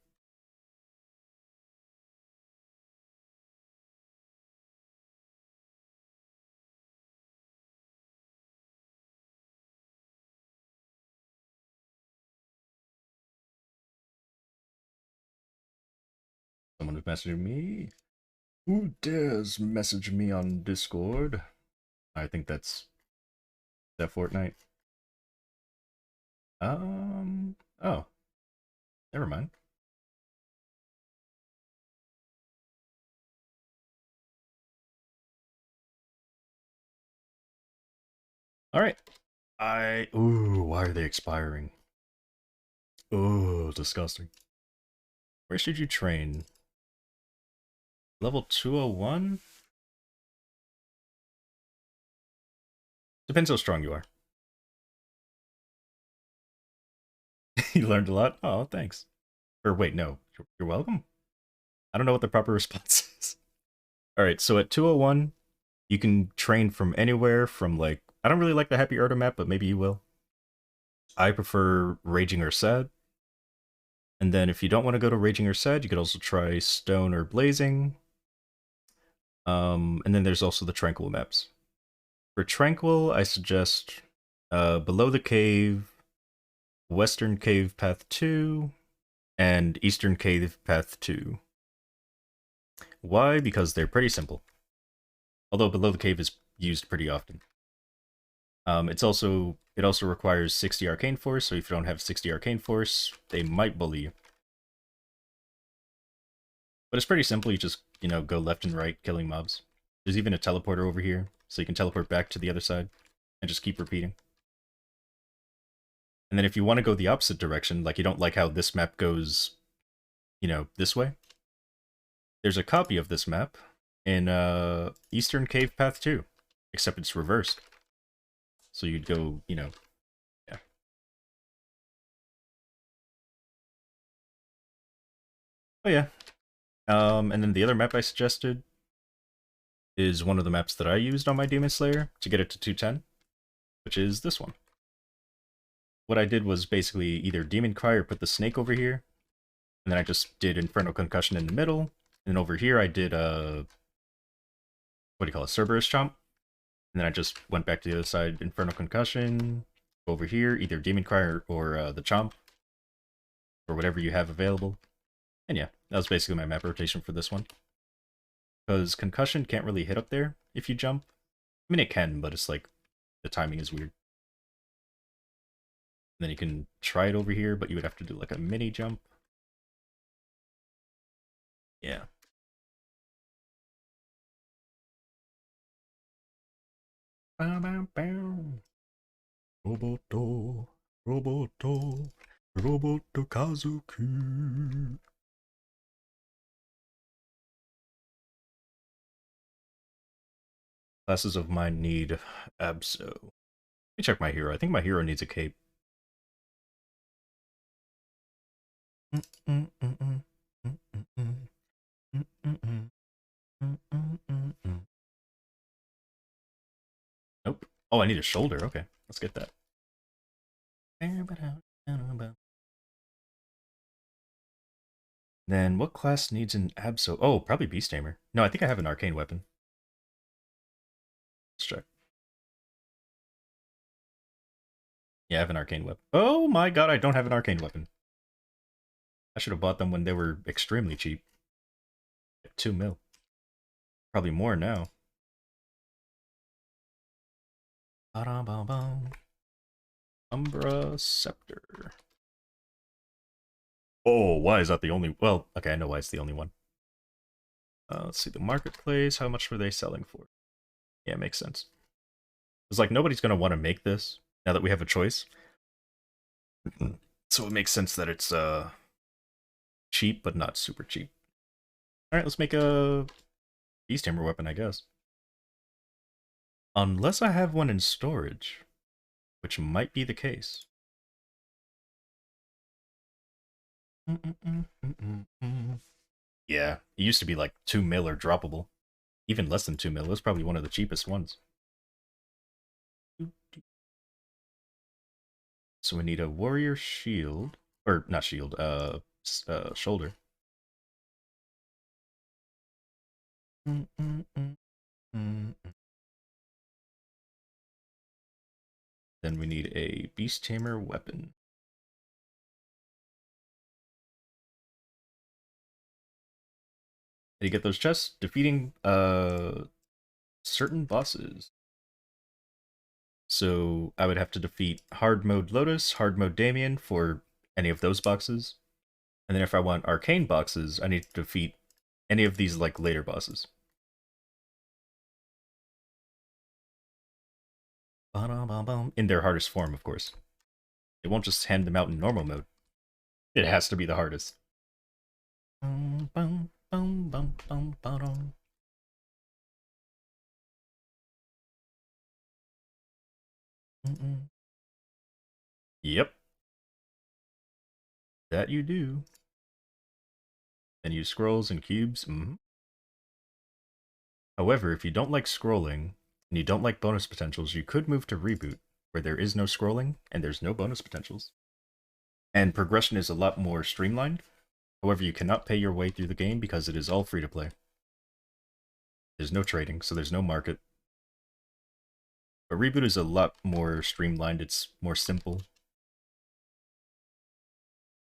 Someone is messaging me. Who dares message me on Discord? I think that's that Fortnite. Oh. Never mind. Alright. Ooh, why are they expiring? Oh, disgusting. Where should you train? Level 201? Depends how strong you are. You learned a lot? Oh, thanks. Or wait, no. You're welcome? I don't know what the proper response is. Alright, so at 201, you can train from anywhere from like... I don't really like the Happy Erda map, but maybe you will. I prefer Raging or Sad. And then if you don't want to go to Raging or Sad, you could also try Stone or Blazing. And then there's also the Tranquil maps. For Tranquil, I suggest Below the Cave, Western Cave Path 2, and Eastern Cave Path 2. Why? Because they're pretty simple. Although Below the Cave is used pretty often. It also requires 60 Arcane Force, so if you don't have 60 Arcane Force, they might bully you. But it's pretty simple, you just, you know, go left and right, killing mobs. There's even a teleporter over here, so you can teleport back to the other side, and just keep repeating. And then if you want to go the opposite direction, like you don't like how this map goes, you know, this way, there's a copy of this map in Eastern Cave Path 2, except it's reversed. So you'd go, you know, yeah. Oh yeah. And then the other map I suggested is one of the maps that I used on my Demon Slayer to get it to 210, which is this one. What I did was basically either Demon Cry or put the snake over here, and then I just did Infernal Concussion in the middle, And over here I did what do you call it, Cerberus Chomp. And then I just went back to the other side, Infernal Concussion. Over here, either Demon Cry or the Chomp. Or whatever you have available. And yeah, that was basically my map rotation for this one. Because Concussion can't really hit up there if you jump. I mean, it can, but it's like, the timing is weird. And then you can try it over here, but you would have to do like a mini jump. Yeah. Bow, bow, bow. Roboto, Roboto, Roboto Kazuki. Classes of mine need Abso. Let me check my hero. I think my hero needs a cape. Nope. Oh, I need a shoulder. Okay, let's get that. Then what class needs an Abso? Oh, probably Beast Tamer. No, I think I have an arcane weapon. Let's check. Yeah, I have an arcane weapon. Oh my god, I don't have an arcane weapon. I should have bought them when they were extremely cheap. 2 mil. Probably more now. Umbra Scepter. Oh, why is that the only... Well, okay, I know why it's the only one. Let's see, the marketplace. How much were they selling for? Yeah, it makes sense. It's like, nobody's going to want to make this now that we have a choice. So it makes sense that it's cheap, but not super cheap. Alright, let's make a Beast Hammer weapon, I guess. Unless I have one in storage, which might be the case. Yeah, it used to be like 2 mil or droppable. Even less than 2 mil. It was probably one of the cheapest ones. So we need a warrior shield. Or, not shield, shoulder. Then we need a Beast Tamer weapon. How do you get those chests? Defeating certain bosses. So I would have to defeat hard mode Lotus, hard mode Damien for any of those boxes. And then if I want arcane boxes, I need to defeat any of these like later bosses. In their hardest form, of course. It won't just hand them out in normal mode. It has to be the hardest. Yep. That you do. And use scrolls and cubes. However, if you don't like scrolling, and you don't like bonus potentials, you could move to Reboot, where there is no scrolling, and there's no bonus potentials. And progression is a lot more streamlined. However, you cannot pay your way through the game because it is all free to play. There's no trading, so there's no market. But Reboot is a lot more streamlined, it's more simple.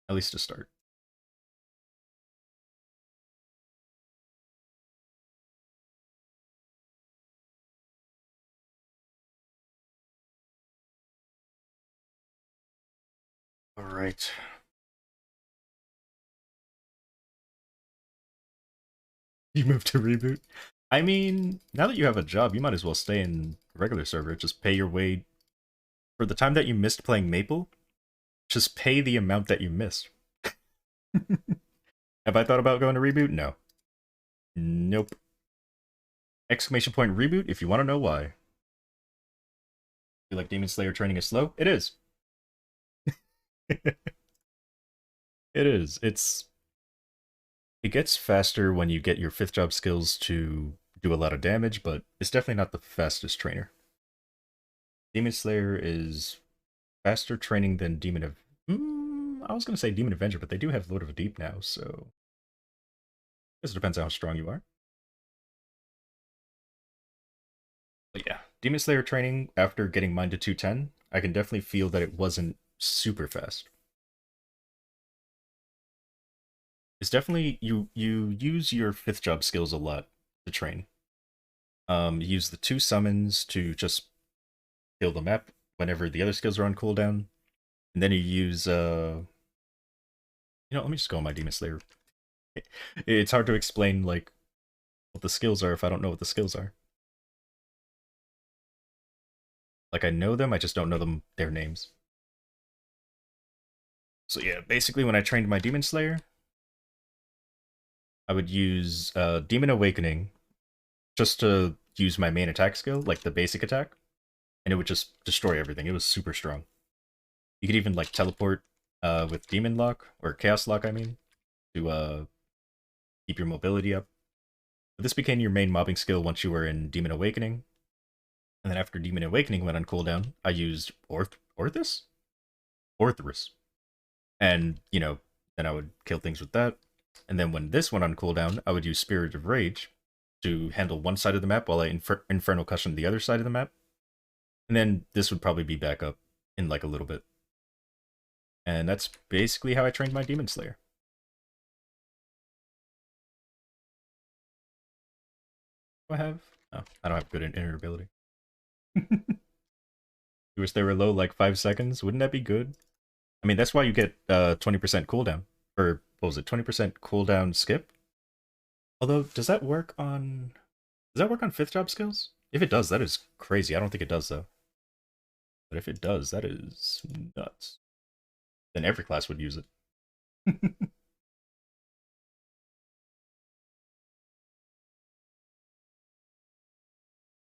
At least to start. Alright. You moved to Reboot? I mean, now that you have a job, you might as well stay in regular server. Just pay your way. For the time that you missed playing Maple, just pay the amount that you missed. Have I thought about going to Reboot? No. Nope. Exclamation point Reboot if you want to know why. Feel like Demon Slayer training is slow? It is. It is. It gets faster when you get your 5th job skills to do a lot of damage, but it's definitely not the fastest trainer. Demon Slayer is faster training than Demon of... I was going to say Demon Avenger, but they do have Lord of the Deep now, so... Guess it depends on how strong you are. But yeah, Demon Slayer training after getting mine to 210, I can definitely feel that it wasn't super fast. It's definitely you use your 5th job skills a lot to train. You use the 2 summons to just kill the map whenever the other skills are on cooldown. And then you use let me just go on my Demon Slayer. It's hard to explain like what the skills are if I don't know what the skills are. Like I know them, I just don't know their names. So yeah, basically when I trained my Demon Slayer, I would use Demon Awakening just to use my main attack skill, like the basic attack, and it would just destroy everything. It was super strong. You could even like teleport with Demon Lock, or Chaos Lock, I mean, to keep your mobility up. But this became your main mobbing skill once you were in Demon Awakening. And then after Demon Awakening went on cooldown, I used Orthrus? Orthrus. And, then I would kill things with that. And then when this went on cooldown, I would use Spirit of Rage to handle one side of the map while I Infernal Cushion the other side of the map. And then this would probably be back up in like a little bit. And that's basically how I trained my Demon Slayer. Do I have? Oh, I don't have good inner ability. You wish they were low like 5 seconds? Wouldn't that be good? I mean, that's why you get 20% cooldown. Or, what was it, 20% cooldown skip? Although, does that work on 5th job skills? If it does, that is crazy. I don't think it does, though. But if it does, that is nuts. Then every class would use it.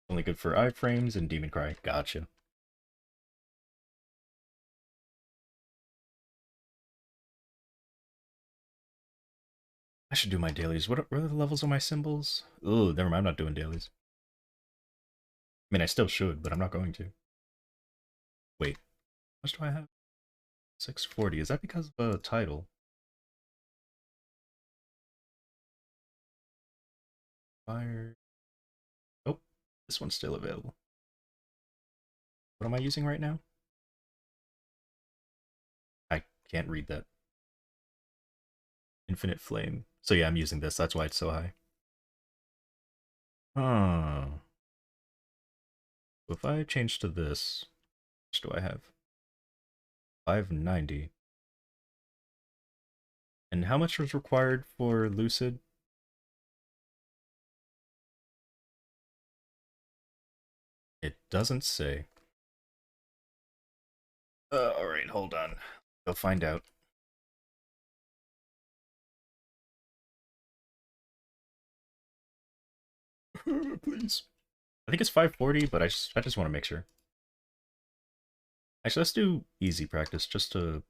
Only good for iframes and Demon Cry. Gotcha. I should do my dailies. What are the levels on my symbols? Oh, never mind. I'm not doing dailies. I mean, I still should, but I'm not going to. Wait. How much do I have? 640. Is that because of a title? Fire. Oh, this one's still available. What am I using right now? I can't read that. Infinite Flame. So yeah, I'm using this. That's why it's so high. Huh. If I change to this, how much do I have? 590. And how much was required for Lucid? It doesn't say. Alright, hold on. Go find out. Please. I think it's 540, but I just want to make sure. Actually, let's do easy practice just to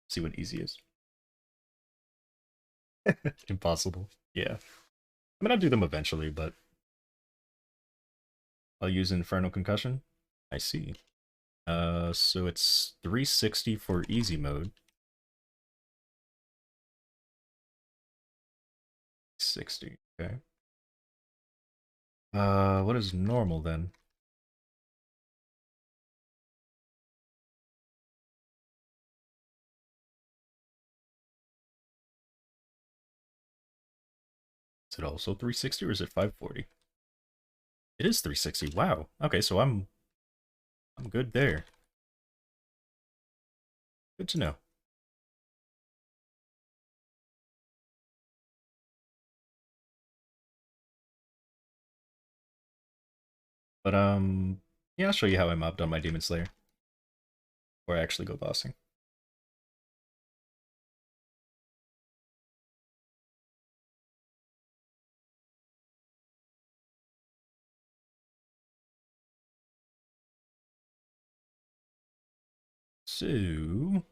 see what easy is. Impossible. Yeah. I mean, I'll do them eventually, but I'll use Infernal Concussion. I see. So it's 360 for easy mode. 60, okay. What is normal then? Is it also 360 or is it 540? It is 360. Wow. Okay, so I'm good there. Good to know. But yeah, I'll show you how I mobbed on my Demon Slayer. Before I actually go bossing. So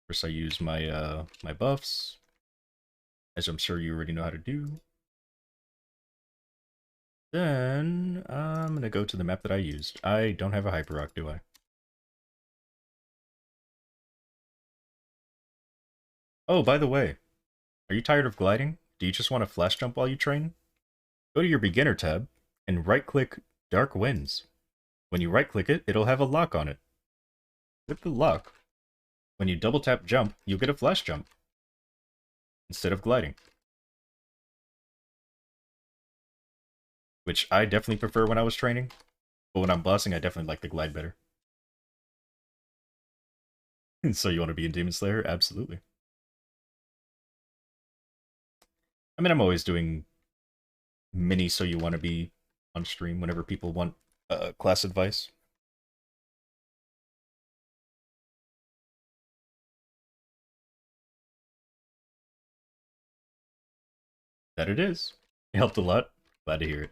first I use my my buffs, as I'm sure you already know how to do. Then I'm gonna go to the map that I used. I don't have a Hyper Rock, do I? Oh, by the way, are you tired of gliding? do you just want to flash jump while you train? Go to your beginner tab and right-click Dark Winds. When you right-click it, it'll have a lock on it. With the lock, when you double-tap jump, you'll get a flash jump instead of gliding. Which I definitely prefer when I was training, but when I'm bossing, I definitely like the glide better. So you want to be in Demon Slayer? Absolutely. I mean, I'm always doing mini so you want to be on stream whenever people want class advice. That it is. It helped a lot. Glad to hear it.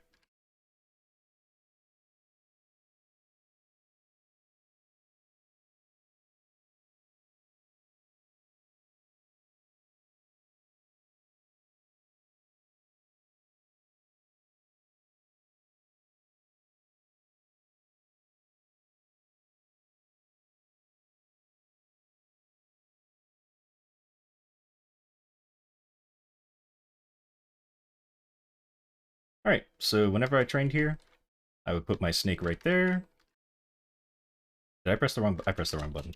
Alright, so whenever I trained here, I would put my snake right there. Did I press the wrong I pressed the wrong button.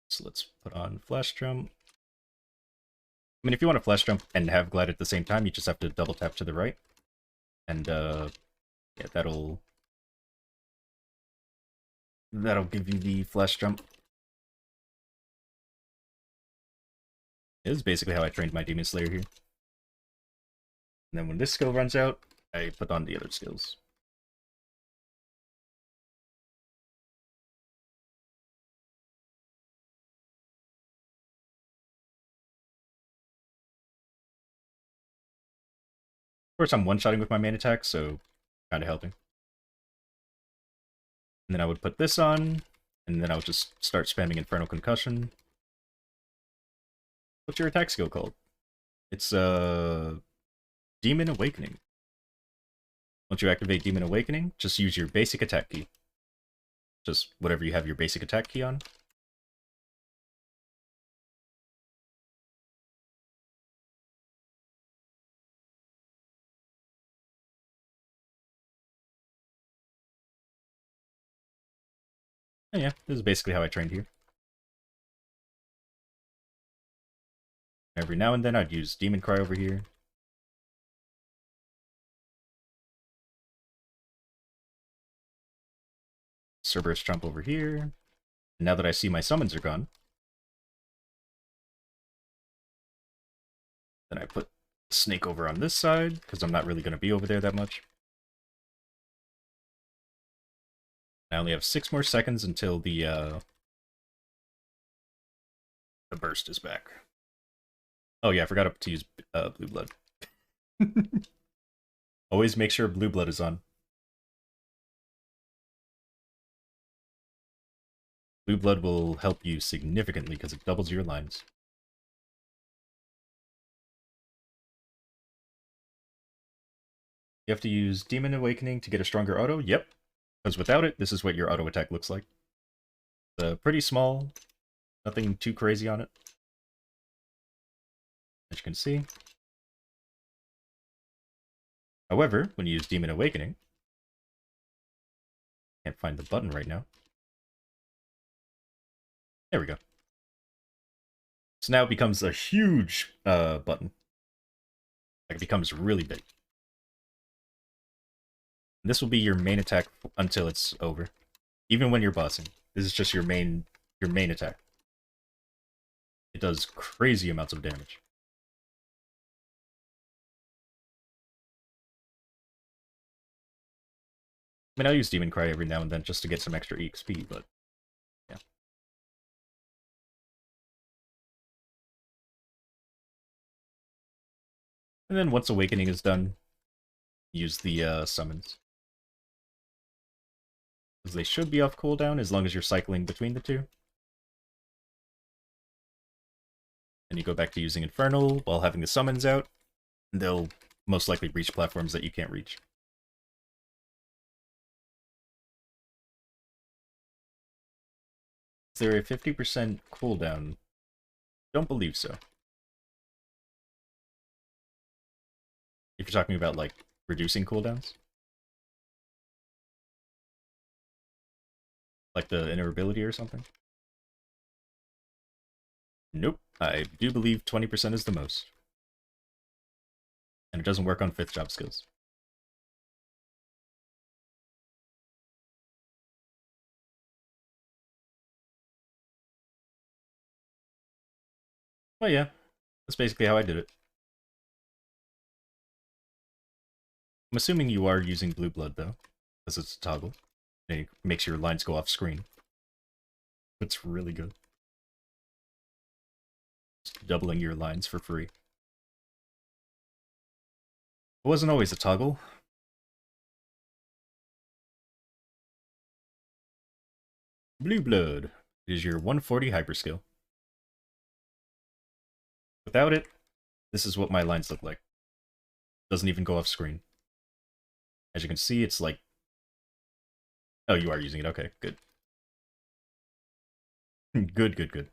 So let's put on flash jump. I mean, if you want to flash jump and have glide at the same time, you just have to double tap to the right. And yeah, that'll give you the flash jump. This is basically how I trained my Demon Slayer here. And then when this skill runs out, I put on the other skills. Of course, I'm one-shotting with my main attack, so kind of helping. And then I would put this on, and then I would just start spamming Infernal Concussion. What's your attack skill called? It's Demon Awakening. Once you activate Demon Awakening, just use your basic attack key. Just whatever you have your basic attack key on. And yeah, this is basically how I trained here. Every now and then I'd use Demon Cry over here. Cerberus Jump over here. And now that I see my summons are gone, then I put Snake over on this side, because I'm not really going to be over there that much. I only have 6 more seconds until the burst is back. Oh yeah, I forgot to use Blue Blood. Always make sure Blue Blood is on. Blue Blood will help you significantly because it doubles your lines. You have to use Demon Awakening to get a stronger auto? Yep. Because without it, this is what your auto attack looks like. Pretty small. Nothing too crazy on it. As you can see. However, when you use Demon Awakening, can't find the button right now. There we go. So now it becomes a huge button. Like, it becomes really big. And this will be your main attack until it's over. Even when you're bossing. This is just your main attack. It does crazy amounts of damage. I mean, I'll use Demon Cry every now and then just to get some extra EXP, but yeah. And then once Awakening is done, use the summons. Because they should be off cooldown as long as you're cycling between the two. And you go back to using Infernal while having the summons out, and they'll most likely reach platforms that you can't reach. Is there a 50% cooldown? Don't believe so. If you're talking about, like, reducing cooldowns. Like the innerability or something. Nope. I do believe 20% is the most. And it doesn't work on 5th job skills. Well, yeah. That's basically how I did it. I'm assuming you are using blue blood, though. Because it's a toggle. And it makes your lines go off screen. It's really good. Just doubling your lines for free. It wasn't always a toggle. Blue blood is your 140 hyper skill. Without it, this is what my lines look like. Doesn't even go off screen. As you can see, it's like... Oh, you are using it. Okay, good. Good, good, good.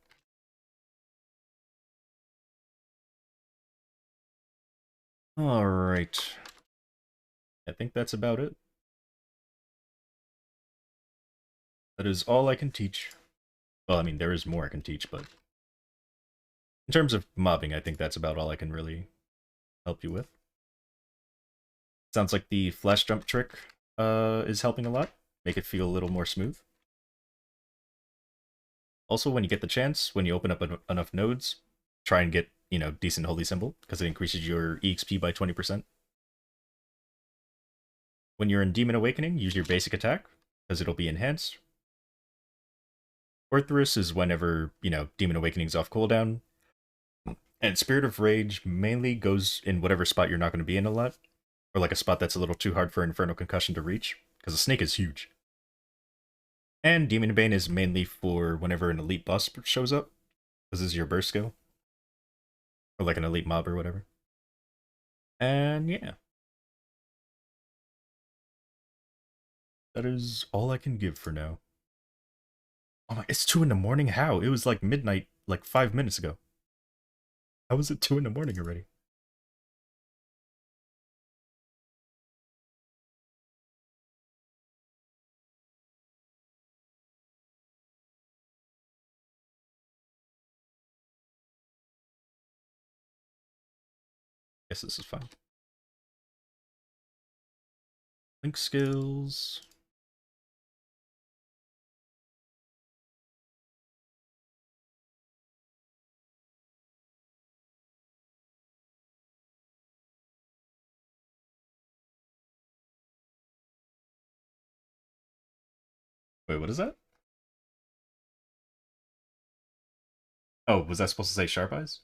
Alright. I think that's about it. That is all I can teach. Well, I mean, there is more I can teach, but... In terms of mobbing, I think that's about all I can really help you with. Sounds like the flash jump trick is helping a lot. Make it feel a little more smooth. Also, when you get the chance, when you open up enough nodes, try and get, you know, decent holy symbol, because it increases your EXP by 20%. When you're in Demon Awakening, use your basic attack, because it'll be enhanced. Orthrus is whenever, you know, Demon Awakening's off cooldown. And Spirit of Rage mainly goes in whatever spot you're not going to be in a lot. Or like a spot that's a little too hard for Infernal Concussion to reach, because the snake is huge. And Demon Bane is mainly for whenever an elite boss shows up, because this is your burst skill. Or like an elite mob or whatever. And yeah. That is all I can give for now. Oh my, it's 2 in the morning? How? It was like midnight, like 5 minutes ago. How was it 2 in the morning already? Guess this is fine. Link skills. Wait, what is that? Oh, was that supposed to say Sharp Eyes?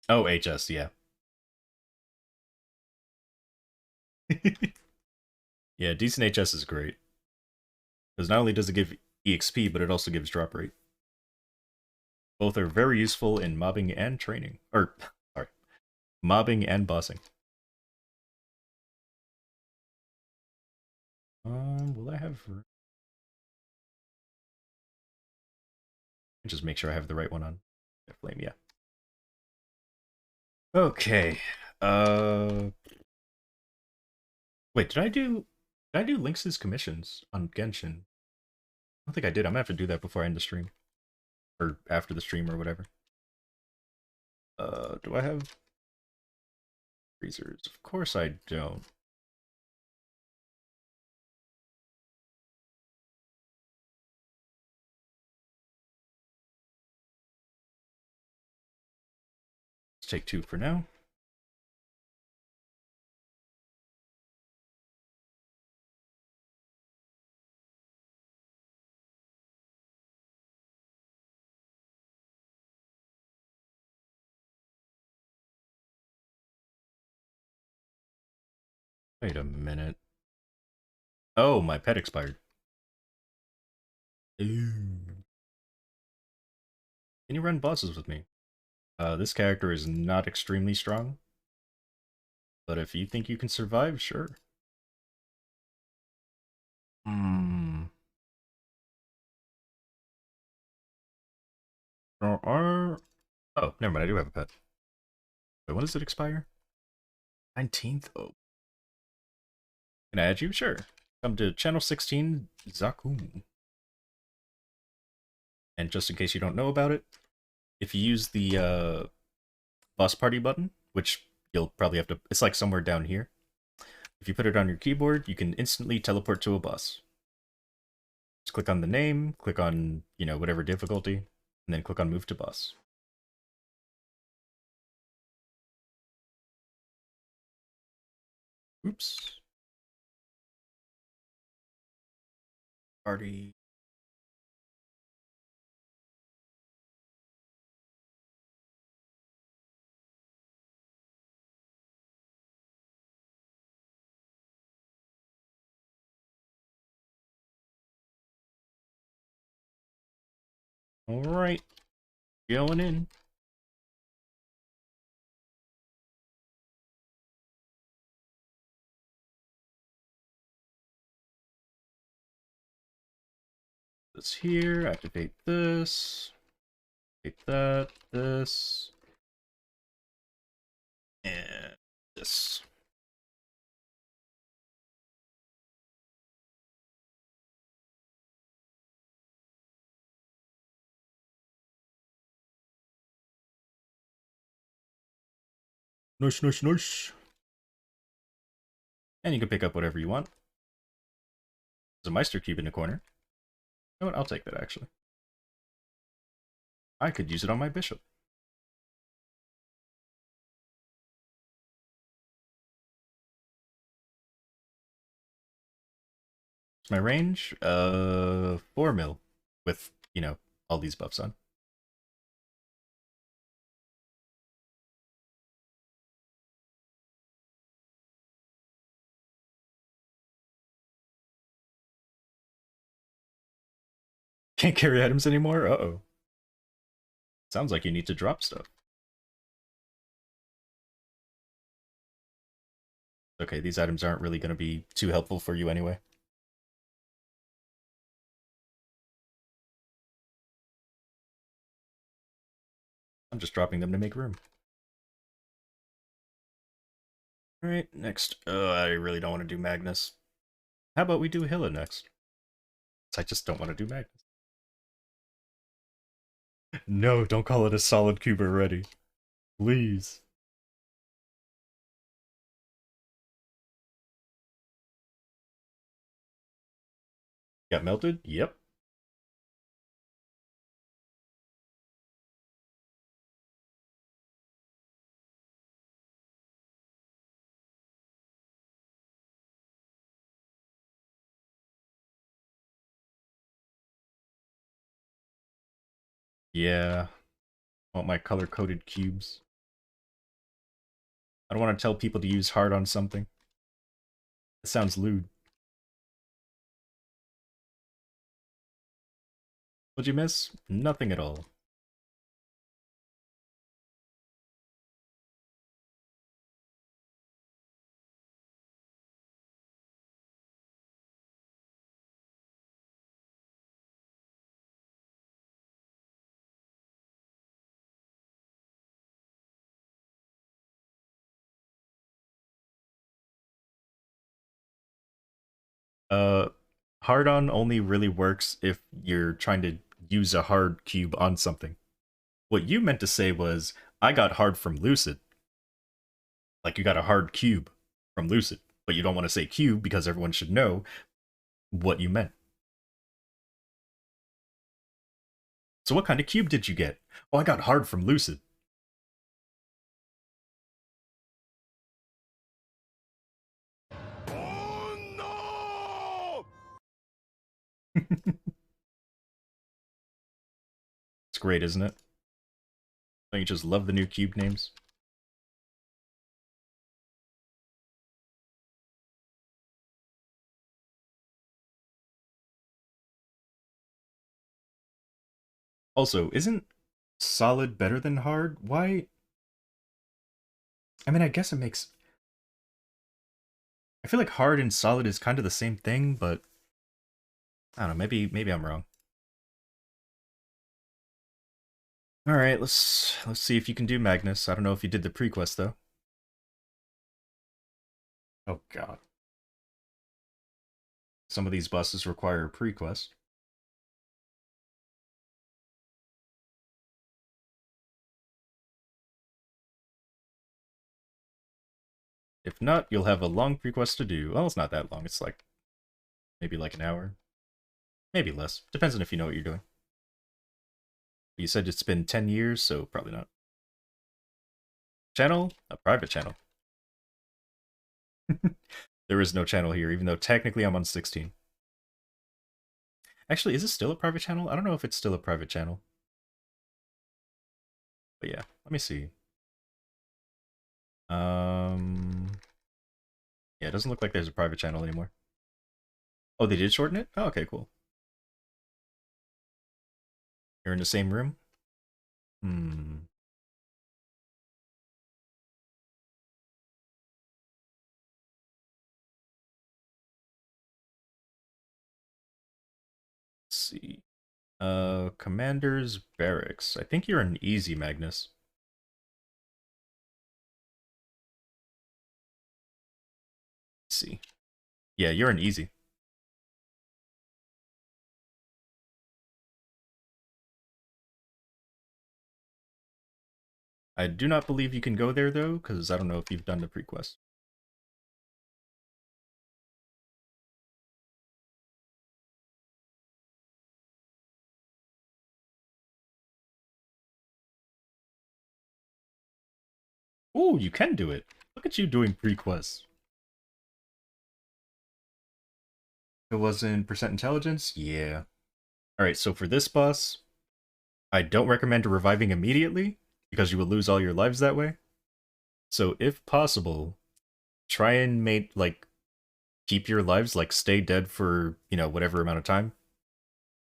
Oh, HS, yeah. Yeah, decent HS is great. Because not only does it give EXP, but it also gives drop rate. Both are very useful in mobbing and training. Or, sorry, mobbing and bossing. Will I have... Just make sure I have the right one on. Flame, yeah. Okay. Wait, did I do Lynx's commissions on Genshin? I don't think I did. I'm gonna have to do that before I end the stream. Or after the stream or whatever. Do I have freezers? Of course I don't. Let's take 2 for now. Wait a minute. Oh, my pet expired. Ooh. Can you run bosses with me? This character is not extremely strong. But if you think you can survive, sure. Hmm. Oh, never mind. I do have a pet. Wait, when does it expire? 19th? Oh. Can I add you? Sure. Come to channel 16, Zakum. And just in case you don't know about it, if you use the bus party button, which you'll probably have to, it's like somewhere down here. If you put it on your keyboard, you can instantly teleport to a bus. Just click on the name, click on, you know, whatever difficulty, and then click on move to bus. Oops. Party. Alright. Going in. This here, activate this. Activate that, this. And this. Nice, nice, nice. And you can pick up whatever you want. There's a Meister Cube in the corner. You know what? I'll take that, actually. I could use it on my bishop. What's my range? 4 mil. With, you know, all these buffs on. Can't carry items anymore? Uh-oh. Sounds like you need to drop stuff. Okay, these items aren't really going to be too helpful for you anyway. I'm just dropping them to make room. Alright, next. I really don't want to do Magnus. How about we do Hilla next? I just don't want to do Magnus. No, don't call it a solid cube already. Please. Got melted? Yep. Yeah. I want my color-coded cubes. I don't want to tell people to use hard on something. It sounds lewd. What'd you miss? Nothing at all. Uh, hard on only really works if you're trying to use a hard cube on something. What you meant to say was, I got hard from Lucid. Like you got a hard cube from Lucid, but you don't want to say cube because everyone should know what you meant. So what kind of cube did you get? Oh, I got hard from Lucid. Oh no! It's great, isn't it? Don't you just love the new cube names? Also, isn't solid better than hard? Why? I mean, I guess it makes... I feel like hard and solid is kind of the same thing, but... I don't know, maybe I'm wrong. All right, let's see if you can do Magnus. I don't know if you did the pre-quest though. Oh god. Some of these bosses require a pre-quest. If not, you'll have a long pre-quest to do. Well, it's not that long. It's like maybe like an hour. Maybe less. Depends on if you know what you're doing. You said it's been 10 years, so probably not. Channel? A private channel. There is no channel here, even though technically I'm on 16. Actually, is it still a private channel? I don't know if it's still a private channel. But yeah, let me see. Yeah, it doesn't look like there's a private channel anymore. Oh, they did shorten it? Oh, okay, cool. You're in the same room? Hmm. Let's see. Commander's Barracks. I think you're an easy, Magnus. Let's see. Yeah, you're an easy. I do not believe you can go there, though, because I don't know if you've done the pre-quest. Ooh, you can do it. Look at you doing pre-quests. It wasn't percent intelligence? Yeah. Alright, so for this boss, I don't recommend reviving immediately, because you will lose all your lives that way. So if possible, try and keep your lives, stay dead for, whatever amount of time.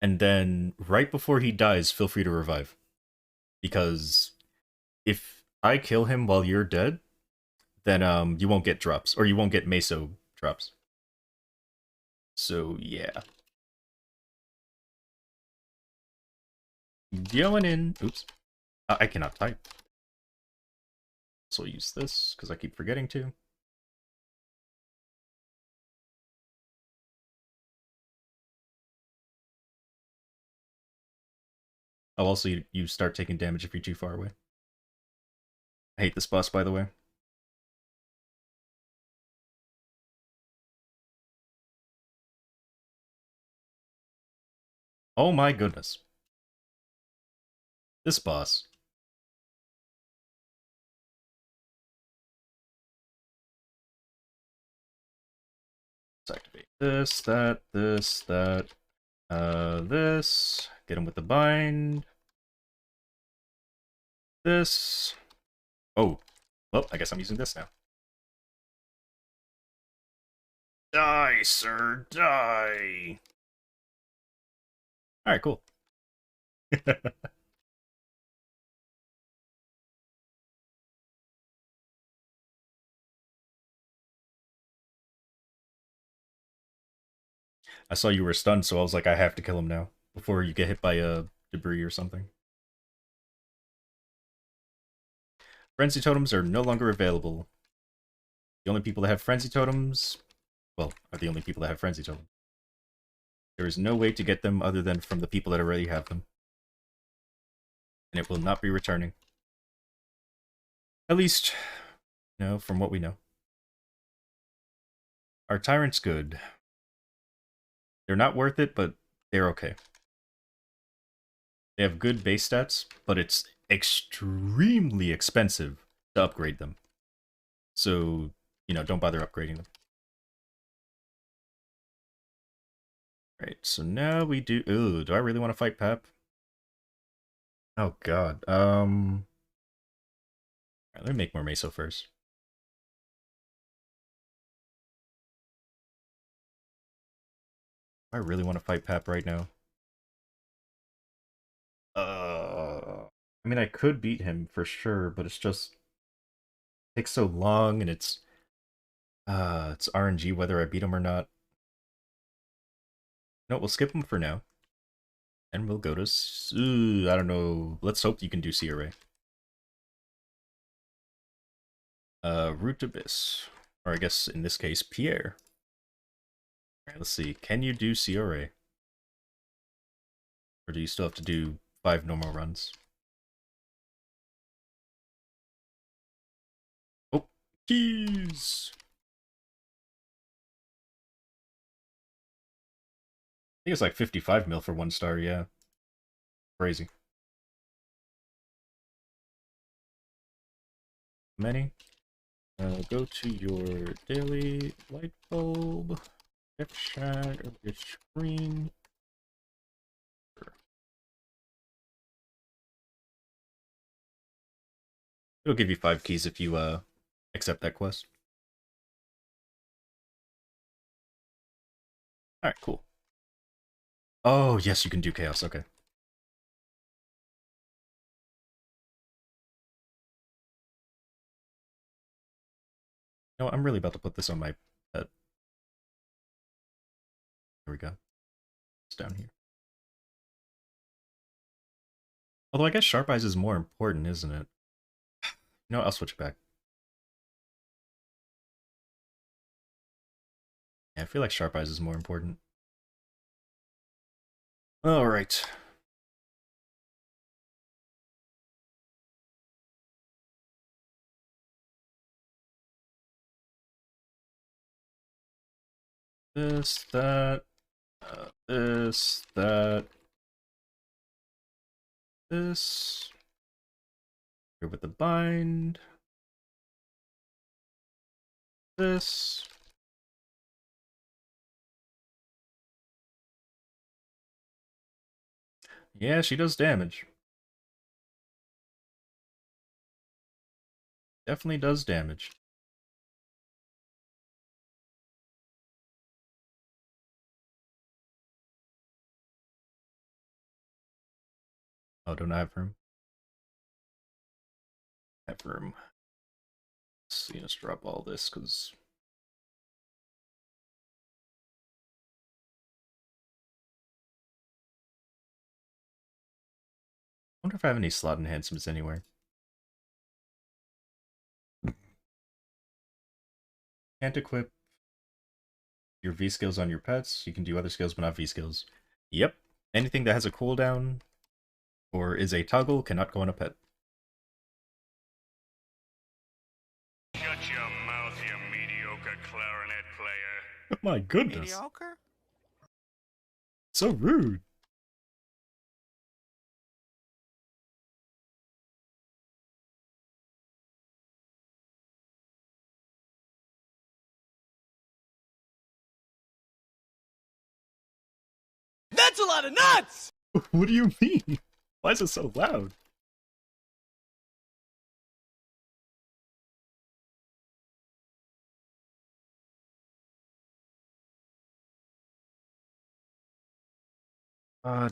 And then right before he dies, feel free to revive. Because if I kill him while you're dead, then you won't get drops, or you won't get meso drops. So yeah. Going in. Oops. I cannot type. So I'll use this, because I keep forgetting to. Oh, also, you start taking damage if you're too far away. I hate this boss, by the way. Oh my goodness. This boss. Let's activate this, that, this. Get him with the bind. This. Oh. Well, I guess I'm using this now. Die, sir, die! Alright, cool. I saw you were stunned, so I was like, I have to kill him now, before you get hit by a debris or something. Frenzy totems are no longer available. The only people that have frenzy totems, well, are the only people that have frenzy totems. There is no way to get them other than from the people that already have them. And it will not be returning. At least, from what we know. Our Tyrant's good. They're not worth it, but they're okay. They have good base stats, but it's extremely expensive to upgrade them. So, don't bother upgrading them. Right, so now we do... Ooh, do I really want to fight Pep? Oh god. Alright, let me make more Meso first. I really want to fight Pep right now. I mean, I could beat him for sure, but it's just... It takes so long, and it's RNG whether I beat him or not. No, we'll skip him for now. And we'll go to... I don't know. Let's hope you can do CRA. Root Abyss. Or I guess, in this case, Pierre. Alright, let's see. Can you do CRA? Or do you still have to do 5 normal runs? Oh, keys! I think it's like 55 mil for 1 star, yeah. Crazy. Many? Go to your daily light bulb, gift chat, or gift screen. It'll give you 5 keys if you accept that quest. Alright, cool. Oh, yes, you can do chaos, okay. No, I'm really about to put this on my pet. There we go. It's down here. Although I guess Sharp Eyes is more important, isn't it? No, I'll switch it back. Yeah, I feel like Sharp Eyes is more important. Alright. This, that, this, that, this. Here with the bind. This. Yeah, she does damage. Definitely does damage. Oh, don't I have room? I have room. Let's see, let's drop all this, because... I wonder if I have any slot enhancements anywhere. Can't equip your V skills on your pets. You can do other skills, but not V skills. Yep. Anything that has a cooldown or is a toggle cannot go on a pet. Shut your mouth, you mediocre clarinet player. My goodness. Mediocre? So rude. That's a lot of nuts! What do you mean? Why is it so loud?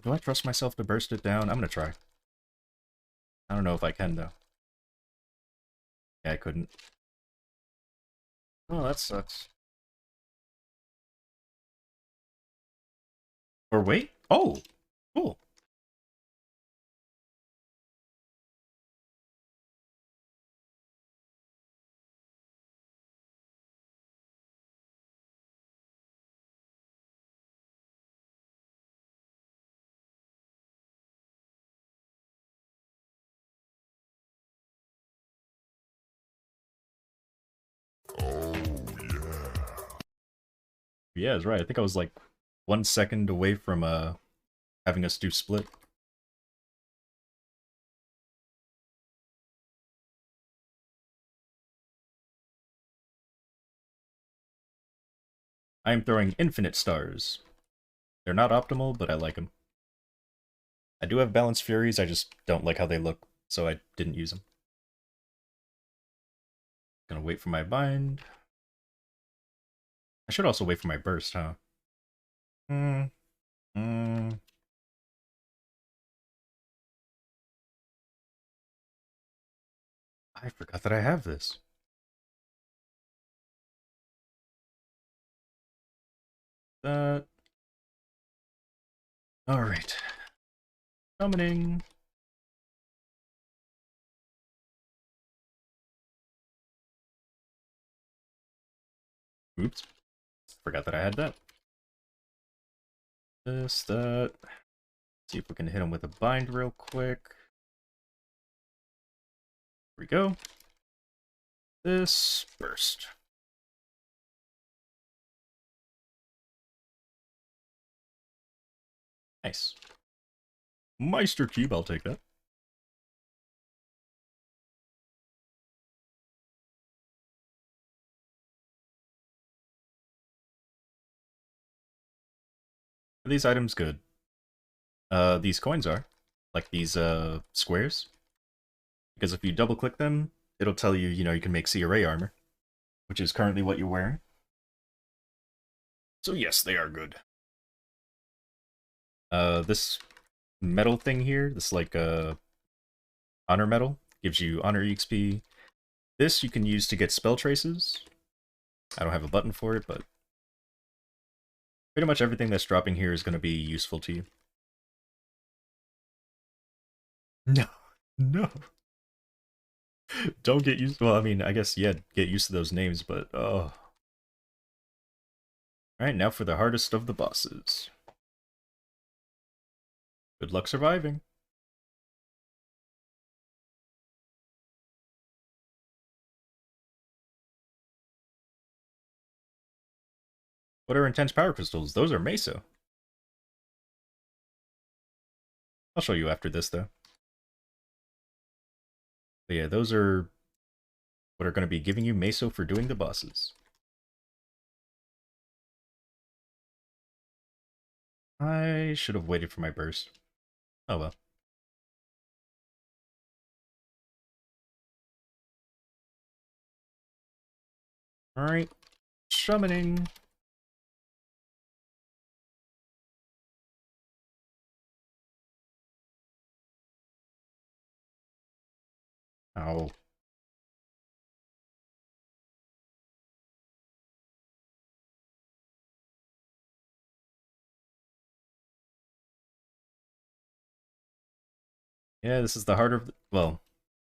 Do I trust myself to burst it down? I'm gonna try. I don't know if I can, though. Yeah, I couldn't. Oh, that sucks. Or wait? Oh! Cool. Yeah, that's right. I think I was like 1 second away from having us do split. I am throwing infinite stars. They're not optimal, but I like them. I do have balanced furies, I just don't like how they look, so I didn't use them. Gonna wait for my bind. I should also wait for my burst, huh? I forgot that I have this. That. Alright. Summoning. Oops. Forgot that I had that. This, that. See if we can hit him with a bind real quick. Here we go. This, burst. Nice. Meister Cube, I'll take that. Are these items good? These coins are. Like these, squares. Because if you double click them, it'll tell you, you know, you can make CRA armor. Which is currently what you're wearing. So yes, they are good. This metal thing here, this like, honor metal, gives you honor EXP. This you can use to get spell traces. I don't have a button for it, but pretty much everything that's dropping here is going to be useful to you. No. No. Don't get used... Well, I mean, I guess, yeah, get used to those names, but, oh. Alright, now for the hardest of the bosses. Good luck surviving. What are intense power crystals? Those are Meso. I'll show you after this, though. But yeah, those are what are going to be giving you Meso for doing the bosses. I should have waited for my burst. Oh well. Alright. Summoning. Ow. Yeah, this is the harder... Well,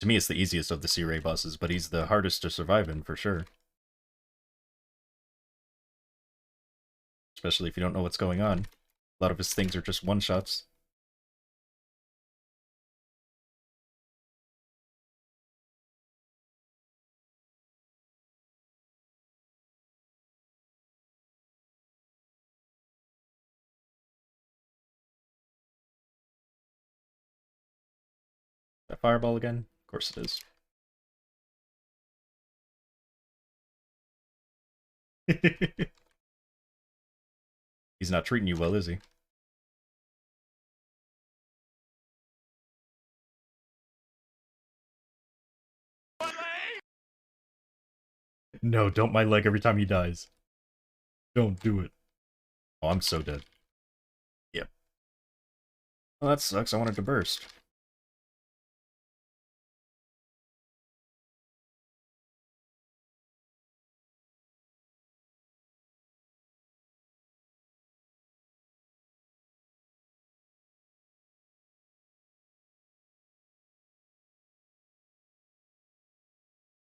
to me it's the easiest of the C-Ray bosses, but he's the hardest to survive in, for sure. Especially if you don't know what's going on. A lot of his things are just one-shots. That fireball again? Of course it is. He's not treating you well, is he? No, don't my leg every time he dies. Don't do it. Oh, I'm so dead. Yep. Well, that sucks. I wanted to burst.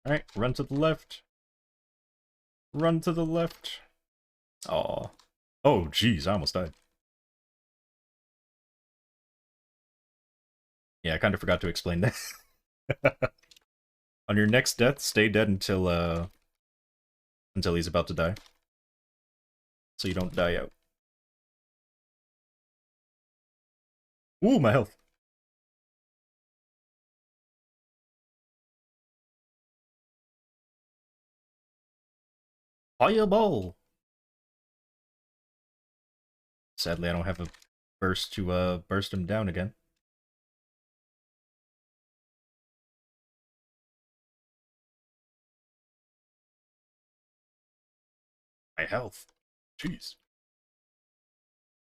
Alright, run to the left. Run to the left. Aw. Oh, jeez, I almost died. Yeah, I kind of forgot to explain that. On your next death, stay dead until he's about to die. So you don't die out. Ooh, my health. Fireball! Sadly, I don't have a burst to burst him down again. My health. Jeez.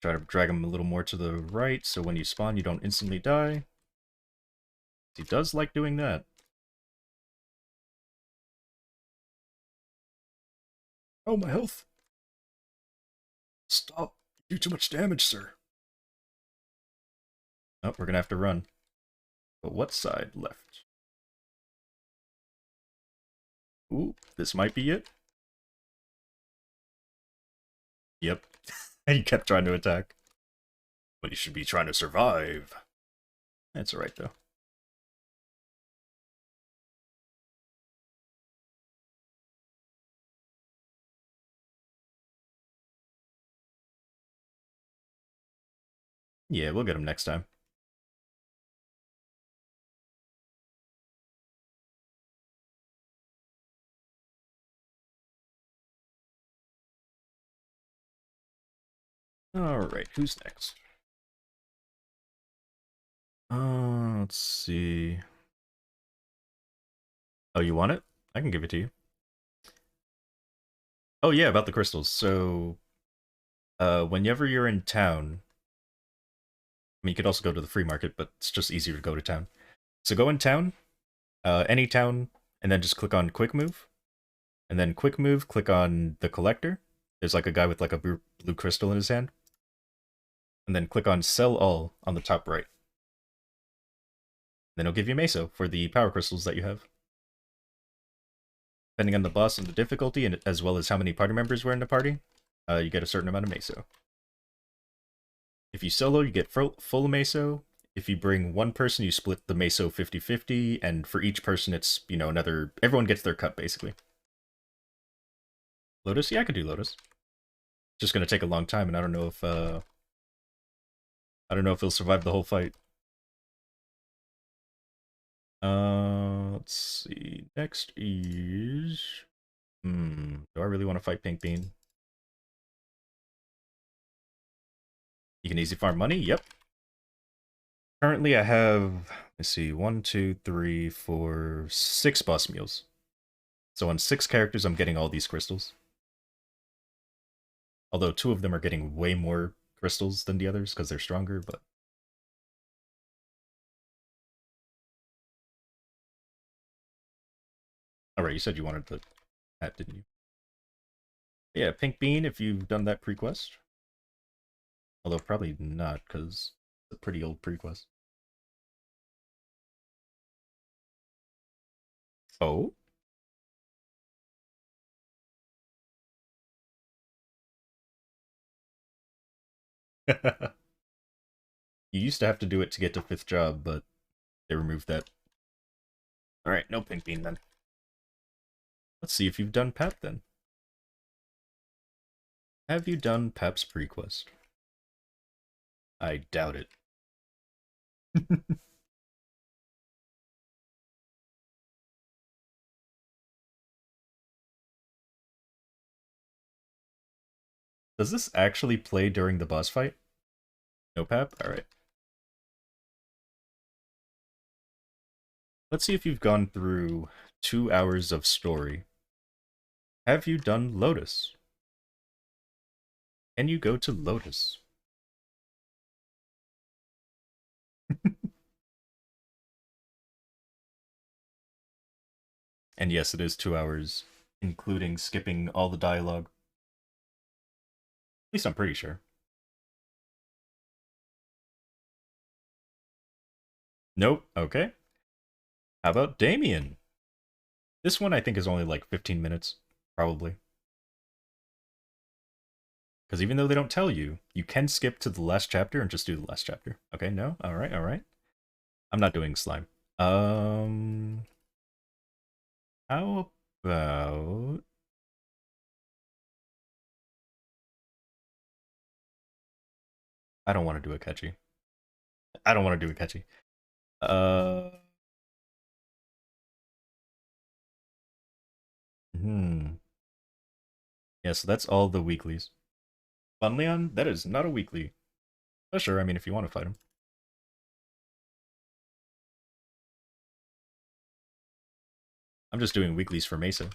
Try to drag him a little more to the right, so when you spawn, you don't instantly die. He does like doing that. Oh, my health. Stop. You do too much damage, sir. Oh, we're gonna have to run. But what side left? Ooh, this might be it. Yep. He kept trying to attack. But you should be trying to survive. That's alright, though. Yeah, we'll get him next time. Alright, who's next? Let's see. Oh, you want it? I can give it to you. Oh yeah, about the crystals. So, whenever you're in town, I mean, you could also go to the free market, but it's just easier to go to town. So go in town, any town, and then just click on Quick Move. And then Quick Move, click on the Collector. There's like a guy with like a blue crystal in his hand. And then click on Sell All on the top right. Then it'll give you Meso for the power crystals that you have. Depending on the boss and the difficulty, and as well as how many party members were in the party, you get a certain amount of Meso. If you solo, you get full Meso. If you bring one person, you split the Meso 50-50, and for each person, it's, you know, another... Everyone gets their cut, basically. Lotus? Yeah, I could do Lotus. Just gonna take a long time, and I don't know if, I don't know if he'll survive the whole fight. Let's see. Next is... do I really want to fight Pink Bean? You can easy farm money? Yep. Currently I have, let's see, 1, 2, 3, 4, 6 boss meals. So on 6 characters, I'm getting all these crystals. Although 2 of them are getting way more crystals than the others because they're stronger, but... Alright, you said you wanted the hat, didn't you? Yeah, Pink Bean, if you've done that pre-quest. Although probably not, because it's a pretty old pre-quest. Oh? You used to have to do it to get to 5th job, but they removed that. Alright, no Pink Bean then. Let's see if you've done Pap then. Have you done Pap's pre-quest? I doubt it. Does this actually play during the boss fight? No Pap? Alright. Let's see if you've gone through 2 hours of story. Have you done Lotus? Can you go to Lotus? And yes, it is 2 hours, including skipping all the dialogue. At least I'm pretty sure. Nope, okay. How about Damien? This one I think is only like 15 minutes, probably. Because even though they don't tell you, you can skip to the last chapter and just do the last chapter. Okay, no? Alright, alright. I'm not doing slime. How about... I don't want to do a catchy. I don't want to do a catchy. Yeah, so that's all the weeklies. Fun Leon? That is not a weekly. Oh, sure, I mean, if you want to fight him. I'm just doing weeklies for Mesa.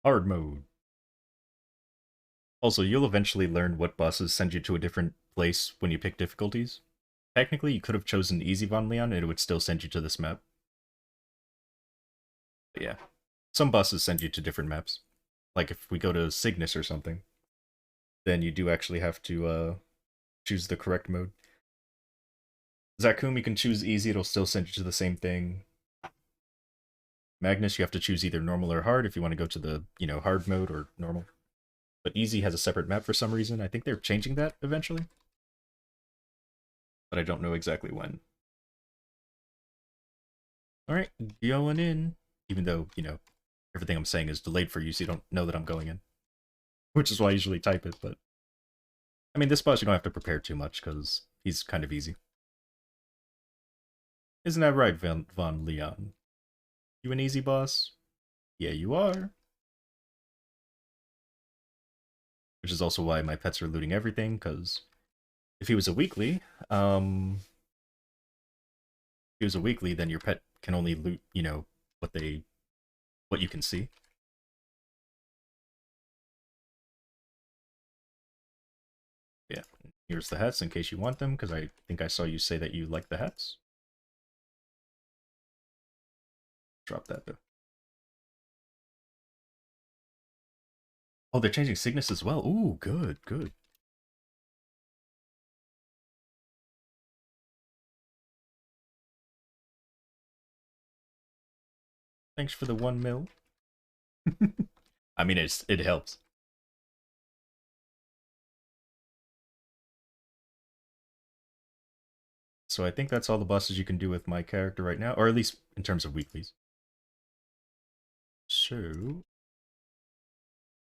Hard mode. Also, you'll eventually learn what bosses send you to a different place when you pick difficulties. technically you could have chosen Easy Von Leon and it would still send you to this map. But yeah, some bosses send you to different maps. Like if we go to Cygnus or something, then you do actually have to choose the correct mode. Zakum, you can choose easy, it'll still send you to the same thing. Magnus, you have to choose either normal or hard if you want to go to the, hard mode or normal. But easy has a separate map for some reason. I think they're changing that eventually. But I don't know exactly when. Alright, going in. Even though, everything I'm saying is delayed for you, so you don't know that I'm going in. Which is why I usually type it, but... I mean, this boss you don't have to prepare too much, because he's kind of easy. Isn't that right, Von Leon? You an easy boss? Yeah, you are. Which is also why my pets are looting everything, because if he was a weekly, then your pet can only loot, what you can see. Yeah, here's the hats in case you want them, because I think I saw you say that you like the hats. Drop that though. Oh, they're changing Cygnus as well. Ooh, good, good. Thanks for the 1 mil. I mean, it helps. So I think that's all the bosses you can do with my character right now, or at least in terms of weeklies. So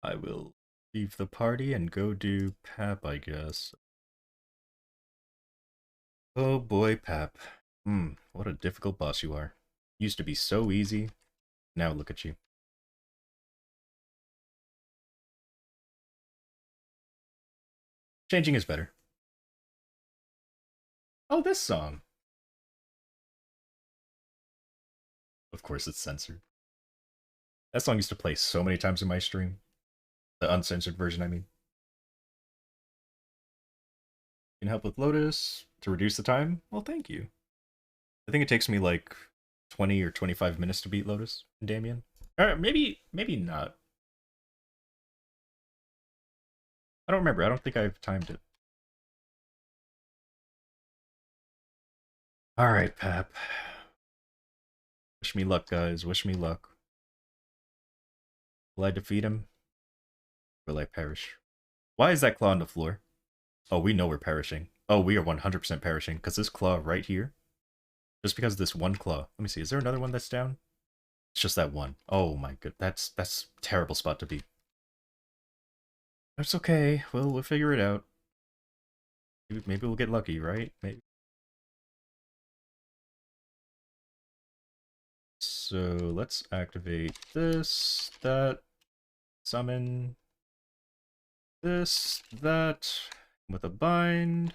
I will leave the party and go do Pap, I guess. Oh boy, Pap. What a difficult boss you are. Used to be so easy. Now look at you. Changing is better. Oh, this song. Of course it's censored. That song used to play so many times in my stream. The uncensored version, I mean. Can help with Lotus to reduce the time? Well, thank you. I think it takes me like 20 or 25 minutes to beat Lotus and Damien. Or maybe not. I don't remember. I don't think I've timed it. Alright, Pap. Wish me luck, guys. Wish me luck. Will I defeat him? Will I perish? Why is that claw on the floor? Oh, we know we're perishing. Oh, we are 100% perishing, because this claw right here, just because of this one claw. Let me see, is there another one that's down? It's just that one. Oh my god, that's a terrible spot to be. That's okay, we'll figure it out. Maybe we'll get lucky, right? Maybe. So let's activate this, that, summon, this, that, with a bind,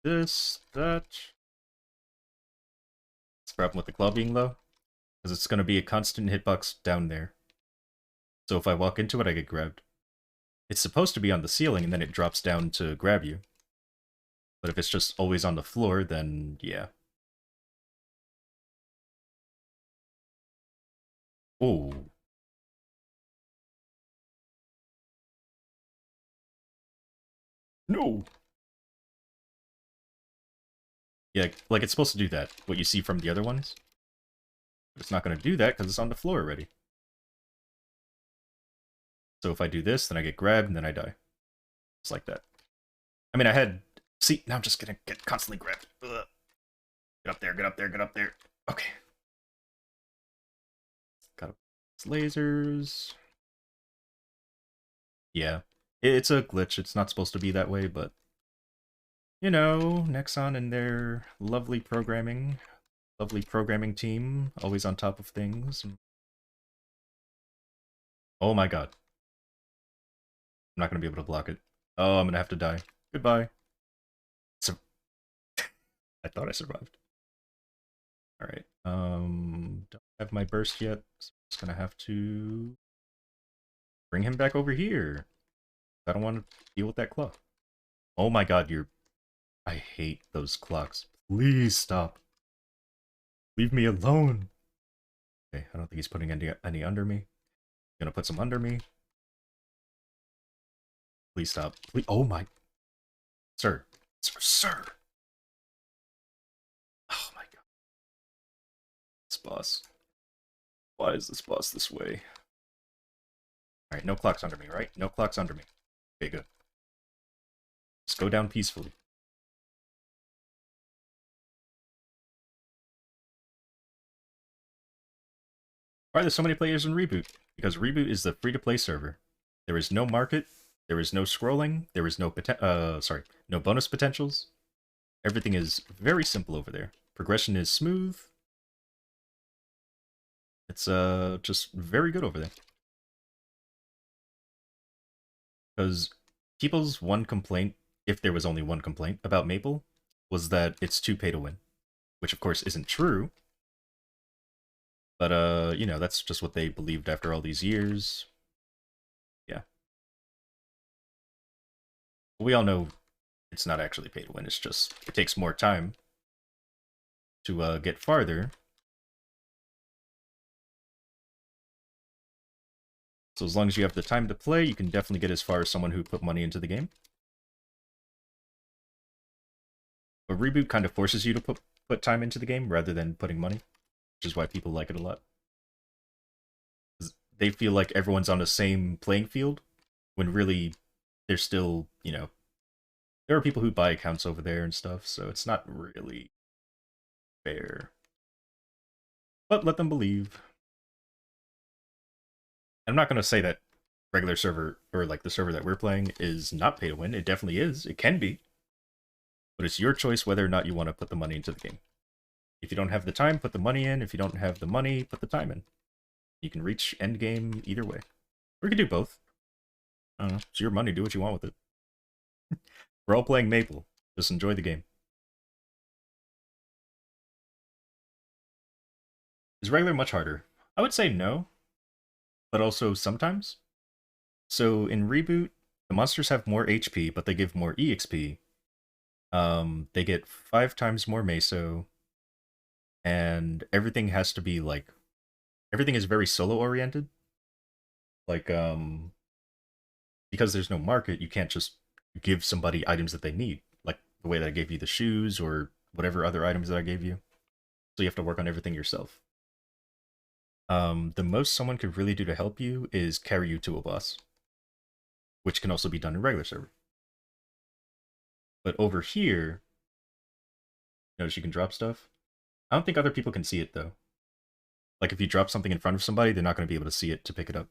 this, that. It's the problem with the claw being low, because it's going to be a constant hitbox down there. So if I walk into it, I get grabbed. It's supposed to be on the ceiling, and then it drops down to grab you. But if it's just always on the floor, then yeah. Oh. No! Yeah, like it's supposed to do that, what you see from the other ones. But it's not going to do that because it's on the floor already. So if I do this, then I get grabbed, and then I die. Just like that. I mean, I had... See, now I'm just going to get constantly grabbed. Ugh. Get up there, get up there, get up there. Okay. Got lasers. Yeah. It's a glitch. It's not supposed to be that way, but... You know, Nexon and their lovely programming team, always on top of things. Oh my god. I'm not going to be able to block it. Oh, I'm going to have to die. Goodbye. I thought I survived. Alright, don't have my burst yet, so I'm just going to have to bring him back over here. I don't want to deal with that claw. Oh my god, you're I hate those clocks. Please stop. Leave me alone. Okay, I don't think he's putting any under me. Gonna put some under me. Please stop. Please. Oh my. Sir. Sir. Oh my god. This boss. Why is this boss this way? Alright, no clocks under me, right? No clocks under me. Okay, good. Just go down peacefully. Why are there so many players in Reboot? Because Reboot is the free-to-play server. There is no market, there is no scrolling, there is no no bonus potentials. Everything is very simple over there. Progression is smooth. It's just very good over there. Because people's one complaint, if there was only one complaint about Maple, was that it's too pay to win. Which of course isn't true. But you know, that's just what they believed after all these years. Yeah. We all know it's not actually pay to win, it's just, it takes more time to get farther. So as long as you have the time to play, you can definitely get as far as someone who put money into the game. But Reboot kind of forces you to put time into the game rather than putting money, which is why people like it a lot. They feel like everyone's on the same playing field, when really there's still, you know, there are people who buy accounts over there and stuff, so it's not really fair. But let them believe. I'm not going to say that regular server, or like the server that we're playing, is not pay to win. It definitely is. It can be. But it's your choice whether or not you want to put the money into the game. If you don't have the time, put the money in. If you don't have the money, put the time in. You can reach endgame either way. Or you can do both. I don't know. It's your money. Do what you want with it. We're all playing Maple. Just enjoy the game. Is regular much harder? I would say no. But also sometimes. So in Reboot, the monsters have more HP, but they give more EXP. They get 5 times more Meso. And everything has to be like... Everything is very solo-oriented. Like, because there's no market, you can't just give somebody items that they need. Like the way that I gave you the shoes, or whatever other items that I gave you. So you have to work on everything yourself. The most someone could really do to help you is carry you to a boss. Which can also be done in regular server. But over here, notice you can drop stuff. I don't think other people can see it though. Like if you drop something in front of somebody, they're not going to be able to see it to pick it up.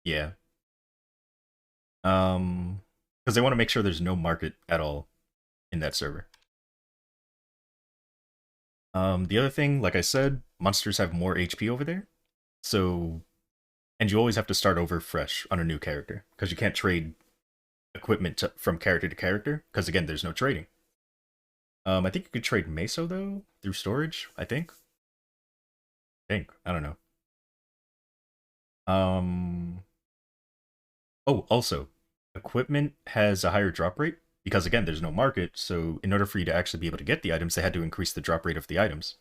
Yeah. Because they want to make sure there's no market at all in that server. The other thing, like I said, monsters have more HP over there. So, and you always have to start over fresh on a new character, because you can't trade equipment from character to character, because again, there's no trading. I think you could trade Meso though, through storage, I think. I don't know. Oh, also, equipment has a higher drop rate, because again, there's no market, so in order for you to actually be able to get the items, they had to increase the drop rate of the items.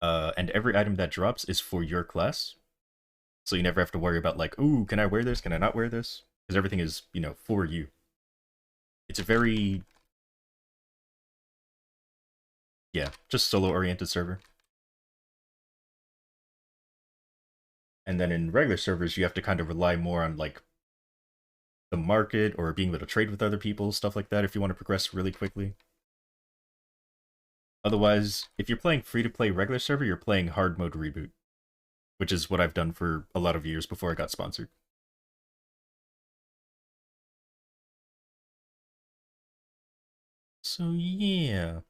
And every item that drops is for your class. So you never have to worry about like, ooh, can I wear this? Can I not wear this? Because everything is, you know, for you. It's a very... yeah, just solo-oriented server. And then in regular servers, you have to kind of rely more on like the market or being able to trade with other people, stuff like that, if you want to progress really quickly. Otherwise, if you're playing free-to-play regular server, you're playing hard mode Reboot, which is what I've done for a lot of years before I got sponsored. So yeah.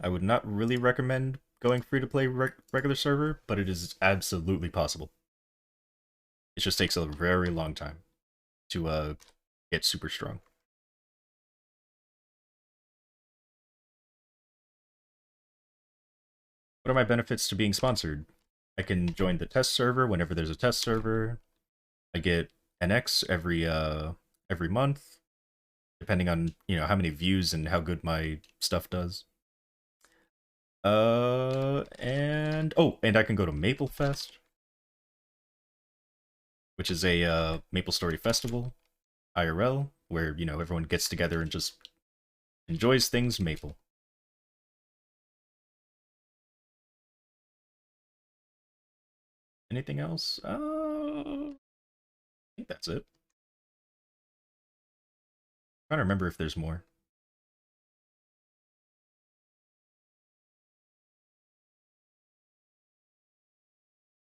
I would not really recommend going free-to-play regular server, but it is absolutely possible. It just takes a very long time to get super strong. What are my benefits to being sponsored? I can join the test server whenever there's a test server. I get 10x every month, depending on, you know, how many views and how good my stuff does. And I can go to Maple Fest, which is a Maple Story festival, IRL, where, you know, everyone gets together and just enjoys things Maple. Anything else? I think that's it. I'm trying to remember if there's more.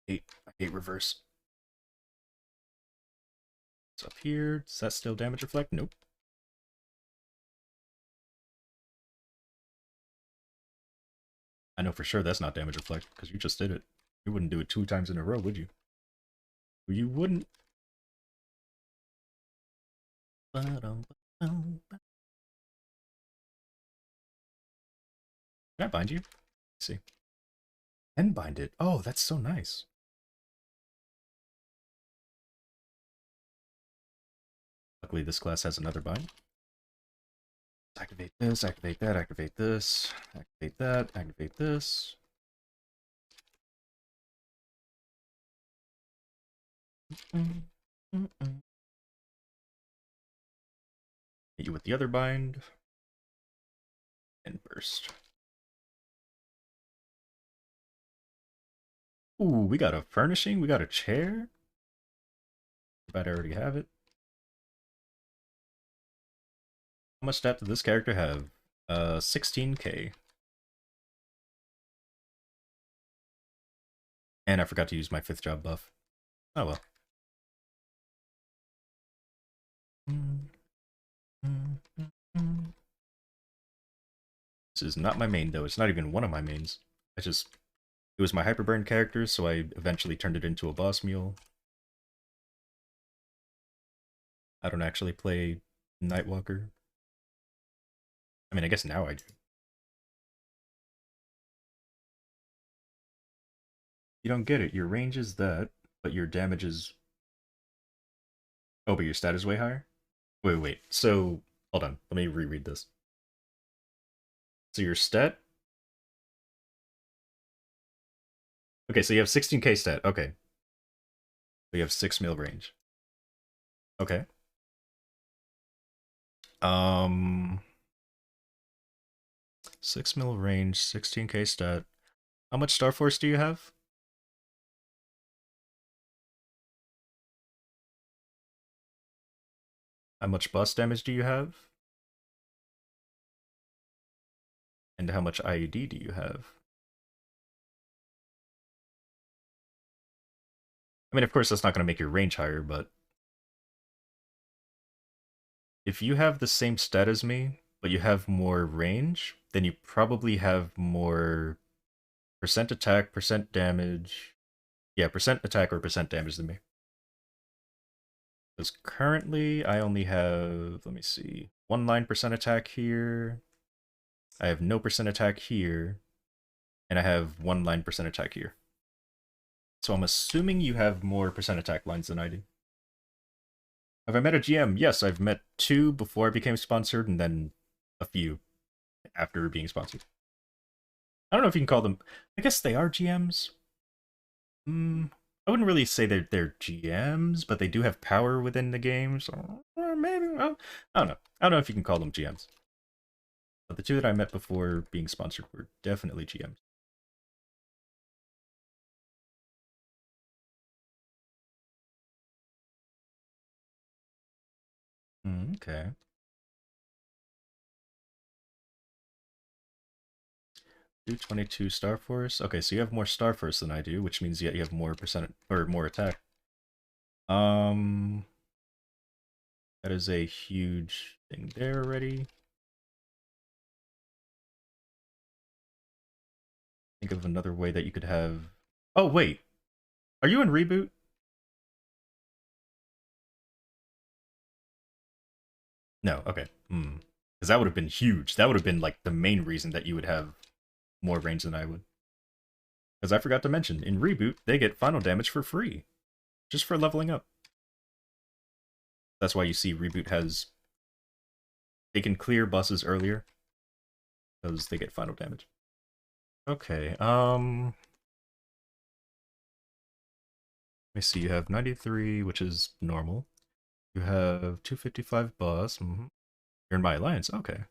I hate reverse. It's up here. Does that still damage reflect? Nope. I know for sure that's not damage reflect, because you just did it. You wouldn't do it 2 times in a row, would you? You wouldn't. Can I bind you? Let's see. And bind it. Oh, that's so nice. Luckily, this class has another bind. Activate this, activate that, activate this, activate that, activate this. Hit you with the other bind. And burst. Ooh, we got a furnishing, we got a chair. But I already have it. How much stat did this character have? 16k. And I forgot to use my 5th job buff. Oh well. This is not my main though. It's not even one of my mains. It was my Hyperburn character, so I eventually turned it into a boss mule. I don't actually play Nightwalker. I mean, I guess now I do. You don't get it. Your range is that, but your damage is... Oh, but your stat is way higher? Wait. So, hold on. Let me reread this. So your stat... Okay, so you have 16k stat. Okay. So you have 6 mil range. Okay. 6 mil range, 16k stat. How much Star Force do you have? How much boss damage do you have? And how much IUD do you have? I mean, of course, that's not going to make your range higher, but... If you have the same stat as me, but you have more range, then you probably have more percent attack, percent damage. Yeah, percent attack or percent damage than me. Because currently I only have, let me see, 1 9% attack here. I have no percent attack here. And I have 1 9% attack here. So I'm assuming you have more percent attack lines than I do. Have I met a GM? Yes, I've met 2 before I became sponsored, and then a few after being sponsored. I don't know if you can call them... I guess they are GMs. I wouldn't really say they're GMs, but they do have power within the game, so... Or maybe... I don't know. I don't know if you can call them GMs. But the 2 that I met before being sponsored were definitely GMs. Okay. Do 22 Star Force. Okay, so you have more Star Force than I do, which means you have more percent or more attack. That is a huge thing there already. Think of another way that you could have... Oh, wait. Are you in Reboot? No, okay. Because that would have been huge. That would have been, like, the main reason that you would have more range than I would. Because I forgot to mention, in Reboot, they get final damage for free. Just for leveling up. That's why you see Reboot has... They can clear bosses earlier, because they get final damage. Okay, let me see, you have 93, which is normal. You have 255 boss. You're in my alliance, okay.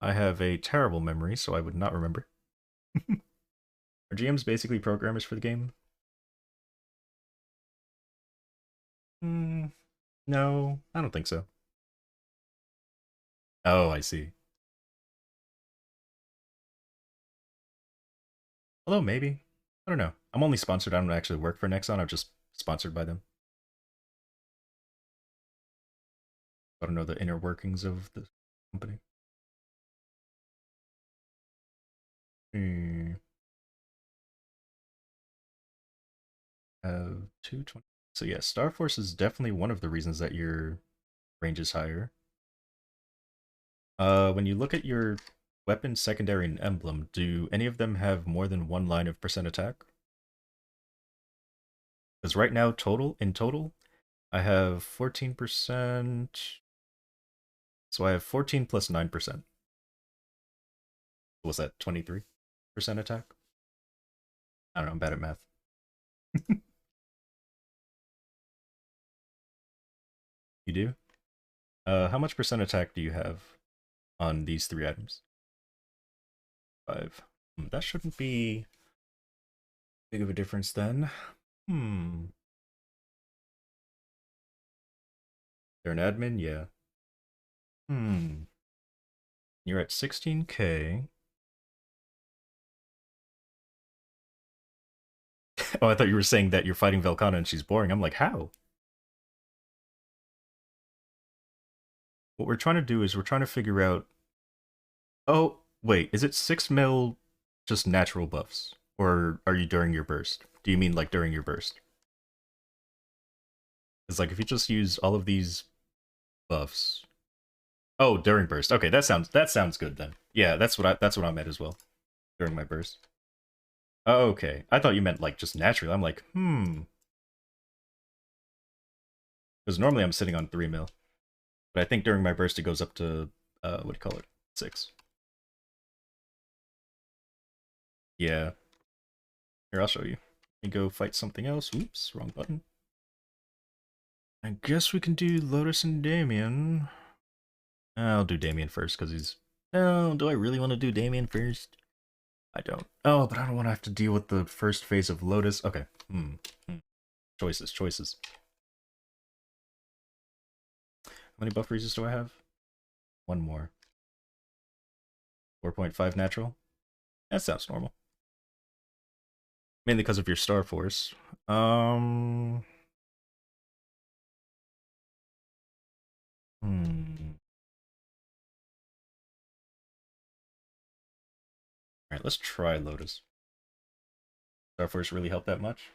I have a terrible memory, so I would not remember. Are GMs basically programmers for the game? No, I don't think so. Oh, I see. Although, maybe. I don't know. I'm only sponsored. I don't actually work for Nexon. I'm just sponsored by them. I don't know the inner workings of the company. Have 220. So yeah, Star Force is definitely one of the reasons that your range is higher. When you look at your weapon, secondary, and emblem, do any of them have more than one line of percent attack? Because right now, in total, I have 14%. So I have 14 plus 9%. Was that 23% attack? I don't know, I'm bad at math. You do? How much percent attack do you have on these 3 items? 5. That shouldn't be big of a difference then. They're an admin? Yeah. You're at 16k. Oh, I thought you were saying that you're fighting Velkana and she's boring. I'm like, how? What we're trying to do is we're trying to figure out... Oh, wait, is it 6 mil just natural buffs? Or are you during your burst? Do you mean like during your burst? It's like if you just use all of these buffs... Oh, during burst. Okay, that sounds good then. Yeah, that's what I meant as well. During my burst. Oh, okay. I thought you meant like just naturally. I'm like, Because normally I'm sitting on 3 mil. But I think during my burst it goes up to, what do you call it? 6. Yeah. Here, I'll show you. Let me go fight something else. Oops, wrong button. I guess we can do Lotus and Damien. I'll do Damien first, because he's... Oh, do I really want to do Damien first? I don't. Oh, but I don't want to have to deal with the first phase of Lotus. Okay. Choices. How many buff freezes do I have? 1 more. 4.5 natural. That sounds normal. Mainly because of your Star Force. Alright, let's try Lotus. Star Force really help that much?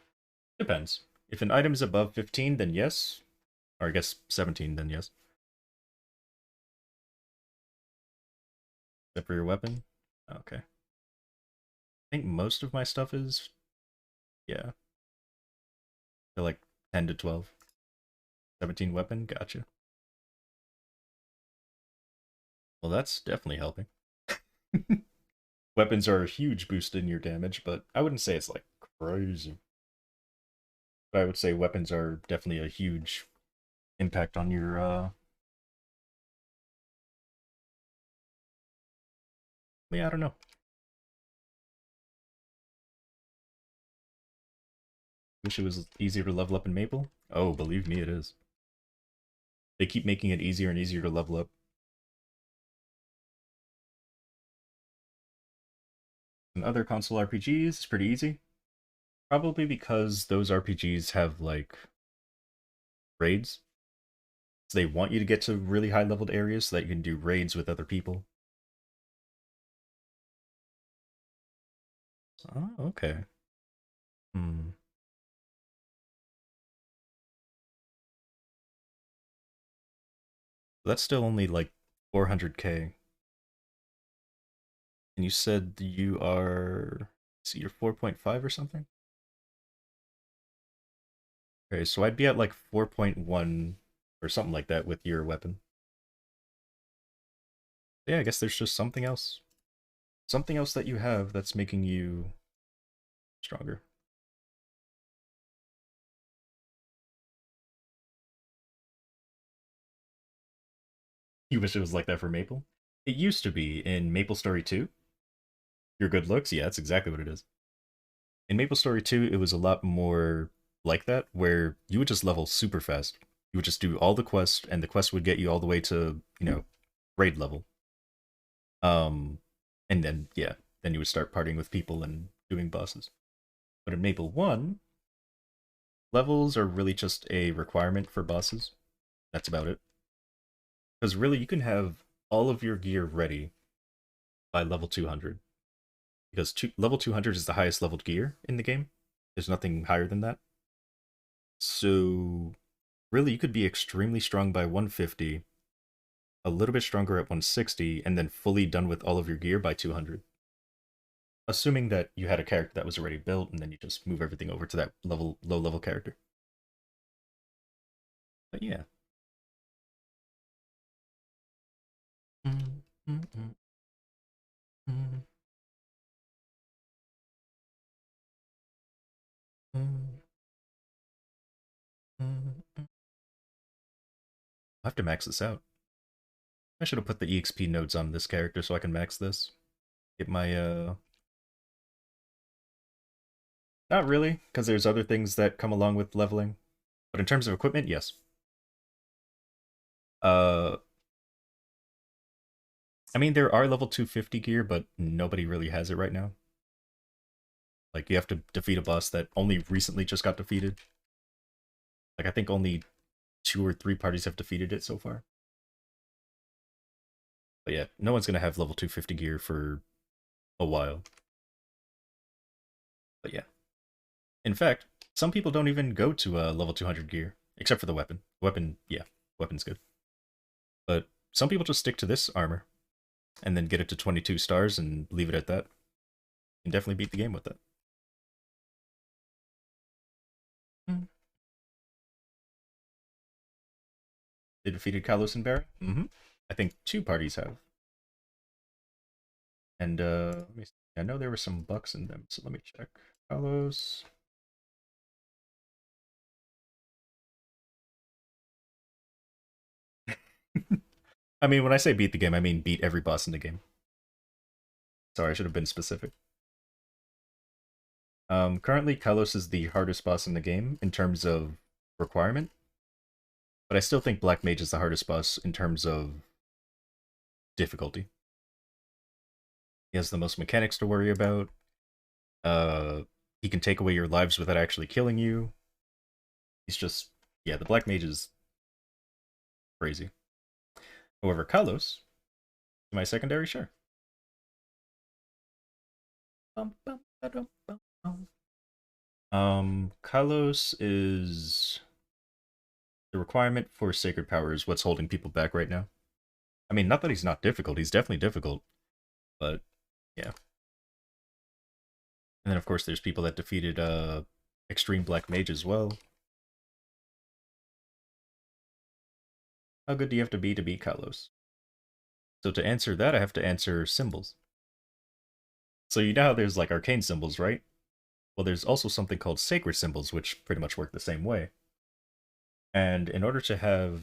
Depends. If an item is above 15, then yes. Or I guess 17, then yes. Except for your weapon? Okay. I think most of my stuff is... Yeah. They're like 10 to 12. 17 weapon? Gotcha. Well, that's definitely helping. Weapons are a huge boost in your damage, but I wouldn't say it's like crazy. But I would say weapons are definitely a huge impact on your, Yeah, I don't know. Wish it was easier to level up in Maple? Oh, believe me, it is. They keep making it easier and easier to level up. In other console RPGs, it's pretty easy. Probably because those RPGs have, like, raids. So they want you to get to really high-leveled areas so that you can do raids with other people. Oh, okay. That's still only, like, 400k. And you said you are... So you're 4.5 or something? Okay, so I'd be at like 4.1 or something like that with your weapon. Yeah, I guess there's just something else. Something else that you have that's making you stronger. You wish it was like that for Maple? It used to be in Maple Story 2. Your good looks? Yeah, that's exactly what it is. In Maple Story 2, it was a lot more like that, where you would just level super fast. You would just do all the quests, and the quest would get you all the way to, raid level. And then, yeah, then you would start partying with people and doing bosses. But in Maple 1, levels are really just a requirement for bosses. That's about it. Because really, you can have all of your gear ready by level 200. Because level 200 is the highest leveled gear in the game. There's nothing higher than that. So, really, you could be extremely strong by 150, a little bit stronger at 160, and then fully done with all of your gear by 200. Assuming that you had a character that was already built, and then you just move everything over to that low-level character. But yeah. I'll have to max this out. I should have put the EXP nodes on this character so I can max this. Get my, Not really, because there's other things that come along with leveling. But in terms of equipment, yes. I mean, there are level 250 gear, but nobody really has it right now. Like, you have to defeat a boss that only recently just got defeated. Like, I think only 2 or 3 parties have defeated it so far. But yeah, no one's gonna have level 250 gear for a while. But yeah. In fact, some people don't even go to level 200 gear, except for the weapon. Weapon, yeah, weapon's good. But some people just stick to this armor, and then get it to 22 stars and leave it at that. You can definitely beat the game with that. They defeated Kalos and Bera? Mm-hmm. I think 2 parties have. And, let me see. I know there were some bucks in them, so let me check. Kalos. I mean, when I say beat the game, I mean beat every boss in the game. Sorry, I should have been specific. Currently, Kalos is the hardest boss in the game in terms of requirement. But I still think Black Mage is the hardest boss in terms of difficulty. He has the most mechanics to worry about. He can take away your lives without actually killing you. He's just, yeah, the Black Mage is crazy. However, Kalos, my secondary, sure. Kalos is the requirement for Sacred Power is what's holding people back right now. I mean, not that he's not difficult, he's definitely difficult, but yeah. And then, of course, there's people that defeated Extreme Black Mage as well. How good do you have to beat Kalos? So to answer that, I have to answer symbols. So you know how there's like arcane symbols, right? Well, there's also something called sacred symbols, which pretty much work the same way. And in order to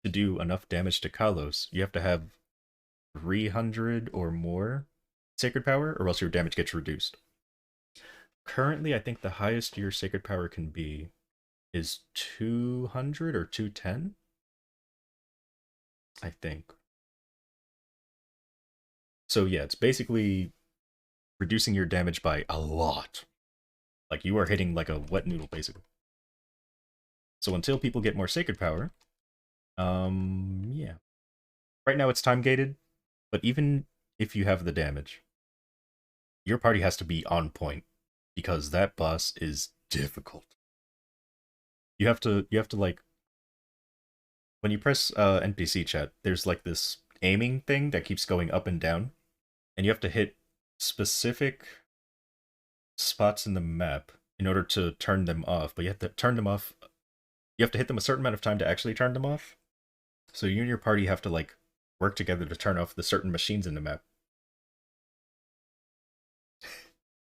do enough damage to Kalos, you have to have 300 or more sacred power, or else your damage gets reduced. Currently, I think the highest your sacred power can be is 200 or 210. I think. So yeah, it's basically reducing your damage by a lot. Like, you are hitting like a wet noodle, basically. So until people get more sacred power, yeah. Right now it's time gated, but even if you have the damage, your party has to be on point, because that boss is difficult. You have to like, when you press NPC chat, there's like this aiming thing that keeps going up and down, and you have to hit specific spots in the map in order to turn them off, but you have to turn them off you have to hit them a certain amount of time to actually turn them off. So you and your party have to like work together to turn off the certain machines in the map.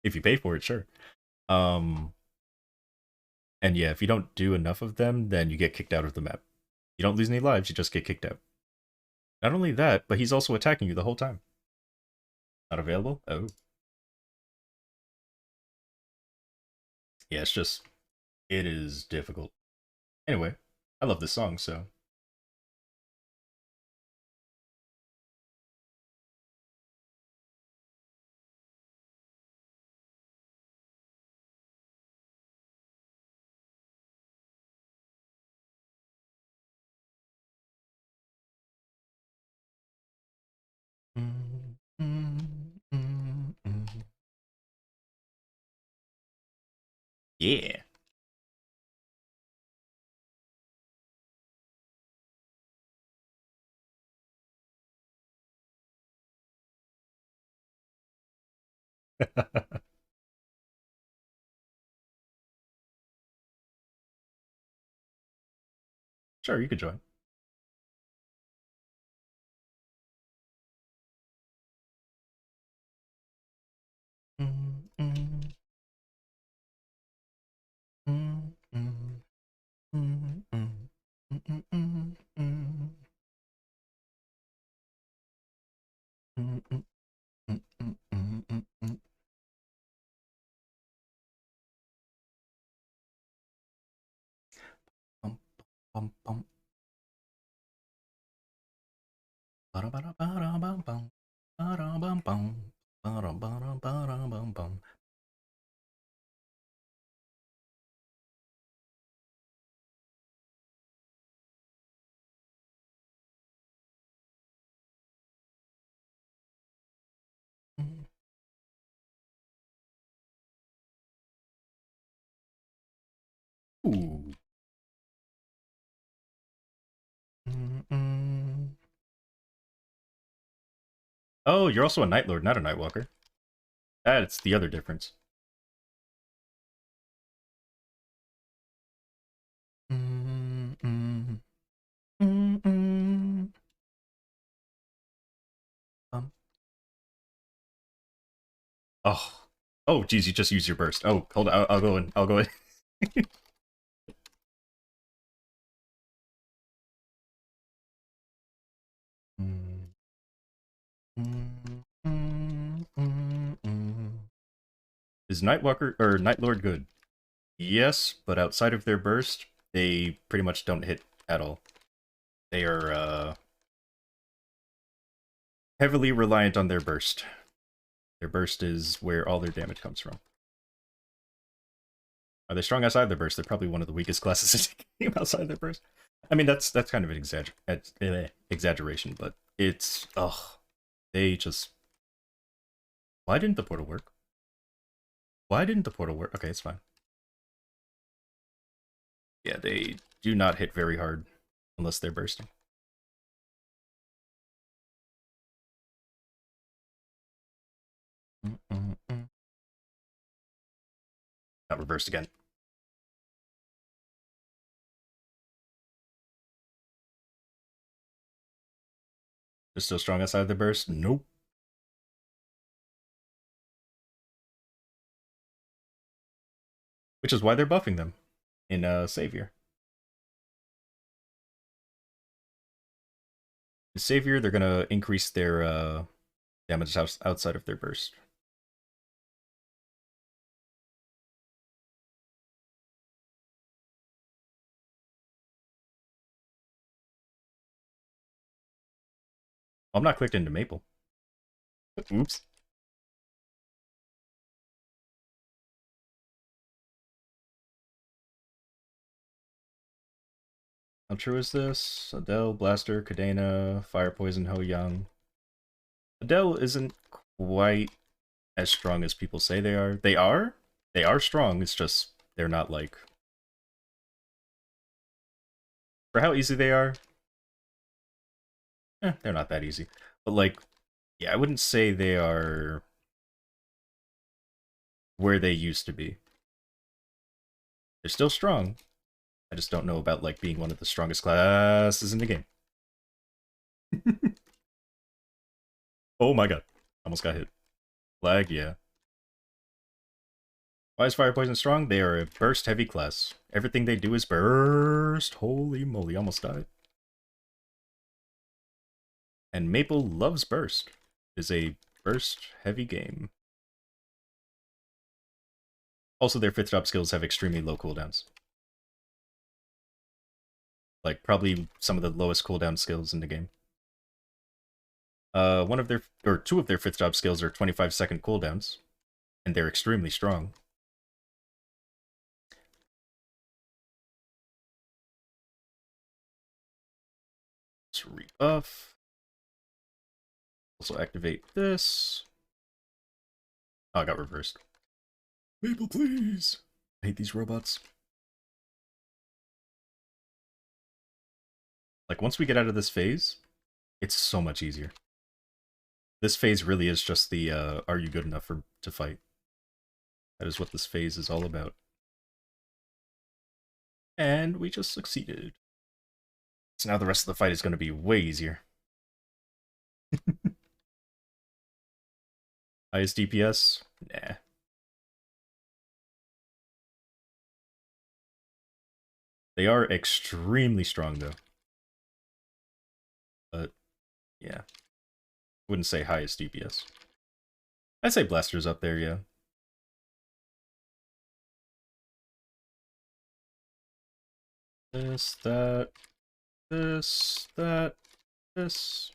If you pay for it, sure. And yeah, if you don't do enough of them, then you get kicked out of the map. You don't lose any lives, you just get kicked out. Not only that, but he's also attacking you the whole time. Not available? Oh. Yeah, it's just, it is difficult. Anyway, I love this song, so. Yeah. Sure, you could join. Bum, bum. Ba-da-ba-da-ba-da-bum-bum. Ba-da-bum-bum. Ba-da-ba-da-ba-da-bum-bum. Ooh. Oh, you're also a Night Lord, not a Nightwalker. That's the other difference. Oh. Oh, geez, you just used your burst. Oh, hold on, I'll go in. I'll go in. Is Nightwalker or Night Lord good? Yes, but outside of their burst, they pretty much don't hit at all. They are heavily reliant on their burst. Their burst is where all their damage comes from. Are they strong outside their burst? They're probably one of the weakest classes in the game outside their burst. I mean, that's kind of an exaggeration, but it's they just. Why didn't the portal work? Why didn't the portal work? Okay, it's fine. Yeah, they do not hit very hard unless they're bursting. Got reversed again. They're still strong outside the burst? Nope. Which is why they're buffing them in Savior. In Savior, they're gonna increase their damage outside of their burst. I'm not clicked into Maple. Oops. How true is this? Adele, Blaster, Cadena, Fire Poison, Ho Young. Adele isn't quite as strong as people say they are. They are? They are strong, it's just they're not like... For how easy they are, they're not that easy. But like, yeah, I wouldn't say they are where they used to be. They're still strong, I just don't know about, like, being one of the strongest classes in the game. Oh my god. Almost got hit. Flag, yeah. Why is Fire Poison strong? They are a burst heavy class. Everything they do is burst. Holy moly, almost died. And Maple loves burst. It is a burst heavy game. Also, their 5th job skills have extremely low cooldowns. Like, probably some of the lowest cooldown skills in the game. Two of their 5th job skills are 25-second cooldowns. And they're extremely strong. Let's rebuff. Also activate this. Oh, I got reversed. Maple, please! I hate these robots. Like, once we get out of this phase, it's so much easier. This phase really is just the, are you good enough to fight? That is what this phase is all about. And we just succeeded. So now the rest of the fight is going to be way easier. Highest DPS? Nah. They are extremely strong, though. But, yeah. Wouldn't say highest DPS. I'd say Blaster's up there, yeah. This, that, this, that, this.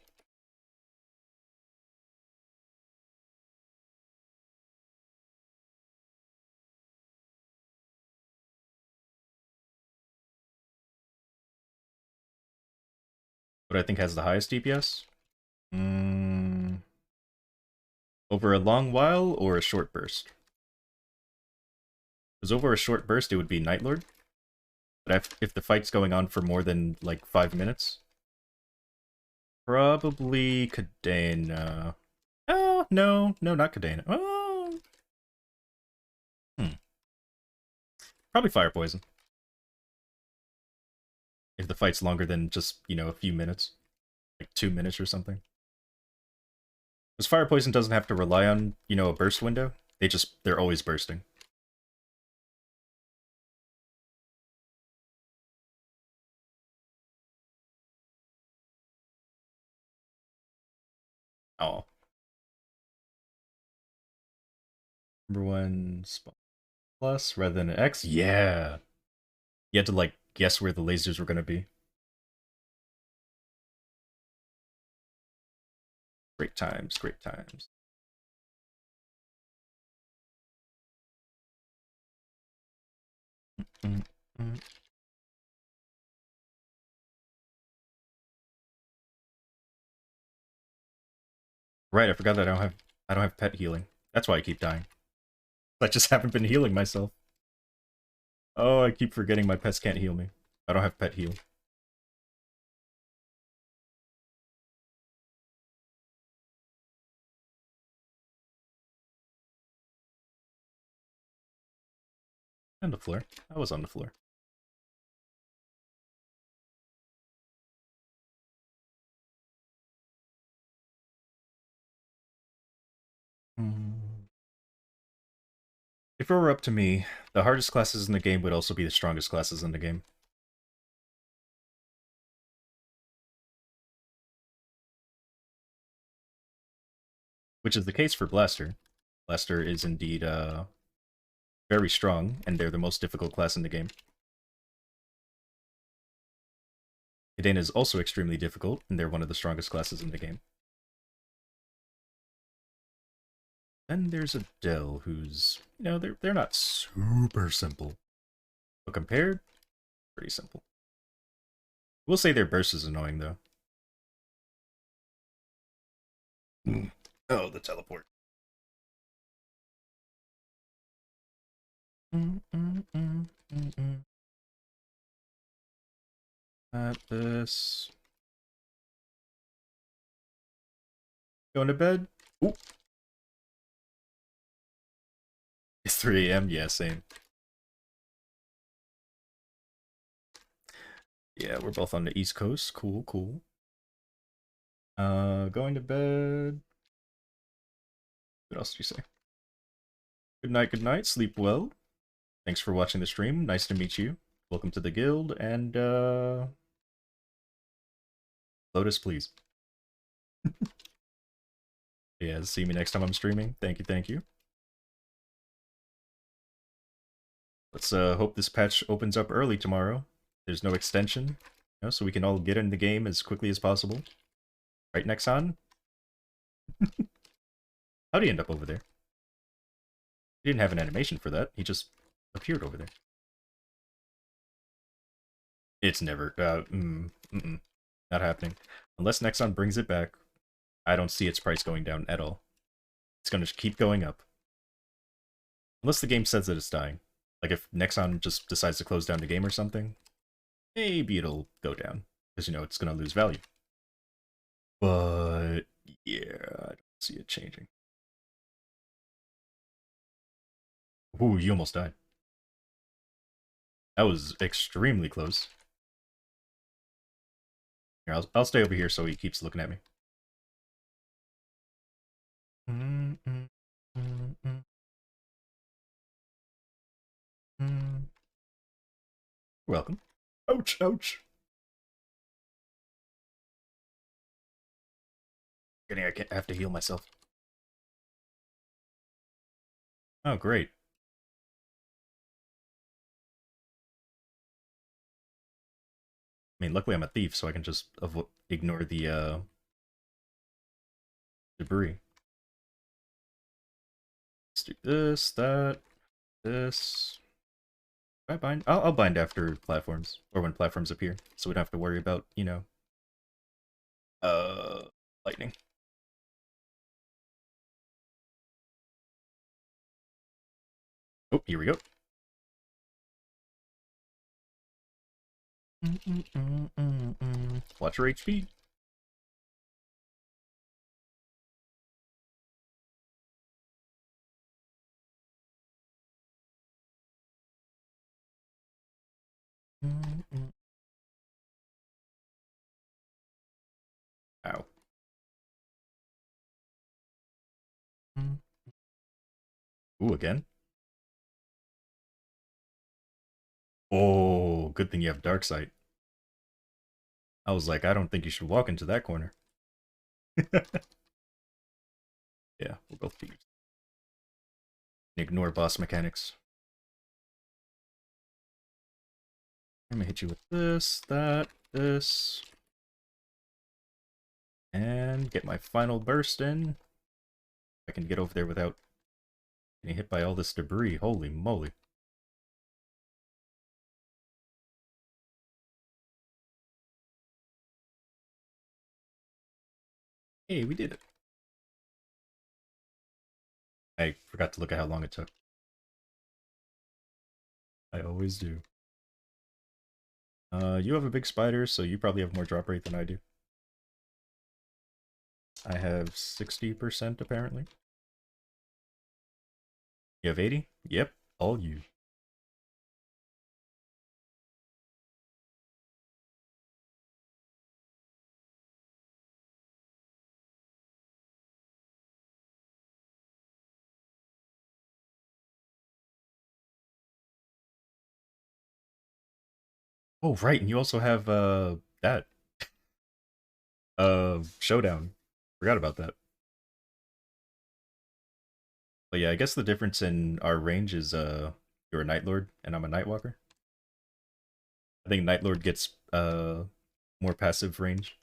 What I think has the highest DPS? Over a long while or a short burst? Because over a short burst, it would be Nightlord. But if the fight's going on for more than, like, 5 minutes, probably Kadena. Oh, no, not Kadena. Oh. Probably Fire Poison. If the fight's longer than just, you know, a few minutes. Like 2 minutes or something. Because Fire Poison doesn't have to rely on, you know, a burst window. They're always bursting. Oh. Number one spawn plus rather than an X? Yeah. You had to, like, guess where the lasers were going to be. Great times, great times. Right, I forgot that I don't have pet healing. That's why I keep dying. I just haven't been healing myself. Oh, I keep forgetting my pets can't heal me. I don't have pet heal. And the floor. I was on the floor. If it were up to me, the hardest classes in the game would also be the strongest classes in the game. Which is the case for Blaster. Blaster is indeed very strong, and they're the most difficult class in the game. Kadena is also extremely difficult, and they're one of the strongest classes in the game. Then there's Adele, who's, you know, they're not super simple. But compared, pretty simple. We'll say their burst is annoying, though. Oh, the teleport. At this. Going to bed? Ooh. It's 3 a.m. Yeah, same. Yeah, we're both on the East Coast. Cool, cool. Going to bed. What else did you say? Good night, good night. Sleep well. Thanks for watching the stream. Nice to meet you. Welcome to the guild, and Lotus, please. Yeah, see me next time I'm streaming. Thank you, thank you. Let's hope this patch opens up early tomorrow. There's no extension, you know, so we can all get in the game as quickly as possible. Right, Nexon? How'd he end up over there? He didn't have an animation for that. He just appeared over there. It's never, not happening. Unless Nexon brings it back, I don't see its price going down at all. It's gonna keep going up. Unless the game says that it's dying. Like if Nexon just decides to close down the game or something, maybe it'll go down. Because, you know, it's gonna lose value. But, yeah, I don't see it changing. Ooh, you almost died. That was extremely close. Here, I'll stay over here so he keeps looking at me. Welcome. Ouch, ouch. I have to heal myself. Oh, great. I mean, luckily I'm a thief, so I can just ignore the debris. Let's do this, that, this. I bind? I'll bind after platforms, or when platforms appear, so we don't have to worry about, you know, lightning. Oh, here we go. Watch your HP. Ow. Ooh, again? Oh, good thing you have dark sight. I was like, I don't think you should walk into that corner. Yeah, we're both thieves. Ignore boss mechanics. I'm gonna hit you with this, that, this. And get my final burst in. I can get over there without getting hit by all this debris. Holy moly. Hey, we did it. I forgot to look at how long it took. I always do. You have a big spider, so you probably have more drop rate than I do. I have 60% apparently. You have 80? Yep, all you. Oh, right, and you also have, that. Showdown. Forgot about that. But yeah, I guess the difference in our range is, you're a Night Lord, and I'm a Nightwalker. I think Night Lord gets, more passive range.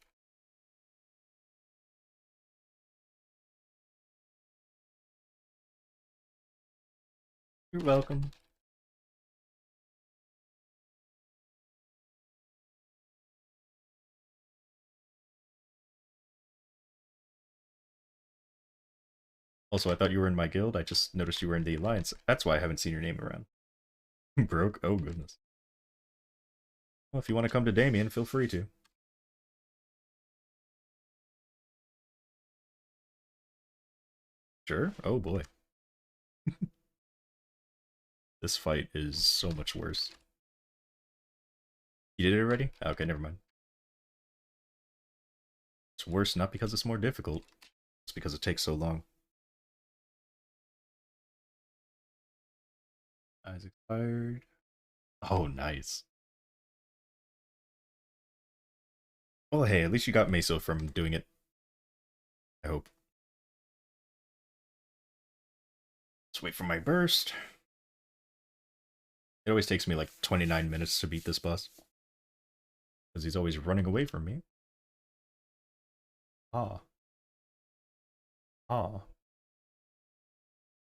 You're welcome. Also, I thought you were in my guild. I just noticed you were in the Alliance. That's why I haven't seen your name around. Broke? Oh, goodness. Well, if you want to come to Damien, feel free to. Sure? Oh, boy. This fight is so much worse. You did it already? Okay, never mind. It's worse not because it's more difficult. It's because it takes so long. Eyes expired. Oh, nice. Well, hey, at least you got Meso from doing it. I hope. Let's wait for my burst. It always takes me like 29 minutes to beat this boss. Because he's always running away from me. Ah. Ah.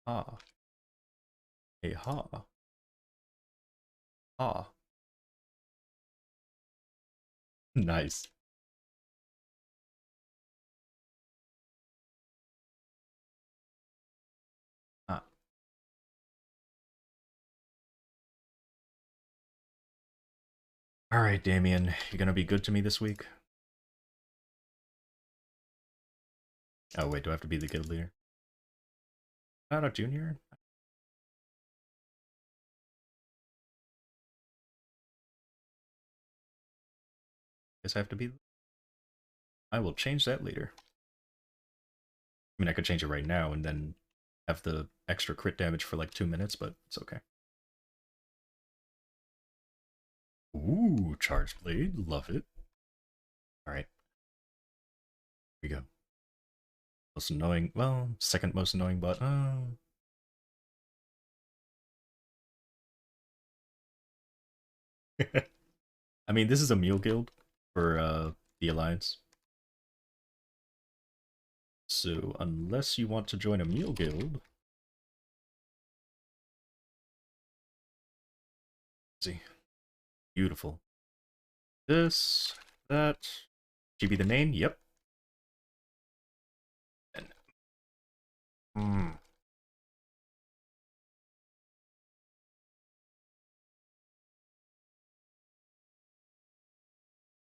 Ah. Hey, ha. Ah. Nice. Ah. Alright, Damien. You gonna be good to me this week? Oh, wait, do I have to be the guild leader? Not a junior? Guess I have to be. I will change that later. I mean, I could change it right now and then have the extra crit damage for like 2 minutes, but it's okay. Ooh, Charge Blade. Love it. Alright. Here we go. Most annoying. Well, second most annoying, but. I mean, this is a mule guild for the Alliance. So, unless you want to join a mule guild. See. Beautiful. This, that. She be the main? Yep. And.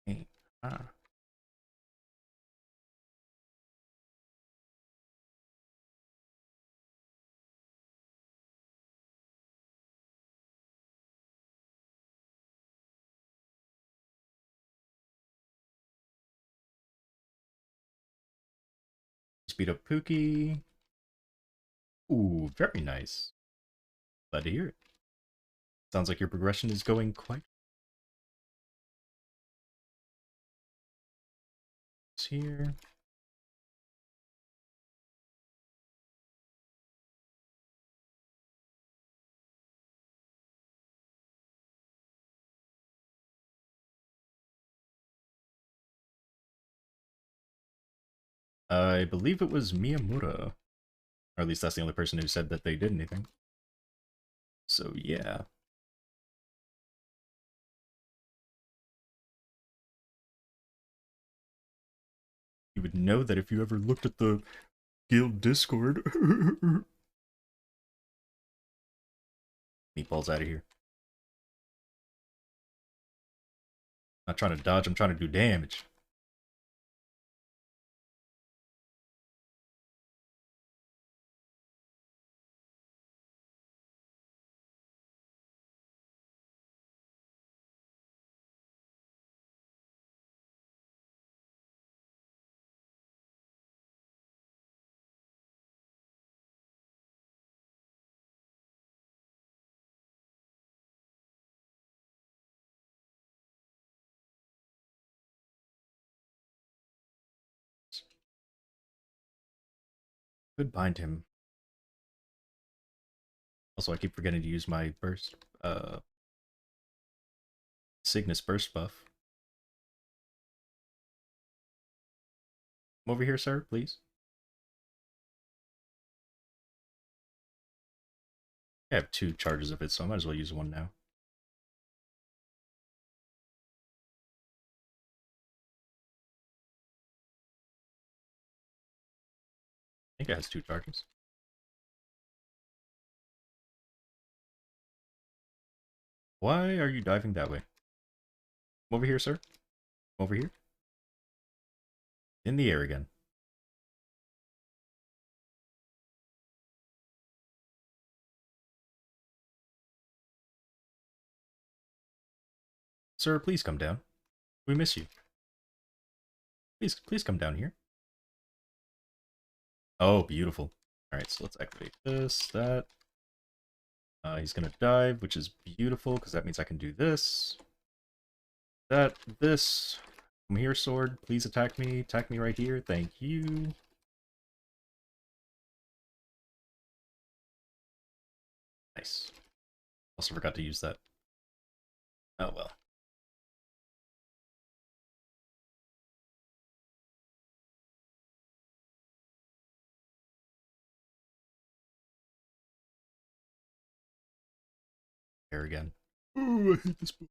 Hey. Ah. Speed up Pookie. Ooh, very nice. Glad to hear it. Sounds like your progression is going quite. It's here. I believe it was Miyamura. Or at least that's the only person who said that they did anything. So yeah. You would know that if you ever looked at the guild Discord. Meatballs out of here. Not trying to dodge, I'm trying to do damage. Could bind him. Also, I keep forgetting to use my burst, Cygnus burst buff. Come over here, sir, please. I have 2 charges of it, so I might as well use one now. I think it has 2 charges. Why are you diving that way? Come over here, sir. Come over here. In the air again. Sir, please come down. We miss you. Please come down here. Oh, beautiful. Alright, so let's activate this, that. He's gonna dive, which is beautiful, because that means I can do this. That, this. Come here, sword. Please attack me. Attack me right here. Thank you. Nice. Also forgot to use that. Oh well. There again. Ooh, I hate this book.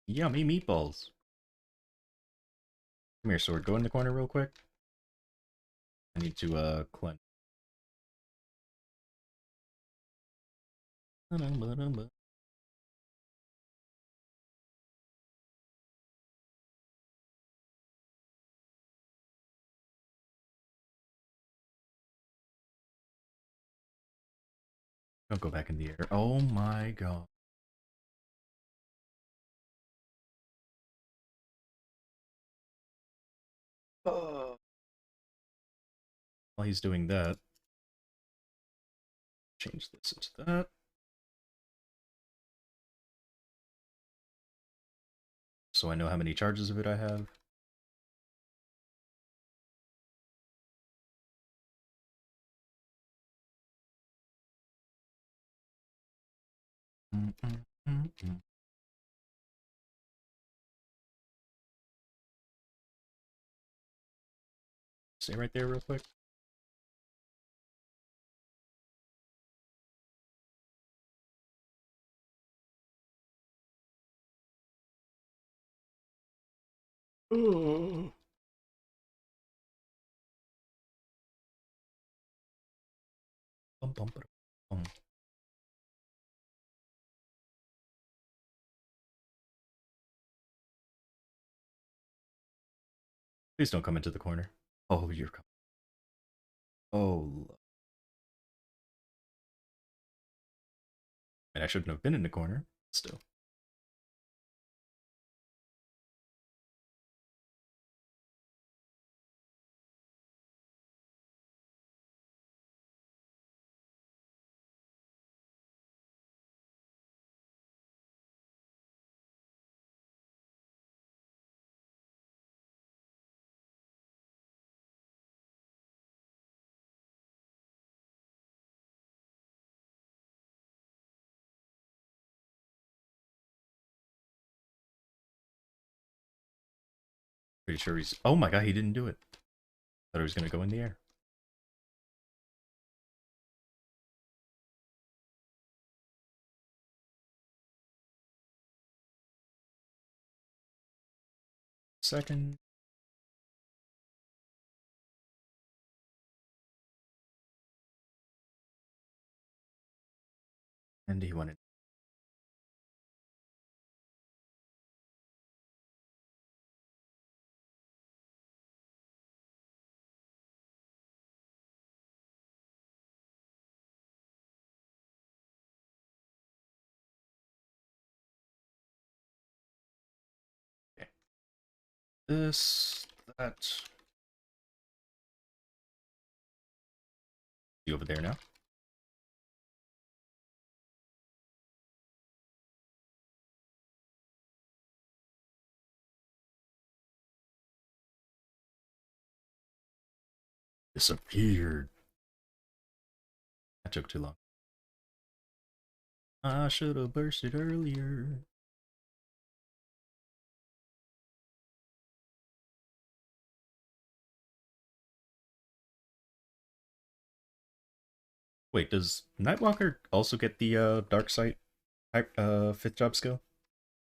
Yummy meatballs. Come here, sword. Go in the corner real quick. I need to, cleanse. Don't go back in the air. Oh my god. Oh. While he's doing that, change this into that. So I know how many charges of it I have. Stay right there real quick. Oh. Bum, bum, ba, bum. Please don't come into the corner. Oh, you're coming. Oh. And I shouldn't have been in the corner. Still. Pretty sure he's... Oh my god, he didn't do it. Thought he was gonna go in the air. Second. And he went in. Okay. This, that. You over there now? Disappeared. That took too long. I should have bursted earlier. Wait, does Nightwalker also get the Dark Sight type 5th job skill?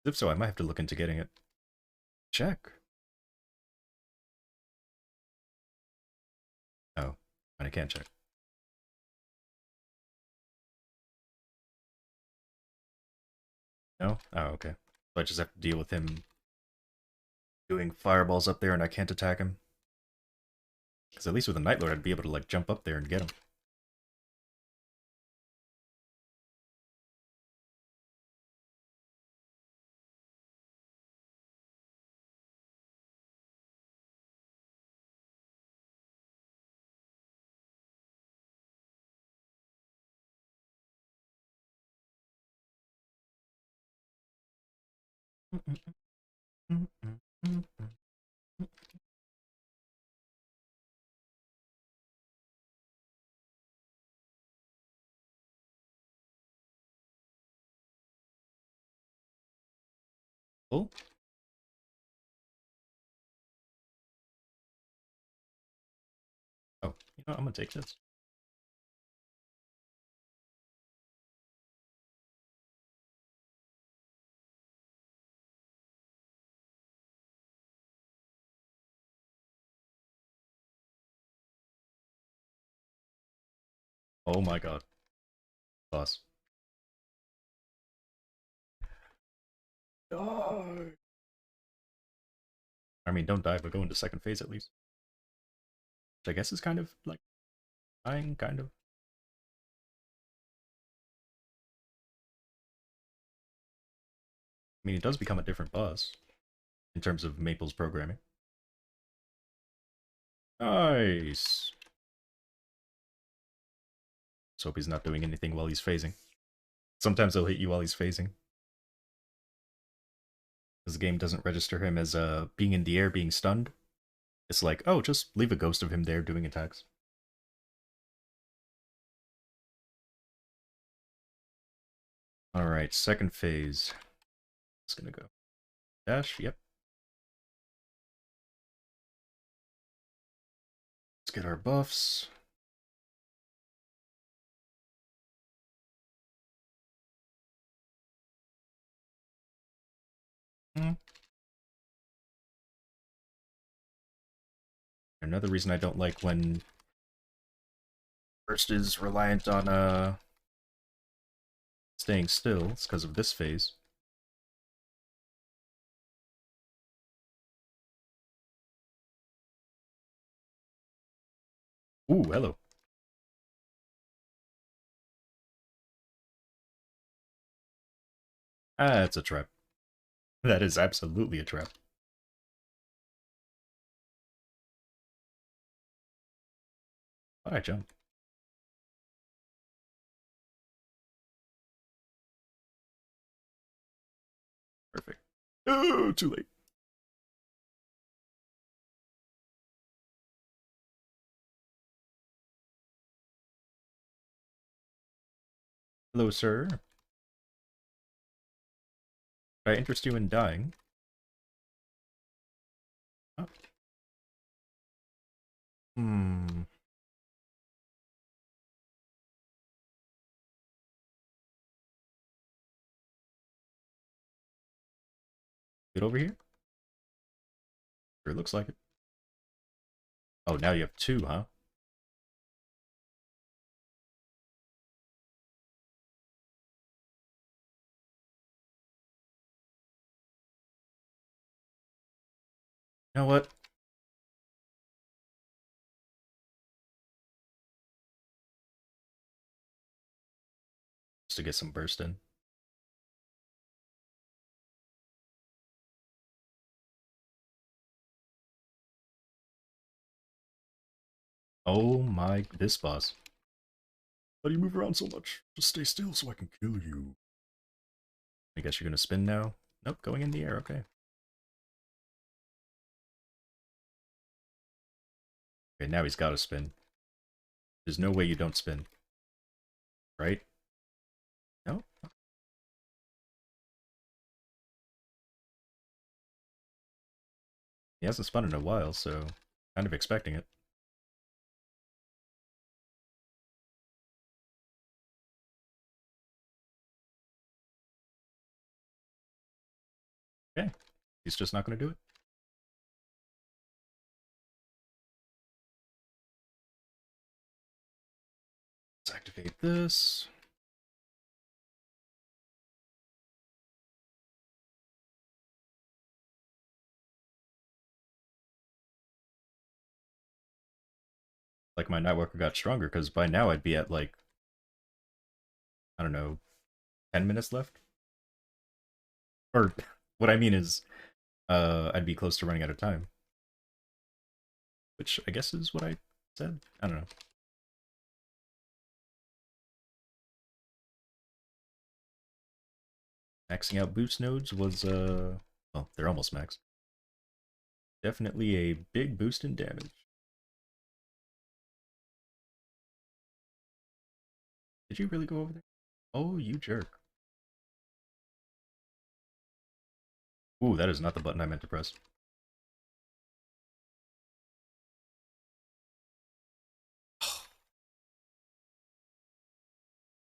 If so, I might have to look into getting it. Check. Oh, and I can't check. No? Oh, okay. So I just have to deal with him doing fireballs up there and I can't attack him. Because at least with a Night Lord, I'd be able to, like, jump up there and get him. Oh. Oh, you know, I'm gonna take this. Oh my god. Boss. Die. I mean, don't die, but go into second phase at least. Which I guess is kind of like dying, kind of. I mean, it does become a different boss in terms of Maple's programming. Nice. Let's hope he's not doing anything while he's phasing. Sometimes he'll hit you while he's phasing. Because the game doesn't register him as being in the air, being stunned. It's like, oh, just leave a ghost of him there doing attacks. Alright, second phase. It's gonna go. Dash, yep. Let's get our buffs. Another reason I don't like when Burst is reliant on staying still, it's because of this phase. Ooh, hello. Ah, it's a trap. That is absolutely a trap. Alright, jump. Perfect. Oh, too late. Hello, sir. Could I interest you in dying? Oh. Hmm. Get over here? Sure looks like it. Oh, now you have two, huh? You know what? Just to get some burst in. Oh my, this boss. How do you move around so much? Just stay still so I can kill you. I guess you're gonna spin now? Nope, going in the air, okay. Okay, now he's gotta spin. There's no way you don't spin. Right? No? He hasn't spun in a while, so kind of expecting it. Okay. He's just not gonna do it. Let's activate this. like my Nightwalker got stronger, because by now I'd be at like, I don't know, 10 minutes left? Or what I mean is, I'd be close to running out of time. Which I guess is what I said? I don't know. Maxing out boost nodes was, well, they're almost maxed. Definitely a big boost in damage. Did you really go over there? Oh, you jerk. Ooh, that is not the button I meant to press.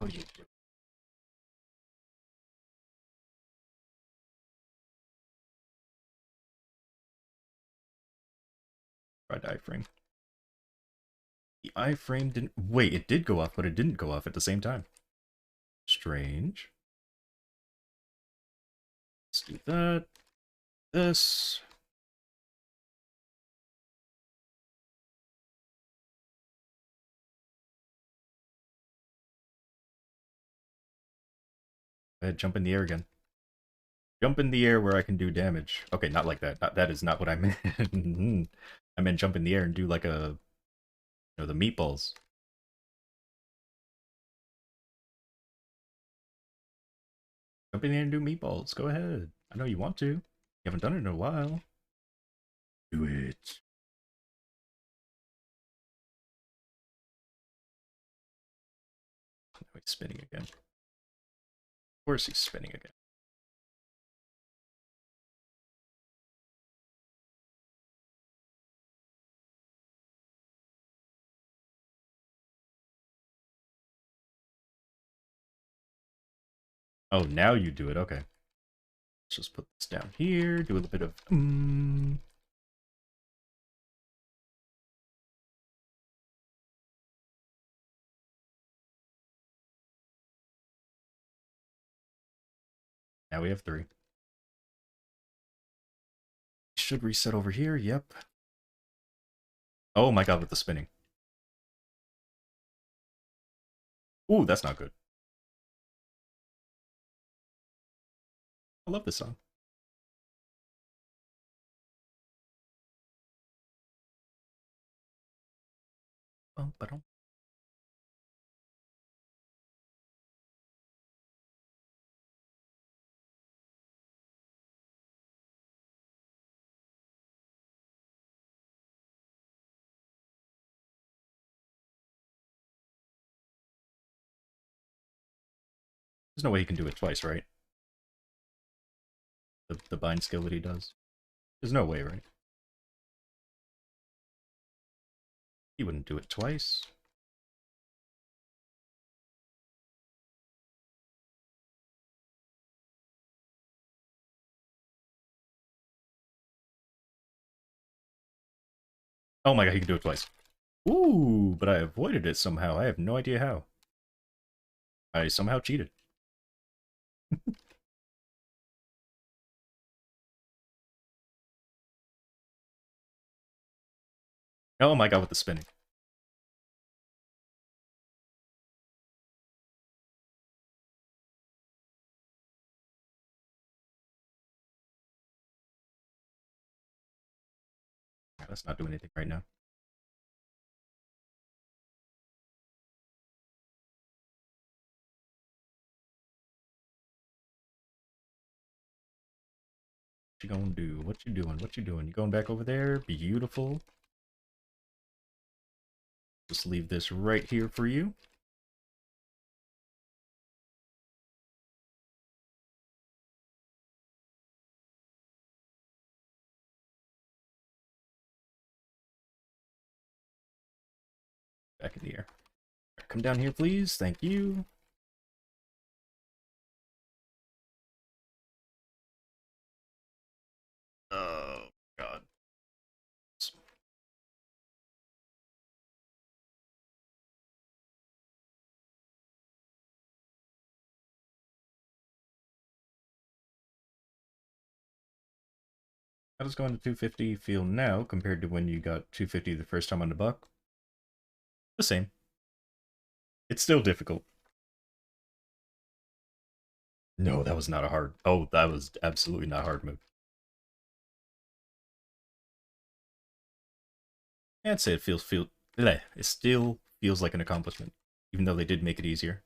Oh, you jerk. Tried to iframe. The iframe didn't... Wait, it did go off, but it didn't go off at the same time. Strange. Let's do that. This. Go ahead, jump in the air again. Jump in the air where I can do damage. Okay, not like that. That is not what I meant. I meant jump in the air and do like a... You know, the meatballs. Jump in there and do meatballs. Go ahead. I know you want to. You haven't done it in a while. Do it. Now he's spinning again. Of course he's spinning again. Oh, now you do it. Okay. Let's just put this down here. Do a little bit of... Now we have 3. Should reset over here. Yep. Oh my god, with the spinning. Ooh, that's not good. I love this song. Bum, ba-dum. There's no way he can do it twice, right? The bind skill that he does. There's no way, right? He wouldn't do it twice. Oh my god, he can do it twice. Ooh, but I avoided it somehow. I have no idea how. I somehow cheated. Oh my god, with the spinning. Let's not do anything right now. What you gonna do? What you doing? What you doing? You going back over there? Beautiful. Just leave this right here for you. Back in the air. Come down here, please. Thank you. Oh, God. How does going to 250 feel now compared to when you got 250 the first time on the buck? The same. It's still difficult. No, that was not a hard... Oh, that was absolutely not a hard move. I'd say it it still feels like an accomplishment, even though they did make it easier.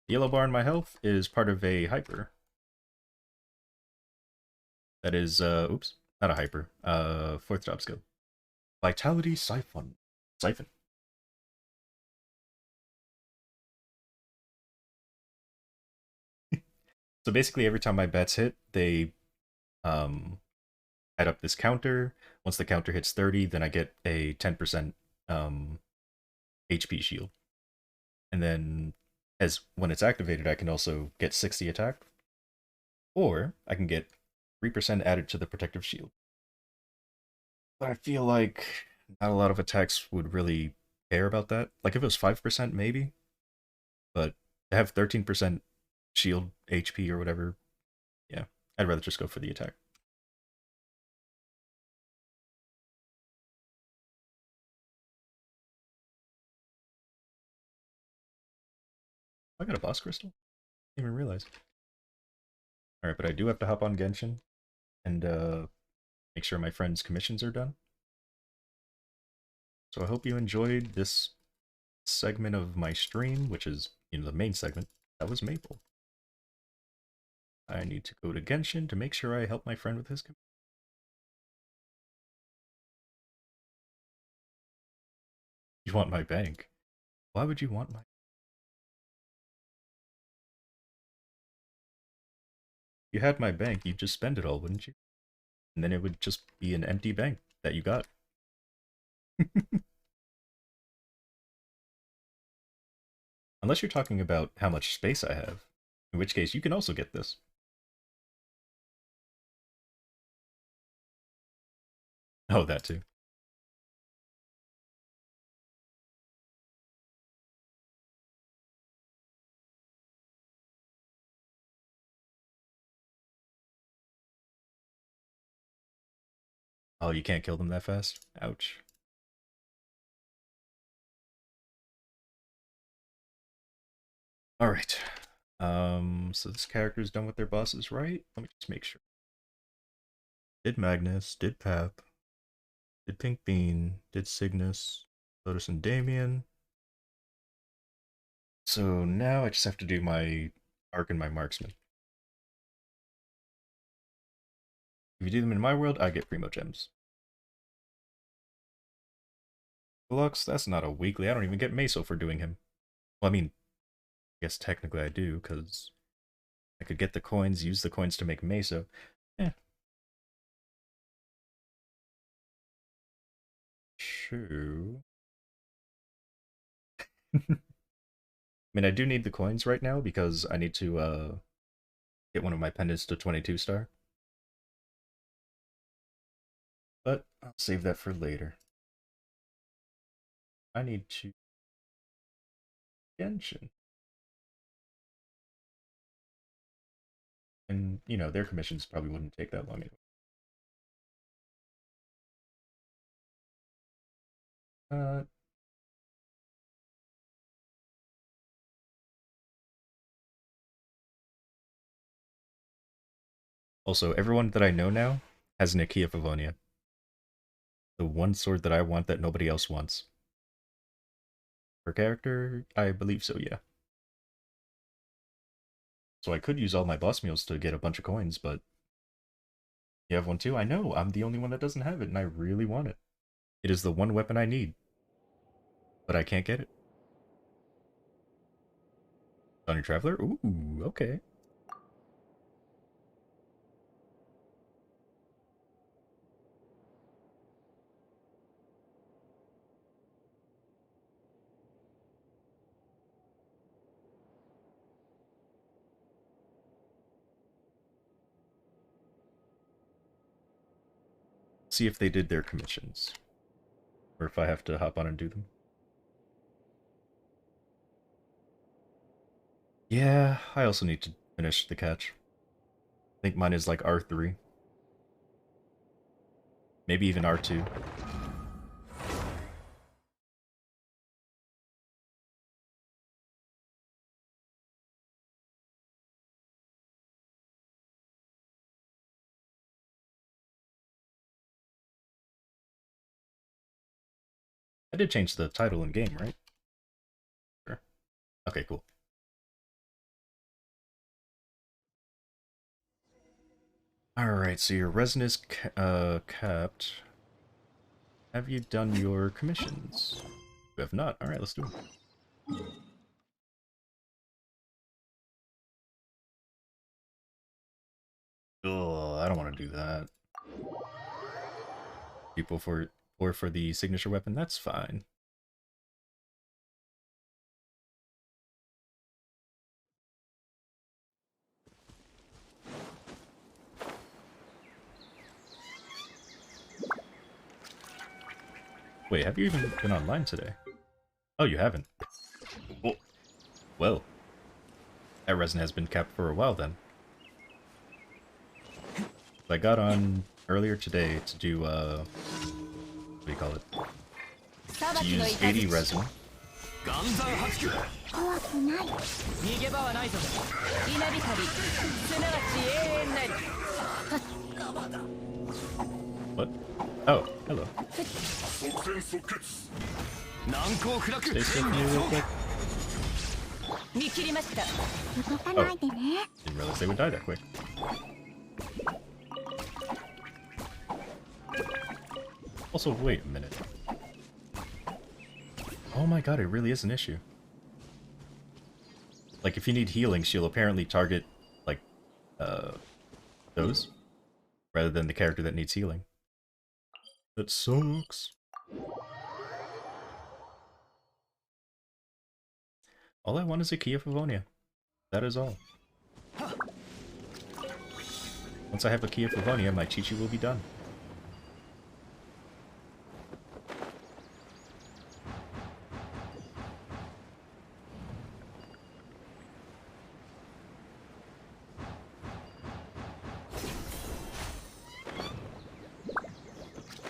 The yellow bar in my health is part of a hyper. That is, oops, not a hyper. 4th job skill. Vitality Siphon. Siphon. So basically, every time my bets hit, they add up this counter. Once the counter hits 30, then I get a 10% HP shield. And then, when it's activated, I can also get 60 attack. Or I can get 3% added to the protective shield. But I feel like not a lot of attacks would really care about that. Like if it was 5%, maybe. But to have 13% shield HP or whatever, yeah, I'd rather just go for the attack. I got a boss crystal? Didn't even realize. Alright, but I do have to hop on Genshin and make sure my friends' commissions are done. So I hope you enjoyed this segment of my stream, which is, the main segment. That was Maple. I need to go to Genshin to make sure I help my friend with his commission. You want my bank? Why would you want my... If you had my bank, you'd just spend it all, wouldn't you? And then it would just be an empty bank that you got. Unless you're talking about how much space I have, in which case you can also get this. Oh, that too. Oh, you can't kill them that fast? Ouch. Alright. So this character's done with their bosses, right? Let me just make sure. Did Magnus, did Pap, did Pink Bean, did Cygnus, Lotus and Damien. So now I just have to do my Arc and my Marksman. If you do them in my world, I get Primo Gems. Lux, that's not a weekly. I don't even get Meso for doing him. Well, I mean, I guess technically I do, because I could get the coins, use the coins to make Meso. Eh. True. I mean, I do need the coins right now because I need to get one of my pendants to 22 star. But I'll save that for later. I need to... Genshin. And, their commissions probably wouldn't take that long anyway. Also, everyone that I know now has Nikia Favonia. The one sword that I want that nobody else wants. Per character, I believe so, yeah. So I could use all my boss meals to get a bunch of coins, but... You have one too? I know, I'm the only one that doesn't have it, and I really want it. It is the one weapon I need. But I can't get it. Sunny Traveler? Ooh, okay. See if they did their commissions. Or if I have to hop on and do them. Yeah, I also need to finish the catch. I think mine is like R3. Maybe even R2. did change the title in game, right? Sure. Okay, cool. Alright, so your resin is capped. Have you done your commissions? You have not. Alright, let's do it. Ugh, I don't want to do that. People for the signature weapon, that's fine. Wait, have you even been online today? Oh, you haven't. Well, that resin has been capped for a while then. I got on earlier today to do, what do you call it? To use 80 resin. 怖くない。逃げ場はないぞ。稲光、すなわち永遠なり。 What? Oh, hello. 難攻不落。 Stay still for me real quick. 見切りました。動かないでね。 Didn't realize they would die that quick. Also, wait a minute. Oh my god, it really is an issue. Like, if you need healing, she'll apparently target, like, those, rather than the character that needs healing. That sucks. All I want is a key of Livonia. That is all. Once I have a key of Livonia, my Chi-Chi will be done.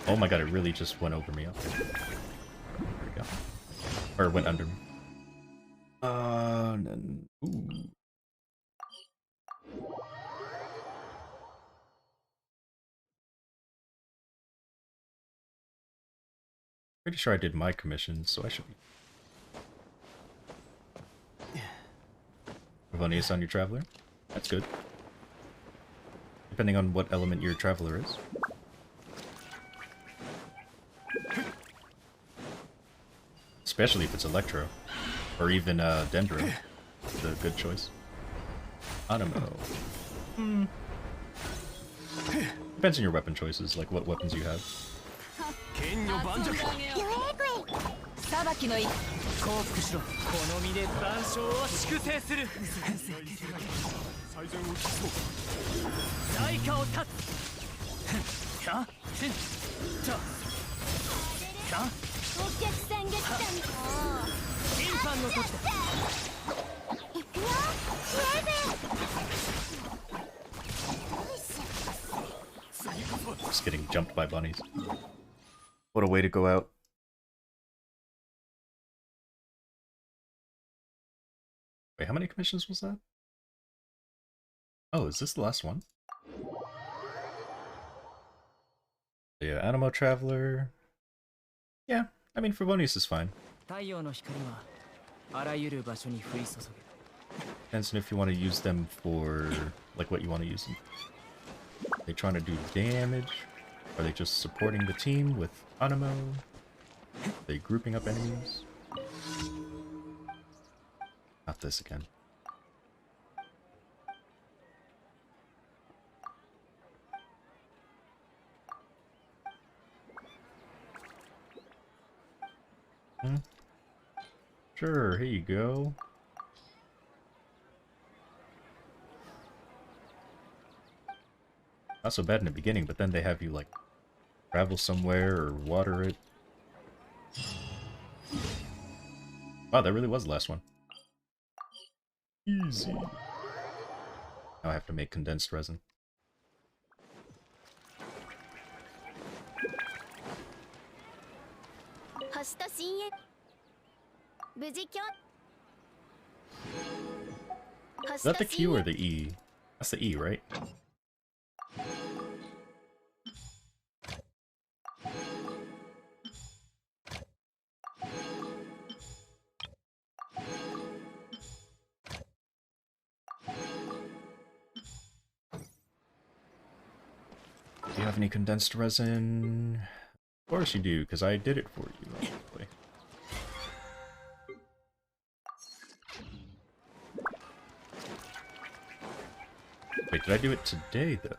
Oh my god, it really just went over me up there. There we go. Or went under me. And then, ooh. Pretty sure I did my commissions, so I should be. Livonia's on your Traveler? That's good. Depending on what element your Traveler is. Especially if it's Electro. Or even Dendro. It's a good choice. Animo. Depends on your weapon choices, like what weapons you have. 裁きの一降伏しろ。この身で万象を粛清する。在下を断つ。か？か？お客さんが来たみたい。審判の時だ。行くよ。Just getting jumped by bunnies. What a way to go out. Wait, how many commissions was that? Oh, is this the last one? Yeah, Animo Traveler. Yeah, I mean, Favonius is fine. 太陽の光はあらゆる場所に降り注ぐ。 Depends on if you want to use them for, like, what you want to use them. Are they trying to do damage? Are they just supporting the team with Animo? Are they grouping up enemies? Not this again. Sure, here you go. Not so bad in the beginning, but then they have you, like, travel somewhere or water it. Wow, that really was the last one. Easy. Now I have to make condensed resin. Is that the Q or the E? That's the E, right? have any condensed resin? Of course you do, because I did it for you. Actually. Wait, did I do it today, though?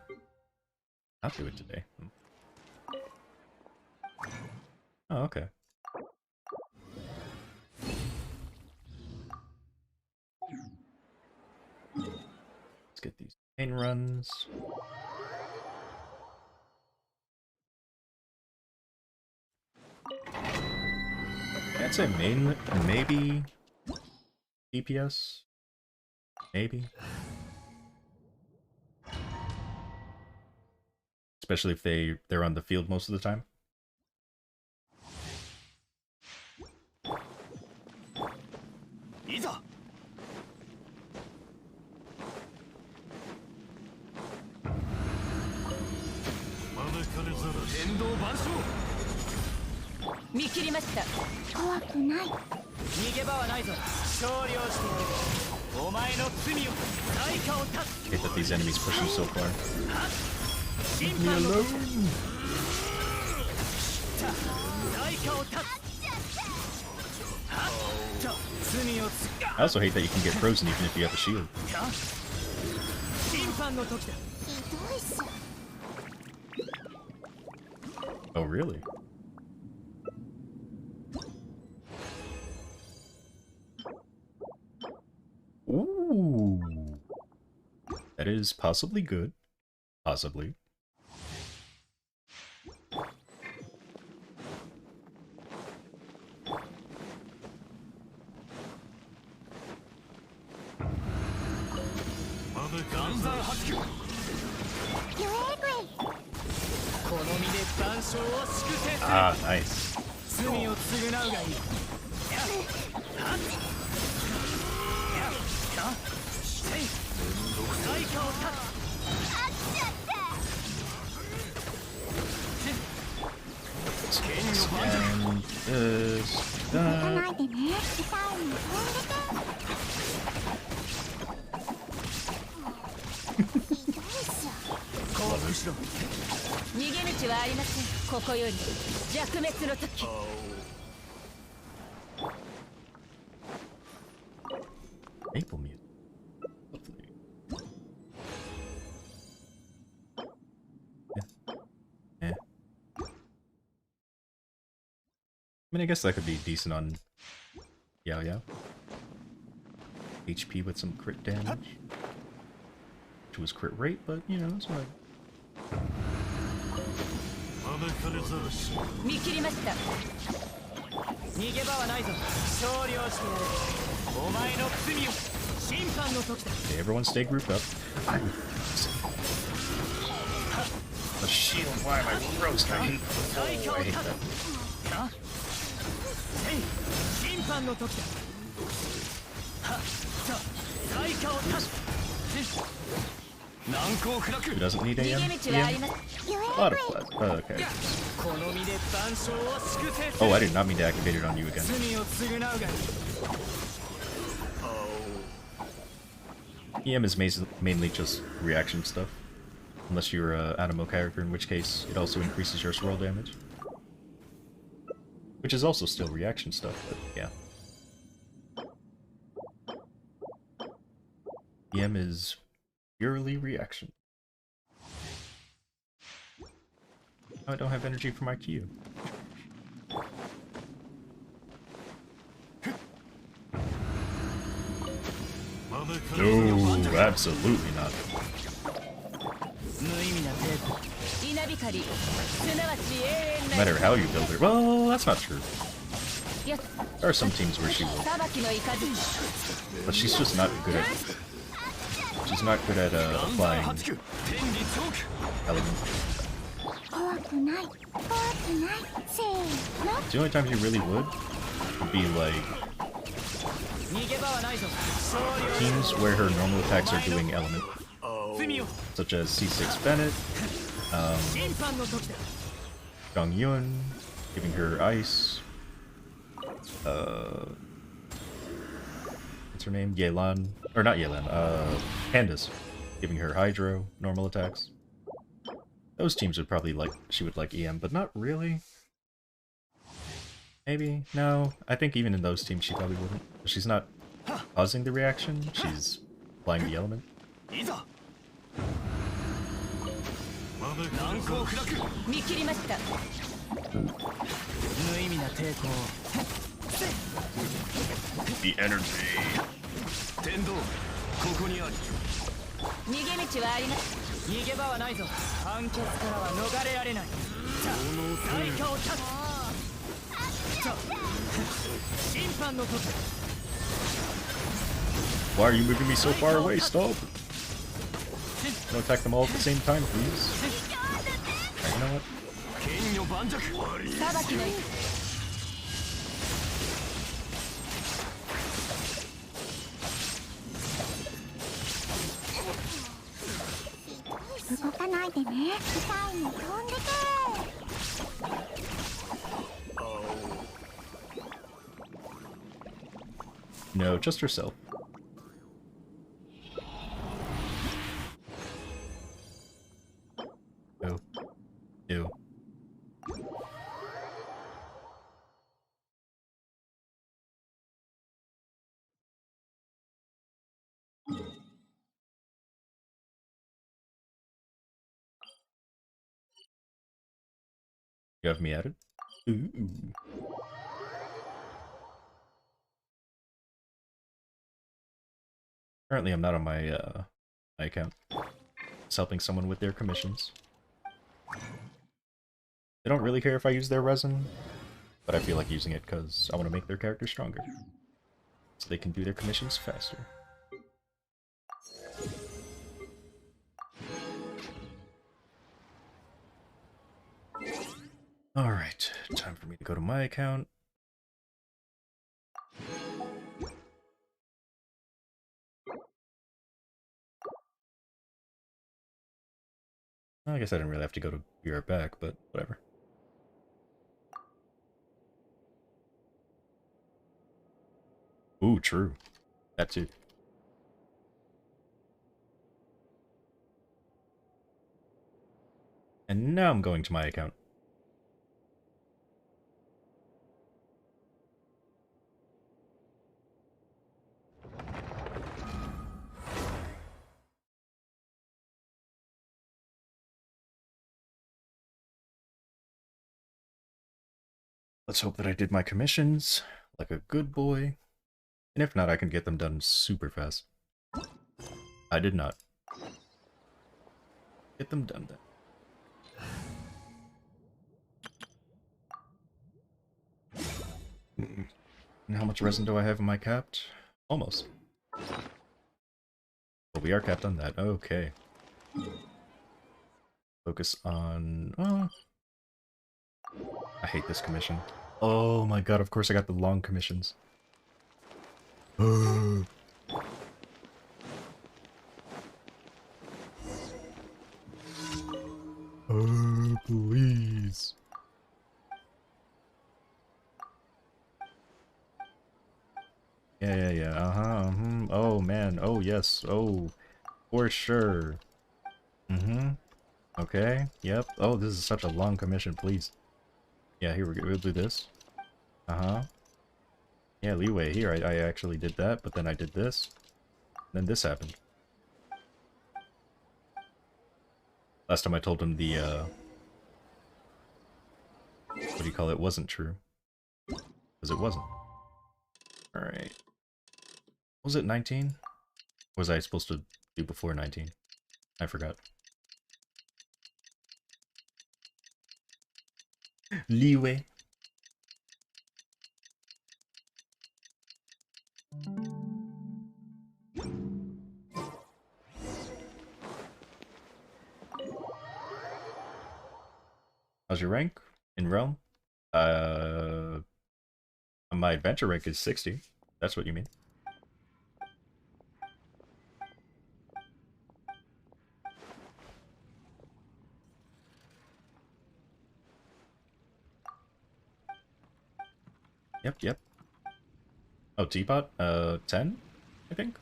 I'll do it today. Oh, okay. Let's get these main runs. I'd say main, maybe DPS, maybe. Especially if they're on the field most of the time. Hate that these enemies push you so far. Leave me alone. I also hate that you can get frozen even if you have a shield. Oh, really? Ooh. That is possibly good. Possibly. Ah, nice. And this, that. Maple music. Lovely. Yeah. I mean, I guess that could be decent on Yao Yao. HP with some crit damage. To his crit rate, but you know, that's what Okay, everyone stay grouped up. The shield, why am I frozen? Oh, I hate that. Who doesn't need AM? A lot of plasma. Oh, okay. Oh, I did not mean to activate it on you again. EM is mainly just reaction stuff. Unless you're an Animo character, in which case it also increases your swirl damage. Which is also still reaction stuff, but yeah. EM is purely reaction. Oh, I don't have energy for my Q. No, absolutely not. No matter how you build her. Well, that's not true. There are some teams where she will. But she's just not good at... She's not good at applying element. The only times you really would be like teams where her normal attacks are doing element, such as C6 Bennett, Dong Yun, giving her ice, what's her name? Yelan, or not Yelan, Candace, giving her hydro normal attacks. those teams would probably like, she would like EM, but not really. Maybe? No. I think even in those teams she probably wouldn't. She's not causing the reaction, she's applying the element. 見切りました。無意味な抵抗。 The energy. 天道ここにあり。逃げ道はあります。逃げ場はないぞ。判決からは逃れられない。さあ、対価を断つ。さあ、審判の時。 Why are you moving me so far away? Stop! Don't attack them all at the same time, please. Alright, you know what? 裁きの意。 動かないでね。痛いの飛んでけ。 No, just herself. No. Ew. You have me added? Ooh. Currently, I'm not on my my account. It's helping someone with their commissions. They don't really care if I use their resin, but I feel like using it because I want to make their character stronger, so they can do their commissions faster. Alright, time for me to go to my account. I guess I didn't really have to go to be right back, but whatever. Ooh, true. That too. And now I'm going to my account. Let's hope that I did my commissions like a good boy. And if not, I can get them done super fast. I did not. Get them done then. And how much resin do I have in my capped? Almost. Well, we are capped on that. Okay. Focus on... I hate this commission. Oh my god, of course I got the long commissions. Oh, please. Yeah. Oh man, oh yes, oh, for sure. Okay, yep. Oh, this is such a long commission, please. Yeah, here we go. We'll do this. Yeah, leeway here. I actually did that, but then I did this. Then this happened. Last time I told him the, what do you call it, wasn't true. Because it wasn't. Alright. Was it 19? Or was I supposed to do before 19? I forgot. Leeway. How's your rank in Realm? My adventure rank is 60. That's what you mean. Yep. Oh, teapot? 10? I think?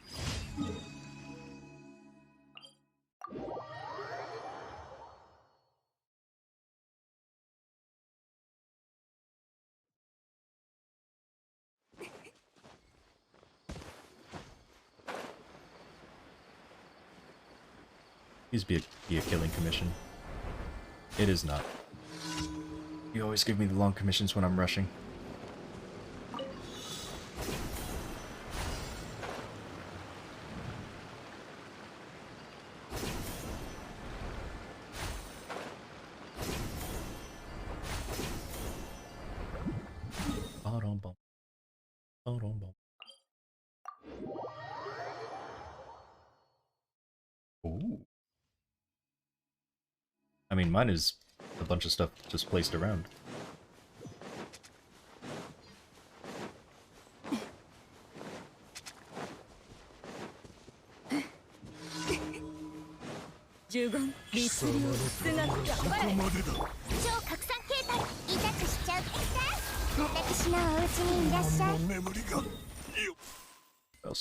Please be a killing commission. It is not. You always give me the long commissions when I'm rushing. Ooh. I mean, mine is a bunch of stuff just placed around.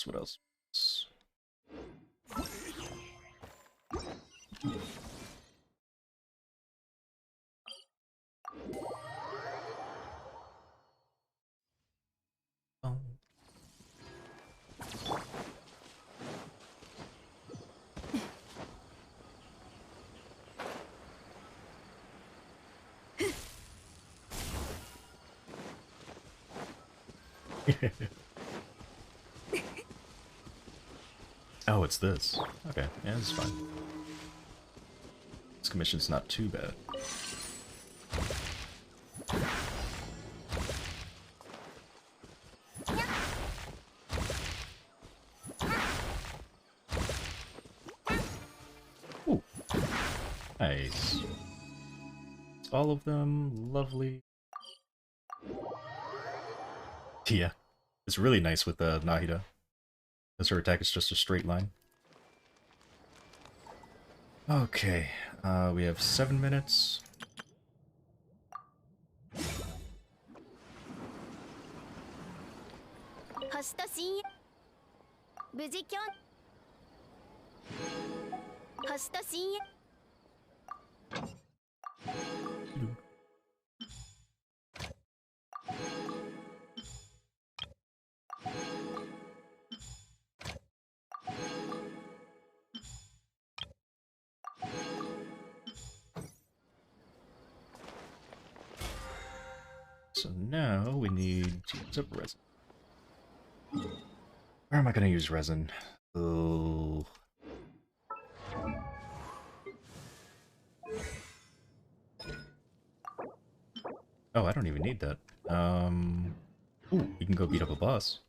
What else? Oh, it's this. Okay, yeah, it's fine. This commission's not too bad. Ooh. Nice. It's all of them. Lovely. Yeah. It's really nice with Nahida, because her attack is just a straight line. Okay, we have 7 minutes. So now we need to use up resin. Where am I going to use resin? Oh. Oh, I don't even need that. Ooh, we can go beat up a boss.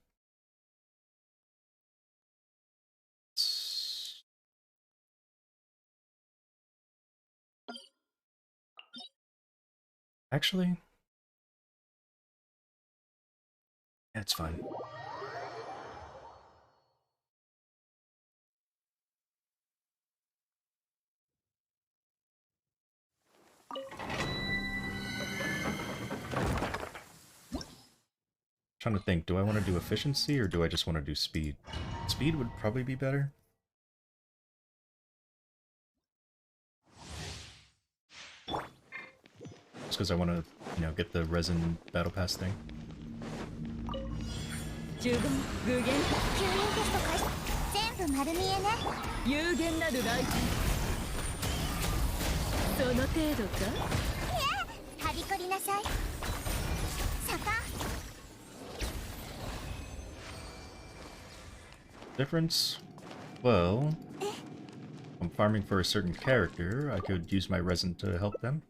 Actually, yeah, it's fine. Trying to think, do I want to do efficiency or do I just want to do speed? Speed would probably be better. Just because I want to, you know, get the resin battle pass thing. Difference? Well, if I'm farming for a certain character, I could use my resin to help them.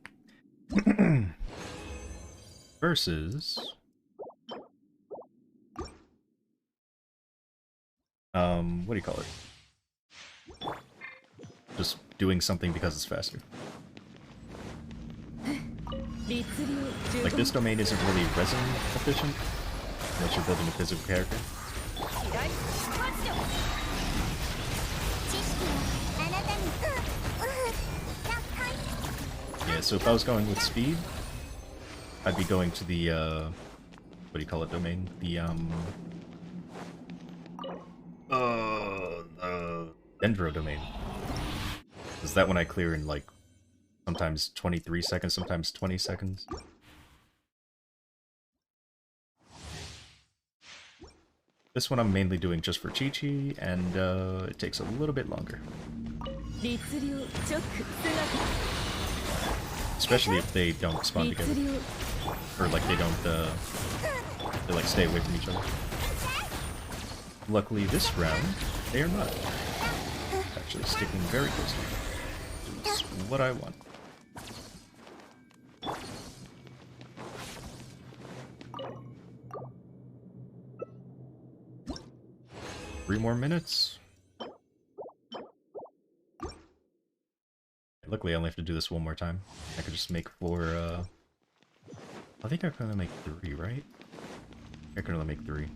Versus... what do you call it? Just doing something because it's faster. Like, this domain isn't really resin efficient, unless you're building a physical character. Yeah, so if I was going with speed, I'd be going to the, what do you call it, domain? The, Dendro domain. Is that one I clear in, like, sometimes 23 seconds, sometimes 20 seconds? This one I'm mainly doing just for Chi-Chi, and, it takes a little bit longer. 律令チョック Especially if they don't spawn 姿 together. 律令 Or like they don't, they like stay away from each other. Luckily this round, they are not. Actually sticking very close to me. Which is what I want. Three more minutes. Luckily I only have to do this one more time. I could just make 4, I think I can only make 3, right? I can only make 3.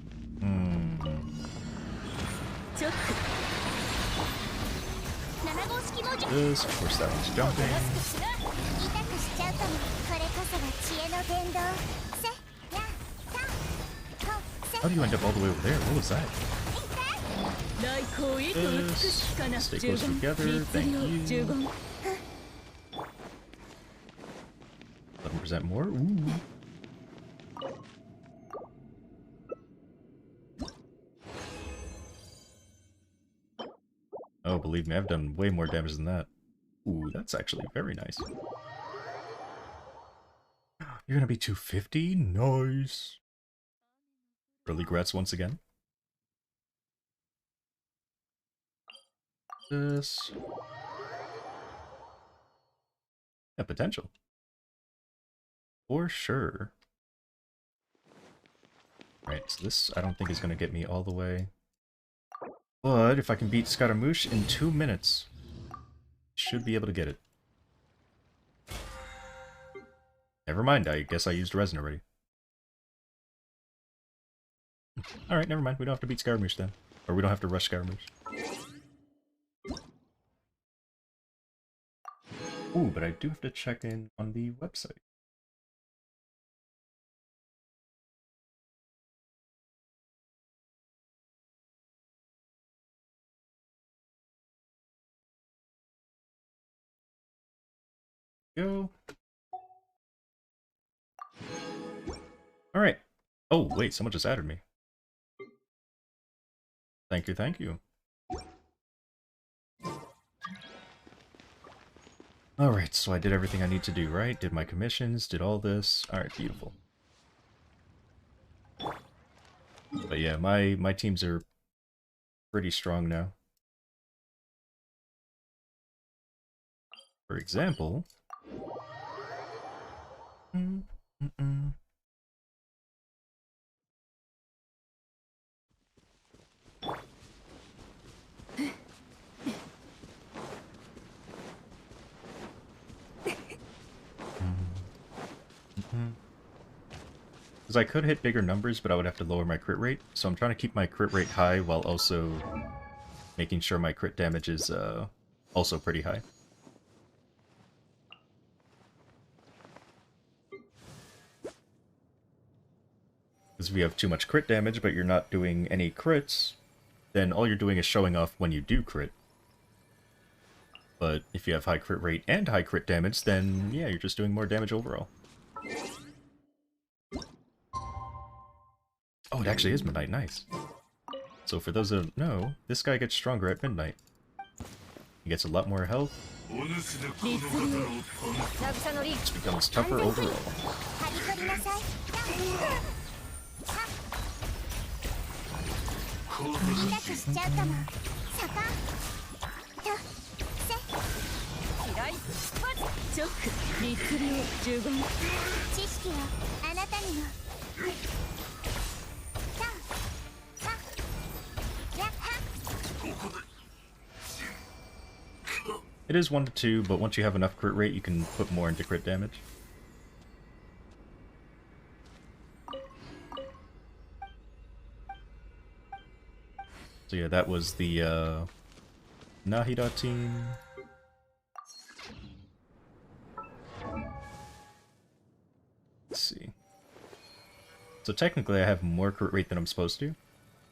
チョック 7号式文字 This, of course that one's jumping. 痛くしちゃうかも。これこそが知恵の伝道。せやたとせ How do you end up all the way over there? What was that? 来光へと美しきかな Stay 十 close 言 together. 律 Thank 令十 you. 言 11% more. Ooh. Oh, believe me, I've done way more damage than that. Ooh, that's actually very nice. You're gonna be 250? Nice. Early grats once again. This. Yeah, potential. For sure. Right, so this I don't think is gonna get me all the way. But if I can beat Scaramouche in 2 minutes, should be able to get it. Never mind, I guess I used resin already. Alright, never mind, we don't have to beat Scaramouche then. Or we don't have to rush Scaramouche. Ooh, but I do have to check in on the website. Go. Alright. Oh, wait, someone just added me. Thank you, thank you. Alright, so I did everything I need to do, right? Did my commissions, did all this. Alright, beautiful. But yeah, my teams are pretty strong now. For example... Because I could hit bigger numbers, but I would have to lower my crit rate. So I'm trying to keep my crit rate high while also making sure my crit damage is also pretty high. Because if you have too much crit damage, but you're not doing any crits, then all you're doing is showing off when you do crit. But if you have high crit rate and high crit damage, then yeah, you're just doing more damage overall. Oh, it actually is midnight, nice. So for those that don't know, this guy gets stronger at midnight. He gets a lot more health. This becomes tougher overall. 刈り取りなさい。痛くしちゃうかも。そこ。とせ嫌いチョック律令十言知識をあなたにも。It is 1 to 2, but once you have enough crit rate, you can put more into crit damage. So yeah, that was the Nahida team. Let's see. So technically I have more crit rate than I'm supposed to.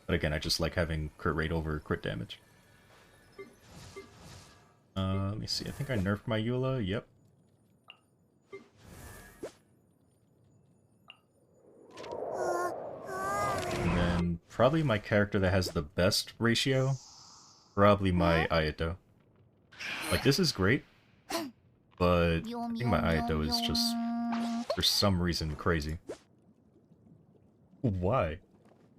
But again, I just like having crit rate over crit damage. Let me see, I think I nerfed my Eula, yep. And then probably my character that has the best ratio, probably my Ayato. Like, this is great, but I think my Aido is just, for some reason, crazy. Why?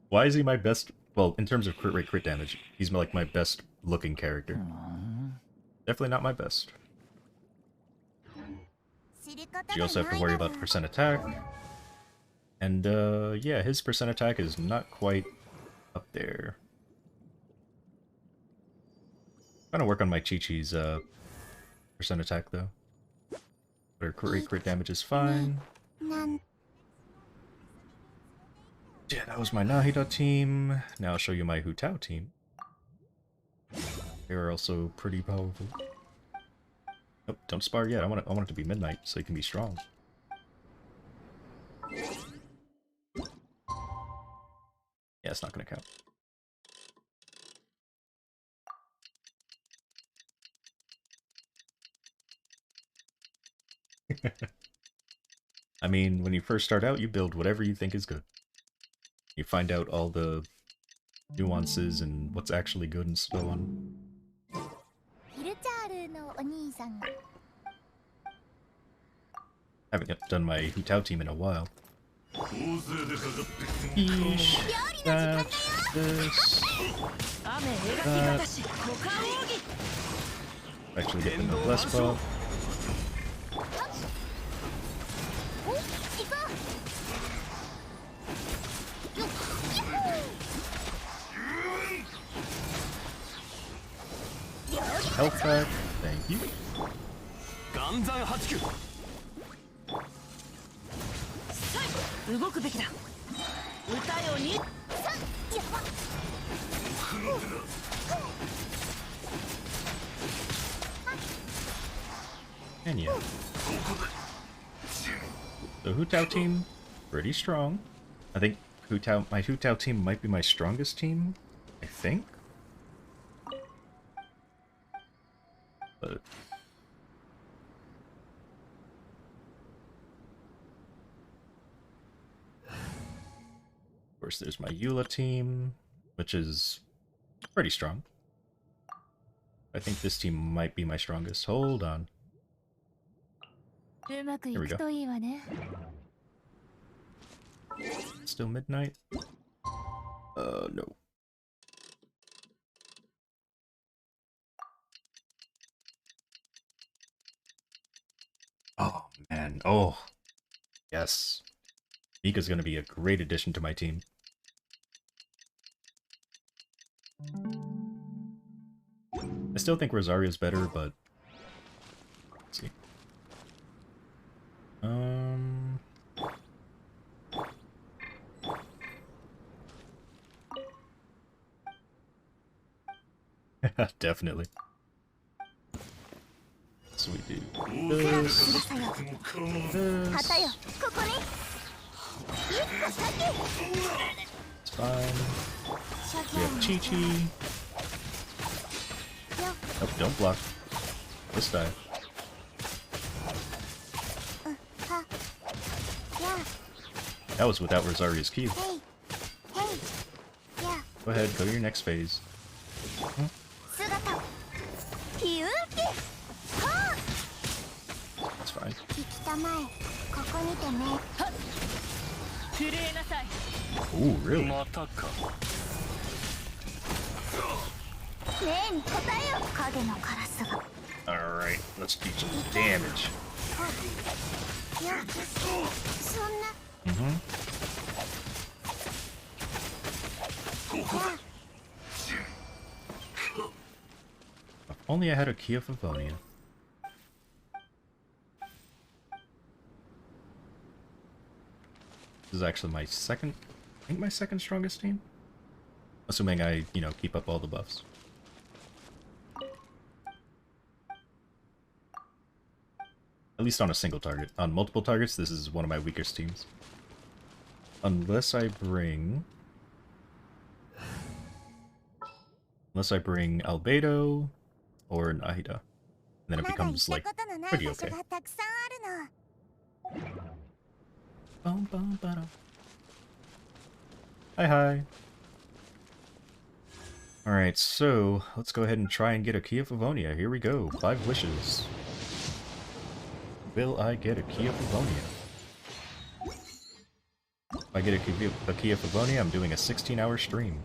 Why is he my best? Well, in terms of crit rate, crit damage, he's like my best looking character. Definitely not my best. You also have to worry about percent attack. And, yeah, his percent attack is not quite up there. I'm trying to work on my Chi-Chi's, percent attack, though. But her crit damage is fine. Yeah, that was my Nahida team. Now I'll show you my Hu Tao team. They're also pretty powerful. Nope, don't spar yet. I want it to be midnight so you can be strong. Yeah, it's not gonna count. I mean, when you first start out, you build whatever you think is good. You find out all the nuances and what's actually good and so on. Haven't done my Hu Tao team in a while. Yeesh. That. This. That. Actually get the noblesse buff. Health back. Thank you. And yeah. The Hu Tao team, pretty strong. I think my Hu Tao team might be my strongest team. I think. But of course, there's my Eula team, which is pretty strong. I think this team might be my strongest. Hold on. Here we go. Still midnight? No. Oh, man. Oh. Yes. Mika's gonna be a great addition to my team. I still think Rosario's better, but... Let's see. Definitely. So we do this. It's fine. We have Chi-Chi. Oh, don't block. This die. That was without Rosario's Q. Go ahead, go to your next phase. That's fine. Ooh, really? Alright, let's do some damage. If only I had a Key of Favonia. This is actually my second, I think my second strongest team. Assuming I, keep up all the buffs. At least on a single target. On multiple targets, this is one of my weakest teams. Unless I bring Albedo or Nahida. And then it becomes, like, pretty okay. Hi. Alright, so let's go ahead and try and get a Key of Livonia. Here we go. 5 wishes. Will I get a Key of Livonia? If I get a Key of Livonia, I'm doing a 16-hour stream.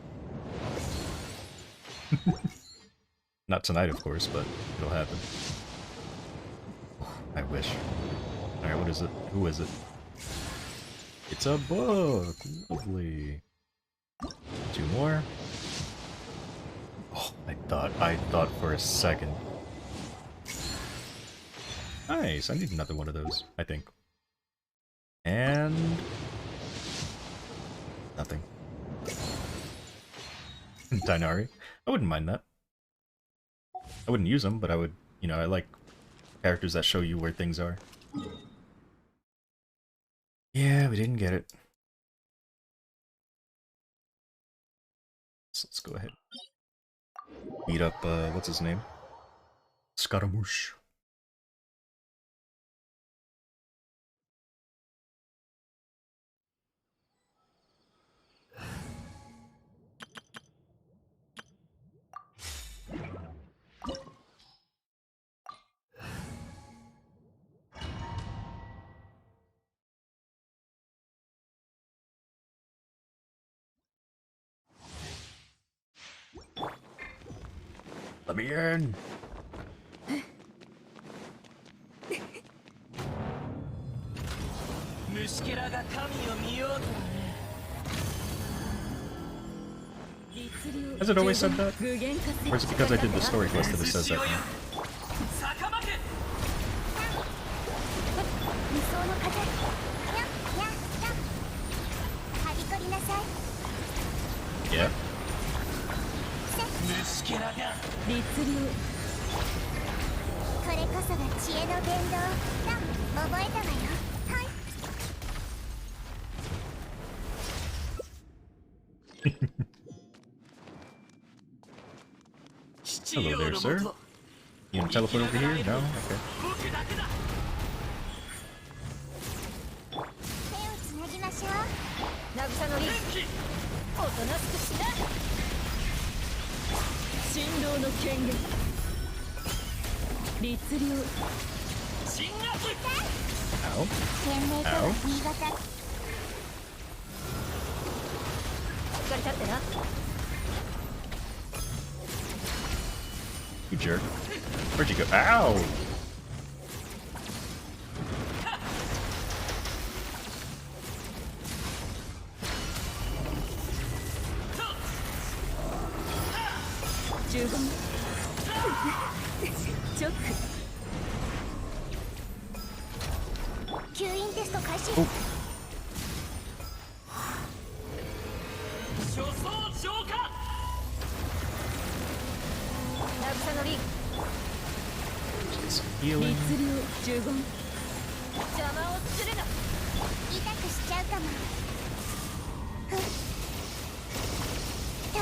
Not tonight, of course, but it'll happen. I wish. Alright, what is it? Who is it? It's a book! Lovely. 2 more. Oh, I thought for a second. Nice, I need another one of those, I think. And... nothing. Dinari. I wouldn't mind that. I wouldn't use them, but I would, you know, I like characters that show you where things are. Yeah, we didn't get it. So let's go ahead. Beat up, what's his name? Scaramouche. Let me in! Has it always said that? Or is it because I did the story quest that it says that now? 理想の風やややはびこりなさい Yeah. これこそが知恵の伝道だ覚えたわよはい Hello there, sir. You gonna teleport over here? No? Okay. 手をつなぎましょう渚のリおとなしくしな振動の権限律令 Ow. 天命とは新潟 しっかり立ってな You jerk. Where'd you go? Ow! Oh. 渚のリ Some healing. 律令呪言邪魔をするな痛くしちゃうかもふっと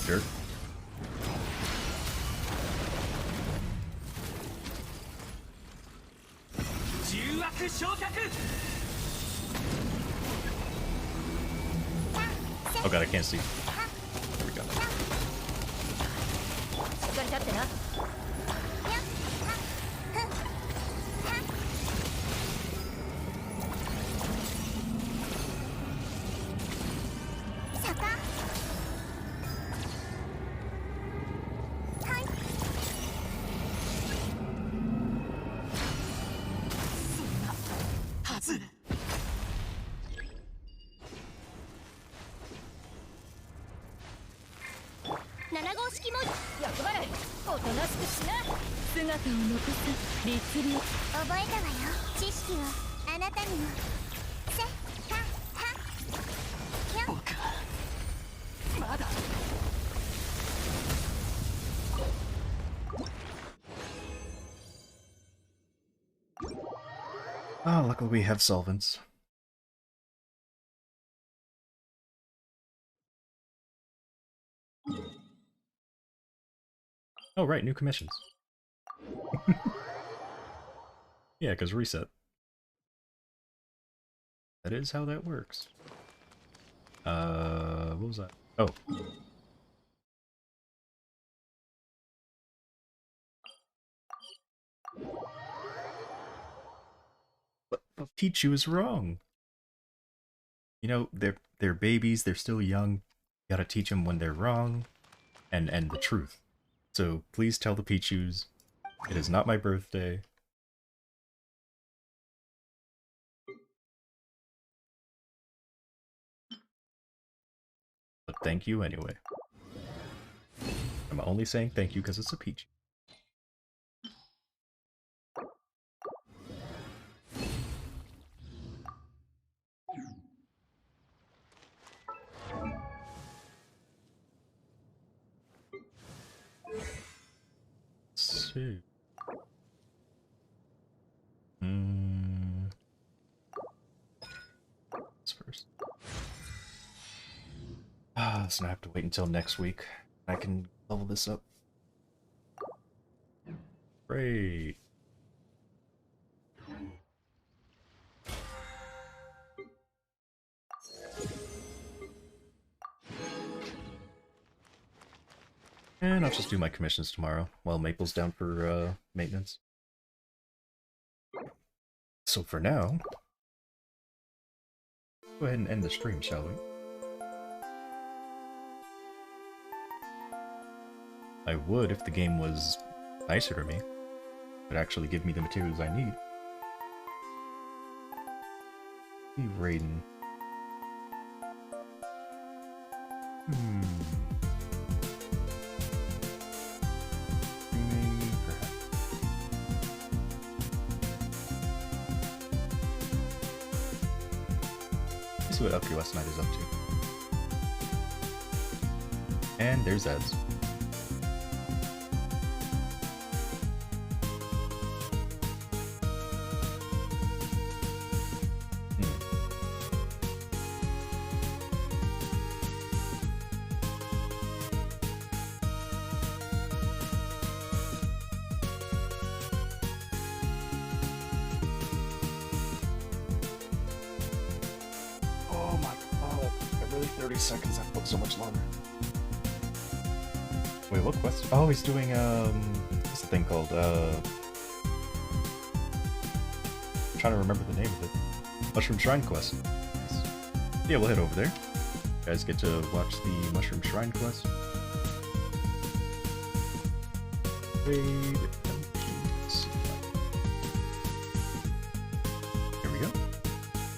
Jerk. Oh god, I can't see. There we go. しっかり立ってな 7号式も役払いおとなしくしな姿を残す律令覚えたわよ知識をあなたにもせははよまだ Oh, luckily we have solvents. Oh, right, new commissions. Yeah, because reset. That is how that works. What was that? Oh. But Pichu is wrong. You know, they're babies, they're still young. You gotta teach them when they're wrong, and the truth. So please tell the Pichus, it is not my birthday. But thank you anyway. I'm only saying thank you because it's a Pichu. Let's see. This first. So I have to wait until next week. I can level this up. Great. And I'll just do my commissions tomorrow while Maple's down for maintenance. So for now, go ahead and end the stream, shall we? I would if the game was nicer to me. Would actually give me the materials I need. Be Raiden. Streaming, perhaps. Let's see what LQS Night is up to. And there's ads. Oh my god, really 30 seconds, that took so much longer. Wait, what quest? Oh, he's doing, what's the thing called? I'm trying to remember the name of it. Mushroom Shrine Quest. Nice. Yeah, we'll head over there. You guys get to watch the Mushroom Shrine Quest. Raid MPs. Here we go.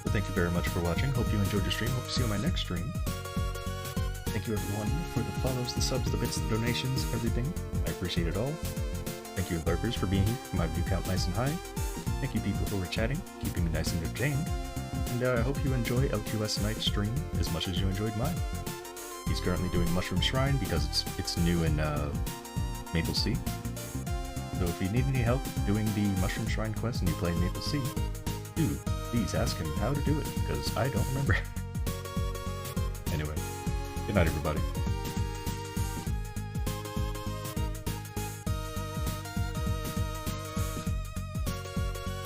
So thank you very much for watching. Hope you enjoyed your stream. Hope to see you on my next stream. Thank you everyone for the follows, the subs, the bits, the donations, everything. I appreciate it all. Thank you lurkers for being here, keeping my view count nice and high. Thank you people who were chatting, keeping me nice and entertained. And I hope you enjoy LQS Night's stream as much as you enjoyed mine. He's currently doing Mushroom Shrine because it's new in Maple Sea. So if you need any help doing the Mushroom Shrine quest and you play Maple Sea, do please ask him how to do it, because I don't remember. Anyway, good night everybody.